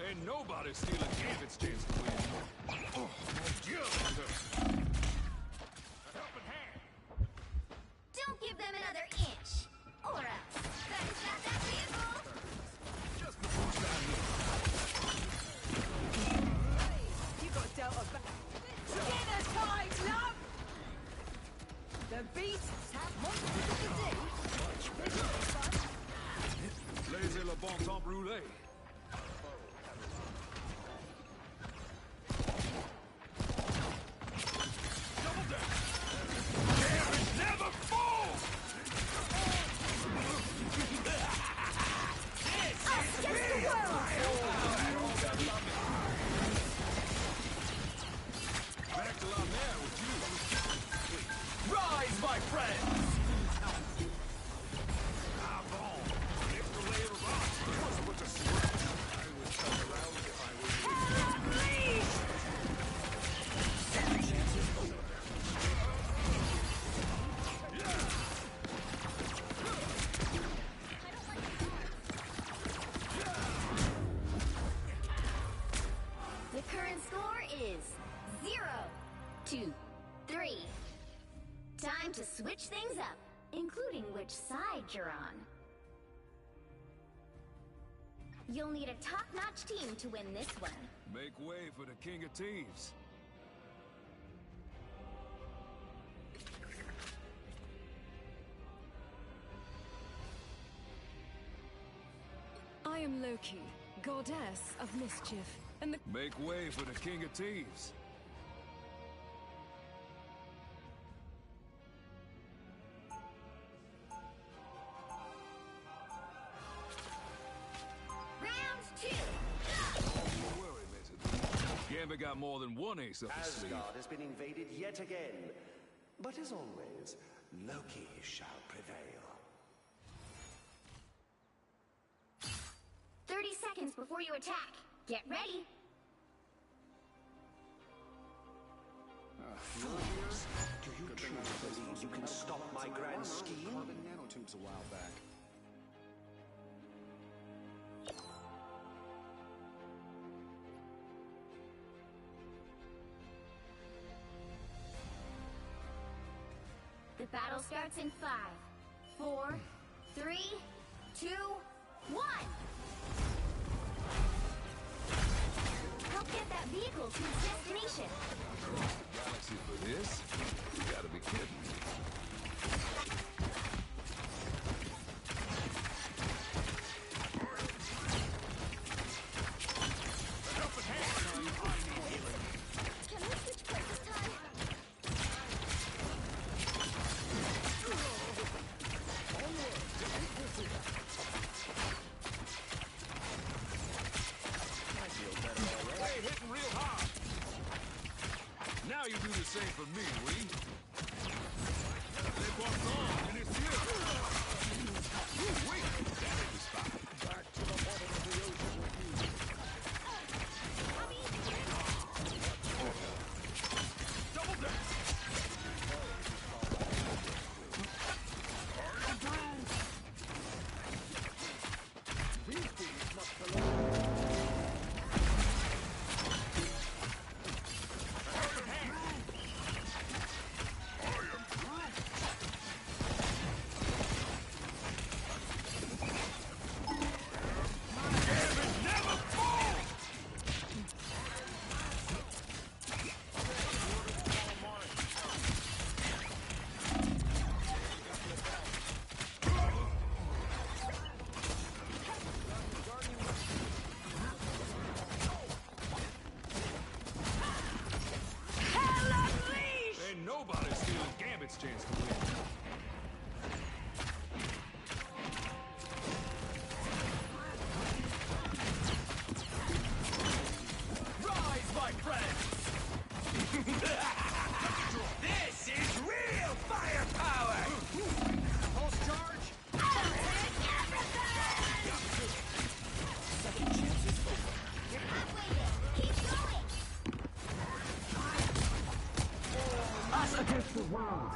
Ain't nobody stealing Gambit's chance to win. Oh, mon Dieu! A helping hand! Don't give them another inch, or else. That is not that vehicle! Just before You got dealt a back. Together, tight, love! The beasts have monsters to do. Laissez le bon temps brûler. Double down! Gambit never falls! This is real Back to La Mer with you. Rise, my friends! Ah, bon. If the layer of rocks was with a scratch, I would turn around if I were you. Second chances over. The current score is 0-3. Time to switch things up, including which side you're on. You'll need a top-notch team to win this one. Make way for the King of Thieves. I am Loki, goddess of mischief, and the— Make way for the King of Thieves. Round 2. Don't worry, Mesa. Gambit got more than one ace up his sleeve. Asgard has been invaded yet again. But as always, Loki shall prevail. 30 seconds before you attack. Get ready. Fools! Do you truly believe you can stop my grand scheme? Carbon nanotubes a while back. The battle starts in 5, 4, 3, 2, 1. Help get that vehicle to its destination. Galaxy for this? You gotta be kidding me. Can we switch places, Ty? Hey, hitting real hard. Now you do the same for me, we. Les poissons, monsieur. Wait, that ain't the spot. Back to the bottom of the ocean with you. Double down. These things must belong. Ain't nobody stealing Gambit's chance to win. Rise, my friends! This is real firepower! Pulse charge! Second chance is over. You're halfway there. Keep going. Us against the world!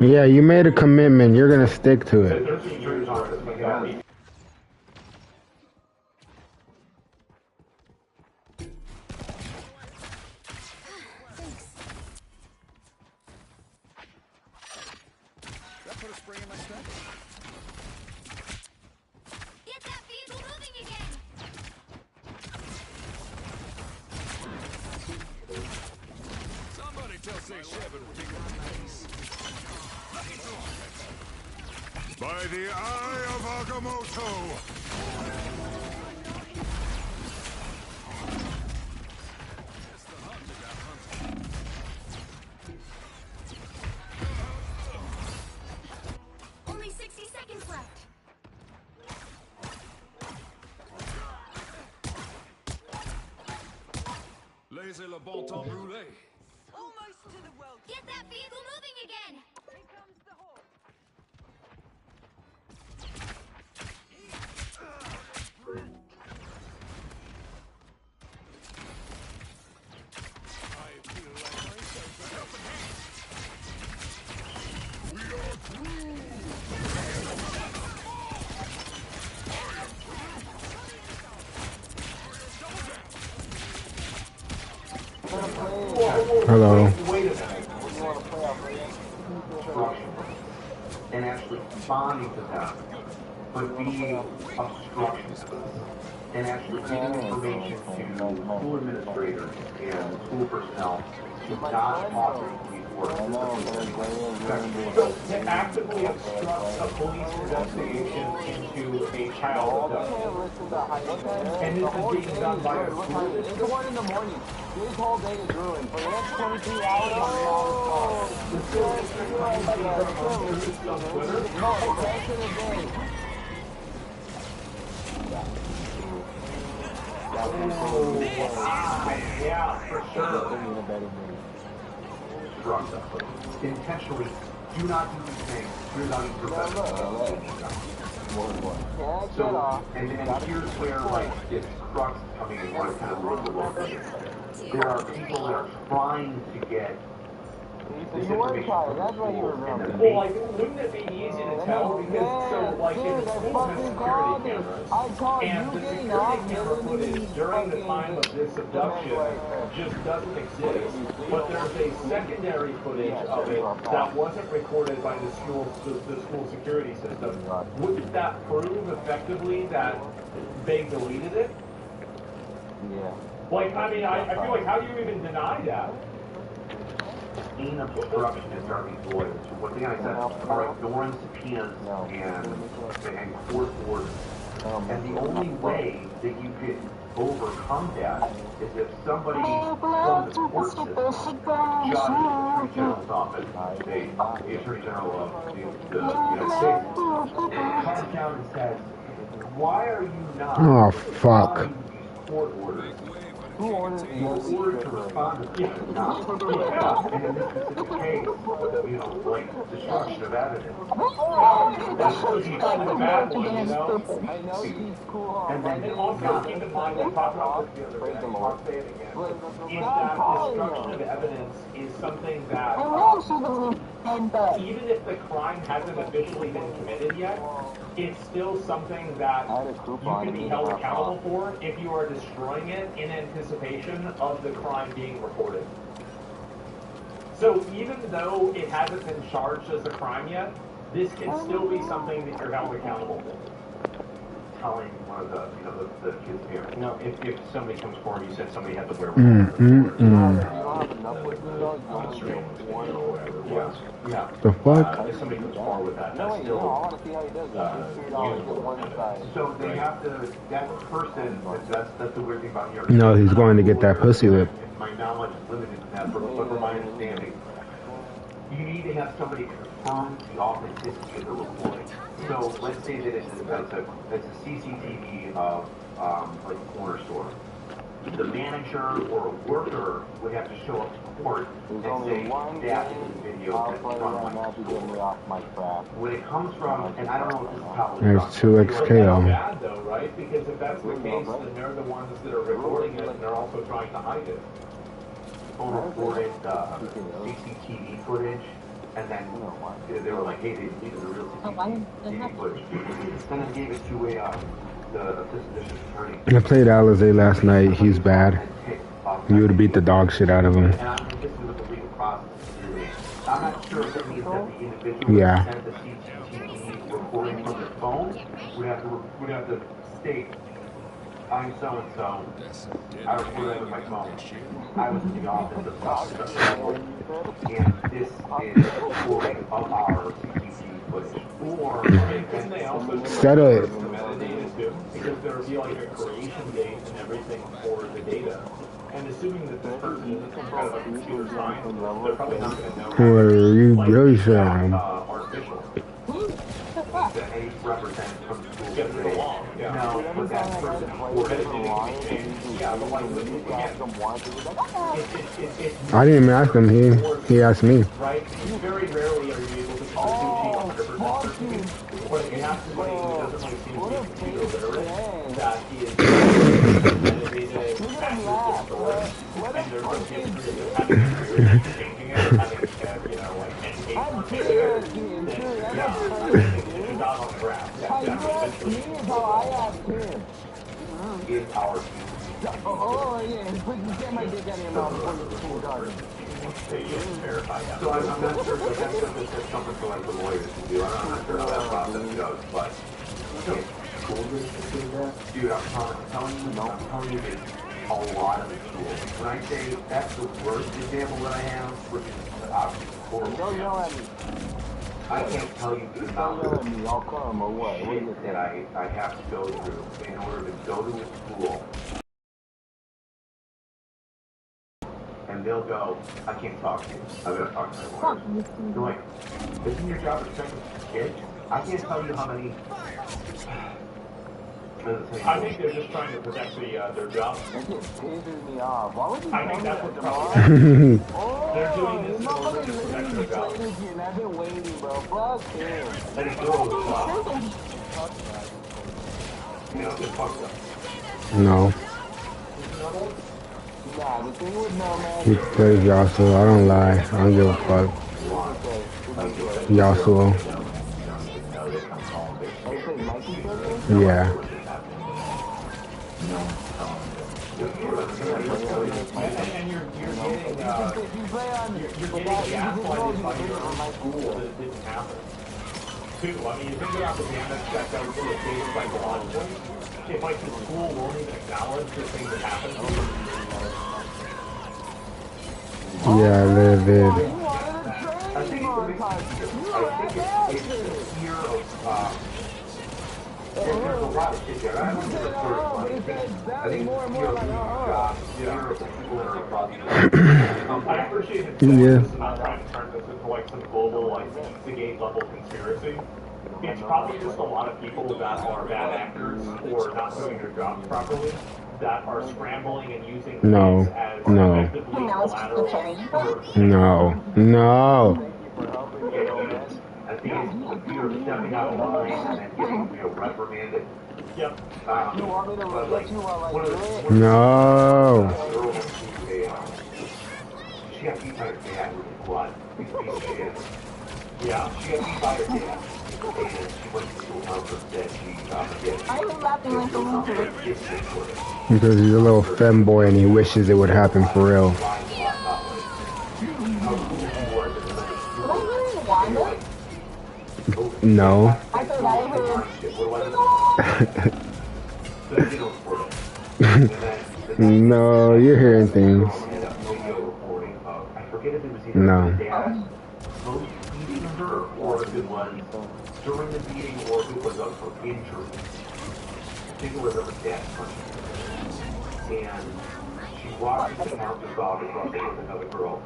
Yeah, you made a commitment. You're gonna stick to it. There's securities on this, but yeah. That put a spring in my step. Get that vehicle moving again! Somebody tell St. Shepard to pick up the pace. By the eye of Agamotto! Only 60 seconds left. Laissez le bon temps brûler. Almost to the world. Get that vehicle moving again! Here comes the horse. I feel like myself a helping hand. We are through. Hello. Wait a minute. And actually responding to them would be obstructions. And actually giving information to school administrators and school personnel to not talk to the police force. So to actively obstruct a police investigation into a child abduction. And this is being done by a school. It's the 1 in the morning. This whole day is ruined. For the next 23 hours, I'm out of The school district claims that it's on Twitter. No, it's the rest of the day. Yeah, for sure. Drugs up. Intentionally do not do these things without your professional. So, and here's where, like, it's crux coming in, what kind of road the world is. There are people that are trying to get this information from the school, and then Well, like, wouldn't it be easy to tell? Because, so, like, if the school has security cameras, and the security camera footage during the time of this abduction just doesn't exist, but there's a secondary footage of it that wasn't recorded by the school security system, wouldn't that prove effectively that they deleted it? Yeah. Like, I mean, I feel like, how do you even deny that? main obstruction is Darby's lawyers. So what they said are ignoring subpoenas and court orders. And the only way that you could overcome that is if somebody from the court system, judge, Attorney General's office, the Attorney General of the United States, comes down and says, why are you not Oh, fuck. following these court orders? You're ordered to respond to this or not. And in this specific case, you know, like destruction of evidence. That's what you call the bad one, you know? I know he's cool. And then also keep in mind, we talked about this the other day, I'll say it again, is that destruction of evidence is something that, even if the crime hasn't officially been committed yet, it's still something that you can be held accountable for if you are destroying it in anticipation of the crime being reported. So even though it hasn't been charged as a crime yet, this can still be something that you're held accountable for. Telling one of the, you know, the kids' parents. You know, if somebody comes forward, you said somebody had the wherewithal. Yeah. The fuck? If somebody comes forward with that, that's still. So they have to, that person, that's the weird thing about here. No, he's going to get that pussy lip. My knowledge is limited to that, but from my understanding, you need to have somebody confirm the authenticity of the recording. So let's say that it's a CCTV of like a corner store. The manager or a worker would have to show up to court and say that is the video that's from my store. When it comes from, and I don't know if this is how There's 2XKO. Bad though, right? Because if that's the case, then they're the ones that are recording it and they're also trying to hide it. Phone recorded CCTV footage And then they were like, hey, these are the real TV footage. And then gave it to the assistant district attorney. I played Alizé last night. He's bad. You would have beat the dog shit out of him. And I'm consistent with the legal process. I'm not sure if it means that the individual Yeah. sent the CCTV recording from their phone would have to state, I'm so and so. I recorded that with my phone. I was in the office of and this is recording of our CCTV footage. Or can they also Settle it. the metadata too? Because there will be like a creation date and everything for the data. And assuming that this person isn't some kind of a computer scientist, they're probably not going to know. What are you really saying? Artificial. that any representative from the school Get it along. Yeah. No, but that person or yeah, but like, I didn't even ask him. He asked me. right? Very rarely are you able to achieve 100% certainty. But if you have somebody who doesn't like seem to be computer literate, that is metadata accurate storage, and there's a history of having experience changing it, having, you know, like, then, yeah, it's not on the graph. is our Oh, yeah, but you get my dick out of your mouth before you pull the garden. So I'm not sure if that's something for like the lawyers to do. I'm not sure how that process goes, but dude, I'm telling you, there's a lot of the schools. When I say that's the worst example that I have, which is obviously horrible. Don't yell at me. I can't tell you the amount Don't yell at me. I'll come or what? What is it? that I have to go through in order to go to a school. And they'll go, I can't talk to you. I've got to talk to my lawyer. They're like, isn't your job to protect the kids? I can't tell you how many. I think they're just trying to protect their job. That just pisses me off. Why would you I think that's that what's tomorrow? probably Oh, they're doing this in my order to mother's protect literally their job. played this and I've been waiting, bro. Fuck him. And it's doing this well. You know, it's fucked up. No. Nah, the thing with no man. He plays Yasuo. I don't lie. I don't give a fuck. Yasuo. Yeah. And you're getting gaslighted by your school that it didn't happen. Too. I mean, you think about the damage that goes to the data psychologically. If like the school won't even acknowledge the things that happen to you. Yeah, livid. I think it's a fear of, there's a lot of shit there. I don't think it's sort of funny. I think it's fear of losing jobs, fear of the people that are above you. I appreciate it. Yeah. This is not trying to turn this into like some global, like, Pizzagate level conspiracy. It's probably just a lot of people that are bad actors or not doing their jobs properly that are scrambling and using No. things as No. effectively collateral. No. No. I think it's the fear of stepping out of line and then getting, reprimanded. Yep. You want me to let you on like No. She got beat by her dad with his blood. He's a piece of shit. Yeah. She got beat by her dad. And she went to school house instead. I was laughing like a loser. Because he's a little femboy and he wishes it would happen for real. Was I hearing Wanda? No. I thought I heard. No, you're hearing things. I forget if it was either No. the dad beating her or if it was during the beating or if it was of her injury. I think it was of her dad punching her. And she walks into the house with daughter with another girl,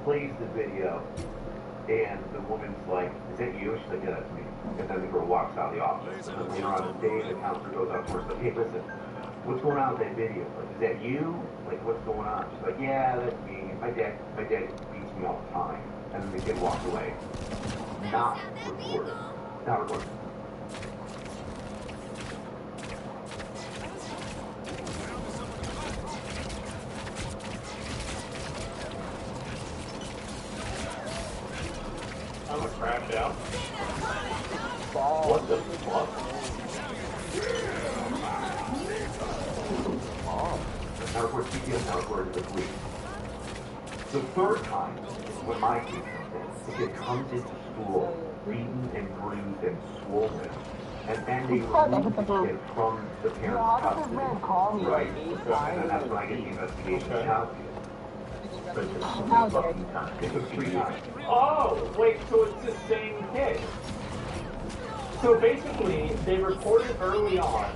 plays the video, and the woman's like, is that you? She's like, yeah, that's me. And then the girl walks out of the office. And then later on the day, the counselor goes up to her and says, hey, listen, what's going on with that video? Like, is that you? Like, what's going on? She's like, yeah, that's me. My dad beats me all the time. And then the kid walks away. Not recorded. Not recorded. The fuck? Now, of course, CPS now reported to the police. The third time, when my kid comes in, the kid comes into school beaten and bruised and swollen, and then they remove the kid from the parents' custody. Right? And that's when I get the investigation out. But it took 3 fucking times. It took 3 times. Oh, wait, so it's the same kid. So basically, they reported early on,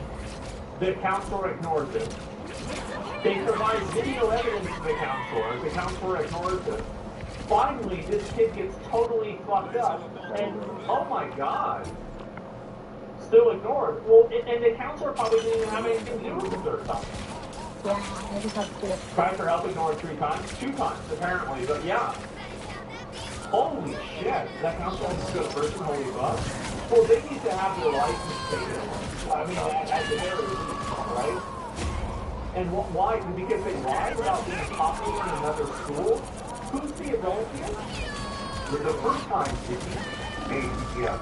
the counselor ignores it. They provide video evidence to the counselor ignores it. Finally, this kid gets totally fucked up, and oh my god, still ignored. Well, and the counselor probably didn't even have anything to do with the third time. Tried for help, ignored 3 times, 2 times apparently, but yeah. Holy shit, that counselor is a good person, holy fuck. Well, they need to have their license taken. I mean, at the very least, right? And why? Because they lied about being popular in another school? Who's the adult here? The first time, hey, yeah.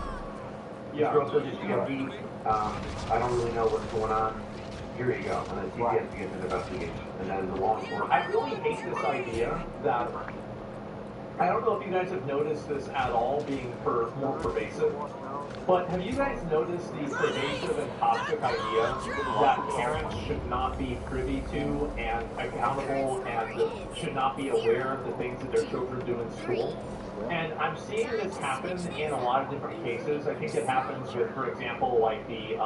Yeah. Girl said, did you get beat? I don't really know what's going on. Here you go. And then CPS begins an investigation. And then the law enforcement. I really hate this idea that, I don't know if you guys have noticed this at all, being more pervasive, but have you guys noticed the pervasive and toxic idea that parents should not be privy to and accountable and should not be aware of the things that their children do in school? And I'm seeing this happen in a lot of different cases. I think it happens with, for example, like the,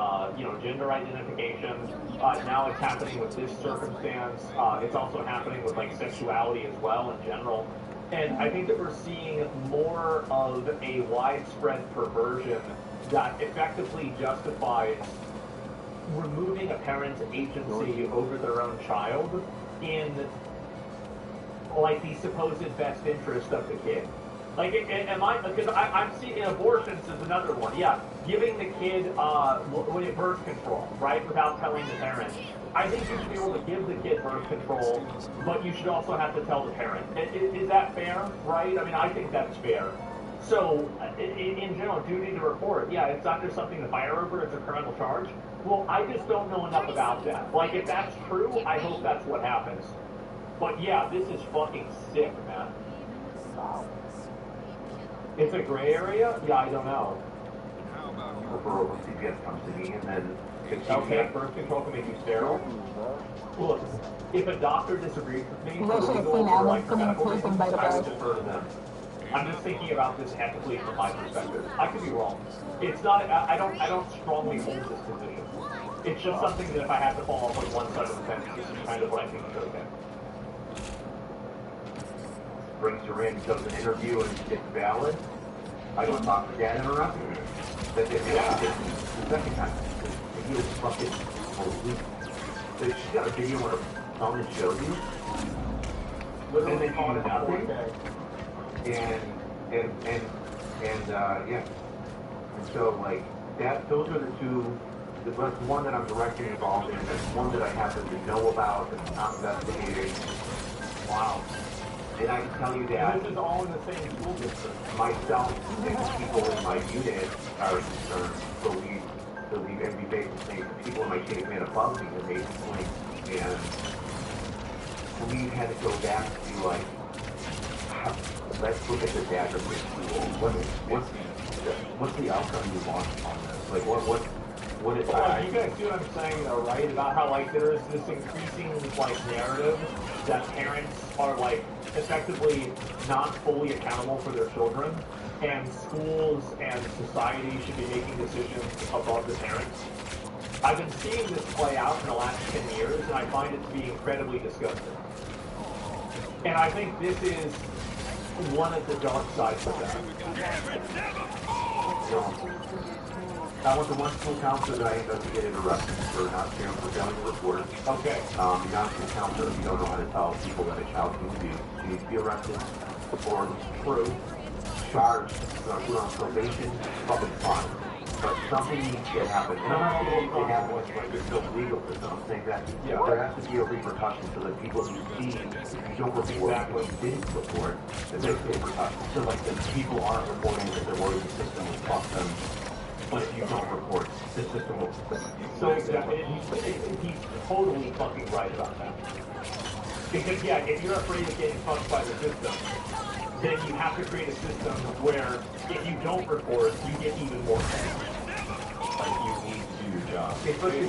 gender identification. Now it's happening with this circumstance. It's also happening with, like, sexuality as well in general. And I think that we're seeing more of a widespread perversion that effectively justifies removing a parent's agency over their own child in, like, the supposed best interest of the kid. Like, because I'm seeing abortions is another one. Yeah, giving the kid birth control, right, without telling the parent. I think you should be able to give the kid birth control, but you should also have to tell the parent. Is that fair, right? I mean, I think that's fair. So, in general, duty to report, yeah, it's not just something to fire over, it's a criminal charge. Well, I just don't know enough about that. Like, if that's true, I hope that's what happens. But yeah, this is fucking sick, man. Wow. It's a gray area? Yeah, I don't know. Referral from CPS comes to me, and then... Okay, birth control can make you sterile. Look, if a doctor disagrees with me for legal or like for medical reasons, I would defer to them. I'm just thinking about this ethically from my perspective. I could be wrong. It's not. I don't strongly hold this position. It's just something that if I have to fall off on one side of the fence, this is kind of what I think is okay. Brings her in, does an interview, and it's valid. I go talk to dad and arrest her. That's it. Yeah. The second time, he was fucking holy. So she's got a video on her phone and shows you. And they call it nothing. Yeah. And so, like, those are the two. That's one that I'm directly involved in. That's one that I happen to know about and I'm investigating. Wow. And I can tell you that this is all in the same school district. Myself and people in my unit are concerned. So we basically, the people in my chain of command above me have made complaints, and we had to go back to like, let's look at the data of the school. What's the outcome you want on this? Like what is you guys see what I'm saying though, right? About how like there is this increasing like narrative that parents are like effectively not fully accountable for their children, and schools and society should be making decisions above the parents. I've been seeing this play out in the last 10 years, and I find it to be incredibly disgusting. And I think this is one of the dark sides of that. I went to one school counselor that I investigated arrested for not failing to report. Okay. The non-school counselor, you don't know how to tell people that a child can abused. She needs to be arrested or charged, put on probation, fucking fine. But something needs to happen. And I'm not saying it happens like it's still legal for them. I'm saying that there has to be a repercussion so that people who see you don't report what you didn't report, that there's a repercussion. So like the people aren't reporting that their working system will fuck them but if you don't report, the system will. So exactly, he's totally fucking right about that. Because yeah, if you're afraid of getting fucked by the system, then you have to create a system where if you don't report, you get even more paid. Like you need to do your job. It's like you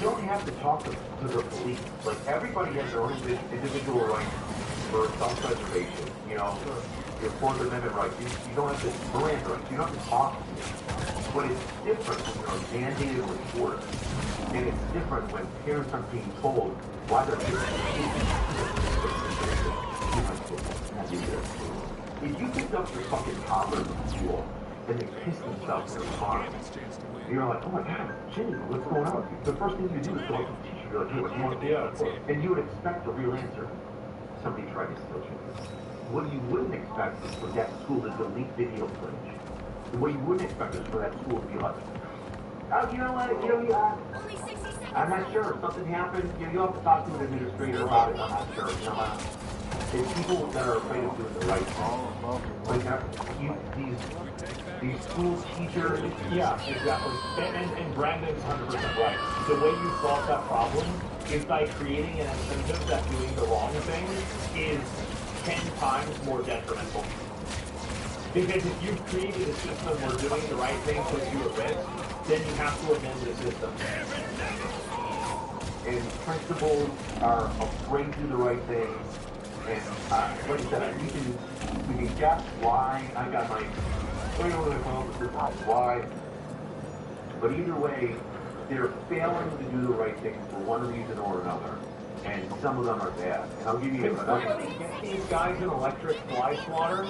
don't have to talk to the police. Like everybody has their own individual rights for self-preservation. You know, your Fourth Amendment rights. You don't have to Miranda rights. You don't have to talk to them. But it's different when you're a mandated reporter, and it's different when parents aren't being told why they're being If you picked up your fucking toddler from school and they pissed themselves in their car, and you're like, oh my god, Jimmy, what's going on? The first thing you do is go up to the teacher and be like, hey, what do you want to do? And you would expect a real answer. Somebody tried to steal you. What you wouldn't expect is for that school to delete video footage. And what you wouldn't expect is for that school to be like, oh, you know what, I'm not sure, something happened, you'll have to talk to an administrator about it, I'm not sure, it's people that are afraid of doing the right thing. Like these school teachers. Yeah, exactly. And Brandon's 100% right. The way you solve that problem is by creating an incentive that doing the wrong thing is 10 times more detrimental. Because if you've created a system where doing the right thing puts you at risk, then you have to amend the system. And principals are afraid to do the right thing. And like I said, we can guess why. I got my why. But either way, they're failing to do the right thing for one reason or another. And some of them are bad. And I'll give you another. Get these guys an electric fly swatter.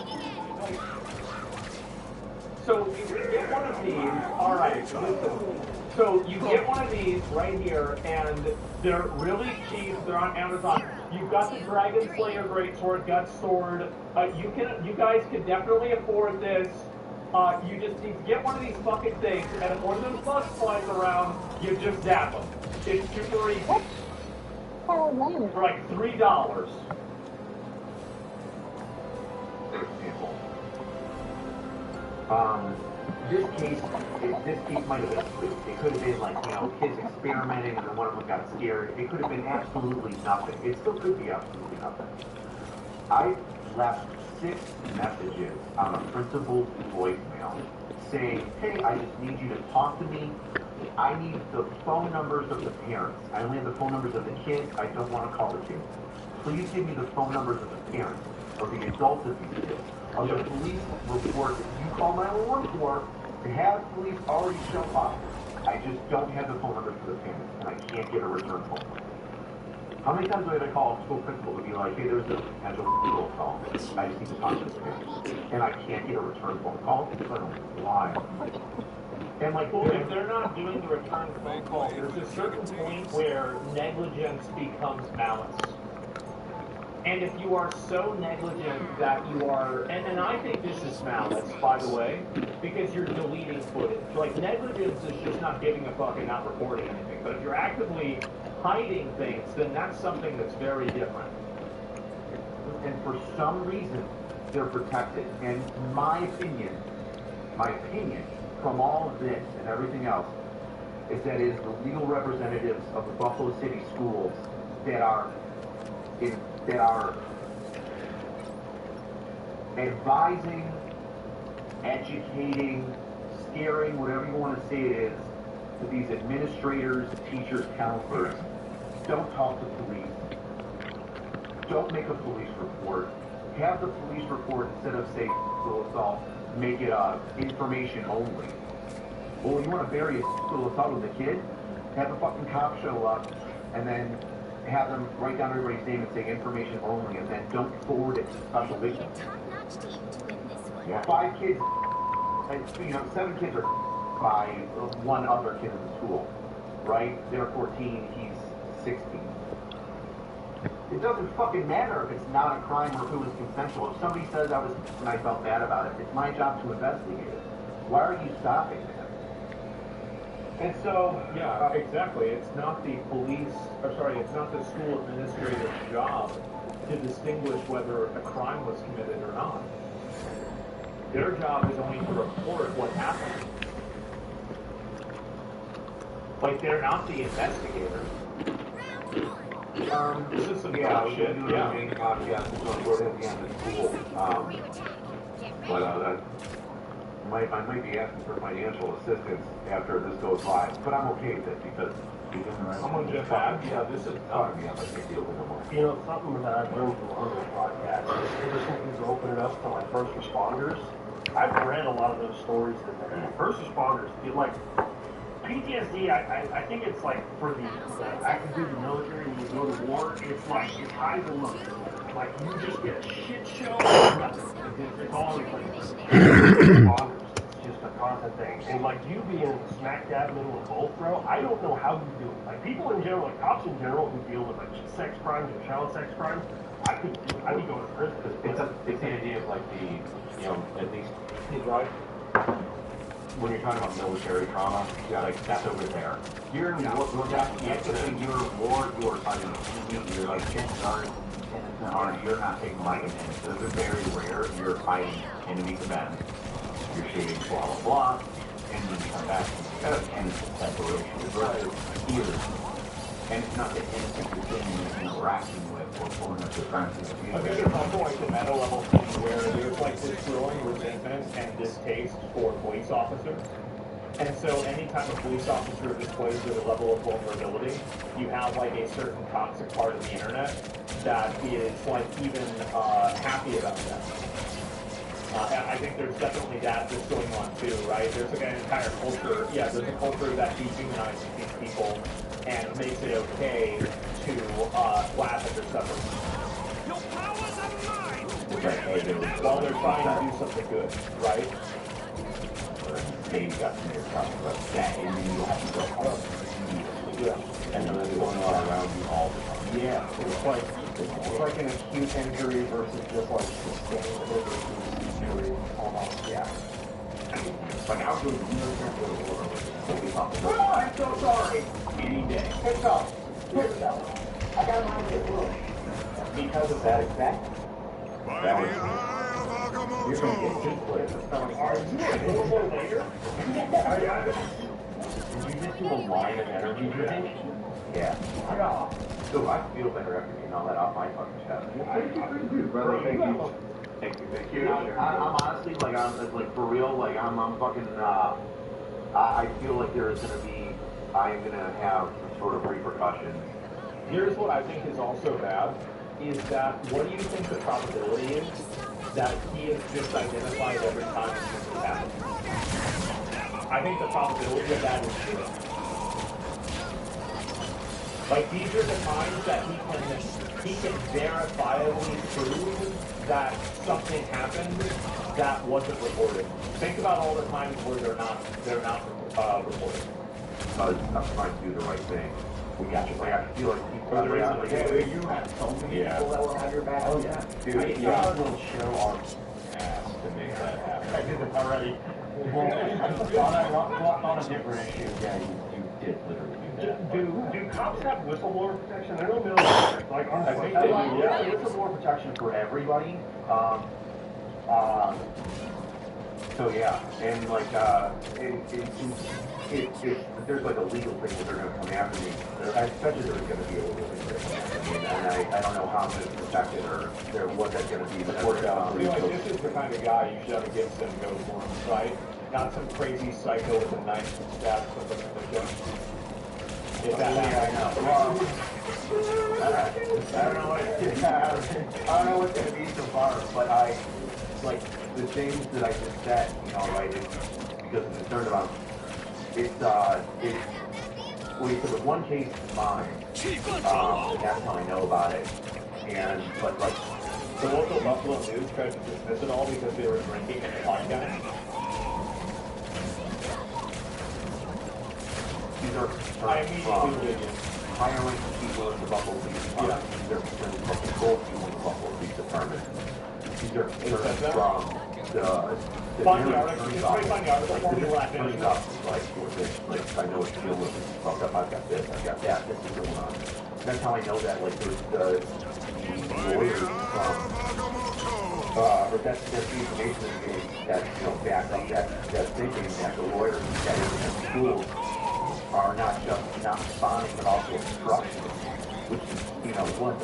So you get one of these. All right, listen. So you get one of these right here, and they're really cheap. They're on Amazon. You've got the Dragon Slayer Greatsword, Gut Sword. You guys can definitely afford this. You just need to get one of these fucking things, and if one of those bugs flies around, you just zap them. It's super easy. For like $3. This case might have been true. It could have been like, kids experimenting and then one of them got scared. It could have been absolutely nothing. It still could be absolutely nothing. I left 6 messages on a principal's voicemail saying, hey, I just need you to talk to me. I need the phone numbers of the parents. I only have the phone numbers of the kids. I don't want to call the kids. Please give me the phone numbers of the parents, of the adults of these kids, of the police report that you call 911 for, to have police already show up. I just don't have the phone numbers for the parents, and I can't get a return phone call. How many times have I called school principal to be like, hey, there's a potential school call. I just need to talk to the parents. And I can't get a return phone call? I don't know why. And like, well, if they're not doing the return phone call, there's a certain point where negligence becomes malice. And if you are so negligent that you are, and I think this is malice, by the way, because you're deleting footage. Like, negligence is just not giving a fuck and not reporting anything. But if you're actively hiding things, then that's something that's very different. And for some reason, they're protected. And my opinion, from all of this and everything else, is that it is the legal representatives of the Buffalo City schools that are advising, educating, scaring, whatever you want to say it is, to these administrators, teachers, counselors. Don't talk to police. Don't make a police report. Have the police report, instead of say sexual assault, make it information only. Well, you want to bury a sexual assault with a kid? Have a fucking cop show up, and then have them write down everybody's name and say information only, and then don't forward it to special victims. Yeah. 5 kids, and 7 kids are by one other kid in the school, right? They're 14, he's 16. It doesn't fucking matter if it's not a crime or if it was consensual. If somebody says I was and I felt bad about it, it's my job to investigate it. Why are you stopping that? And so, yeah, exactly. It's not the it's not the school administrator's job to distinguish whether a crime was committed or not. Their job is only to report what happened. Like, they're not the investigators. This is some bullshit. Yeah. Podcast is going to go at the end of school. But I might be asking for financial assistance after this goes live. But I'm okay with it because Someone just asked. Yeah, this is talking me up. I can't deal with no more. You know, something that I've learned from other podcasts is ever since these opened up to like first responders, I've read a lot of those stories that first responders feel like PTSD. I think it's like for the active duty military when you go to war, it's like it's highs and lows. Like you just get a shit show. It's all in responders. Just a constant thing. And like you being smack dab middle of both, bro, I don't know how you do it. Like people in general, like cops in general who deal with like sex crimes and child sex crimes, I'd be going to prison. It's the idea of like at least right. When you're talking about military trauma, like that's over there. You're in war, you're war, you're fighting TV, you're like chances are you're not taking light enemies. Those are very rare. You're fighting enemy combatants. You're shooting blah blah blah, and then you come back and separation is right here. And it's not the innocent you're interacting with or pulling up your friends. I think there's also like the meta level thing where there's like this growing resentment and distaste for police officers. And so anytime a police officer displays a level of vulnerability, you have like a certain toxic part of the internet that is like even happy about that. I think there's definitely that's going on too, right? There's like an entire culture, there's a culture that dehumanizes these people and makes it okay to laugh at their suffering. Your powers are mine! While they're trying to do something good, right? Maybe you got some of your talking about that, and then you have to go immediately. Yeah. And then there's going on around you all the time. Yeah, it's like an acute injury versus just like sustained injury almost. Yeah. Like how good you know Oh, I'm so sorry. any day. Pick up. I got mine as well. Because of that exact. That was you're going to get two players. Are you available later? Did you just do a line of energy drink? Yeah. So I feel better after getting all that off my fucking chest. Thank you, brother. Thank you. Thank you. I'm honestly, like, I'm like for real, like I'm fucking. I feel like there is going to be, I'm going to have some sort of repercussions. Here's what I think is also bad, is that what do you think the probability is that he is just identified every time this happens? I think the probability of that is zero. Like, these are the times that he can verifiably prove that something happened that wasn't reported. Think about all the times where they're not reported. I'm trying to do the right thing. We got you. Like, I feel like people you had so many people that will have your back. Oh yeah, dude. I will show our ass to make that happen. I did it already. on a different issue, yeah, you did literally do that. Do cops have whistleblower protection? I know military, like I think they do. Yeah, whistleblower protection for everybody. So yeah, and like there's like a legal thing that they're going to come after me. I expect there's going to be a legal thing that they're going to come after me, and I don't know how I'm going to protect it or what that's going to be. But I feel like this is the kind of guy you should have against him go for him, right? Not some crazy psycho with a knife and stab somebody in the gut. If that happens. I don't know what's going to be so far, but like the things that I just said, right, because I'm concerned about. It's so the one case is mine, and that's how I know about it. But like, the local Buffalo News tried to dismiss it all because they were drinking in the podcast. These are higher ranking people in the Buffalo Police Department. These are from control people in the Buffalo Police Department. These are from Find the article. Find the article for me. Like, I know what to deal with. I've got this, I've got that. This is going on. That's how I know that. Like, there's the lawyers from or that's the information that back up that thinking that the lawyers that in schools are not just not responding but also obstructing, which is one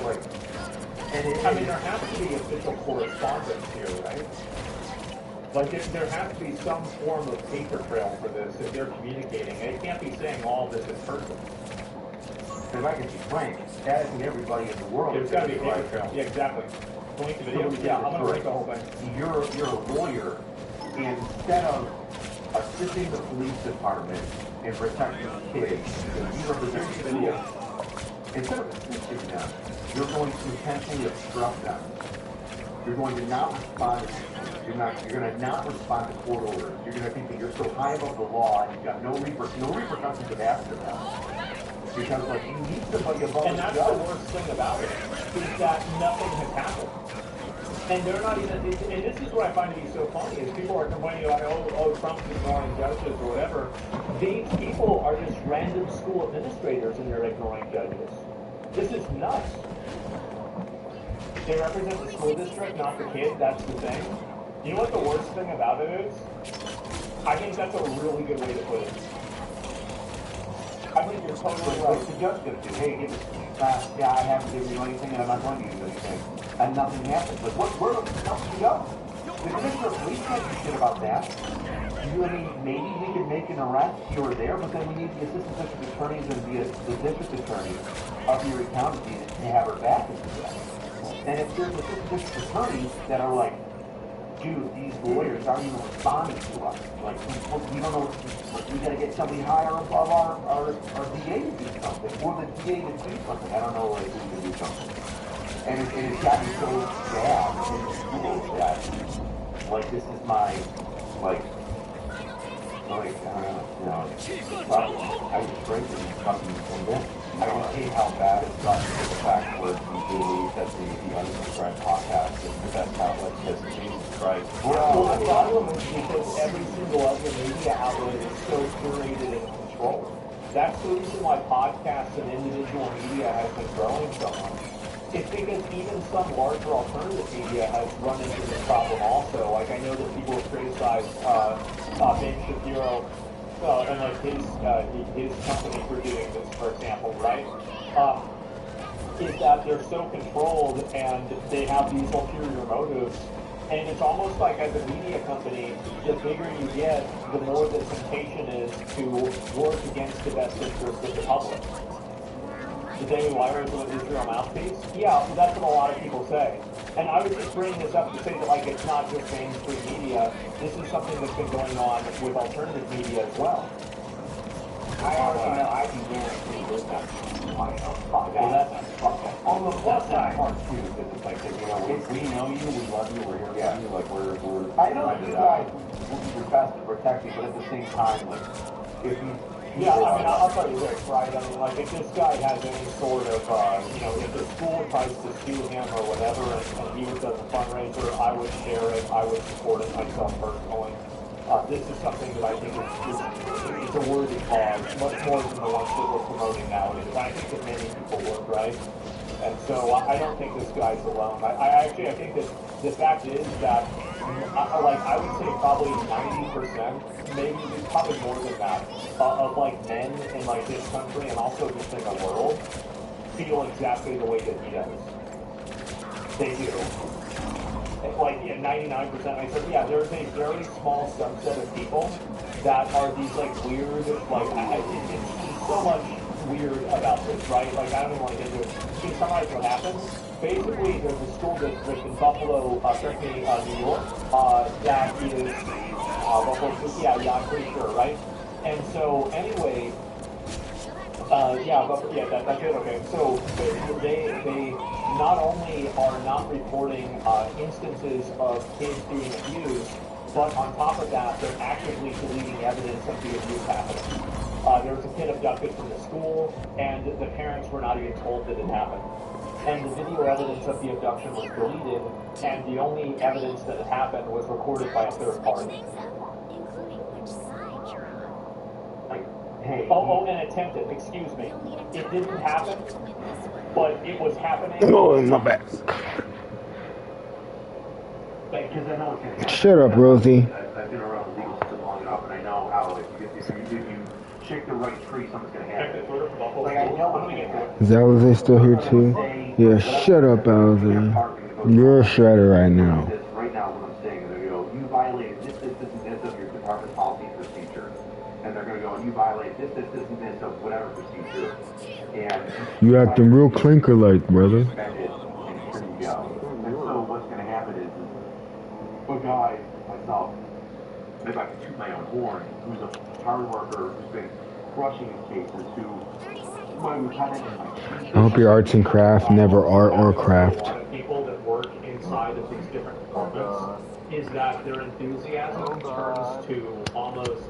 like. And I mean, there has to be official correspondence here, right? Like, there has to be some form of paper trail for this if they're communicating. They can't be saying all this in person. Because I can be frank, asking everybody in the world. There's got to be a paper trail. Yeah, exactly. Link the video. Yeah, I'm going to link the whole thing. You're a lawyer. Instead of assisting the police department in protecting kids, you represent the video. Instead of assisting them, you're going to intentionally obstruct them. You're going to not respond. You're going to not respond to court orders. You're going to think that you're so high above the law and you've got no repercussions of after them. Because like you need somebody above. And that's the worst thing about it is that nothing has happened. And they're not even. And this is what I find to be so funny is people are complaining about Trump's ignoring judges or whatever. These people are just random school administrators and they're ignoring judges. This is nuts. They represent the school district, not the kid. That's the thing. You know what the worst thing about it is? I think that's a really good way to put it. I think you're totally right. What's the judge going to do? Hey, give us, I haven't given you anything and I'm not going to give you anything. And nothing happens. But where else to go? The commissioner of police can't do shit about that. Maybe we could make an arrest here or there, but then we need the assistant district attorneys and the district attorneys of your county to have her back into that. And if there's assistant district attorneys that are like, dude, these lawyers aren't even responding to us. Like, we don't know, we gotta get somebody higher above our DA to do something, or the DA to do something. I don't know, like, who can do something. And it's gotten so bad in the schools that, like, this is my, like, I just break it and then I don't hate how bad it's gotten to the fact where you believe that the Unsubscribed podcast is the best outlet because Jesus Christ. Well, the problem is because every single other media outlet is so curated and controlled. That's the reason why podcasts and individual media has been growing so much. It's because even some larger alternative media has run into this problem also. Like, I know that people have criticized Ben Shapiro and like his company for doing this, for example, right? Is that they're so controlled and they have these ulterior motives, and it's almost like as a media company, the bigger you get, the more the temptation is to work against the best interest of the public. The Daily Wire is an Israel mouthpiece? Yeah, that's what a lot of people say. And I was just bringing this up to say that, like, it's not just mainstream media. This is something that's been going on with alternative media as well. I already know, I can guarantee there's not fuck that. On the plus side, part too, because it's like, we know you, we love you, we're here for you, like, we're I know you guys will do your best to protect you, but at the same time, like, if you... Yeah, I mean, I'll tell you this, right? I mean, like, if this guy has any sort of, if the school tries to sue him or whatever, and he does a fundraiser, I would share it, I would support it myself personally. This is something that I think is a worthy cause, much more than the ones that we're promoting nowadays. I think that many people would, right? And so I don't think this guy's alone. I think that the fact is that, I would say probably 90%, maybe probably more than that, of like men in like this country and also just in the world feel exactly the way that he does. They do. Like, 99%. I said, yeah, there's a very small subset of people that are these like weird, like, it's so much weird about this, right? Like, I don't even want to get into it. Can you summarize what happened? Basically, there's a school district in Buffalo, New York, that is, I'm pretty sure, right? And so, anyway, that's it, okay. So, they not only are not reporting instances of kids being abused, but on top of that, they're actively deleting evidence of the abuse happening. There was a kid abducted from the school, and the parents were not even told that it happened. And the video evidence of the abduction was deleted, and the only evidence that it happened was recorded by a third party. And attempted, excuse me. It didn't happen, but it was happening. Oh, my bad. Because I know it's going to happen. Shut up, Rosie. I've been around the legal system long enough, and I know how if you shake the right tree, something's going to happen. Like, I know what's going to happen. Is Alize still here too? Yeah, shut up, Alize. You're a shredder right now. Right now, what I'm saying, they're going to go, you violated this, and this of your department policy and procedure. And they're going to go, you violated this, and this of whatever procedure. And You acting real clinker-like, brother. and here you go. And so what's going to happen is a guy, myself, if I can toot my own horn, who's a hard worker, who's been crushing his cases, who my lieutenant and my chief. I hope your arts and craft never art or craft. A lot of people that work inside of these different departments is that their enthusiasm turns to almost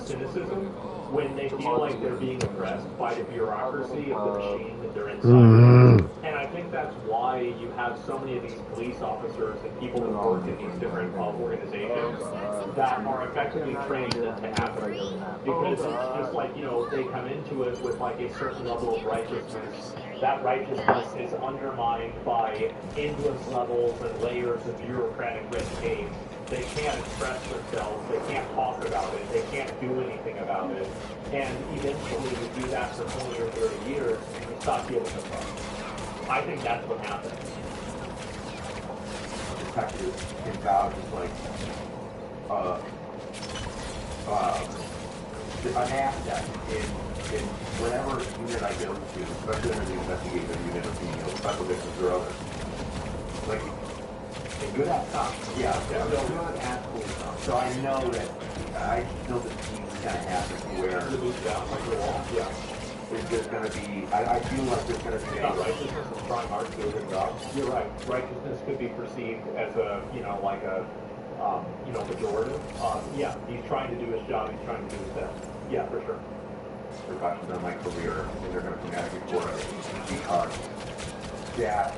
cynicism when they feel like they're being oppressed by the bureaucracy of the machine that they're inside. And I think that's why you have so many of these police officers and people that work in these different organizations that are effectively trained to apathy. Because it's just like, you know, they come into it with like a certain level of righteousness. That righteousness is undermined by endless levels and layers of bureaucratic red tape. They can't express themselves, they can't talk about it, they can't do anything about it. And eventually you do that for 20 or 30 years and you stop giving a fuck. I think that's what happens. Detectives can vouch as like an asset in whatever unit I go to, especially under the investigative unit of the special victims or others. Like, good at stuff. Yeah, I'm good at cool stuff. So I know that I know that things kind of happen where the move down like the wall. Yeah. There's just going to be, I feel like there's going to be righteousness is trying hard to do a good job. You're right. Righteousness could be perceived as a, you know, like a, you know, pejorative. Yeah, he's trying to do his job. He's trying to do his best. Yeah, for sure. Precautions on my career, and they're going to come at me for it because that.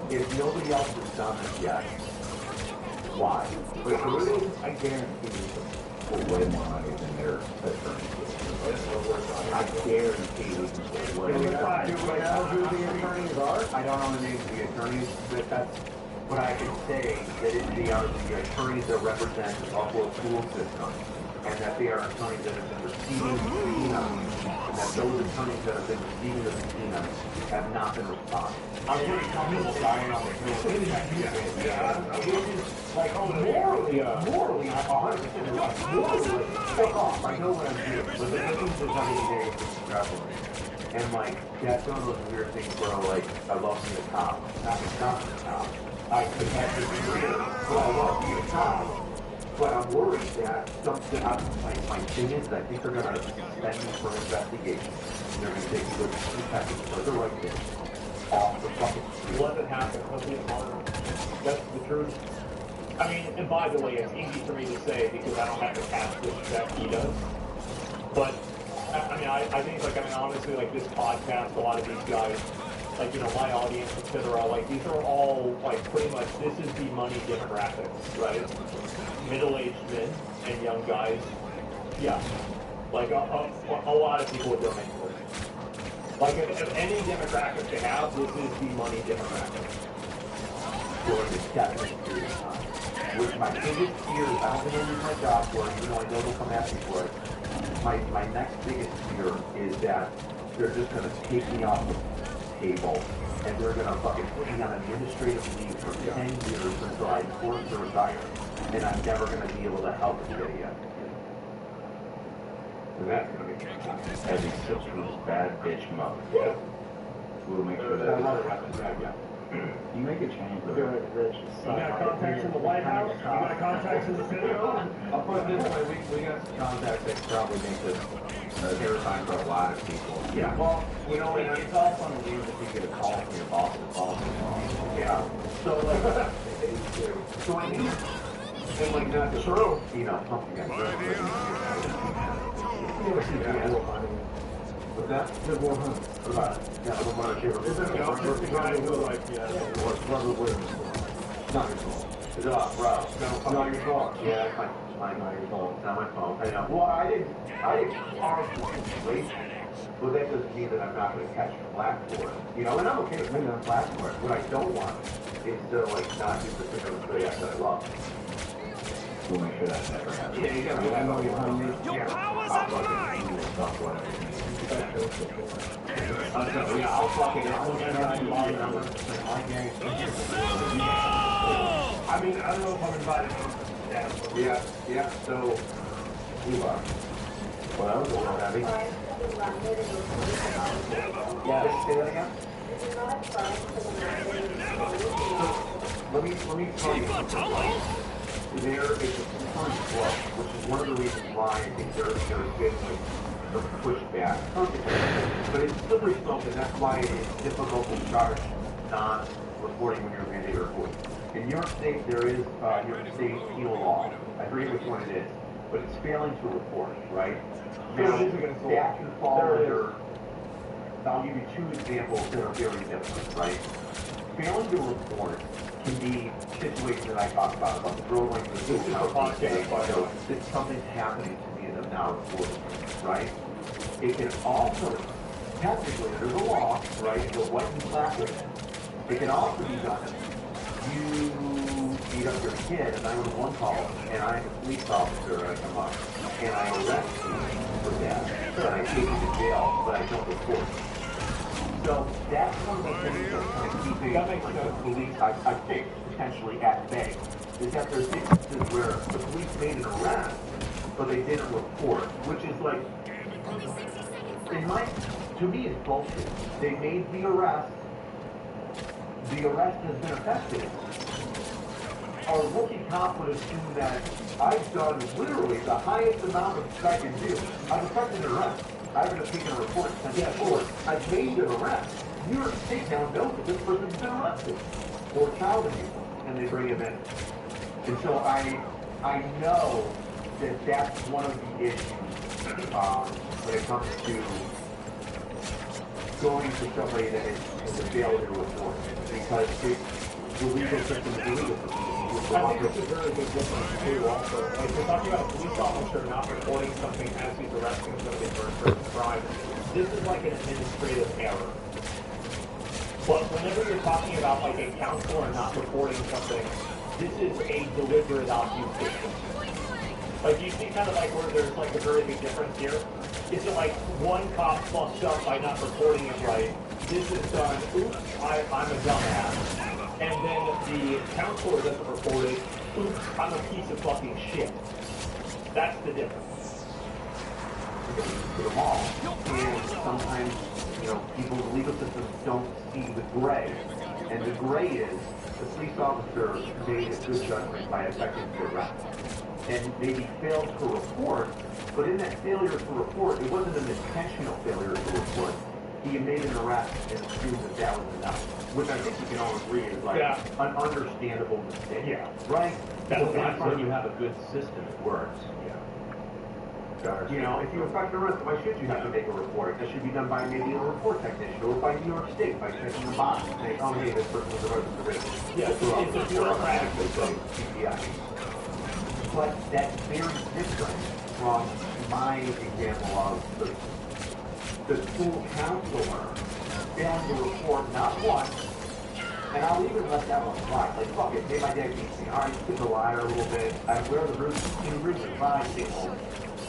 If nobody else has done it yet, why? But really, I guarantee you will way more money than their attorney. I guarantee you will way more money. Do we know who the attorneys are? I don't know the names of the attorneys, but that's what I can say, that they are the attorneys that represent the Buffalo school system, and that they are attorneys that have been receiving subpoenas, and that those attorneys that have been receiving the subpoenas have not been responding. I'm pretty comfortable dying on the hill. Like, morally, I'm 100% right. Morally, fuck off. I know what I'm doing. But the things that I'm doing is extrapolating. And, like, that's one of those weird things where, like, I love being a cop. Not being a cop. I could have this career, but I love being a cop. But I'm worried that something, my thing is that I think they're going to send me for an investigation. They're going to take me to the detectives for the right thing. Off the fucking street. Let it happen. Let it happen. That's the truth. I mean, and by the way, it's easy for me to say because I don't have to cast this that he does. But, I mean, I think, like, I mean, honestly, like, this podcast, a lot of these guys, like, you know, my audience, etc., like, these are all, like, pretty much, this is the money demographic, right? Middle-aged men and young guys. Yeah. Like, a lot of people would donate to it. Like, if any demographic to have, this is the money demographic. For the definite period of time. Which my biggest fear is, I don't think I'll lose my job for it, even though I know they'll come at me for it. My next biggest fear is that they're just going to take me off the table, and they're going to fucking put me on administrative leave for 10 years until I'm forced to retire, and I'm never going to be able to help the city again. And that's going to be as he sits from his bad bitch mode. Yeah. We'll make sure that. You make a change, though. Rich. You got contacts in the White House? You got contacts in the Pentagon? I'll put it this way, we got some contacts that probably make this terrifying for a lot of people. Yeah. Well, you know, it's all fun and games if you get a call from your boss and boss. Yeah. So, like, so I mean, and like, not just, you know, pumping at What's that? Good war hunt. What about it? Yeah, I'm about to give it. It's the guy who, like, yeah, what's brother Williams? It's not your fault. It's not, bro. It's not your fault. Yeah, it's not your fault. It's not my fault. I know. Well, I didn't cause the situation. But that doesn't mean that I'm not going to catch flack for it. You know, and I'm okay with taking on flack for it. What I don't want is to, like, not do the thing of the Zodiac that I love. We'll make sure that never happens. Yeah, you gotta have all your homies. Your powers are mine! Yeah, I'll fucking, I'll look at it tomorrow, and I'm going to play my game. I mean, I don't know if I'm invited to yeah, yeah, so, you are. Well, that was a little heavy. Yeah, say that again? Let me tell you. There is a two-point flow, which is one of the reasons why I think there's been like the pushback. But it's slippery slope, and that's why it is difficult to charge non-reporting when you're mandated reporting. In New York State, there is New York State penal law. I forget which one it is, but it's failing to report, right? Now, that can fall under. I'll give you two examples that are very different, right? Failing to report can be situations that I talked about the girl going to the school house and saying, so it's something's happening to me and I'm now reporting, right? It can also, technically, there's a law, right, the white and black women. It can also be done. You beat up your kid, a 911 call, and I'm a police officer, and I come up, and I arrest you for that, and I take you to jail, but I don't report. So that's one of the things that's kind of keeping the police, I think, potentially at bay. Is that there's instances where the police made an arrest, but they didn't report, which is like, to me, it's bullshit. They made the arrest has been effective. Our rookie cop would assume that I've done literally the highest amount of that I can do. I've effected an arrest. I haven't taken a report since before. I've made an arrest. New York State now knows that this person's been arrested for child abuse, and they bring him in. And so I know that that's one of the issues when it comes to going to somebody that is a failure to report, because the legal system is the legal system. I think it's a very big difference too also. Like we're talking about a police officer not reporting something as he's arresting somebody for a certain crime. This is like an administrative error. But whenever you're talking about like a counselor not reporting something, this is a deliberate obfuscation. Like you see kind of like where there's like a very big difference here. Is it like one cop fucked up by not reporting it right? This is done, oops, I'm a dumbass. And then the counselor doesn't report it, oops, I'm a piece of fucking shit. That's the difference. To the mall, and sometimes, you know, people in the legal system don't see the gray. And the gray is the police officer made a good judgment by effecting the arrest. And maybe failed to report, but in that failure to report, it wasn't an intentional failure to report. He made an arrest and assumed that that was enough, which I think we can all agree is like an understandable mistake. Yeah. Right? That's when you have a good system, it works. Yeah. You know, if you affect the arrest, why should you have to make a report? That should be done by maybe a report technician or by New York State by checking the box and saying, oh, hey, this person was arrested for this. Yeah, it's a bureaucratic thing. Yeah. But that's very different from my example of the school counselor failing to report not once, and I'll even let that one fly. Like, fuck it, maybe my dad beats me. All right, he's a liar a little bit. I wear the bruises. The bruises are fine, stay home.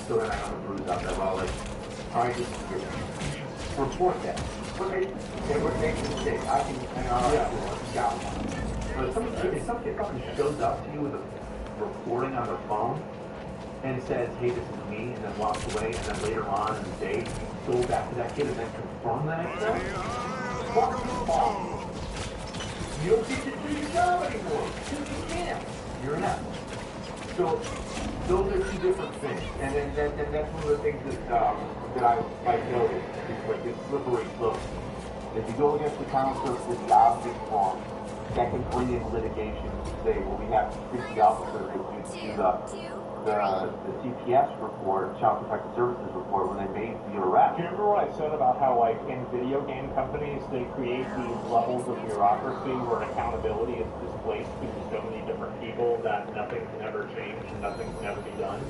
So then I have a bruise out there. Well, like, all right, just report that. Okay, they were making a mistake. I can, got one. But if some kid fucking shows up to you with a recording on their phone and says, hey, this is me, and then walks away, and then later on in the day, go back to that kid and then confirm that it's them, fuck you off. You don't get to do your job anymore. Because you can't. You're an F. So, those are two different things. And then that's one of the things that I noticed is like this slippery slope. If you go against the counselor with the obvious wrong, that can bring in litigation to say, well, we have to treat the officer as you do the CPS report, Child Protective Services report, when they made the arrest. Do you remember what I said about how, like, in video game companies, they create these levels of bureaucracy where accountability is displaced between so many different people that nothing can ever change and nothing can ever be done?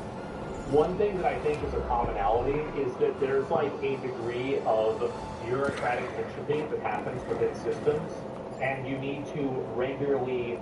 one thing that I think is a commonality is that there's like a degree of bureaucratic entropy that happens within systems, and you need to regularly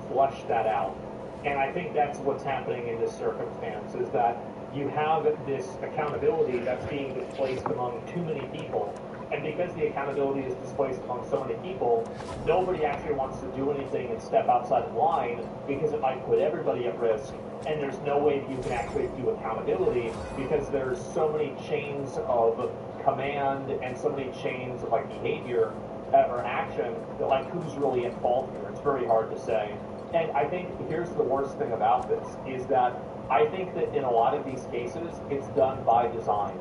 flush that out. And I think that's what's happening in this circumstance, is that you have this accountability that's being displaced among too many people. And because the accountability is displaced among so many people, nobody actually wants to do anything and step outside the line because it might put everybody at risk. And there's no way that you can actually do accountability because there's so many chains of command and so many chains of like behavior or action that like who's really at fault here. It's very hard to say. And I think here's the worst thing about this is that I think that in a lot of these cases, it's done by design.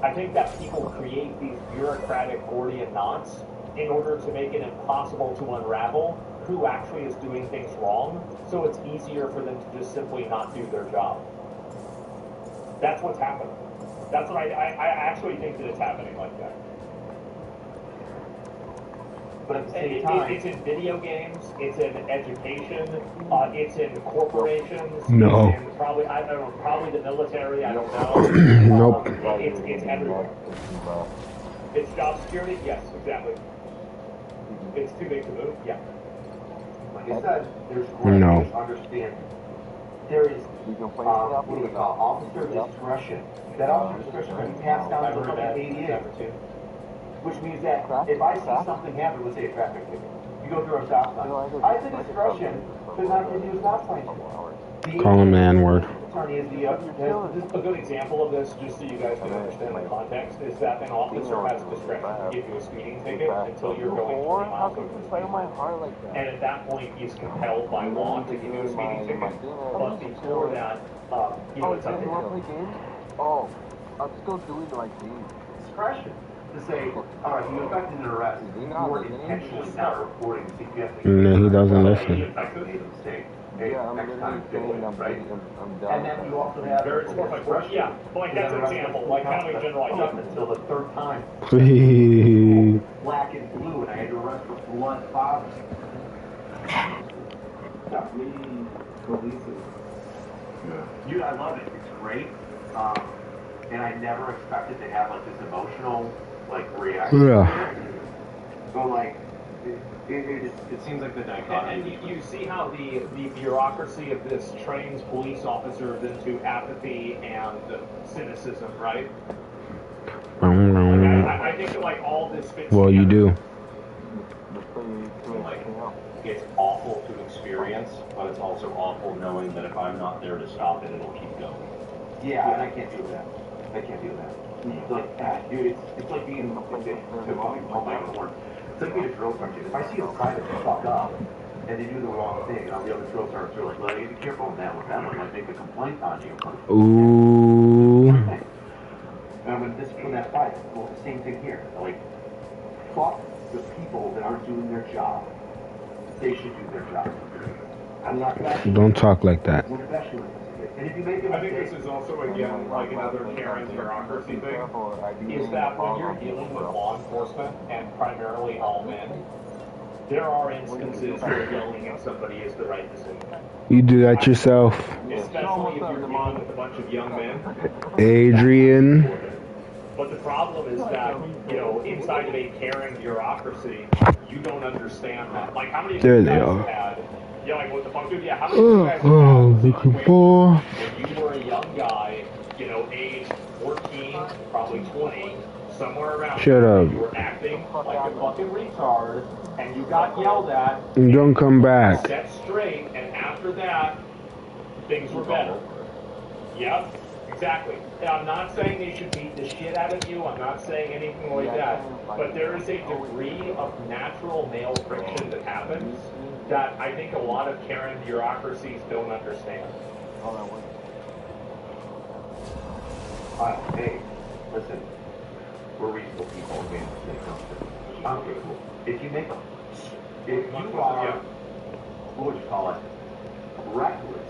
I think that people create these bureaucratic Gordian knots in order to make it impossible to unravel who actually is doing things wrong, so it's easier for them to just simply not do their job. That's what's happening. That's what I actually think that it's happening like that. But at the same time, it's in video games, it's in education, it's in corporations, No. it's in probably the military, I don't know. Nope. It's everywhere. It's job security? Yes, exactly. It's too big to move? Yeah. like I said, there's No. great understanding. There is, what do we call, officer discretion. That officer discretion can be passed down to the ADA. Which means that if I see something happen, let's say a traffic ticket, you go through a stop sign, I have the discretion to not give you a stop sign. Call him the N-word. Attorney is a good example of this, just so you guys can understand the context, is that an officer has discretion to give you a speeding ticket until you're going 20 miles over the speed. And at that point, he's compelled by law to give you a speeding ticket. But before that, it's up to him. Oh, I'm still doing the right thing. Discretion. To say, all right, you effected an arrest, you were intentionally not reporting the CPS. No, he doesn't listen. He effected a mistake. Hey, next time, fix it, right? And then you also have discretion. Yeah, like that's an example, like kind of a generalization. Until the third time. Please. Black and blue, and I had to arrest for blood father. Dude, I love it. It's great. And I never expected to have like this emotional reaction. Yeah. So like, it seems like the dichotomy. And you see how the bureaucracy of this trains police officers into apathy and cynicism, right? I think that like all this fits Well, you do. Like, it's awful to experience, but it's also awful knowing that if I'm not there to stop it, it'll keep going. Yeah, and I can't do that. I can't do that. It's like, dude, it's like being it's like being a drill sergeant. If I see a private fuck up and they do the wrong thing, and all the other drill sergeants are like, well, you be careful on that one. That one might make a complaint on you. Ooh. And when that fight, well, the same thing here. Like, fuck the people that aren't doing their job. They should do their job. I'm not gonna. Don't talk like that. And if you make I think this is also, again, like another Karen bureaucracy thing, is that when you're dealing with law enforcement, and primarily all men, there are instances where yelling at somebody is the right decision. You do that yourself. Especially if you're dealing with a bunch of young men. Adrian. But the problem is that, inside of a Karen bureaucracy, you don't understand that. Like, how many There of they you guys are. have had, like, what the fuck, dude? Yeah, how many of you guys have Looking for. when you were a young guy, age 14, probably 20, somewhere around Shut there, up. you were acting like a fucking retard, and you got yelled at, Don't come back. set straight, and after that, things were better. Yep, exactly. And I'm not saying they should beat the shit out of you, I'm not saying anything like that, but there is a degree of natural male friction that happens that I think a lot of Karen bureaucracies don't understand. Hey, listen, we're reasonable people again. I'm reasonable. If you are, what would you call it? Reckless.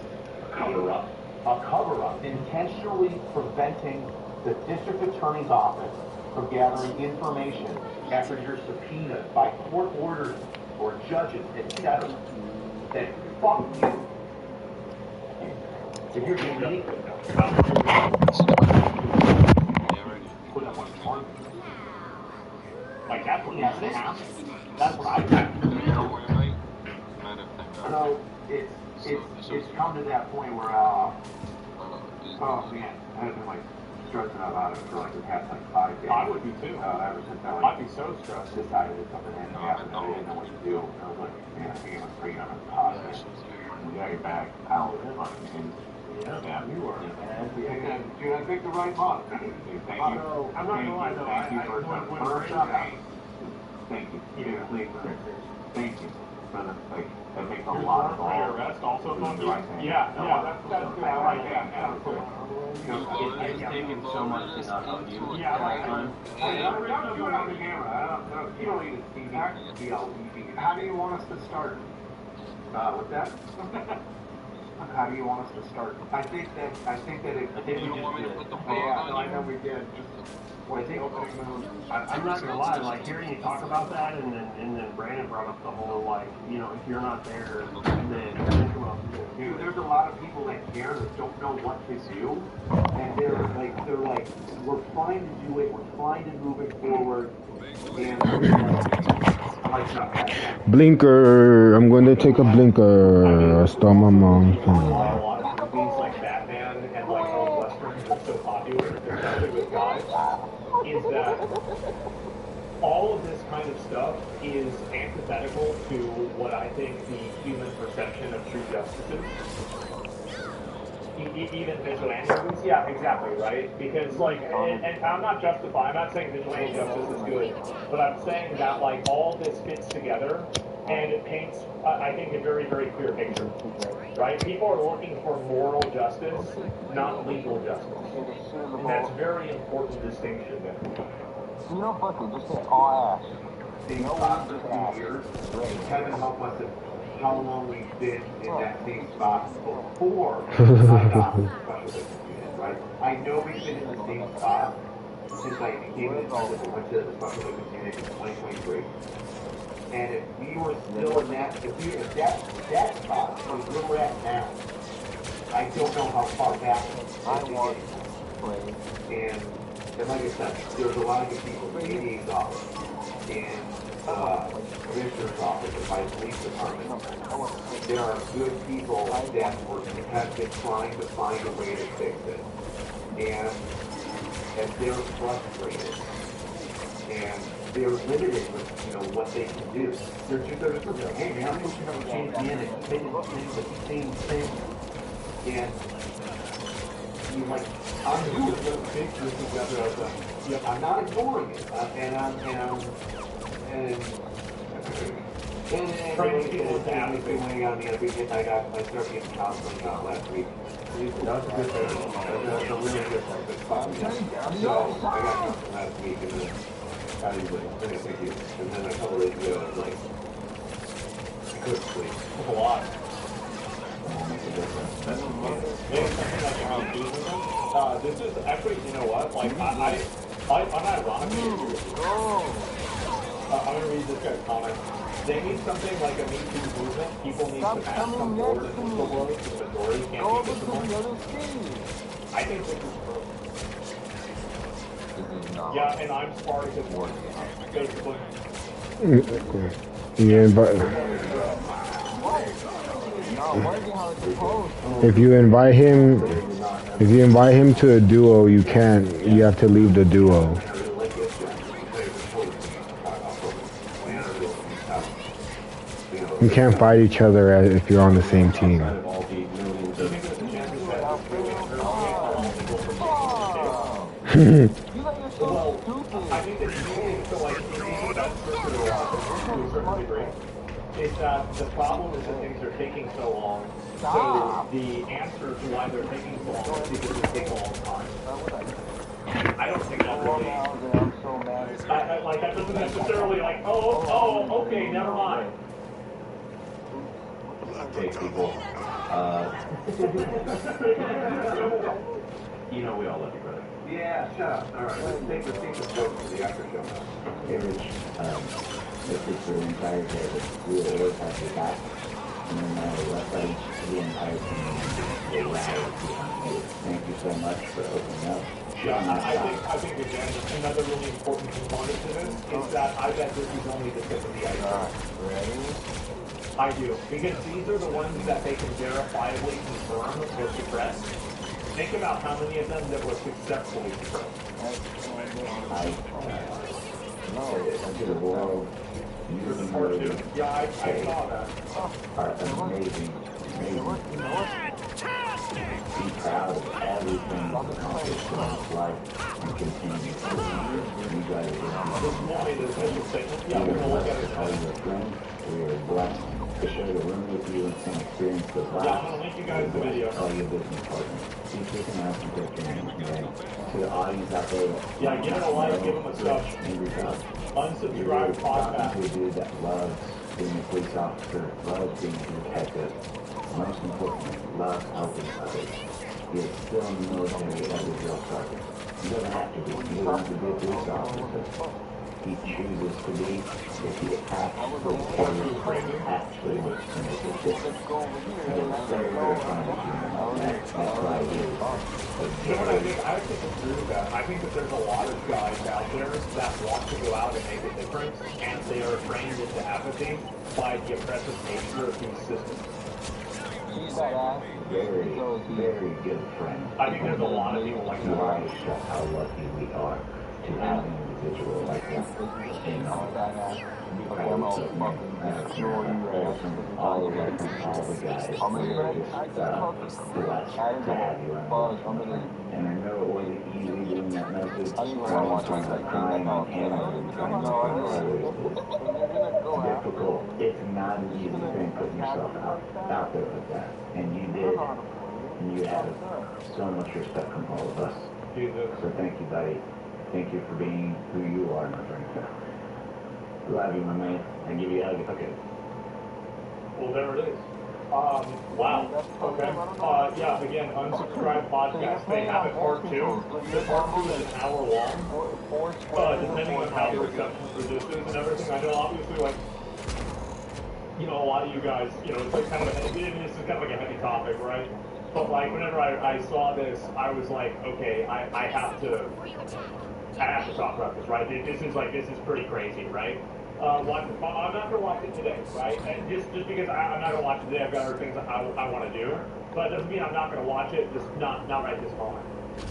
Cover-up. A cover-up. Intentionally preventing the district attorney's office from gathering information after you're subpoenaed by court orders or judges, etc. Then fuck you. If you're deleting, Like that's what needs to happen. That's what I think. So it's come to that point where oh man, I've been like stressing out about it for like the past like 5 days. I would be too. Ever since I'd be so stressed. Decided that something had to happen. I didn't know what to do. I was like, man, I think I'm gonna bring it on the podcast. We got your back out and yeah, you were. Dude, I picked the right month. Thank you. I'm not gonna lie though. Thank you for Thank you. Thank you. Like, that makes a lot of arrest also going to yeah, that's good. I like that. It's taken so much to not help you. Yeah, I'm doing it on the camera. You don't need to see me. How do you want us to start? With that? How do you want us to start? I think that if you want me to put the yeah, no, I know we did. I'm not gonna lie, like hearing you talk about that, and then Brandon brought up the whole like, you know, if you're not there, then dude, there's a lot of people that care that don't know what to do, and they're like, we're trying to do it, we're trying to move it forward, and like Blinker. I'm going to take a blinker. I stole my mom's phone. A lot of movies like Batman and like old westerns are so popular, especially with guys, is that all of this kind of stuff is antithetical to what I think the human perception of true justice is. Even vigilantes, yeah, exactly, right? Because like, and I'm not justifying, I'm not saying vigilante justice is good, but I'm saying that like all this fits together and it paints, I think, a very, very clear picture, right? People are looking for moral justice, not legal justice. And that's a very important distinction there. You know, fuck it, just say all ass. These past few years, Kevin helped us at how long we've been in that same spot before I got special business unit, right? I know we've been in the same spot since I became an independent and went to the special business unit in 2023. And if we were still in that, if that spot was where we're at now, I don't know how far back I want to play. And like I said, there's a lot of good people in the ADA's office and Commissioner's office and by the police department. There are good people that have been trying to find a way to fix it. And they're frustrated. And they're limited with, what they can do. They're just like, hey man, I'm just going to change the end. They the same thing. And you're like, I'm doing the big this together as a, yep, I'm not ignoring it. Trying to get it down. It's been weighing on me. I started getting counseling last week. That's a good thing. That's a really good thing. So I got counseling last week, and then how do you like? Thank you. And then a couple days ago, I was like, I couldn't sleep. That's a lot. That's maybe something like how I'm using them. This is actually, you know what? Like unironically, I'm gonna read this guy's comment. They need something like a Me Too movement. People need to match some forward and whistleblow so the majority can't be visible. I think this is perfect. Yeah, and I'm Spartacus basically. Yeah, but if you invite him to a duo, you can't. You have to leave the duo. You can't fight each other if you're on the same team. Is that the problem is that things are taking so long. So the answer to why they're taking so long is because they take a long time. I don't think that's really. Like that doesn't necessarily like okay, never mind. Hey people, we all love you, brother. Yeah, shut up. All right, let's take the joke for the after show now. Hey, Rich, this is the entire day that we will always have your back. no matter what, like, the entire community will rally behind you. Thank you so much for opening up. Yeah, I think again, another really important component to this is that I bet this is only the tip of the iceberg. Ready? I do. Because these are the ones that they can verifiably confirm were suppressed. Think about how many of them that were successfully suppressed. The world, Yeah, I saw that. Are amazing. Be proud of everything you've accomplished in this life and continue. You guys are all your friends. We are blessed to share the room with you and some experience with life. Yeah, I'm going to link you guys the video. All your business partners. Keep kicking out and take your names today. To the audience out there. Yeah, give it a like, give them a sub. Unsubscribe podcast. To a dude that loves being a police officer, loves being a detective. Most importantly, loves helping others. He is still in the military as a drill sergeant. He doesn't have to be. He doesn't have to be a police officer. He chooses to be if he actually actually wants to make a difference. He is very, very kind of human. That's why he is. You know what I think? I actually agree with that. I think that there's a lot of guys out there that want to go out and make a difference, and they are trained into apathy by the oppressive nature of these systems. Very, very good friend. I think there's a lot of people like that. Why show how lucky we are to have an individual like that in our lives. All of us, all the guys, we're just blessed to have you around. And I know it wasn't easy doing that message. Sometimes I cry on camera and trying to find others. It's difficult. It's not an easy thing putting yourself out there like that. And you did. And you have so much respect from all of us. So thank you, buddy. Thank you for being who you are, my friend. Love you, my man. I give you a hug. Okay. Well, there it is. Wow. Okay. Yeah, again, unsubscribe podcast. They have it part 2. The part 2 is an hour long. Depending on how the reception for this is and everything. I know, obviously, like, you know, a lot of you guys, you know, it's like kind of, this is kind of like a heavy topic, right? But, like, whenever I saw this, I was like, okay, I have to talk about this, right? This is pretty crazy, right? I'm not going to watch it today, right? And just because I'm not going to watch it today, I've got other things I want to do. But it doesn't mean I'm not going to watch it, just not right this moment.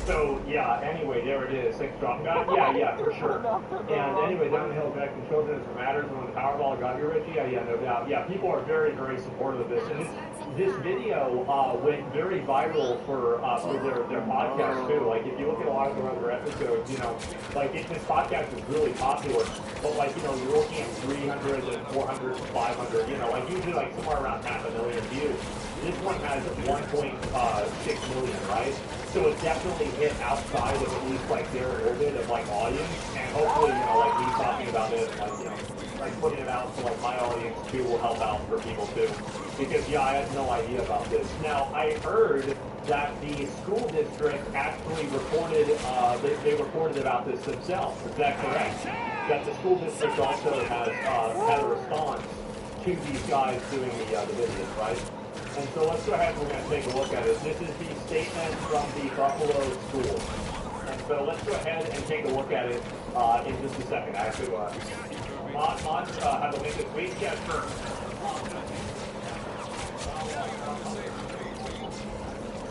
So, yeah, anyway, there it is. Thanks, dropping got it? Yeah, for sure. And anyway, down the hill, connecting children is what matters. And when the Powerball got you, Richie, yeah, no doubt. Yeah, people are very, very supportive of this. And this video went very viral for their podcast, too. Like, if you look at a lot of their other episodes, you know, like, this podcast is really popular. But, like, you know, you're looking at 300 and 400 and 500, you know, like, usually, like, somewhere around 500,000 views. This one has 1.6 million, right? So it definitely hit outside of at least like their orbit of like audience, and hopefully, you know, like me talking about it, like, you know, like putting it out to like my audience too will help out for people too. Because yeah, I had no idea about this. Now I heard that the school district actually reported, they reported about this themselves. Is that correct? That the school district also has had a response to these guys doing the videos, right? And so let's go ahead and we're going to take a look at it. This is the statement from the Buffalo school. And so let's go ahead and take a look at it in just a second. I have to, have a link this week? Yeah, sure.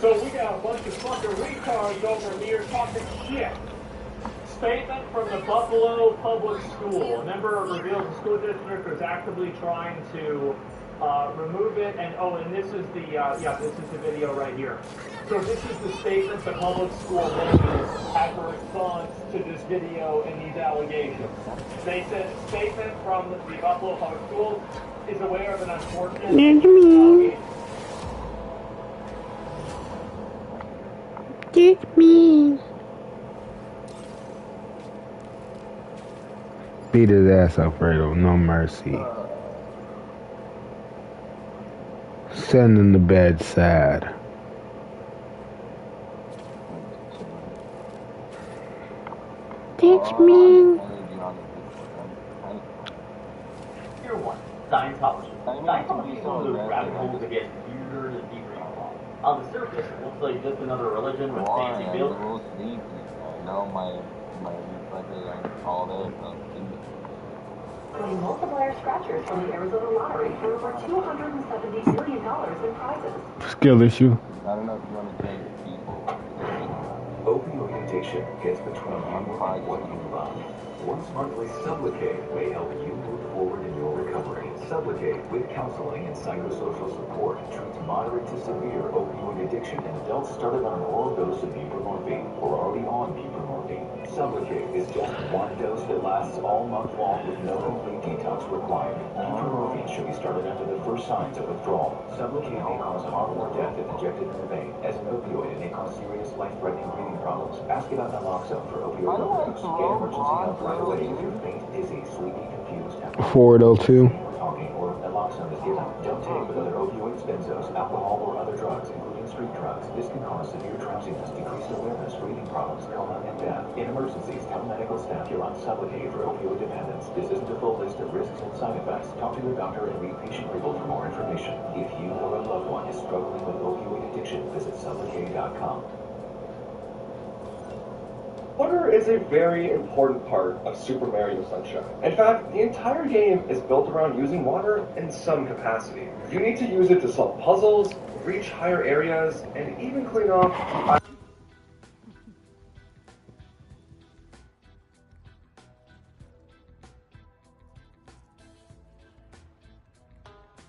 So we got a bunch of fucking retards over here talking shit. Statement from the Buffalo Public School. A member reveals the school district was actively trying to remove it, and and this is the this is the video right here. So this is the statement the public school made as a response to this video and these allegations. They said, statement from the Buffalo Public Schools is aware of an unfortunate Beat his ass, Alfredo. No mercy. Send him to bed sad. Teach me. Here one. Scientology. Scientology is one of those rabbit holes that gets weirder and deeper. On the surface, it looks like just another religion with fancy buildings. No, my reflexes are all there, so Winning multiplier scratchers from the Arizona Lottery for over $270 million in prizes. Skill issue. I don't know if you want to take people. Opioid addiction gets between you and what you love. One Smartly Sublocade may help you move forward in your recovery. Sublocade, with counseling and psychosocial support, treats moderate to severe opioid addiction in adults started on an oral dose of buprenorphine or already on buprenorphine. Sublocade is just one dose that lasts all month long with no complete detox required. Buprenorphine should be started after the first signs of withdrawal. Sublocade may cause harm or death if injected in the vein. As an opioid, it may cause serious life-threatening breathing problems. Ask about naloxone for opioid overdose. Get emergency help right away if you're faint, dizzy, sleepy, confused, Forward 02. talking, or naloxone is given. Don't take with other opioids, benzos, alcohol, or other drugs, including street drugs. This can cause severe drowsiness, decreased awareness, breathing problems, coma, and death. In emergencies, tell medical staff you're on Sublocade for opioid dependence. This isn't a full list of risks and side effects. Talk to your doctor and read patient label for more information. If you or a loved one is struggling with opioid addiction, visit Sublocade.com. Water is a very important part of Super Mario Sunshine. In fact, the entire game is built around using water in some capacity. You need to use it to solve puzzles, reach higher areas, and even clean off